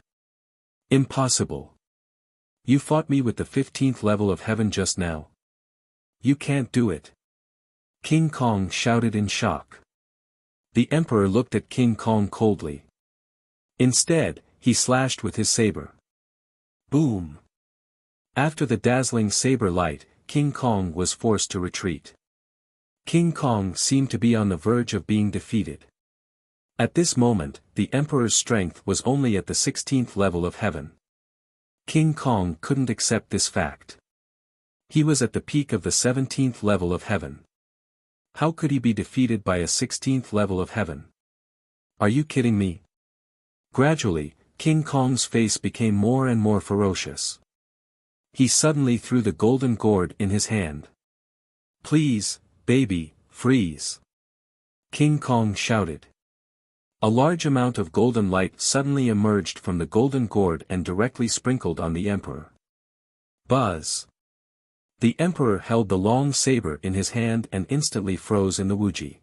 Impossible. You fought me with the 15th level of heaven just now. You can't do it. King Kong shouted in shock. The emperor looked at King Kong coldly. Instead, he slashed with his saber. Boom! After the dazzling saber light, King Kong was forced to retreat. King Kong seemed to be on the verge of being defeated. At this moment, the emperor's strength was only at the 16th level of heaven. King Kong couldn't accept this fact. He was at the peak of the 17th level of heaven. How could he be defeated by a 16th level of heaven? Are you kidding me? Gradually, King Kong's face became more and more ferocious. He suddenly threw the golden gourd in his hand. Please, baby, freeze! King Kong shouted. A large amount of golden light suddenly emerged from the golden gourd and directly sprinkled on the emperor. Buzz! The emperor held the long saber in his hand and instantly froze in the Wuji.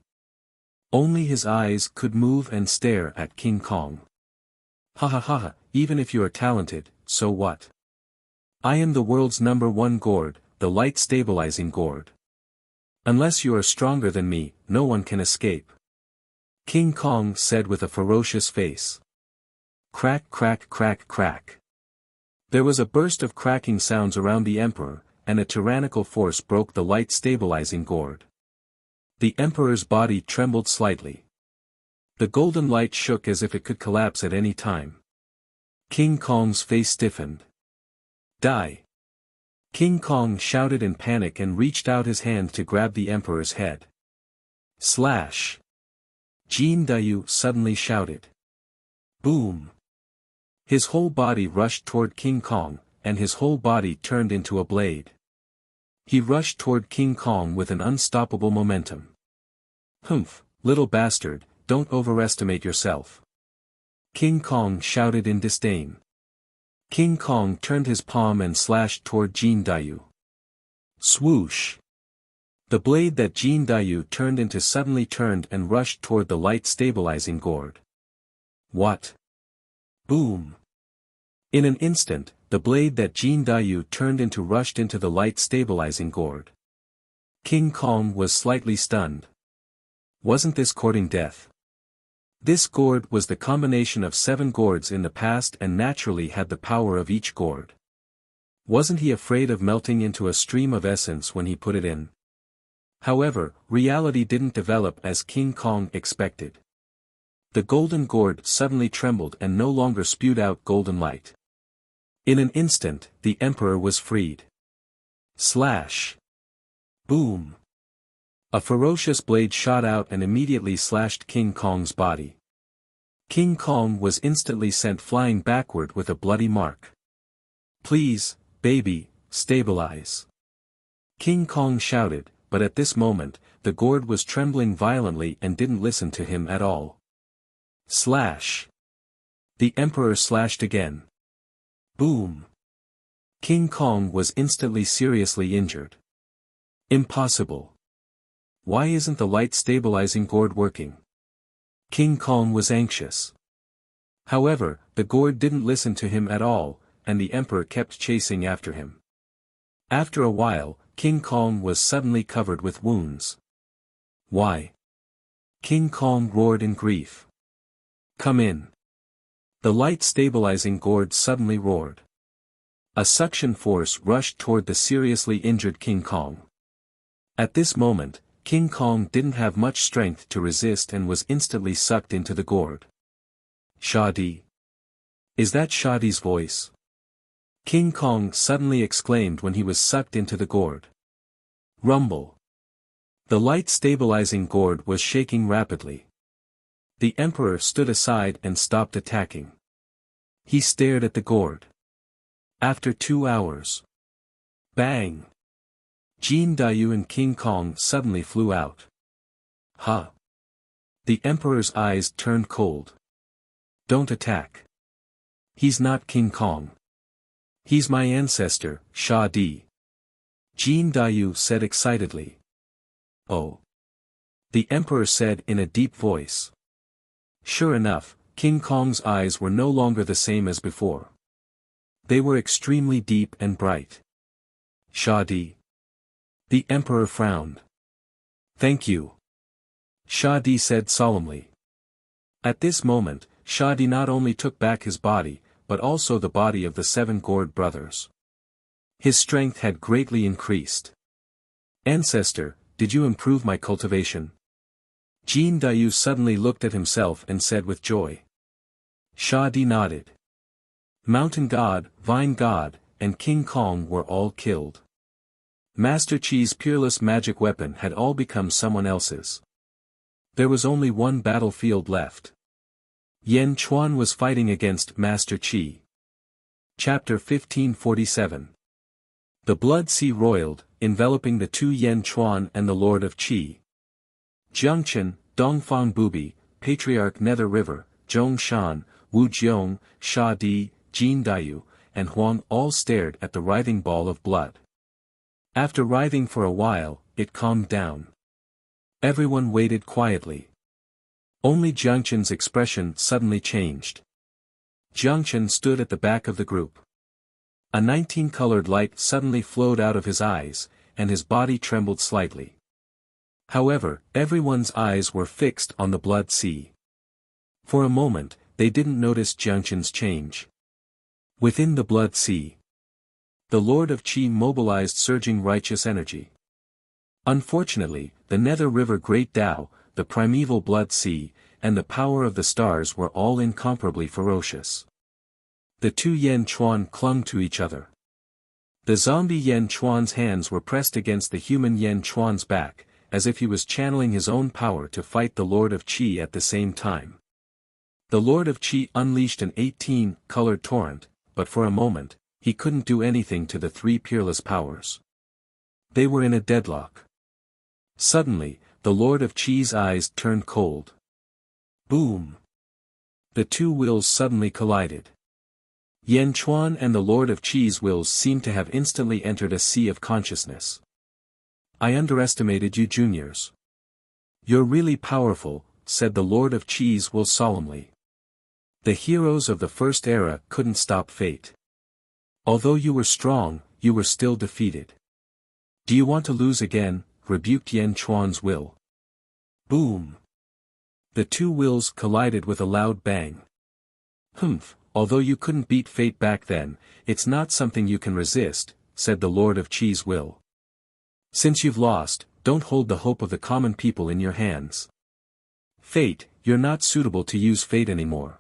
Only his eyes could move and stare at King Kong. Ha ha ha ha, even if you are talented, so what? I am the world's #1 gourd, the light stabilizing gourd. Unless you are stronger than me, no one can escape. King Kong said with a ferocious face. Crack crack crack crack. There was a burst of cracking sounds around the emperor, and a tyrannical force broke the light stabilizing gourd. The emperor's body trembled slightly. The golden light shook as if it could collapse at any time. King Kong's face stiffened. Die! King Kong shouted in panic and reached out his hand to grab the emperor's head. Slash! Jin Dayu suddenly shouted. Boom! His whole body rushed toward King Kong, and his whole body turned into a blade. He rushed toward King Kong with an unstoppable momentum. "Humph, little bastard, don't overestimate yourself," King Kong shouted in disdain. King Kong turned his palm and slashed toward Jin Dayu. Swoosh! The blade that Jin Dayu turned into suddenly turned and rushed toward the light stabilizing gourd. What? Boom! In an instant, the blade that Jin Dayu turned into rushed into the light stabilizing gourd. King Kong was slightly stunned. Wasn't this courting death? This gourd was the combination of 7 gourds in the past and naturally had the power of each gourd. Wasn't he afraid of melting into a stream of essence when he put it in? However, reality didn't develop as King Kong expected. The golden gourd suddenly trembled and no longer spewed out golden light. In an instant, the Emperor was freed. Slash! Boom! A ferocious blade shot out and immediately slashed King Kong's body. King Kong was instantly sent flying backward with a bloody mark. "Please, baby, stabilize," King Kong shouted, but at this moment, the gourd was trembling violently and didn't listen to him at all. Slash! The Emperor slashed again. Boom! King Kong was instantly seriously injured. Impossible. Why isn't the light stabilizing gourd working? King Kong was anxious. However, the gourd didn't listen to him at all, and the Emperor kept chasing after him. After a while, King Kong was suddenly covered with wounds. Why? King Kong roared in grief. "Come in." The light stabilizing gourd suddenly roared. A suction force rushed toward the seriously injured King Kong. At this moment, King Kong didn't have much strength to resist and was instantly sucked into the gourd. "Shadi? Is that Shadi's voice?" King Kong suddenly exclaimed when he was sucked into the gourd. Rumble. The light stabilizing gourd was shaking rapidly. The Emperor stood aside and stopped attacking. He stared at the gourd. After 2 hours. Bang! Jin Dayu and King Kong suddenly flew out. Huh! The Emperor's eyes turned cold. "Don't attack. He's not King Kong. He's my ancestor, Sha Di," Jin Dayu said excitedly. "Oh!" the Emperor said in a deep voice. Sure enough, King Kong's eyes were no longer the same as before. They were extremely deep and bright. "Sha Di." The Emperor frowned. "Thank you," Sha Di said solemnly. At this moment, Sha Di not only took back his body, but also the body of the 7 gourd brothers. His strength had greatly increased. "Ancestor, did you improve my cultivation?" Jin Dayu suddenly looked at himself and said with joy. Sha Di nodded. Mountain God, Vine God, and King Kong were all killed. Master Chi's peerless magic weapon had all become someone else's. There was only one battlefield left. Yan Chuan was fighting against Master Chi. Chapter 1547. The Blood Sea roiled, enveloping the 2 Yan Chuan and the Lord of Qi. Jiangchen, Dongfang Bubi, Patriarch Nether River, Zhong Shan, Wu Jiong, Sha Di, Jin Dayu, and Huang all stared at the writhing ball of blood. After writhing for a while, it calmed down. Everyone waited quietly. Only Jiangchen's expression suddenly changed. Jiangchen stood at the back of the group. A 19-colored light suddenly flowed out of his eyes, and his body trembled slightly. However, everyone's eyes were fixed on the Blood Sea. For a moment, they didn't notice Jiangchen's change. Within the Blood Sea, the Lord of Qi mobilized surging righteous energy. Unfortunately, the Nether River Great Tao, the primeval Blood Sea, and the power of the stars were all incomparably ferocious. The 2 Yan Chuan clung to each other. The zombie Yan Chuan's hands were pressed against the human Yan Chuan's back, as if he was channeling his own power to fight the Lord of Qi at the same time. The Lord of Qi unleashed an 18-colored torrent, but for a moment, he couldn't do anything to the three peerless powers. They were in a deadlock. Suddenly, the Lord of Qi's eyes turned cold. Boom! The two wills suddenly collided. Yan Chuan and the Lord of Qi's wills seemed to have instantly entered a sea of consciousness. I underestimated you juniors. You're really powerful, said the Lord of Qi's will solemnly. The heroes of the first era couldn't stop fate. Although you were strong, you were still defeated. Do you want to lose again? Rebuked Yan Chuan's will. Boom! The two wills collided with a loud bang. Humph, although you couldn't beat fate back then, it's not something you can resist, said the Lord of Qi's will. Since you've lost, don't hold the hope of the common people in your hands. Fate, you're not suitable to use fate anymore.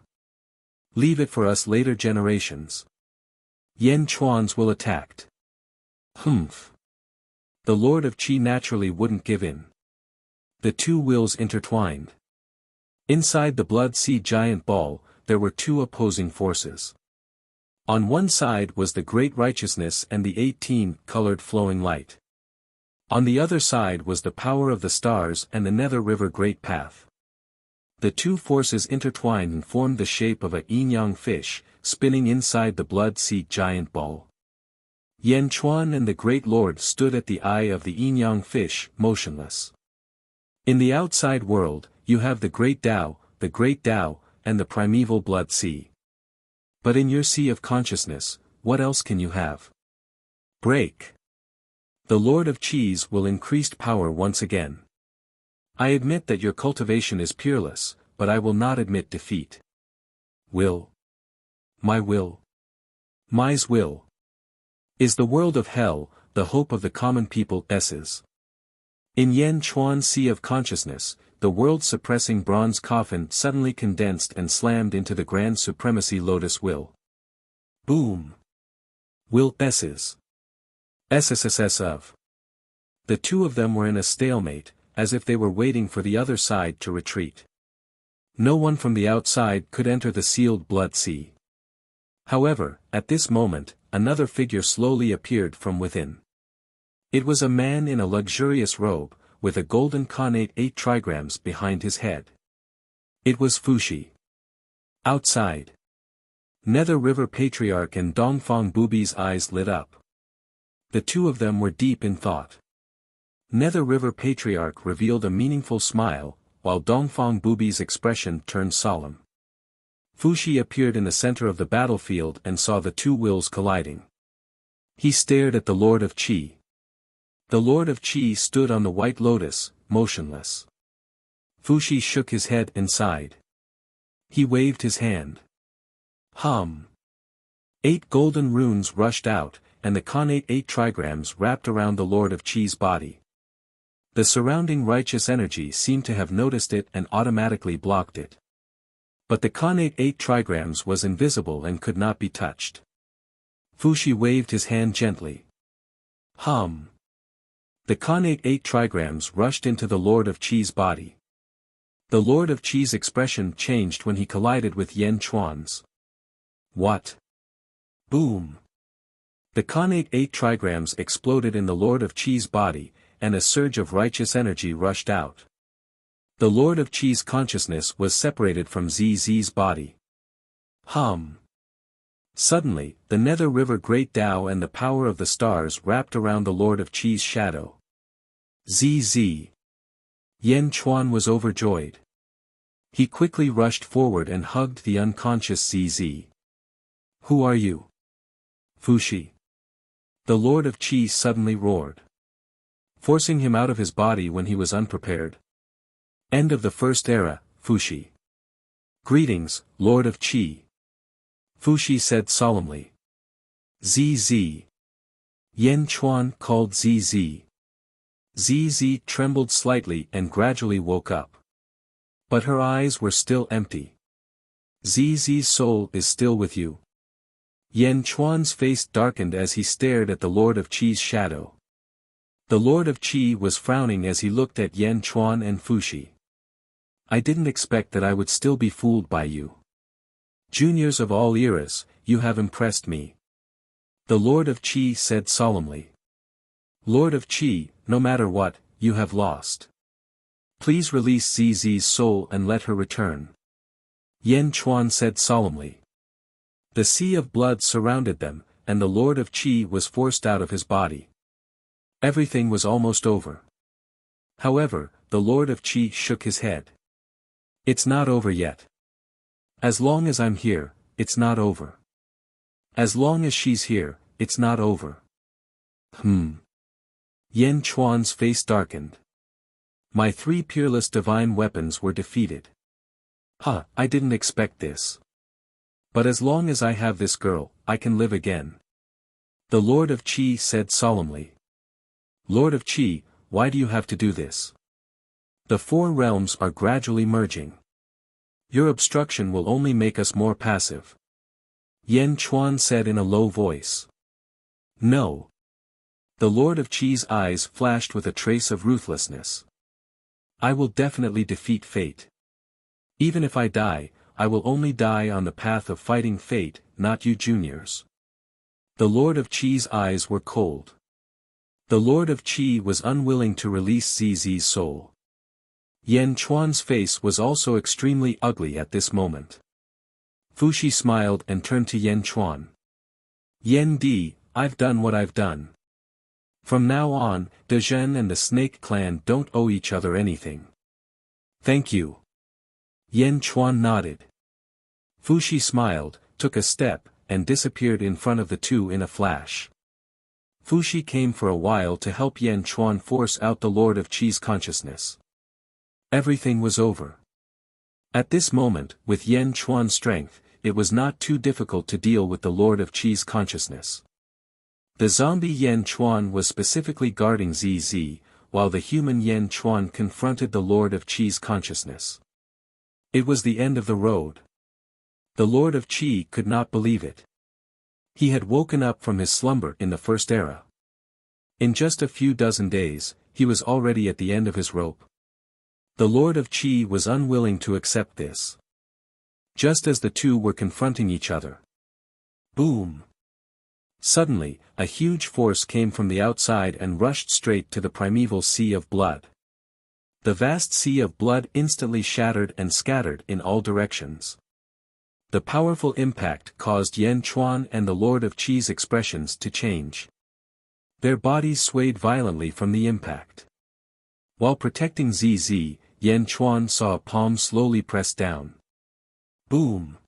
Leave it for us later generations. Yan Chuan's will attacked. Humph. The Lord of Qi naturally wouldn't give in. The two wills intertwined. Inside the Blood Sea giant ball, there were two opposing forces. On one side was the great righteousness and the 18-colored flowing light. On the other side was the power of the stars and the Nether River Great Path. The two forces intertwined and formed the shape of a yin-yang fish, spinning inside the Blood Sea giant ball. Yan Chuan and the Great Lord stood at the eye of the yin-yang fish, motionless. In the outside world, you have the Great Tao, and the primeval Blood Sea. But in your sea of consciousness, what else can you have? Break. The Lord of Qi's will increased power once again. I admit that your cultivation is peerless, but I will not admit defeat. Will. My will. My's will. Is the world of hell, the hope of the common people S's. In Yan Chuan's sea of consciousness, the world-suppressing bronze coffin suddenly condensed and slammed into the grand supremacy lotus will. Boom! Will S's. SSSS of. The two of them were in a stalemate, as if they were waiting for the other side to retreat. No one from the outside could enter the sealed Blood Sea. However, at this moment, another figure slowly appeared from within. It was a man in a luxurious robe, with a golden connate 8 trigrams behind his head. It was Fuxi. Outside. Nether River Patriarch and Dongfang Bubi's eyes lit up. The two of them were deep in thought. Nether River Patriarch revealed a meaningful smile, while Dongfang Bubi's expression turned solemn. Fuxi appeared in the center of the battlefield and saw the two wills colliding. He stared at the Lord of Qi. The Lord of Qi stood on the white lotus, motionless. Fuxi shook his head and sighed. He waved his hand. Hum. 8 golden runes rushed out, and the connate 8 trigrams wrapped around the Lord of Qi's body. The surrounding righteous energy seemed to have noticed it and automatically blocked it. But the connate 8 trigrams was invisible and could not be touched. Fuxi waved his hand gently. Hum. The connate 8 trigrams rushed into the Lord of Qi's body. The Lord of Qi's expression changed when he collided with Yan Chuan's. What? Boom. The connate 8 trigrams exploded in the Lord of Qi's body, and a surge of righteous energy rushed out. The Lord of Qi's consciousness was separated from ZZ's body. Hum. Suddenly, the Nether River Great Tao and the power of the stars wrapped around the Lord of Qi's shadow. ZZ. Yan Chuan was overjoyed. He quickly rushed forward and hugged the unconscious ZZ. Who are you? Fuxi. The Lord of Qi suddenly roared, forcing him out of his body when he was unprepared. End of the first era, Fuxi. Greetings, Lord of Qi. Fuxi said solemnly. ZZ. Yan Chuan called ZZ. ZZ trembled slightly and gradually woke up. But her eyes were still empty. ZZ's soul is still with you. Yan Chuan's face darkened as he stared at the Lord of Qi's shadow. The Lord of Qi was frowning as he looked at Yan Chuan and Fuxi. I didn't expect that I would still be fooled by you. Juniors of all eras, you have impressed me. The Lord of Qi said solemnly. Lord of Qi, no matter what, you have lost. Please release Zizi's soul and let her return. Yan Chuan said solemnly. The sea of blood surrounded them, and the Lord of Qi was forced out of his body. Everything was almost over. However, the Lord of Qi shook his head. It's not over yet. As long as I'm here, it's not over. As long as she's here, it's not over. Yan Chuan's face darkened. My 3 peerless divine weapons were defeated. I didn't expect this. But as long as I have this girl, I can live again. The Lord of Qi said solemnly. Lord of Qi, why do you have to do this? The 4 realms are gradually merging. Your obstruction will only make us more passive. Yan Chuan said in a low voice. No. The Lord of Qi's eyes flashed with a trace of ruthlessness. I will definitely defeat fate. Even if I die, I will only die on the path of fighting fate, not you juniors. The Lord of Qi's eyes were cold. The Lord of Qi was unwilling to release Zizi's soul. Yan Chuan's face was also extremely ugly at this moment. Fuxi smiled and turned to Yan Chuan. Yan Di, I've done what I've done. From now on, Dezhen and the Snake Clan don't owe each other anything. Thank you. Yan Chuan nodded. Fuxi smiled, took a step, and disappeared in front of the two in a flash. Fuxi came for a while to help Yan Chuan force out the Lord of Qi's consciousness. Everything was over. At this moment, with Yan Chuan's strength, it was not too difficult to deal with the Lord of Qi's consciousness. The zombie Yan Chuan was specifically guarding Zizi, while the human Yan Chuan confronted the Lord of Qi's consciousness. It was the end of the road. The Lord of Qi could not believe it. He had woken up from his slumber in the first era. In just a few dozen days, he was already at the end of his rope. The Lord of Qi was unwilling to accept this. Just as the two were confronting each other. Boom! Suddenly, a huge force came from the outside and rushed straight to the primeval sea of blood. The vast sea of blood instantly shattered and scattered in all directions. The powerful impact caused Yan Chuan and the Lord of Qi's expressions to change. Their bodies swayed violently from the impact. While protecting Zizi, Yan Chuan saw a palm slowly press down. Boom!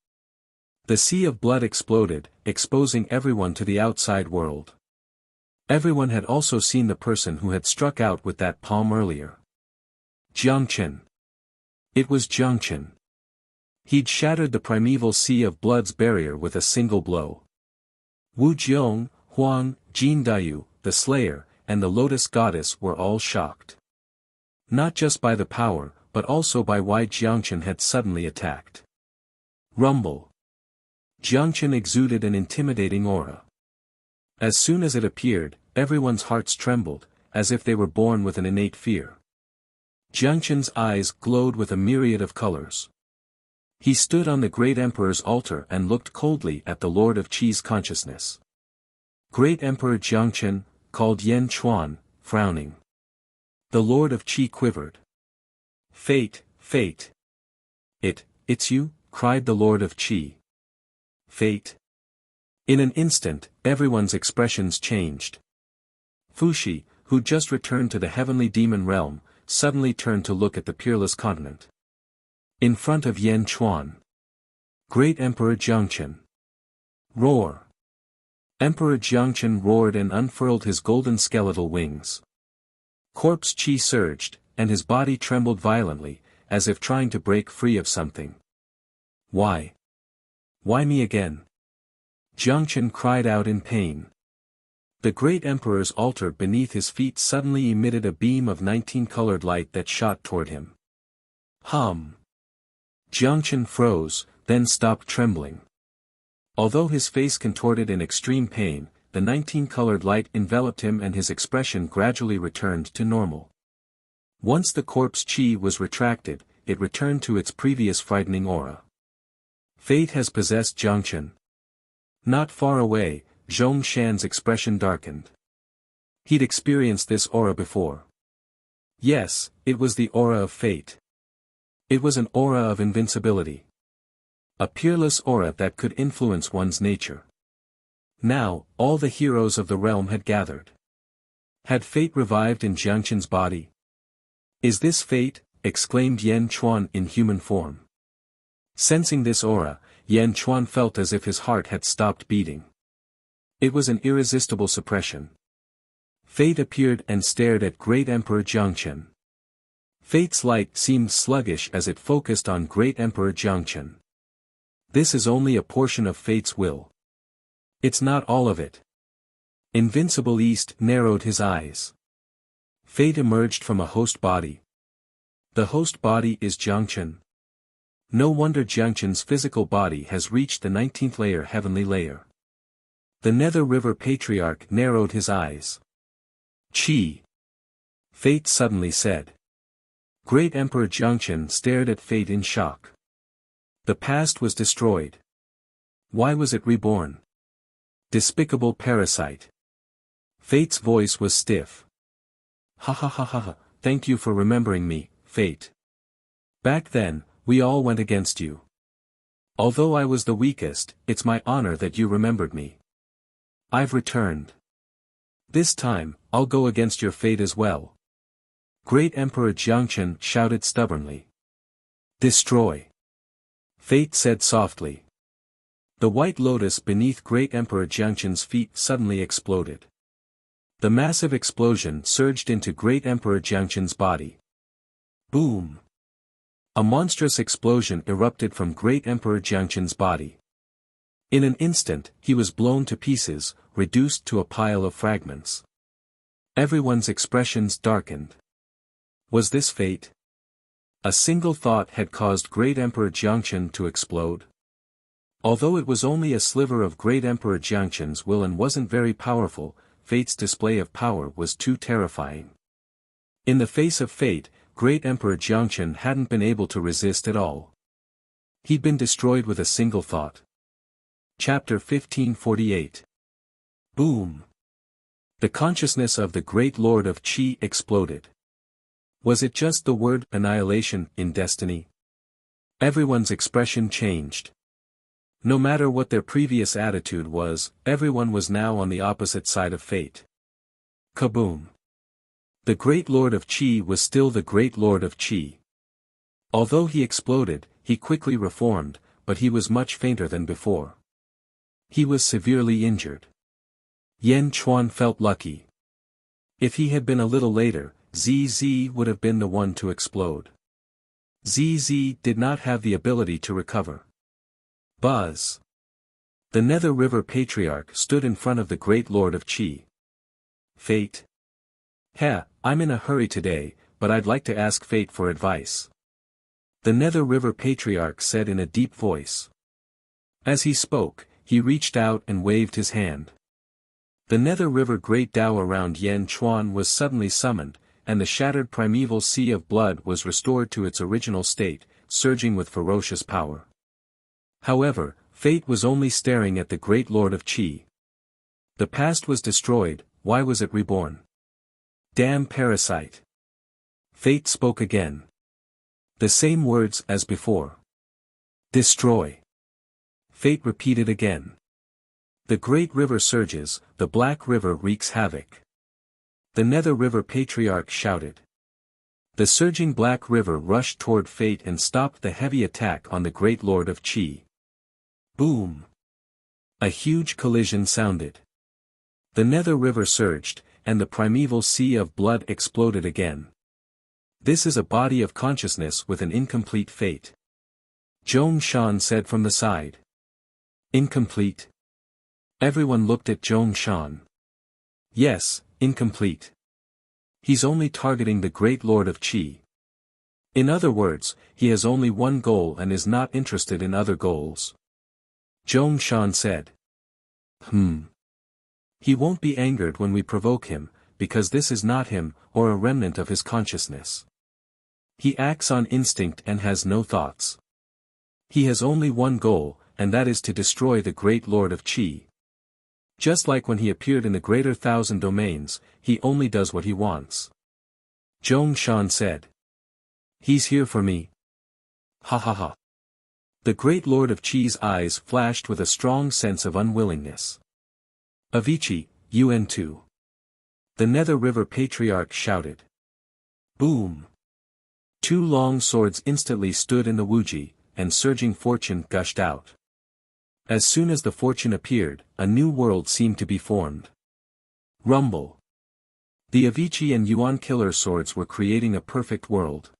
The sea of blood exploded, exposing everyone to the outside world. Everyone had also seen the person who had struck out with that palm earlier. Jiangchen. It was Jiangchen. He'd shattered the primeval sea of blood's barrier with a single blow. Wu Jiong, Huang, Jin Dayu, the Slayer, and the Lotus Goddess were all shocked. Not just by the power, but also by why Jiangchen had suddenly attacked. Rumble. Jiangchen exuded an intimidating aura. As soon as it appeared, everyone's hearts trembled, as if they were born with an innate fear. Jiangchen's eyes glowed with a myriad of colors. He stood on the Great Emperor's altar and looked coldly at the Lord of Qi's consciousness. Great Emperor Jiangchen, called Yan Chuan, frowning. The Lord of Qi quivered. Fate, fate. It's you, cried the Lord of Qi. Fate. In an instant, everyone's expressions changed. Fuxi, who just returned to the heavenly demon realm, suddenly turned to look at the peerless continent. In front of Yan Chuan. Great Emperor Jiangchen. Roar. Emperor Jiangchen roared and unfurled his golden skeletal wings. Corpse Qi surged, and his body trembled violently, as if trying to break free of something. Why? Why me again? Jiangchen cried out in pain. The great emperor's altar beneath his feet suddenly emitted a beam of 19-colored light that shot toward him. Jiangchen froze, then stopped trembling. Although his face contorted in extreme pain, the 19-colored light enveloped him and his expression gradually returned to normal. Once the corpse Qi was retracted, it returned to its previous frightening aura. Fate has possessed Jiangchen. Not far away, Zhong Shan's expression darkened. He'd experienced this aura before. Yes, it was the aura of fate. It was an aura of invincibility. A peerless aura that could influence one's nature. Now, all the heroes of the realm had gathered. Had fate revived in Jiangqin's body? "Is this fate?" exclaimed Yan Chuan in human form. Sensing this aura, Yan Chuan felt as if his heart had stopped beating. It was an irresistible suppression. Fate appeared and stared at Great Emperor Jiangqin. Fate's light seemed sluggish as it focused on Great Emperor Jiangqin. This is only a portion of fate's will. It's not all of it. Invincible East narrowed his eyes. Fate emerged from a host body. The host body is Jiangqin. No wonder Jiangqin's physical body has reached the 19th layer heavenly layer. The Nether River Patriarch narrowed his eyes. Qi. Fate suddenly said. Great Emperor Jiangqin stared at Fate in shock. The past was destroyed. Why was it reborn? Despicable parasite. Fate's voice was stiff. Ha ha ha ha ha, thank you for remembering me, Fate. Back then, we all went against you. Although I was the weakest, it's my honor that you remembered me. I've returned. This time, I'll go against your fate as well. Great Emperor Jiangqin shouted stubbornly. Destroy. Fate said softly. The white lotus beneath Great Emperor Jiangqin's feet suddenly exploded. The massive explosion surged into Great Emperor Jiangqin's body. Boom! A monstrous explosion erupted from Great Emperor Jiangqin's body. In an instant, he was blown to pieces, reduced to a pile of fragments. Everyone's expressions darkened. Was this fate? A single thought had caused Great Emperor Jiangqin to explode. Although it was only a sliver of Great Emperor Jiangqin's will and wasn't very powerful, Fate's display of power was too terrifying. In the face of fate, Great Emperor Jiangqin hadn't been able to resist at all. He'd been destroyed with a single thought. Chapter 1548. Boom! The consciousness of the Great Lord of Qi exploded. Was it just the word annihilation in destiny? Everyone's expression changed. No matter what their previous attitude was, everyone was now on the opposite side of fate. Kaboom! The Great Lord of Qi was still the Great Lord of Qi. Although he exploded, he quickly reformed, but he was much fainter than before. He was severely injured. Yan Chuan felt lucky. If he had been a little later, ZZ would have been the one to explode. ZZ did not have the ability to recover. Buzz! The Nether River Patriarch stood in front of the Great Lord of Qi. Fate? I'm in a hurry today, but I'd like to ask Fate for advice. The Nether River Patriarch said in a deep voice. As he spoke, he reached out and waved his hand. The Nether River Great Tao around Yan Chuan was suddenly summoned, and the shattered primeval sea of blood was restored to its original state, surging with ferocious power. However, Fate was only staring at the Great Lord of Qi. The past was destroyed, why was it reborn? Damn parasite! Fate spoke again. The same words as before. Destroy. Fate repeated again. The great river surges, the black river wreaks havoc. The Nether River Patriarch shouted. The surging black river rushed toward Fate and stopped the heavy attack on the Great Lord of Qi. Boom! A huge collision sounded. The Nether River surged, and the primeval sea of blood exploded again. This is a body of consciousness with an incomplete fate. Zhong Shan said from the side. Incomplete? Everyone looked at Zhong Shan. Yes, incomplete. He's only targeting the Great Lord of Qi. In other words, he has only one goal and is not interested in other goals. Zhong Shan said. He won't be angered when we provoke him, because this is not him, or a remnant of his consciousness. He acts on instinct and has no thoughts. He has only one goal, and that is to destroy the Great Lord of Qi. Just like when he appeared in the Greater Thousand Domains, he only does what he wants. Zhong Shan said. He's here for me. Ha ha ha. The great Lord of Qi's eyes flashed with a strong sense of unwillingness. Avicii, UN2. The Nether River Patriarch shouted. Boom! Two long swords instantly stood in the Wuji, and surging fortune gushed out. As soon as the fortune appeared, a new world seemed to be formed. Rumble. The Avicii and Yuan killer swords were creating a perfect world.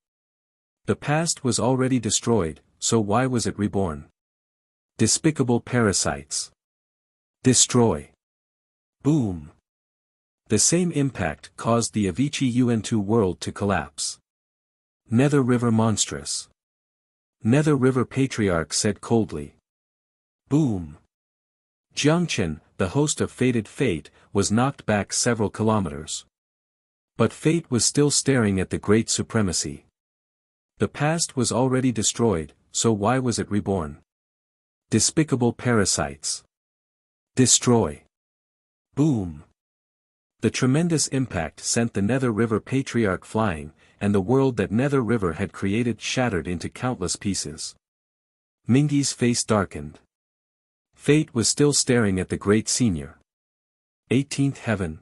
The past was already destroyed, so why was it reborn? Despicable parasites. Destroy. Boom. The same impact caused the Avicii UN2 world to collapse. Nether River monstrous. Nether River Patriarch said coldly. Boom. Jiangchen, the host of Fated Fate, was knocked back several kilometers. But Fate was still staring at the great supremacy. The past was already destroyed, so why was it reborn? Despicable parasites. Destroy. Boom. The tremendous impact sent the Nether River Patriarch flying, and the world that Nether River had created shattered into countless pieces. Mingy's face darkened. Fate was still staring at the great senior. 18th heaven.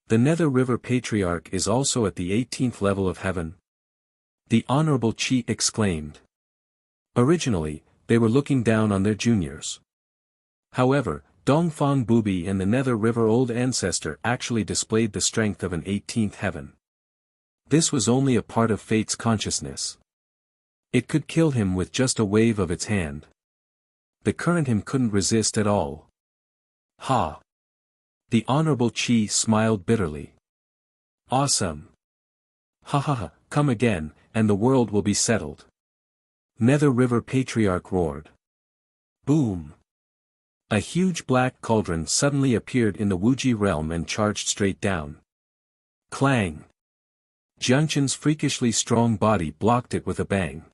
The Nether River Patriarch is also at the 18th level of heaven. The Honorable Qi exclaimed. Originally, they were looking down on their juniors. However, Dongfang Bubi and the Nether River Old Ancestor actually displayed the strength of an 18th heaven. This was only a part of Fate's consciousness. It could kill him with just a wave of its hand. The current him couldn't resist at all. Ha! The Honorable Qi smiled bitterly. Awesome! Ha ha ha, come again, and the world will be settled. Nether River Patriarch roared. Boom! A huge black cauldron suddenly appeared in the Wuji realm and charged straight down. Clang! Jiangchen's freakishly strong body blocked it with a bang.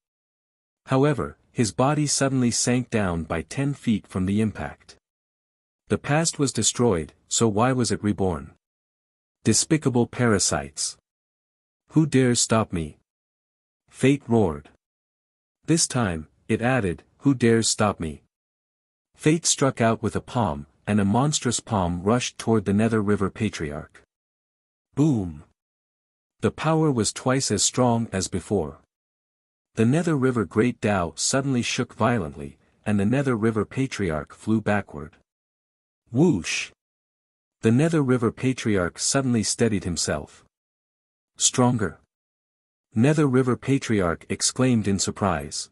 However, his body suddenly sank down by 10 feet from the impact. The past was destroyed, so why was it reborn? Despicable parasites. Who dares stop me? Fate roared. This time, it added, who dares stop me? Fate struck out with a palm, and a monstrous palm rushed toward the Nether River Patriarch. Boom! The power was twice as strong as before. The Nether River Great Tao suddenly shook violently, and the Nether River Patriarch flew backward. Whoosh! The Nether River Patriarch suddenly steadied himself. Stronger! Nether River Patriarch exclaimed in surprise.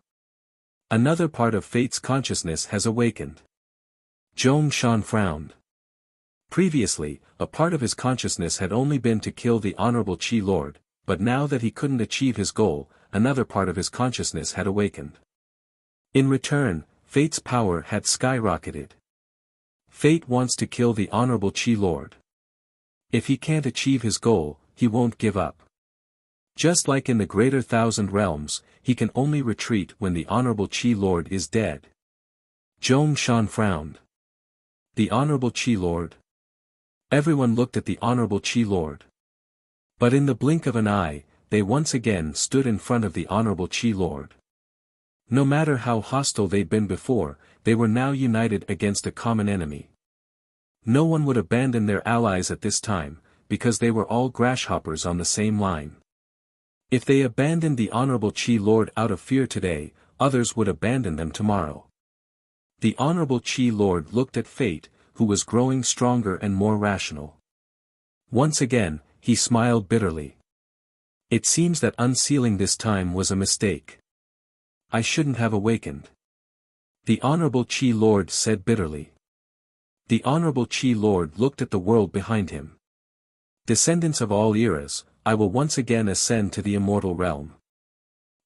Another part of Fate's consciousness has awakened. Zhong Shan frowned. Previously, a part of his consciousness had only been to kill the Honorable Qi Lord, but now that he couldn't achieve his goal, another part of his consciousness had awakened. In return, Fate's power had skyrocketed. Fate wants to kill the Honorable Qi Lord. If he can't achieve his goal, he won't give up. Just like in the Greater Thousand Realms, he can only retreat when the Honorable Qi Lord is dead. Zhong Shan frowned. The Honorable Qi Lord? Everyone looked at the Honorable Qi Lord. But in the blink of an eye, they once again stood in front of the Honorable Qi Lord. No matter how hostile they'd been before, they were now united against a common enemy. No one would abandon their allies at this time, because they were all grasshoppers on the same line. If they abandoned the Honorable Qi Lord out of fear today, others would abandon them tomorrow. The Honorable Qi Lord looked at Fate, who was growing stronger and more rational. Once again, he smiled bitterly. It seems that unsealing this time was a mistake. I shouldn't have awakened. The Honorable Qi Lord said bitterly. The Honorable Qi Lord looked at the world behind him. Descendants of all eras, I will once again ascend to the immortal realm.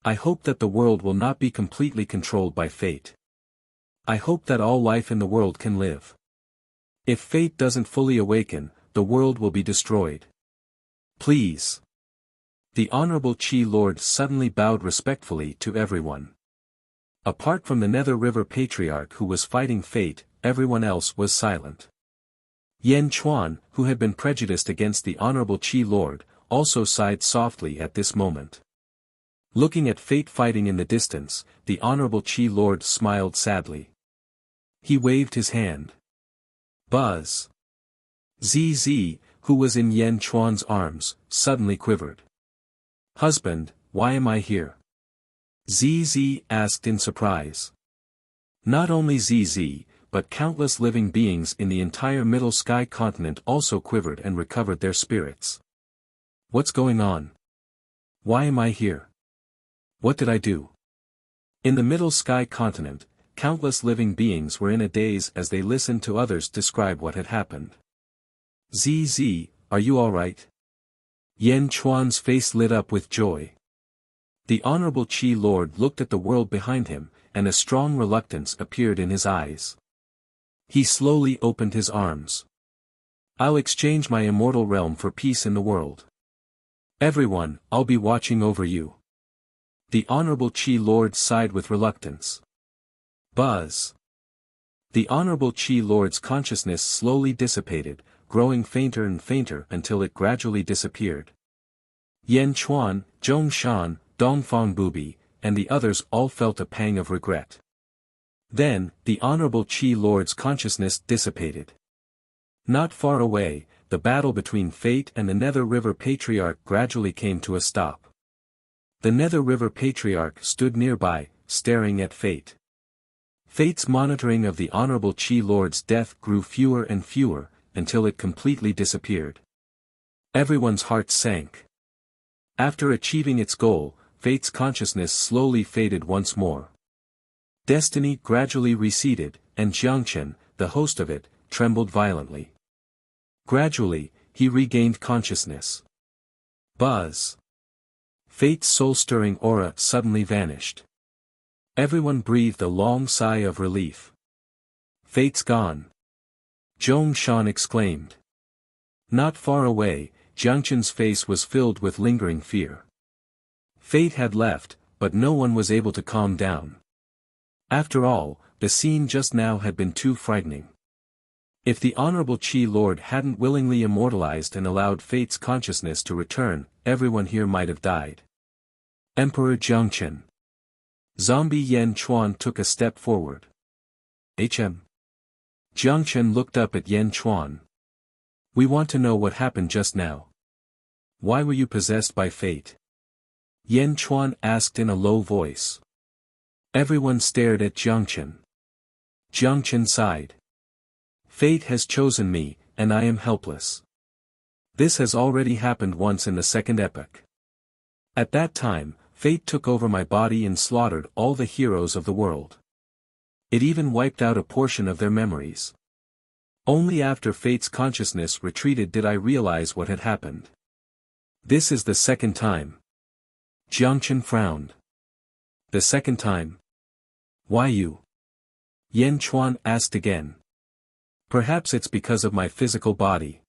I hope that the world will not be completely controlled by Fate. I hope that all life in the world can live. If Fate doesn't fully awaken, the world will be destroyed. Please. The Honorable Qi Lord suddenly bowed respectfully to everyone. Apart from the Nether River Patriarch who was fighting Fate, everyone else was silent. Yan Chuan, who had been prejudiced against the Honorable Qi Lord, also sighed softly at this moment. Looking at fate fighting in the distance, the Honorable Qi Lord smiled sadly. He waved his hand. Buzz! ZZ, who was in Yan Chuan's arms, suddenly quivered. Husband, why am I here? ZZ asked in surprise. Not only ZZ, but countless living beings in the entire Middle Sky continent also quivered and recovered their spirits. What's going on? Why am I here? What did I do? In the Middle Sky continent, countless living beings were in a daze as they listened to others describe what had happened. ZZ, are you alright? Yan Chuan's face lit up with joy. The Honorable Qi Lord looked at the world behind him, and a strong reluctance appeared in his eyes. He slowly opened his arms. I'll exchange my immortal realm for peace in the world. Everyone, I'll be watching over you. The Honorable Qi Lord sighed with reluctance. Buzz! The Honorable Qi Lord's consciousness slowly dissipated, growing fainter and fainter until it gradually disappeared. Yan Chuan, Zhong Shan, Dongfang Bubi, and the others all felt a pang of regret. Then, the Honorable Qi Lord's consciousness dissipated. Not far away, the battle between Fate and the Nether River Patriarch gradually came to a stop. The Nether River Patriarch stood nearby, staring at Fate. Fate's monitoring of the Honorable Qi Lord's death grew fewer and fewer, until it completely disappeared. Everyone's heart sank. After achieving its goal, Fate's consciousness slowly faded once more. Destiny gradually receded, and Jiangchen, the host of it, trembled violently. Gradually, he regained consciousness. Buzz! Fate's soul-stirring aura suddenly vanished. Everyone breathed a long sigh of relief. Fate's gone. Zhong Shan exclaimed. Not far away, Jiangchen's face was filled with lingering fear. Fate had left, but no one was able to calm down. After all, the scene just now had been too frightening. If the Honorable Qi Lord hadn't willingly immortalized and allowed Fate's consciousness to return, everyone here might have died. Emperor Jiangchen. Zombie Yan Chuan took a step forward. HM. Jiangchen looked up at Yan Chuan. We want to know what happened just now. Why were you possessed by Fate? Yan Chuan asked in a low voice. Everyone stared at Jiangchen. Jiangchen sighed. Fate has chosen me, and I am helpless. This has already happened once in the second epoch. At that time, Fate took over my body and slaughtered all the heroes of the world. It even wiped out a portion of their memories. Only after Fate's consciousness retreated did I realize what had happened. This is the second time. Jiangchen frowned. The second time? Why you? Yan Chuan asked again. Perhaps it's because of my physical body.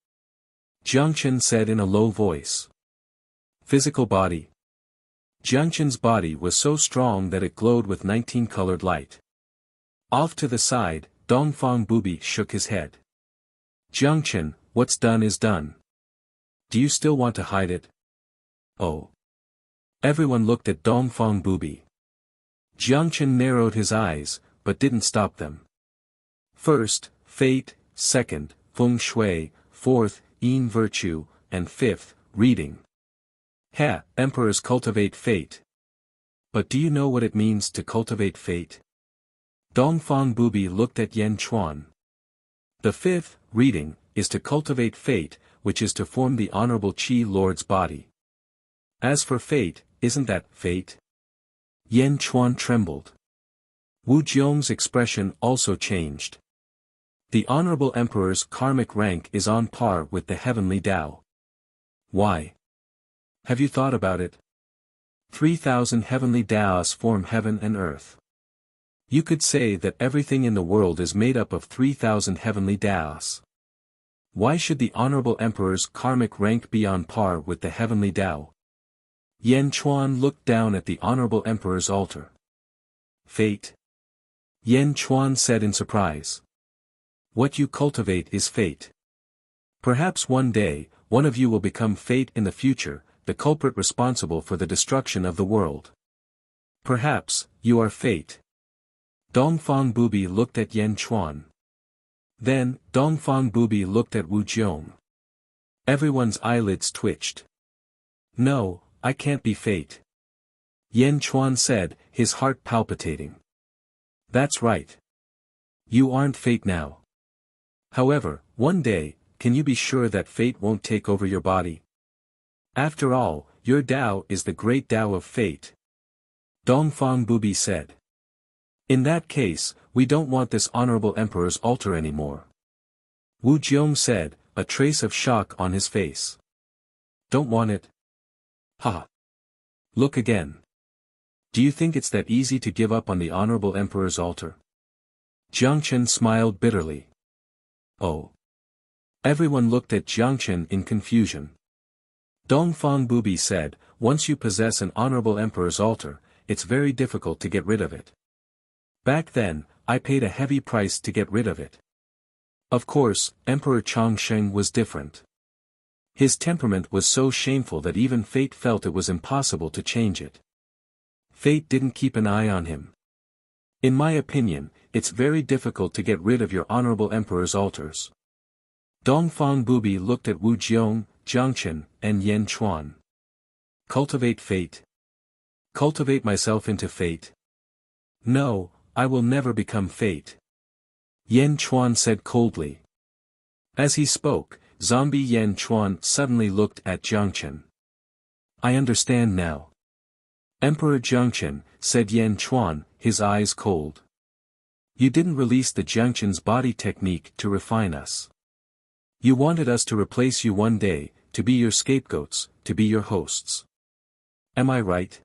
Jiangchen said in a low voice. Physical body? Jiangchen's body was so strong that it glowed with 19-colored light. Off to the side, Dongfang Bubi shook his head. Jiangchen, what's done is done. Do you still want to hide it? Oh. Everyone looked at Dongfang Bubi. Jiangchen narrowed his eyes, but didn't stop them. First, Fate, second, Feng Shui, fourth, Yin Virtue, and fifth, Reading. Emperors cultivate Fate. But do you know what it means to cultivate Fate? Dongfang Bubi looked at Yan Chuan. The fifth, Reading, is to cultivate Fate, which is to form the Honorable Qi Lord's body. As for Fate, isn't that Fate? Yan Chuan trembled. Wu Jiong's expression also changed. The Honorable Emperor's karmic rank is on par with the heavenly Tao. Why? Have you thought about it? 3,000 heavenly Taos form heaven and earth. You could say that everything in the world is made up of 3,000 heavenly Taos. Why should the Honorable Emperor's karmic rank be on par with the heavenly Tao? Yan Chuan looked down at the Honorable Emperor's altar. Fate? Yan Chuan said in surprise. What you cultivate is Fate. Perhaps one day, one of you will become fate in the future, the culprit responsible for the destruction of the world. Perhaps, you are fate. Dongfang Bubi looked at Yan Chuan. Then, Dongfang Bubi looked at Wu Jiong. Everyone's eyelids twitched. No, I can't be fate. Yan Chuan said, his heart palpitating. That's right. You aren't fate now. However, one day, can you be sure that fate won't take over your body? After all, your Tao is the great Tao of fate. Dongfang Bubi said. In that case, we don't want this honorable emperor's altar anymore. Wu Jiong said, a trace of shock on his face. Don't want it? Ha! Look again. Do you think it's that easy to give up on the honorable emperor's altar? Jiang Chen smiled bitterly. Oh. Everyone looked at Jiang Chen in confusion. Dongfang Bubi said, once you possess an honorable emperor's altar, it's very difficult to get rid of it. Back then, I paid a heavy price to get rid of it. Of course, Emperor Chongsheng was different. His temperament was so shameful that even fate felt it was impossible to change it. Fate didn't keep an eye on him. In my opinion, it's very difficult to get rid of your honorable emperor's altars. Dongfang Bubi looked at Wu Jiong, Jiang Chen, and Yan Chuan. Cultivate fate. Cultivate myself into fate. No, I will never become fate. Yan Chuan said coldly. As he spoke, zombie Yan Chuan suddenly looked at Jiang Chen. I understand now. Emperor Jiang Chen, said Yan Chuan, his eyes cold. You didn't release the Jiang Chen's body technique to refine us. You wanted us to replace you one day, to be your scapegoats, to be your hosts. Am I right?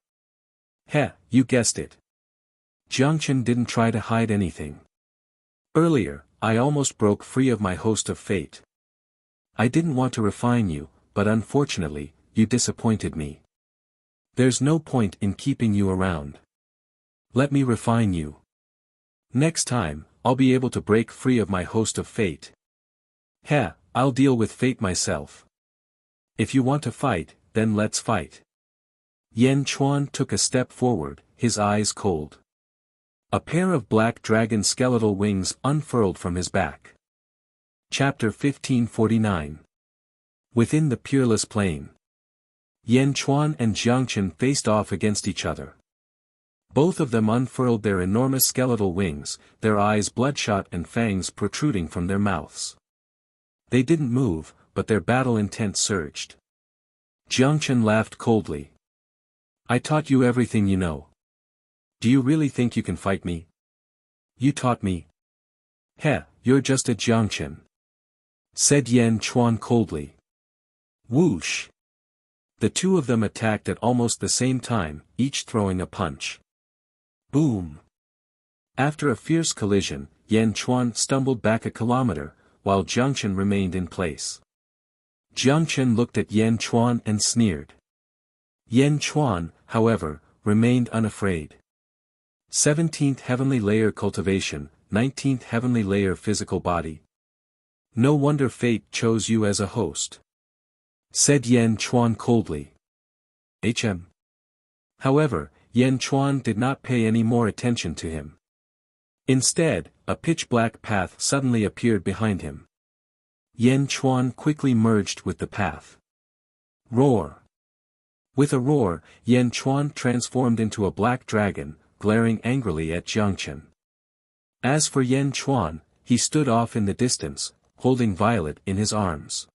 Heh, you guessed it. Jiang Chen didn't try to hide anything. Earlier, I almost broke free of my host of fate. I didn't want to refine you, but unfortunately, you disappointed me. There's no point in keeping you around. Let me refine you. Next time, I'll be able to break free of my host of fate. Heh, I'll deal with fate myself. If you want to fight, then let's fight. Yan Chuan took a step forward, his eyes cold. A pair of black dragon skeletal wings unfurled from his back. Chapter 1549. Within the Peerless Plain. Yan Chuan and Jiang Chen faced off against each other. Both of them unfurled their enormous skeletal wings, their eyes bloodshot and fangs protruding from their mouths. They didn't move, but their battle intent surged. Jiang Chen laughed coldly. I taught you everything you know. Do you really think you can fight me? You taught me. Heh, you're just a Jiang Chen. Said Yan Chuan coldly. Whoosh. The two of them attacked at almost the same time, each throwing a punch. Boom. After a fierce collision, Yan Chuan stumbled back a kilometer, while Jiang Chen remained in place. Jiang Chen looked at Yan Chuan and sneered. Yan Chuan, however, remained unafraid. 17th Heavenly Layer Cultivation, 19th Heavenly Layer Physical Body. No wonder fate chose you as a host. Said Yan Chuan coldly. However, Yan Chuan did not pay any more attention to him. Instead, a pitch-black path suddenly appeared behind him. Yan Chuan quickly merged with the path. Roar! With a roar, Yan Chuan transformed into a black dragon, glaring angrily at Jiang Chen. As for Yan Chuan, he stood off in the distance, holding Violet in his arms.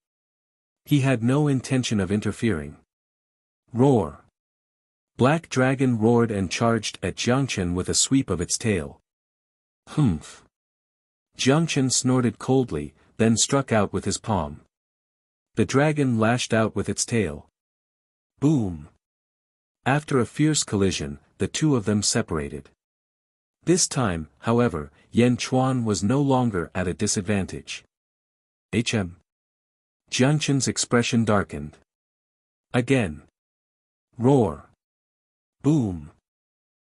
He had no intention of interfering. Roar! Black Dragon roared and charged at Jiang Chen with a sweep of its tail. Humph! Jiang Chen snorted coldly, then struck out with his palm. The dragon lashed out with its tail. Boom! After a fierce collision, the two of them separated. This time, however, Yan Chuan was no longer at a disadvantage. Jiang Chen's expression darkened. Again. Roar! Boom!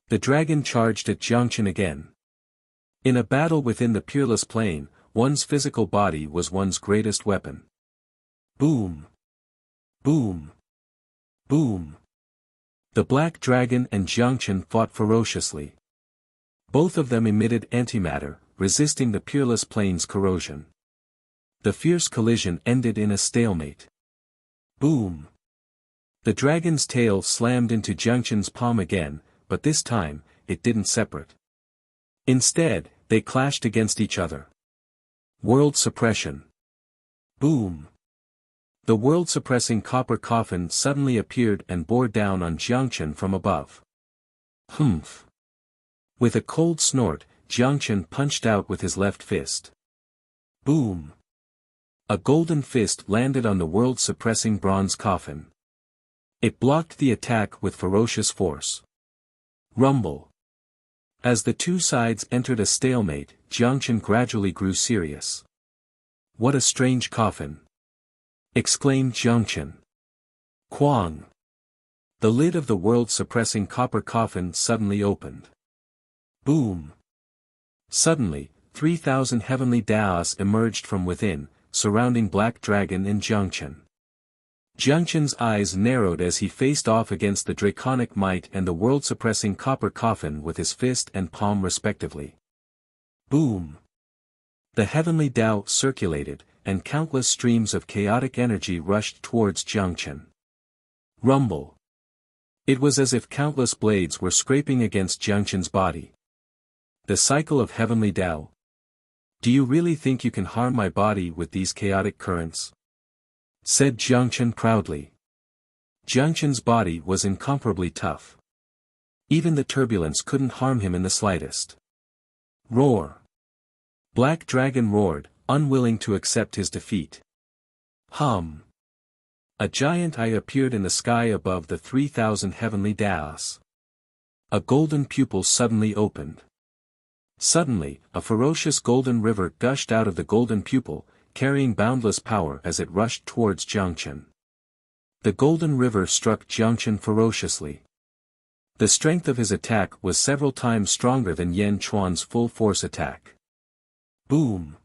The dragon charged at Jiang Chen again. In a battle within the Peerless Plain, one's physical body was one's greatest weapon. Boom! Boom! Boom! The Black Dragon and Jiangchen fought ferociously. Both of them emitted antimatter, resisting the peerless plane's corrosion. The fierce collision ended in a stalemate. Boom! The dragon's tail slammed into Jiangchen's palm again, but this time, it didn't separate. Instead, they clashed against each other. World suppression. Boom! The world-suppressing copper coffin suddenly appeared and bore down on Jiangchen from above. Humph! With a cold snort, Jiangchen punched out with his left fist. Boom! A golden fist landed on the world-suppressing bronze coffin. It blocked the attack with ferocious force. Rumble! As the two sides entered a stalemate, Jiangchen gradually grew serious. What a strange coffin! Exclaimed Jiangchen. Quang! The lid of the world-suppressing copper coffin suddenly opened. Boom! Suddenly, 3,000 heavenly Daos emerged from within, surrounding Black Dragon and Jiangchen. Jiangchen's eyes narrowed as he faced off against the draconic might and the world-suppressing copper coffin with his fist and palm respectively. Boom! The heavenly Tao circulated, and countless streams of chaotic energy rushed towards Jiangchen. Rumble! It was as if countless blades were scraping against Jiangchen's body. The cycle of heavenly Tao. Do you really think you can harm my body with these chaotic currents? Said Jiangchen proudly. Jiangchen's body was incomparably tough. Even the turbulence couldn't harm him in the slightest. Roar! Black Dragon roared, unwilling to accept his defeat. Hum! A giant eye appeared in the sky above the 3,000 heavenly Daos. A golden pupil suddenly opened. Suddenly, a ferocious golden river gushed out of the golden pupil, carrying boundless power as it rushed towards Jiangchen. The golden river struck Jiangchen ferociously. The strength of his attack was several times stronger than Yan Chuan's full-force attack. Boom!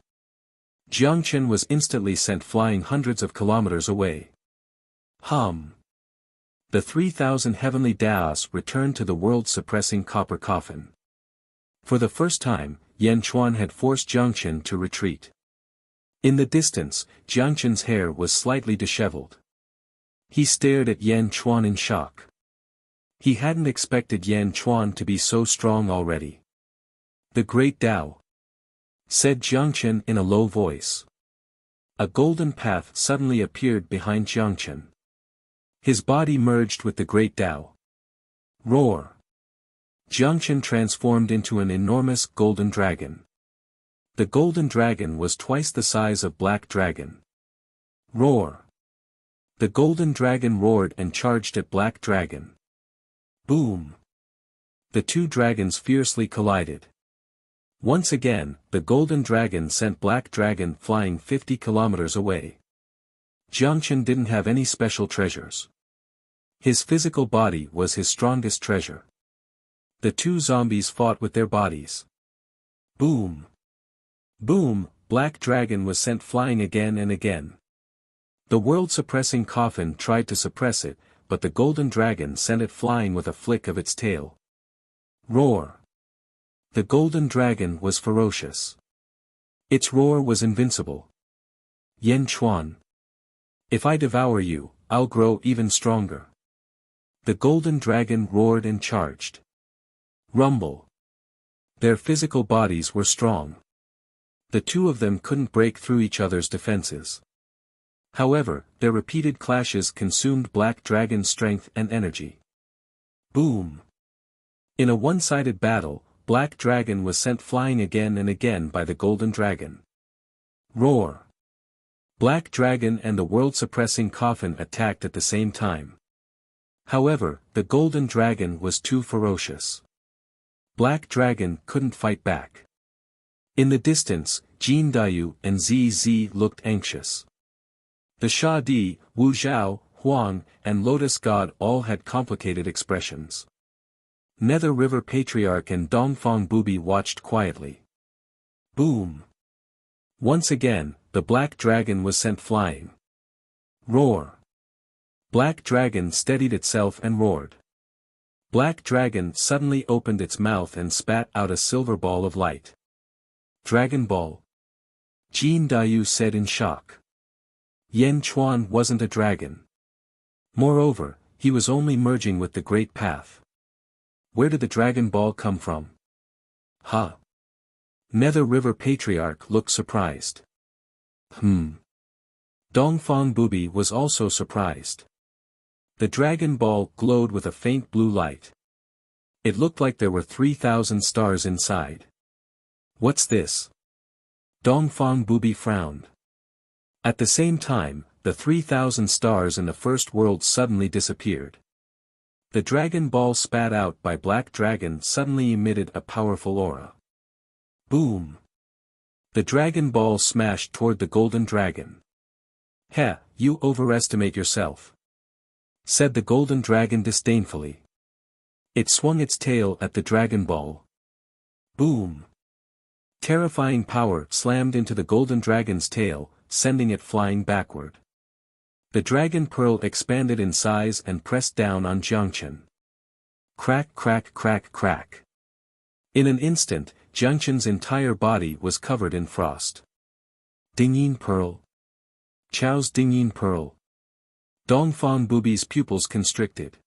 Jiangchen was instantly sent flying hundreds of kilometers away. Hum! The 3,000 heavenly Daos returned to the world-suppressing copper coffin. For the first time, Yan Chuan had forced Jiangchen to retreat. In the distance, Jiangchen's hair was slightly disheveled. He stared at Yan Chuan in shock. He hadn't expected Yan Chuan to be so strong already. The Great Tao, said Jiangchen in a low voice. A golden path suddenly appeared behind Jiangchen. His body merged with the Great Tao. Roar! Jiangchen transformed into an enormous golden dragon. The golden dragon was twice the size of Black Dragon. Roar! The golden dragon roared and charged at Black Dragon. Boom! The two dragons fiercely collided. Once again, the golden dragon sent Black Dragon flying 50 kilometers away. Jiangchen didn't have any special treasures. His physical body was his strongest treasure. The two zombies fought with their bodies. Boom! Boom! Black Dragon was sent flying again and again. The world-suppressing coffin tried to suppress it, but the golden dragon sent it flying with a flick of its tail. Roar! The golden dragon was ferocious. Its roar was invincible. Yan Chuan. If I devour you, I'll grow even stronger. The golden dragon roared and charged. Rumble. Their physical bodies were strong. The two of them couldn't break through each other's defenses. However, their repeated clashes consumed Black Dragon's strength and energy. Boom. In a one-sided battle, Black Dragon was sent flying again and again by the golden dragon. Roar. Black Dragon and the world-suppressing coffin attacked at the same time. However, the golden dragon was too ferocious. Black Dragon couldn't fight back. In the distance, Jin Dayu and ZZ looked anxious. The Sha Di, Wu Zhao, Huang, and Lotus God all had complicated expressions. Nether River Patriarch and Dongfang Bubi watched quietly. Boom! Once again, the Black Dragon was sent flying. Roar. Black Dragon steadied itself and roared. Black Dragon suddenly opened its mouth and spat out a silver ball of light. Dragon Ball. Jin Dayu said in shock. Yen Chuan wasn't a dragon. Moreover, he was only merging with the Great Path. Where did the Dragon Ball come from? Ha! Nether River Patriarch looked surprised. Dongfang Booby was also surprised. The Dragon Ball glowed with a faint blue light. It looked like there were 3,000 stars inside. What's this? Dongfang Booby frowned. At the same time, the 3,000 stars in the first world suddenly disappeared. The Dragon Ball spat out by Black Dragon suddenly emitted a powerful aura. Boom! The Dragon Ball smashed toward the Golden Dragon. Heh, you overestimate yourself, said the Golden Dragon disdainfully. It swung its tail at the Dragon Ball. Boom! Terrifying power slammed into the Golden Dragon's tail, sending it flying backward. The Dragon Pearl expanded in size and pressed down on Jiangchen. Crack crack crack crack. In an instant, Jiangchen's entire body was covered in frost. Dingyin Pearl. Chao's Dingyin Pearl. Dongfang Booby's pupils constricted.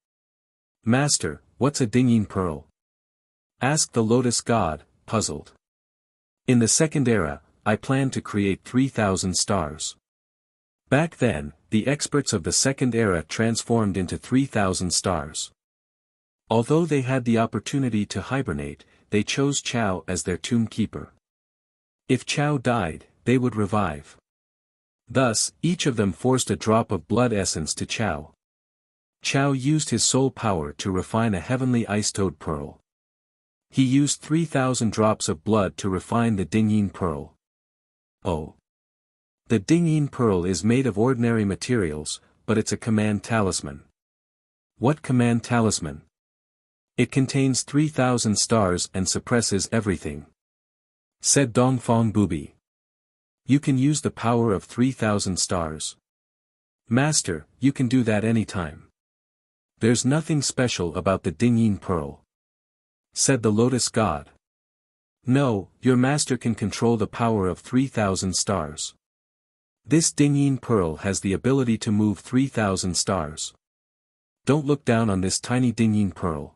Master, what's a Dingyin Pearl? Asked the Lotus God, puzzled. In the second era, I planned to create 3,000 stars. Back then, the experts of the second era transformed into 3,000 stars. Although they had the opportunity to hibernate, they chose Chao as their tomb keeper. If Chao died, they would revive. Thus, each of them forced a drop of blood essence to Chao. Chao used his soul power to refine a heavenly ice-toad pearl. He used 3,000 drops of blood to refine the Dingyin Pearl. Oh! The Dingyin Pearl is made of ordinary materials, but it's a command talisman. What command talisman? It contains 3,000 stars and suppresses everything, said Dongfang Booby. You can use the power of 3,000 stars. Master, you can do that anytime. There's nothing special about the Dingyin Pearl, said the Lotus God. No, your master can control the power of 3,000 stars. This Dingyin Pearl has the ability to move 3,000 stars. Don't look down on this tiny Dingyin Pearl.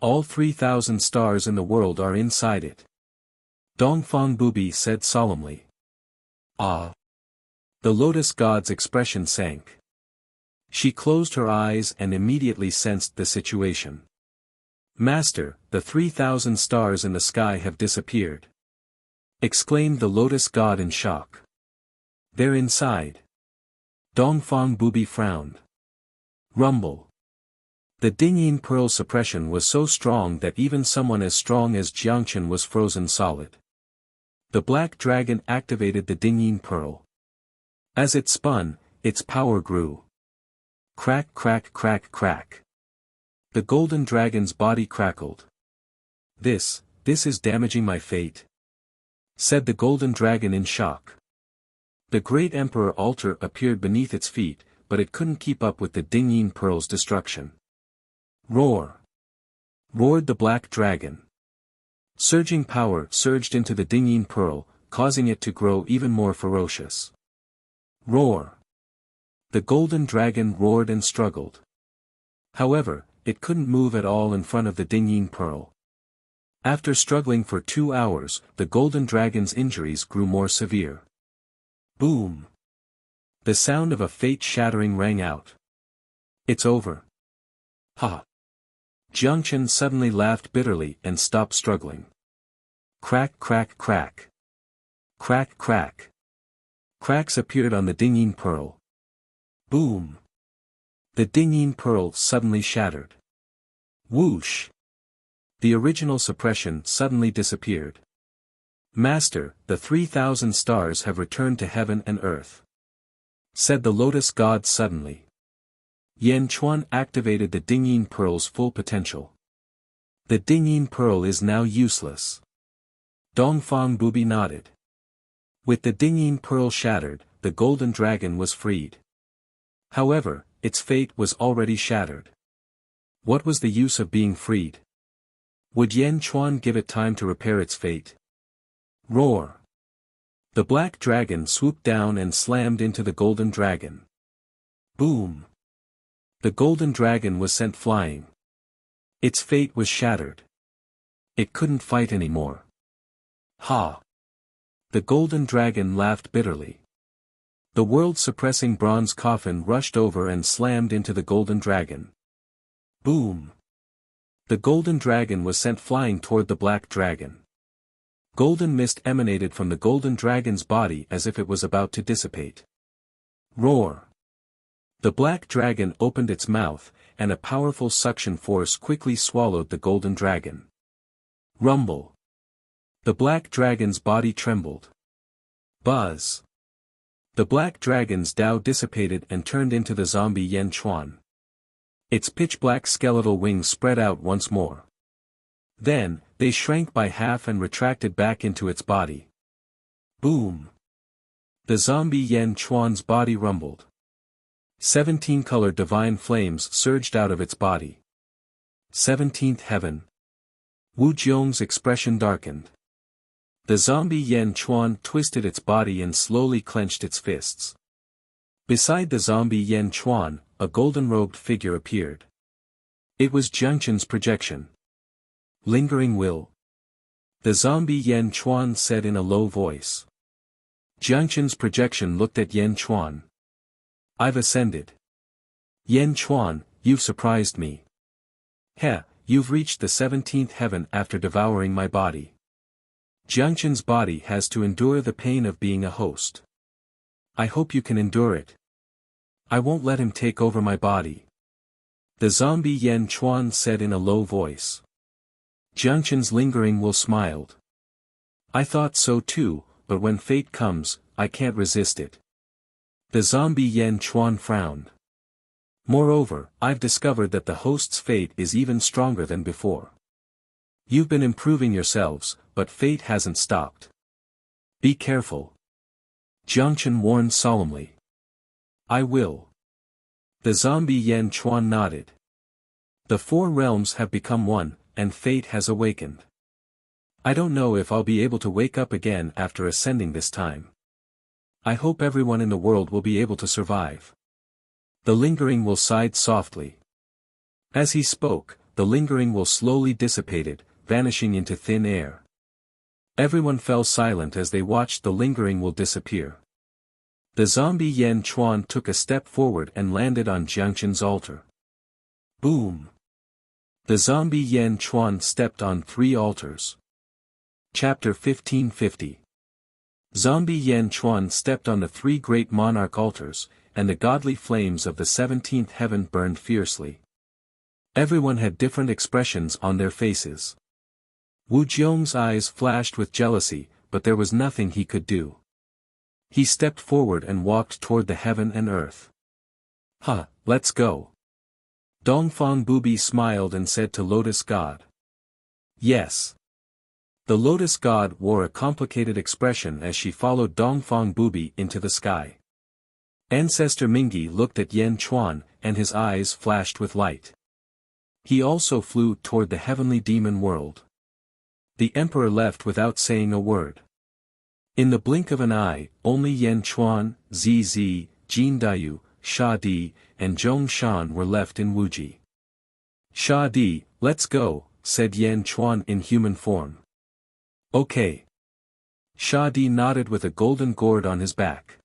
All 3,000 stars in the world are inside it. Dongfang Booby said solemnly. Ah! The Lotus God's expression sank. She closed her eyes and immediately sensed the situation. Master, the 3,000 stars in the sky have disappeared, exclaimed the Lotus God in shock. They're inside. Dongfang Booby frowned. Rumble. The Dingyin Pearl suppression was so strong that even someone as strong as Jiangchen was frozen solid. The Black Dragon activated the Dingyin Pearl. As it spun, its power grew. Crack crack crack crack. The Golden Dragon's body crackled. This is damaging my fate, said the Golden Dragon in shock. The Great Emperor altar appeared beneath its feet, but it couldn't keep up with the Dingyin Pearl's destruction. Roar! Roared the Black Dragon. Surging power surged into the Dingyin Pearl, causing it to grow even more ferocious. Roar! The Golden Dragon roared and struggled. However, it couldn't move at all in front of the Dingyin Pearl. After struggling for 2 hours, the Golden Dragon's injuries grew more severe. Boom! The sound of a fate shattering rang out. It's over. Ha! Jiangchen suddenly laughed bitterly and stopped struggling. Crack crack crack. Crack crack. Cracks appeared on the Dingyin Pearl. Boom! The Dingyin Pearl suddenly shattered. Whoosh! The original suppression suddenly disappeared. Master, the 3,000 stars have returned to heaven and earth, said the Lotus God suddenly. Yen Chuan activated the Dingyin Pearl's full potential. The Dingyin Pearl is now useless. Dongfang Booby nodded. With the Dingyin Pearl shattered, the Golden Dragon was freed. However, its fate was already shattered. What was the use of being freed? Would Yan Chuan give it time to repair its fate? Roar! The black dragon swooped down and slammed into the golden dragon. Boom! The golden dragon was sent flying. Its fate was shattered. It couldn't fight anymore. Ha! The golden dragon laughed bitterly. The world-suppressing bronze coffin rushed over and slammed into the golden dragon. Boom! The golden dragon was sent flying toward the black dragon. Golden mist emanated from the golden dragon's body as if it was about to dissipate. Roar! The black dragon opened its mouth, and a powerful suction force quickly swallowed the golden dragon. Rumble! The black dragon's body trembled. Buzz! The black dragon's Tao dissipated and turned into the zombie Yan Chuan. Its pitch-black skeletal wings spread out once more. Then, they shrank by half and retracted back into its body. Boom! The zombie Yan Chuan's body rumbled. 17-color divine flames surged out of its body. 17th heaven. Wu Jiong's expression darkened. The zombie Yan Chuan twisted its body and slowly clenched its fists. Beside the zombie Yan Chuan, a golden-robed figure appeared. It was Jiangchen's projection. Lingering will. The zombie Yan Chuan said in a low voice. Jiangchen's projection looked at Yan Chuan. I've ascended. Yan Chuan, you've surprised me. Heh, you've reached the 17th heaven after devouring my body. Jiangchen's body has to endure the pain of being a host. I hope you can endure it. I won't let him take over my body. The zombie Yan Chuan said in a low voice. Jiangchen's lingering will smiled. I thought so too, but when fate comes, I can't resist it. The zombie Yan Chuan frowned. Moreover, I've discovered that the host's fate is even stronger than before. You've been improving yourselves, but fate hasn't stopped. Be careful. Jiangchen warned solemnly. I will. The zombie Yan Chuan nodded. The four realms have become one, and fate has awakened. I don't know if I'll be able to wake up again after ascending this time. I hope everyone in the world will be able to survive. The lingering will sighed softly. As he spoke, the lingering will slowly dissipated, vanishing into thin air. Everyone fell silent as they watched the lingering will disappear. The zombie Yan Chuan took a step forward and landed on Jiangchen's altar. Boom! The zombie Yan Chuan stepped on 3 altars. Chapter 1550. Zombie Yan Chuan stepped on the 3 great monarch altars, and the godly flames of the 17th heaven burned fiercely. Everyone had different expressions on their faces. Wu Jiong's eyes flashed with jealousy, but there was nothing he could do. He stepped forward and walked toward the heaven and earth. Let's go. Dongfang Bubi smiled and said to Lotus God. Yes. The Lotus God wore a complicated expression as she followed Dongfang Bubi into the sky. Ancestor Mingi looked at Yan Chuan, and his eyes flashed with light. He also flew toward the heavenly demon world. The emperor left without saying a word. In the blink of an eye, only Yan Chuan, Zizi, Jin Dayu, Sha Di, and Zhong Shan were left in Wuji. Sha Di, let's go, said Yan Chuan in human form. Okay. Sha Di nodded with a golden gourd on his back.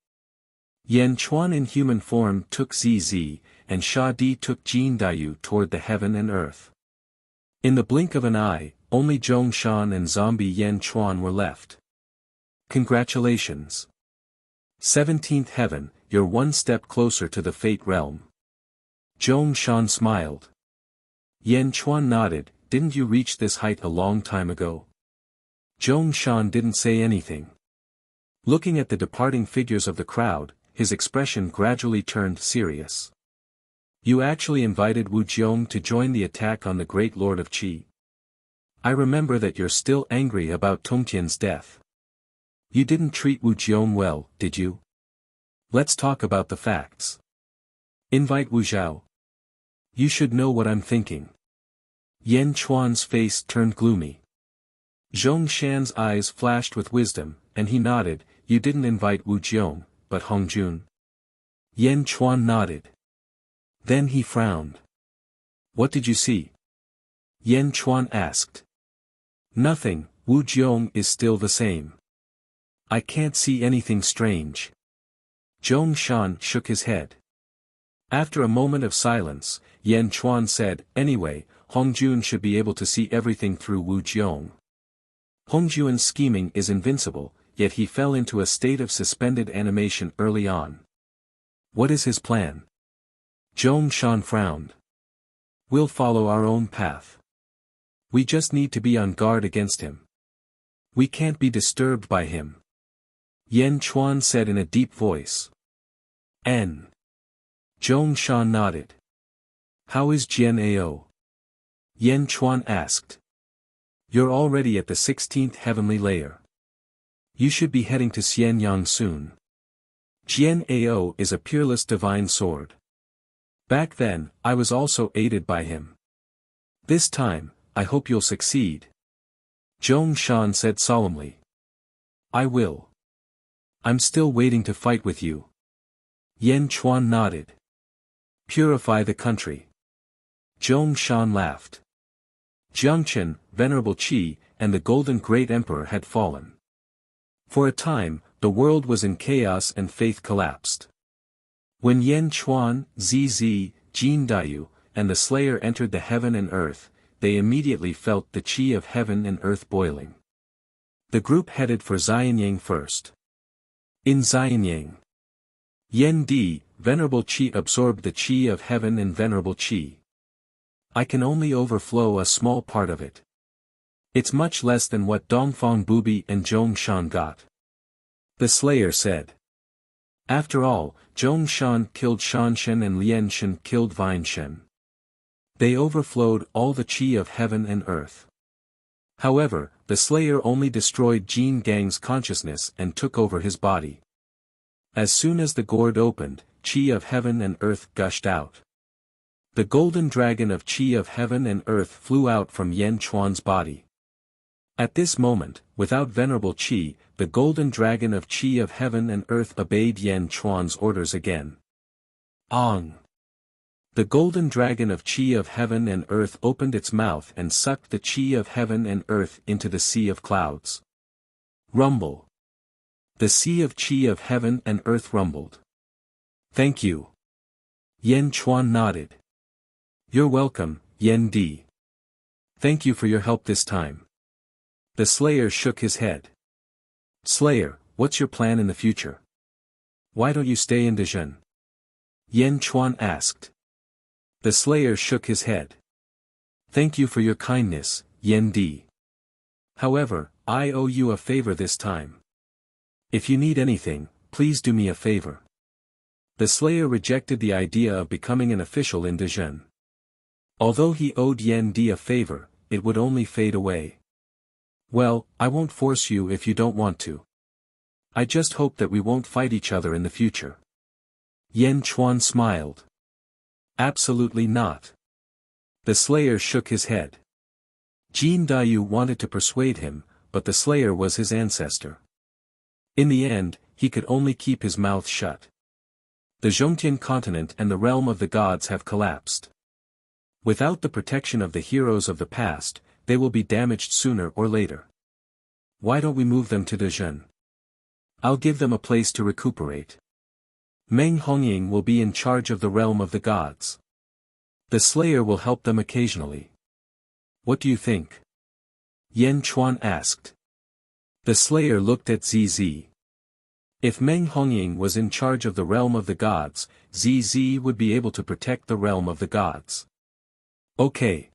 Yan Chuan in human form took Zizi, and Sha Di took Jin Dayu toward the heaven and earth. In the blink of an eye, only Zhong Shan and zombie Yan Chuan were left. Congratulations. 17th heaven, you're one step closer to the fate realm. Zhong Shan smiled. Yan Chuan nodded, didn't you reach this height a long time ago? Zhong Shan didn't say anything. Looking at the departing figures of the crowd, his expression gradually turned serious. You actually invited Wu Jiong to join the attack on the great Lord of Qi. I remember that you're still angry about Tongtian's death. You didn't treat Wu Jiong well, did you? Let's talk about the facts. Invite Wu Zhao. You should know what I'm thinking. Yan Chuan's face turned gloomy. Zhong Shan's eyes flashed with wisdom, and he nodded. You didn't invite Wu Jiong, but Hong Jun. Yan Chuan nodded. Then he frowned. What did you see? Yan Chuan asked. Nothing, Wu Jiong is still the same. I can't see anything strange. Zhong Shan shook his head. After a moment of silence, Yan Chuan said, anyway, Hong Jun should be able to see everything through Wu Jiong. Hong Jun's scheming is invincible, yet he fell into a state of suspended animation early on. What is his plan? Zhong Shan frowned. We'll follow our own path. We just need to be on guard against him. We can't be disturbed by him. Yan Chuan said in a deep voice. N. Zhong Shan nodded. How is Jian Ao? Yan Chuan asked. You're already at the 16th heavenly layer. You should be heading to Xianyang soon. Jian Ao is a peerless divine sword. Back then, I was also aided by him. This time, I hope you'll succeed. Zhong Shan said solemnly. I will. I'm still waiting to fight with you. Yan Chuan nodded. Purify the country. Zhong Shan laughed. Jiangchen, Venerable Qi, and the Golden Great Emperor had fallen. For a time, the world was in chaos and faith collapsed. When Yan Chuan, Zizi, Jin Dayu, and the Slayer entered the heaven and earth, they immediately felt the qi of heaven and earth boiling. The group headed for Xianyang first. In Xianyang, Yan Di, Venerable Qi absorbed the qi of heaven and Venerable Qi. I can only overflow a small part of it. It's much less than what Dongfang Bubi and Zhong Shan got. The Slayer said. After all, Zhong Shan killed Shanshen and Lian Shen killed Vine Shen. They overflowed all the qi of heaven and earth. However, the Slayer only destroyed Jin Gang's consciousness and took over his body. As soon as the gourd opened, qi of heaven and earth gushed out. The golden dragon of qi of heaven and earth flew out from Yan Chuan's body. At this moment, without Venerable Qi, the golden dragon of qi of heaven and earth obeyed Yan Chuan's orders again. Ong! The golden dragon of qi of heaven and earth opened its mouth and sucked the qi of heaven and earth into the sea of clouds. Rumble! The sea of qi of heaven and earth rumbled. Thank you. Yan Chuan nodded. You're welcome, Yan Di. Thank you for your help this time. The Slayer shook his head. Slayer, what's your plan in the future? Why don't you stay in Dezhen? Yan Chuan asked. The Slayer shook his head. Thank you for your kindness, Yan Di. However, I owe you a favor this time. If you need anything, please do me a favor. The Slayer rejected the idea of becoming an official in Dezhen. Although he owed Yan Di a favor, it would only fade away. Well, I won't force you if you don't want to. I just hope that we won't fight each other in the future. Yan Chuan smiled. Absolutely not. The Slayer shook his head. Jin Dayu wanted to persuade him, but the Slayer was his ancestor. In the end, he could only keep his mouth shut. The Zhongtian continent and the realm of the gods have collapsed. Without the protection of the heroes of the past, they will be damaged sooner or later. Why don't we move them to Dezhen? I'll give them a place to recuperate. Meng Hongying will be in charge of the realm of the gods. The Slayer will help them occasionally. What do you think? Yan Chuan asked. The Slayer looked at ZZ. If Meng Hongying was in charge of the realm of the gods, ZZ would be able to protect the realm of the gods. Okay.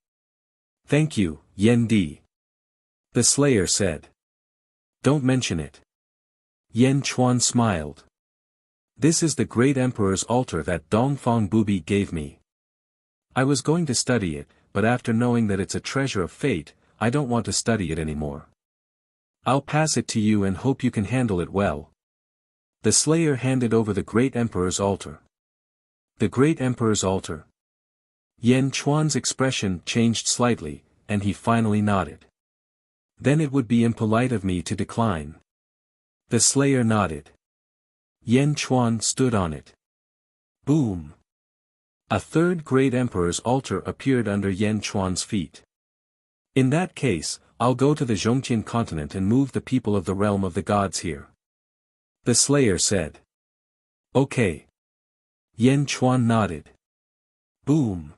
Thank you, Yan Di. The Slayer said. Don't mention it. Yan Chuan smiled. This is the great emperor's altar that Dongfang Bubi gave me. I was going to study it, but after knowing that it's a treasure of fate, I don't want to study it anymore. I'll pass it to you and hope you can handle it well. The Slayer handed over the great emperor's altar. The great emperor's altar. Yan Chuan's expression changed slightly, and he finally nodded. Then it would be impolite of me to decline. The slayer nodded. Yan Chuan stood on it. Boom! A third great emperor's altar appeared under Yan Chuan's feet. In that case, I'll go to the Zhongtian continent and move the people of the realm of the gods here. The slayer said. Okay. Yan Chuan nodded. Boom!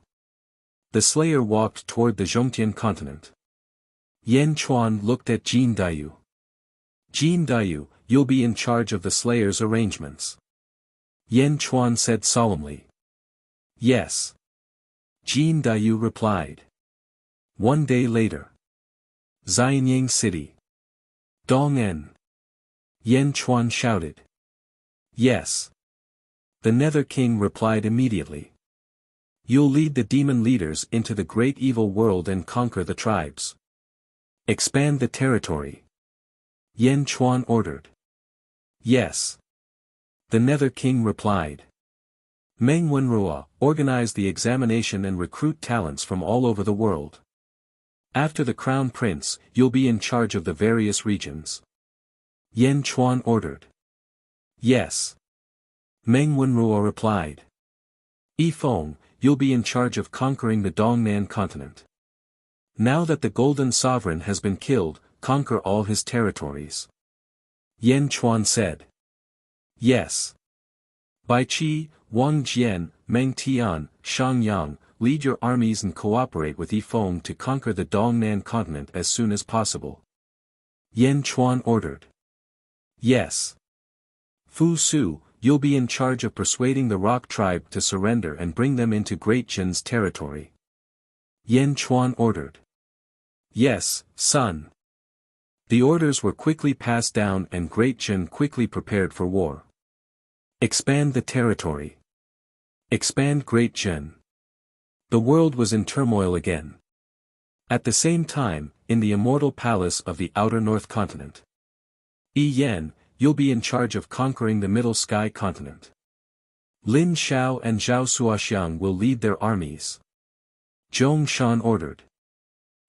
The slayer walked toward the Zhongtian continent. Yan Chuan looked at Jin Dayu. Jin Dayu, you'll be in charge of the slayer's arrangements. Yan Chuan said solemnly. Yes. Jin Dayu replied. One day later. Xianyang City. Dong'en. Yan Chuan shouted. Yes. The Nether King replied immediately. You'll lead the demon leaders into the great evil world and conquer the tribes. Expand the territory. Yan Chuan ordered. Yes. The Nether King replied. Meng Wenrua, organize the examination and recruit talents from all over the world. After the Crown Prince, you'll be in charge of the various regions. Yan Chuan ordered. Yes. Meng Wenrua replied. Yifeng, you'll be in charge of conquering the Dongnan continent. Now that the Golden Sovereign has been killed, conquer all his territories. Yan Chuan said. Yes. Bai Qi, Wang Jian, Meng Tian, Shang Yang, lead your armies and cooperate with Yifeng to conquer the Dongnan continent as soon as possible. Yan Chuan ordered. Yes. Fu Su, you'll be in charge of persuading the Rock tribe to surrender and bring them into Great Jin's territory. Yan Chuan ordered. Yes, son. The orders were quickly passed down and Great Jin quickly prepared for war. Expand the territory. Expand Great Jin. The world was in turmoil again. At the same time, in the Immortal Palace of the Outer North Continent. Yi Yan, you'll be in charge of conquering the Middle Sky Continent. Lin Xiao and Zhao Suoxiang will lead their armies. Zhong Shan ordered.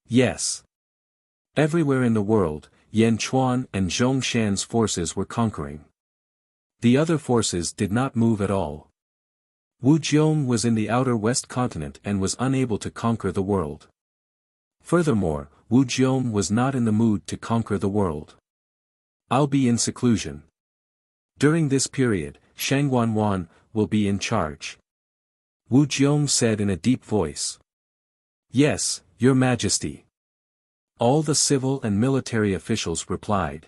Yes. Everywhere in the world, Yan Chuan and Zhong Shan's forces were conquering. The other forces did not move at all. Wu Jiong was in the outer west continent and was unable to conquer the world. Furthermore, Wu Jiong was not in the mood to conquer the world. I'll be in seclusion. During this period, Shang Wanwan will be in charge. Wu Jiong said in a deep voice. Yes, Your Majesty. All the civil and military officials replied.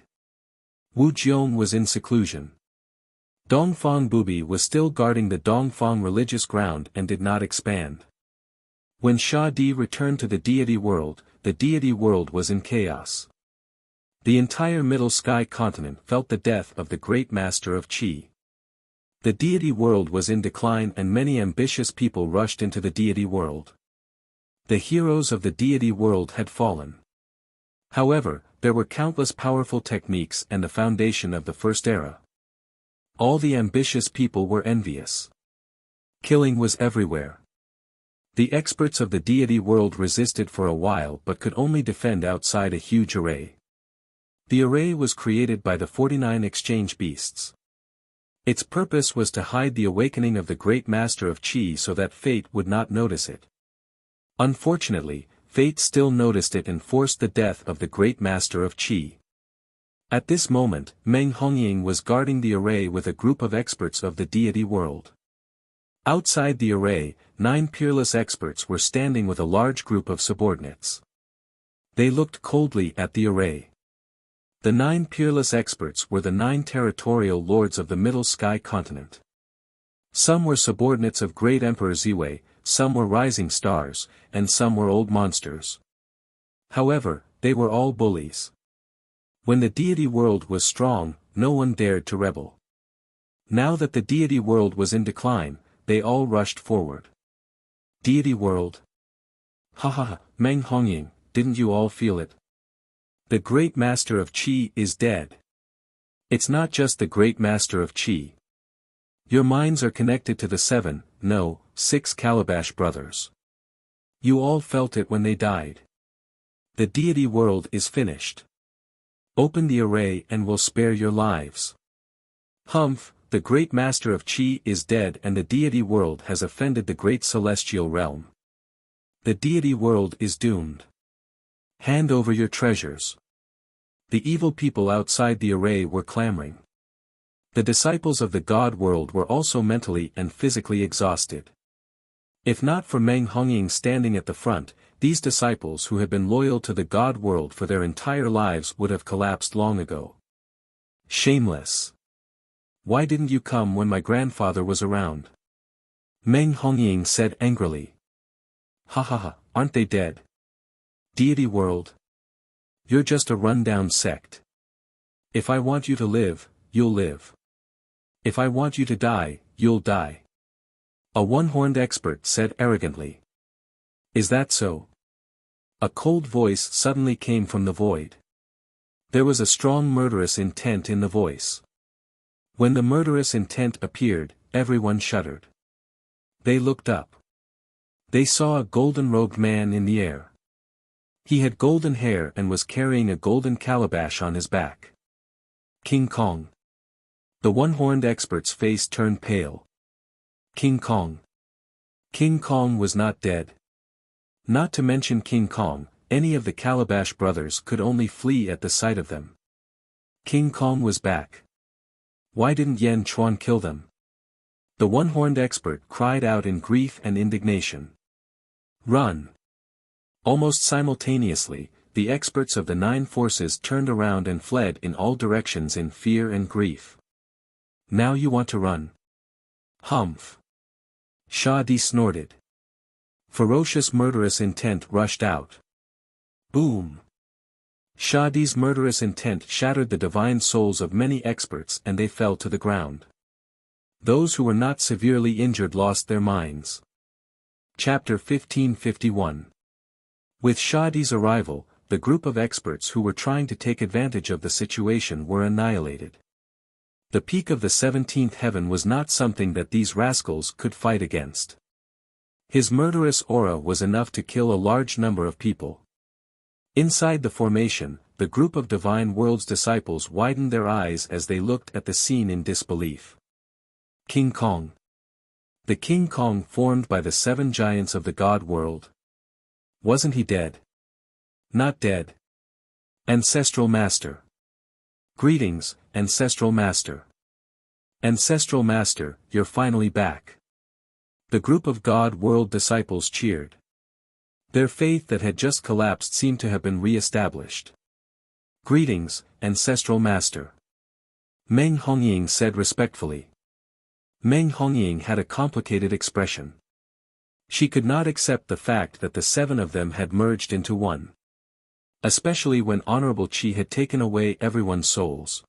Wu Jiong was in seclusion. Dongfang Bubi was still guarding the Dongfang religious ground and did not expand. When Sha Di returned to the deity world was in chaos. The entire Middle Sky continent felt the death of the great master of Qi. The deity world was in decline and many ambitious people rushed into the deity world. The heroes of the deity world had fallen. However, there were countless powerful techniques and the foundation of the first era. All the ambitious people were envious. Killing was everywhere. The experts of the deity world resisted for a while but could only defend outside a huge array. The array was created by the 49 exchange beasts. Its purpose was to hide the awakening of the great master of Qi so that fate would not notice it. Unfortunately, fate still noticed it and forced the death of the great master of Qi. At this moment, Meng Hongying was guarding the array with a group of experts of the deity world. Outside the array, 9 peerless experts were standing with a large group of subordinates. They looked coldly at the array. The 9 peerless experts were the 9 territorial lords of the Middle Sky continent. Some were subordinates of Great Emperor Ziwei, some were rising stars, and some were old monsters. However, they were all bullies. When the deity world was strong, no one dared to rebel. Now that the deity world was in decline, they all rushed forward. Deity world? Ha ha ha, Meng Hongying, didn't you all feel it? The great master of Qi is dead. It's not just the great master of Qi. Your minds are connected to the 7, no, 6 Calabash brothers. You all felt it when they died. The deity world is finished. Open the array and we'll spare your lives. Humph, the great master of Qi is dead and the deity world has offended the great celestial realm. The deity world is doomed. Hand over your treasures. The evil people outside the array were clamoring. The disciples of the God world were also mentally and physically exhausted. If not for Meng Hongying standing at the front, these disciples who had been loyal to the God world for their entire lives would have collapsed long ago. Shameless! Why didn't you come when my grandfather was around? Meng Hongying said angrily. Ha ha ha, aren't they dead? Deity world. You're just a run-down sect. If I want you to live, you'll live. If I want you to die, you'll die. A one-horned expert said arrogantly. Is that so? A cold voice suddenly came from the void. There was a strong murderous intent in the voice. When the murderous intent appeared, everyone shuddered. They looked up. They saw a golden-robed man in the air. He had golden hair and was carrying a golden calabash on his back. King Kong. The one-horned expert's face turned pale. King Kong. King Kong was not dead. Not to mention King Kong, any of the Calabash brothers could only flee at the sight of them. King Kong was back. Why didn't Yan Chuan kill them? The one-horned expert cried out in grief and indignation. Run! Almost simultaneously, the experts of the 9 forces turned around and fled in all directions in fear and grief. Now you want to run? Humph! Sha Di snorted. Ferocious murderous intent rushed out. Boom! Sha Di's murderous intent shattered the divine souls of many experts and they fell to the ground. Those who were not severely injured lost their minds. Chapter 1551. With Sha Di's arrival, the group of experts who were trying to take advantage of the situation were annihilated. The peak of the 17th heaven was not something that these rascals could fight against. His murderous aura was enough to kill a large number of people. Inside the formation, the group of Divine World's disciples widened their eyes as they looked at the scene in disbelief. King Kong. The King Kong formed by the 7 giants of the God world. Wasn't he dead? Not dead. Ancestral Master. Greetings, Ancestral Master. Ancestral Master, you're finally back. The group of God World disciples cheered. Their faith that had just collapsed seemed to have been re-established. Greetings, Ancestral Master. Meng Hongying said respectfully. Meng Hongying had a complicated expression. She could not accept the fact that the 7 of them had merged into one. Especially when Honorable Qi had taken away everyone's souls.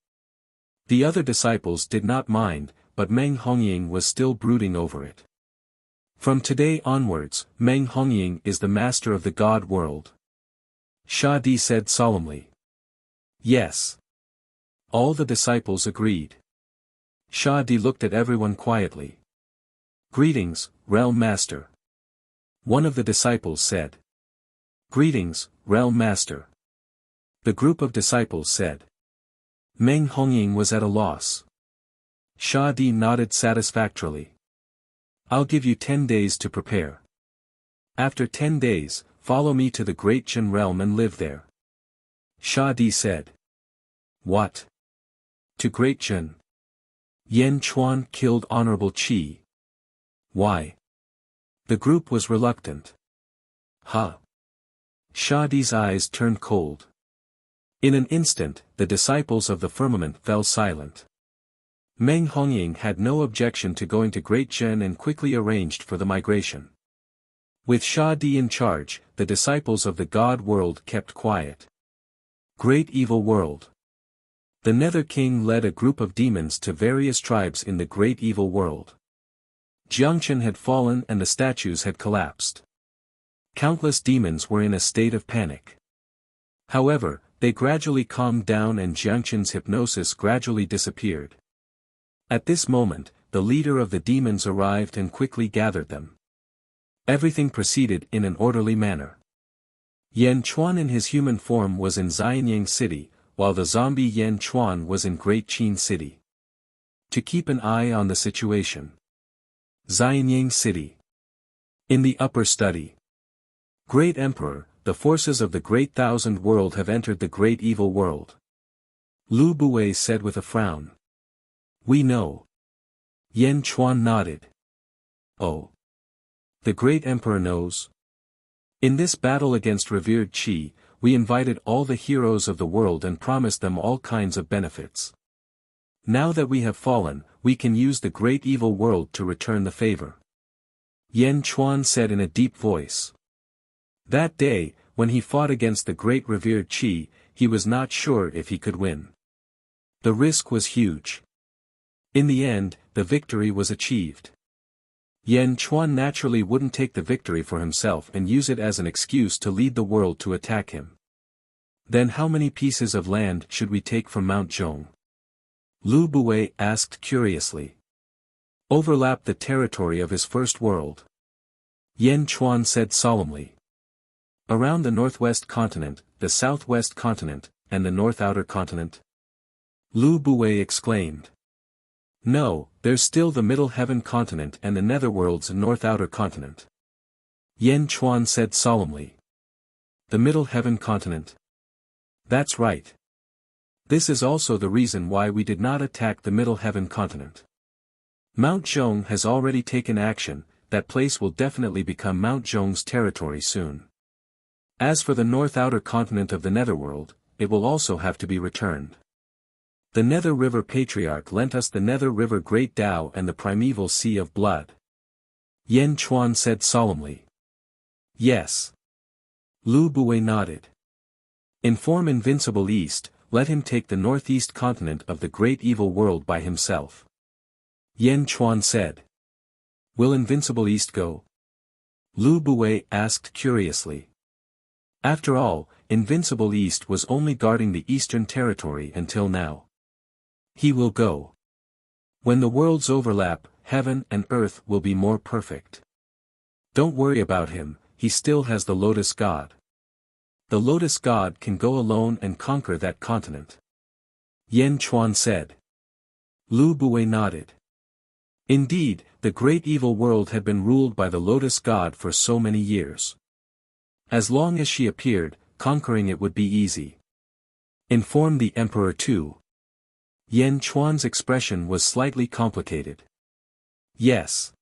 The other disciples did not mind, but Meng Hongying was still brooding over it. From today onwards, Meng Hongying is the master of the God world. Sha Di said solemnly. Yes. All the disciples agreed. Sha Di looked at everyone quietly. Greetings, Realm Master. One of the disciples said. Greetings, Realm Master. The group of disciples said. Meng Hongying was at a loss. Sha Di nodded satisfactorily. I'll give you 10 days to prepare. After 10 days, follow me to the Great Jin realm and live there. Sha Di said. What? To Great Jin? Yan Chuan killed Honorable Qi. Why? The group was reluctant. Huh? Sha Di's eyes turned cold. In an instant, the disciples of the firmament fell silent. Meng Hongying had no objection to going to Great Jin and quickly arranged for the migration. With Sha Di in charge, the disciples of the God world kept quiet. Great Evil World. The Nether King led a group of demons to various tribes in the Great Evil World. Jiangchen had fallen and the statues had collapsed. Countless demons were in a state of panic. However, they gradually calmed down and Jiangchen's hypnosis gradually disappeared. At this moment, the leader of the demons arrived and quickly gathered them. Everything proceeded in an orderly manner. Yan Chuan in his human form was in Xianyang City, while the zombie Yan Chuan was in Great Qin City. To keep an eye on the situation. Xianyang City. In the upper study. Great Emperor, the forces of the Great Thousand World have entered the Great Evil World. Lu Buwei said with a frown. We know. Yan Chuan nodded. Oh. The Great Emperor knows. In this battle against revered Qi, we invited all the heroes of the world and promised them all kinds of benefits. Now that we have fallen, we can use the Great Evil World to return the favor. Yan Chuan said in a deep voice. That day, when he fought against the great revered Qi, he was not sure if he could win. The risk was huge. In the end, the victory was achieved. Yan Chuan naturally wouldn't take the victory for himself and use it as an excuse to lead the world to attack him. Then how many pieces of land should we take from Mount Zhong? Lu Buwei asked curiously. Overlap the territory of his first world. Yan Chuan said solemnly. Around the northwest continent, the southwest continent, and the north outer continent? Lu Buwei exclaimed. No, there's still the Middle Heaven continent and the Netherworld's north outer continent. Yan Chuan said solemnly. The Middle Heaven continent. That's right. This is also the reason why we did not attack the Middle Heaven continent. Mount Zhong has already taken action, that place will definitely become Mount Zhong's territory soon. As for the north outer continent of the Netherworld, it will also have to be returned. The Nether River Patriarch lent us the Nether River Great Tao and the primeval Sea of Blood. Yan Chuan said solemnly. Yes. Lu Buwei nodded. Inform Invincible East, let him take the northeast continent of the Great Evil World by himself. Yan Chuan said. Will Invincible East go? Lu Buwei asked curiously. After all, Invincible East was only guarding the Eastern Territory until now. He will go. When the worlds overlap, heaven and earth will be more perfect. Don't worry about him, he still has the Lotus God. The Lotus God can go alone and conquer that continent. Yan Chuan said. Lu Buwei nodded. Indeed, the Great Evil World had been ruled by the Lotus God for so many years. As long as she appeared, conquering it would be easy. Inform the Emperor too. Yan Chuan's expression was slightly complicated. Yes.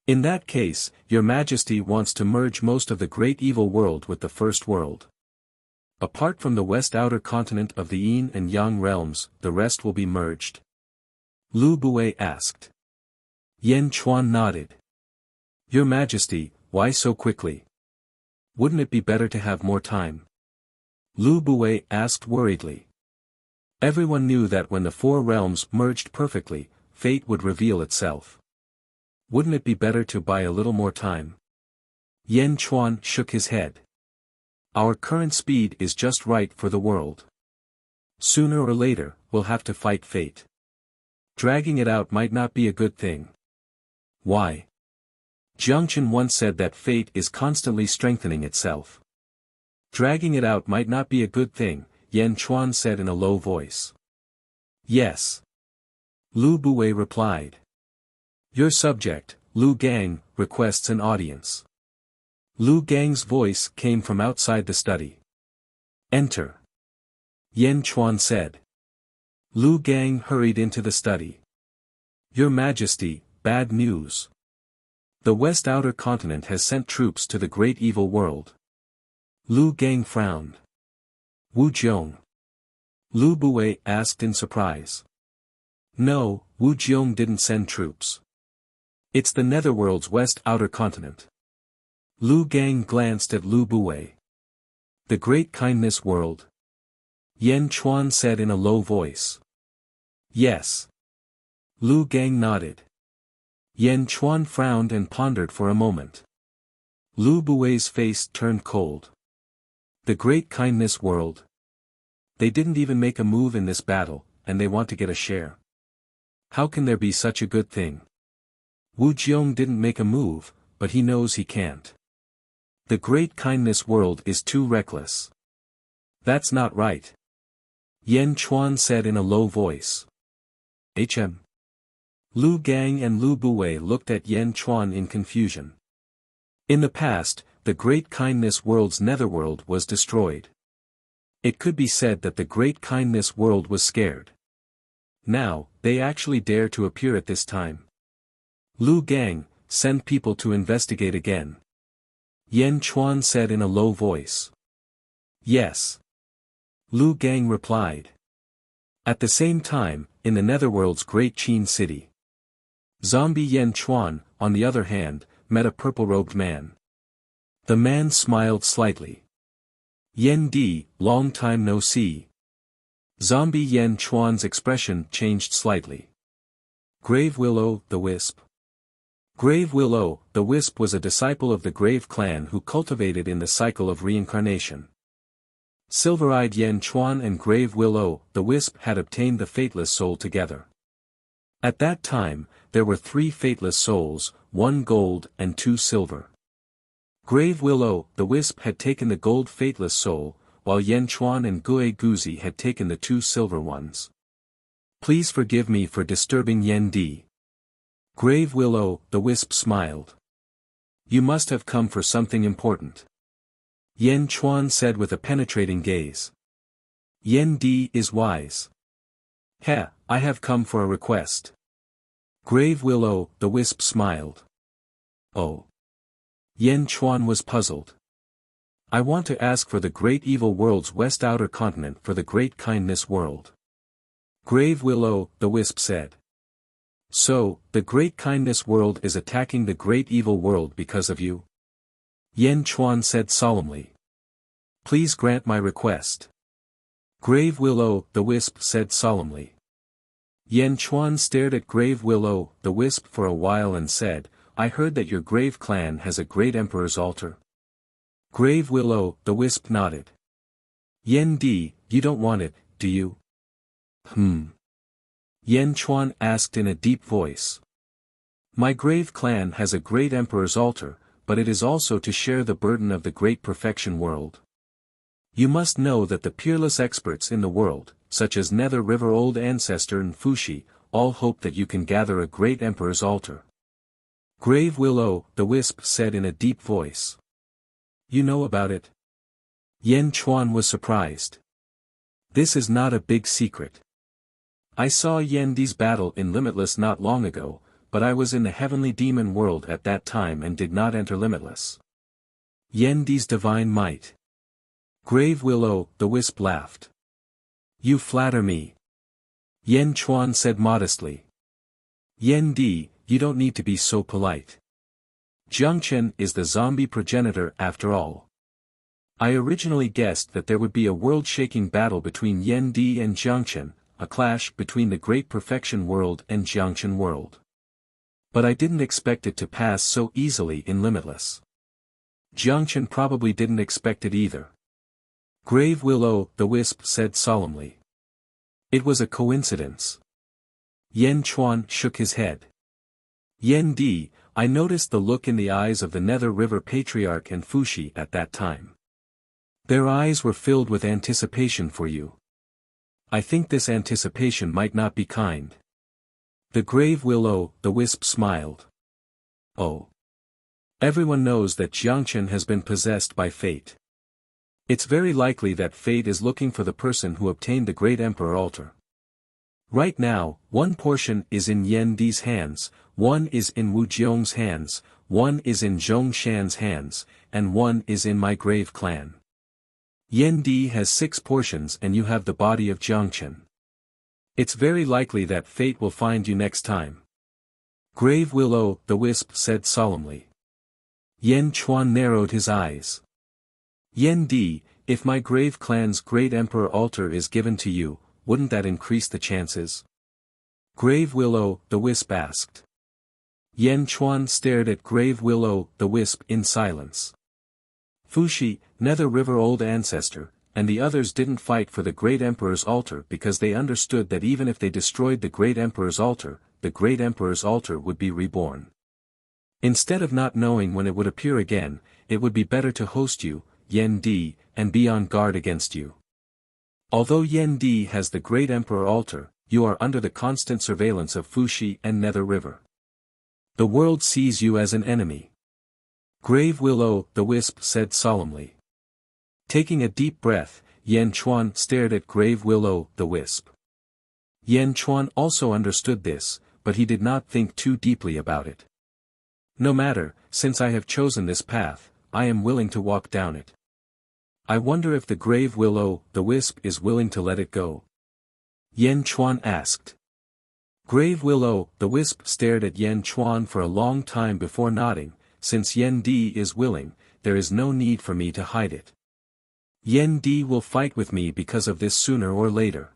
In that case, Your Majesty wants to merge most of the Great Evil World with the First World. Apart from the west outer continent of the Yin and Yang realms, the rest will be merged. Lu Buwei asked. Yan Chuan nodded. Your Majesty, why so quickly? Wouldn't it be better to have more time? Lu Buwei asked worriedly. Everyone knew that when the four realms merged perfectly, fate would reveal itself. Wouldn't it be better to buy a little more time? Yan Chuan shook his head. Our current speed is just right for the world. Sooner or later, we'll have to fight fate. Dragging it out might not be a good thing. Why? Jiangchen once said that fate is constantly strengthening itself. Dragging it out might not be a good thing, Yan Chuan said in a low voice. Yes. Lu Buwei replied. Your subject, Lu Gang, requests an audience. Lu Gang's voice came from outside the study. Enter. Yan Chuan said. Lu Gang hurried into the study. Your Majesty, bad news. The West Outer Continent has sent troops to the Great Evil World. Lu Gang frowned. Wu Jiong. Lu Buwei asked in surprise. No, Wu Jiong didn't send troops. It's the Netherworld's West Outer Continent. Lu Gang glanced at Lu Buwei. The Great Kindness World? Yan Chuan said in a low voice. Yes. Lu Gang nodded. Yan Chuan frowned and pondered for a moment. Lu Buwei's face turned cold. The Great Kindness World. They didn't even make a move in this battle, and they want to get a share. How can there be such a good thing? Wu Jiong didn't make a move, but he knows he can't. The great kindness world is too reckless. That's not right. Yan Chuan said in a low voice. Hm. Lu Gang and Lu Buwei looked at Yan Chuan in confusion. In the past, the great kindness world's netherworld was destroyed. It could be said that the great kindness world was scared. Now, they actually dare to appear at this time. Lu Gang, send people to investigate again. Yan Chuan said in a low voice. Yes. Lu Gang replied. At the same time, in the netherworld's great Qin city. Zombie Yan Chuan, on the other hand, met a purple-robed man. The man smiled slightly. Yen Di, long time no see. Zombie Yan Chuan's expression changed slightly. Grave Willow, the Wisp. Grave Willow, the Wisp was a disciple of the Grave clan who cultivated in the cycle of reincarnation. Silver-eyed Yan Chuan and Grave Willow, the Wisp had obtained the Fateless Soul together. At that time, there were 3 Fateless Souls, 1 gold and 2 silver. Grave Willow, the Wisp had taken the gold Fateless Soul, while Yan Chuan and Gue Guzi had taken the 2 silver ones. Please forgive me for disturbing Yen Di. Grave Willow, the Wisp smiled. You must have come for something important. Yan Chuan said with a penetrating gaze. Yen Di is wise. Heh, I have come for a request. Grave Willow, the Wisp smiled. Oh. Yan Chuan was puzzled. I want to ask for the great evil world's west outer continent for the great kindness world. Grave Willow, the Wisp said. So, the great kindness world is attacking the great evil world because of you? Yan Chuan said solemnly. Please grant my request. Grave Willow, the Wisp said solemnly. Yan Chuan stared at Grave Willow, the Wisp for a while and said, I heard that your Grave clan has a great emperor's altar. Grave Willow, the Wisp nodded. Yen Di, you don't want it, do you? Yan Chuan asked in a deep voice. My Grave clan has a great emperor's altar, but it is also to share the burden of the great perfection world. You must know that the peerless experts in the world, such as Nether River Old Ancestor and Fushi, all hope that you can gather a great emperor's altar. Grave Willow, the Wisp said in a deep voice. You know about it? Yan Chuan was surprised. This is not a big secret. I saw Yen Di's battle in Limitless not long ago, but I was in the heavenly demon world at that time and did not enter Limitless. Yen Di's divine might. Grave Willow, the Wisp laughed. You flatter me. Yan Chuan said modestly. Yen Di, you don't need to be so polite. Jiangchen is the zombie progenitor after all. I originally guessed that there would be a world-shaking battle between Yen Di and Jiangchen, a clash between the Great Perfection World and Jiangchen World. But I didn't expect it to pass so easily in Limitless. Jiangchen probably didn't expect it either. Grave Willow, the Wisp said solemnly. It was a coincidence. Yan Chuan shook his head. Yen Di, I noticed the look in the eyes of the Nether River Patriarch and Fushi at that time. Their eyes were filled with anticipation for you. I think this anticipation might not be kind. The Grave Willow, the Wisp smiled. Oh. Everyone knows that Jiangchen has been possessed by fate. It's very likely that fate is looking for the person who obtained the Great Emperor altar. Right now, one portion is in Yen Di's hands, one is in Wu Jiong's hands, one is in Zhong Shan's hands, and one is in my Grave clan. Yen Di has 6 portions and you have the body of Jiangchen. It's very likely that fate will find you next time. Grave Willow, the Wisp said solemnly. Yan Chuan narrowed his eyes. Yen Di, if my Grave clan's great emperor altar is given to you, wouldn't that increase the chances? Grave Willow, the Wisp asked. Yan Chuan stared at Grave Willow, the Wisp in silence. Fushi, Nether River Old Ancestor, and the others didn't fight for the great emperor's altar because they understood that even if they destroyed the great emperor's altar, the great emperor's altar would be reborn. Instead of not knowing when it would appear again, it would be better to host you, Yen Di, and be on guard against you. Although Yen Di has the great emperor altar, you are under the constant surveillance of Fuxi and Nether River. The world sees you as an enemy. Grave Will-O-The-Wisp said solemnly. Taking a deep breath, Yan Chuan stared at Grave Will-O-The-Wisp. Yan Chuan also understood this, but he did not think too deeply about it. No matter, since I have chosen this path, I am willing to walk down it. I wonder if the Grave Will-O-The-Wisp is willing to let it go. Yan Chuan asked. Grave Will-O-The-Wisp stared at Yan Chuan for a long time before nodding. Since Yen Di is willing, there is no need for me to hide it. Yen Di will fight with me because of this sooner or later.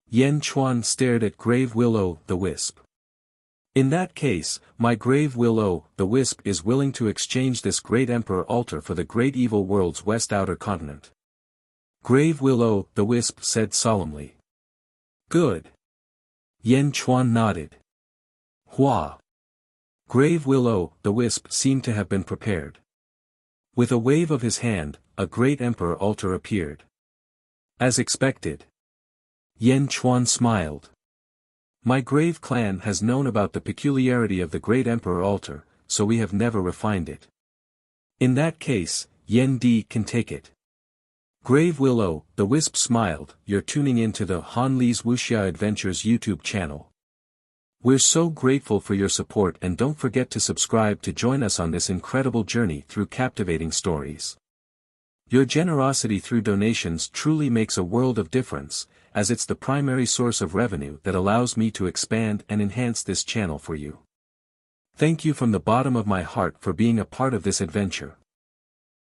Yan Chuan stared at Grave Will-O-The-Wisp. In that case, my Grave Will-O-The-Wisp is willing to exchange this great emperor altar for the great evil world's west outer continent. Grave Will-O-The-Wisp said solemnly. Good. Yan Chuan nodded. Hua. Grave Will-O-The-Wisp seemed to have been prepared. With a wave of his hand, a great emperor altar appeared. As expected. Yan Chuan smiled. My Grave clan has known about the peculiarity of the great emperor altar, so we have never refined it. In that case, Yen Di can take it. Grave Will-O-The-Wisp smiled. You're tuning in to the Han Li's Wuxia Adventures YouTube channel. We're so grateful for your support, and don't forget to subscribe to join us on this incredible journey through captivating stories. Your generosity through donations truly makes a world of difference, as it's the primary source of revenue that allows me to expand and enhance this channel for you. Thank you from the bottom of my heart for being a part of this adventure.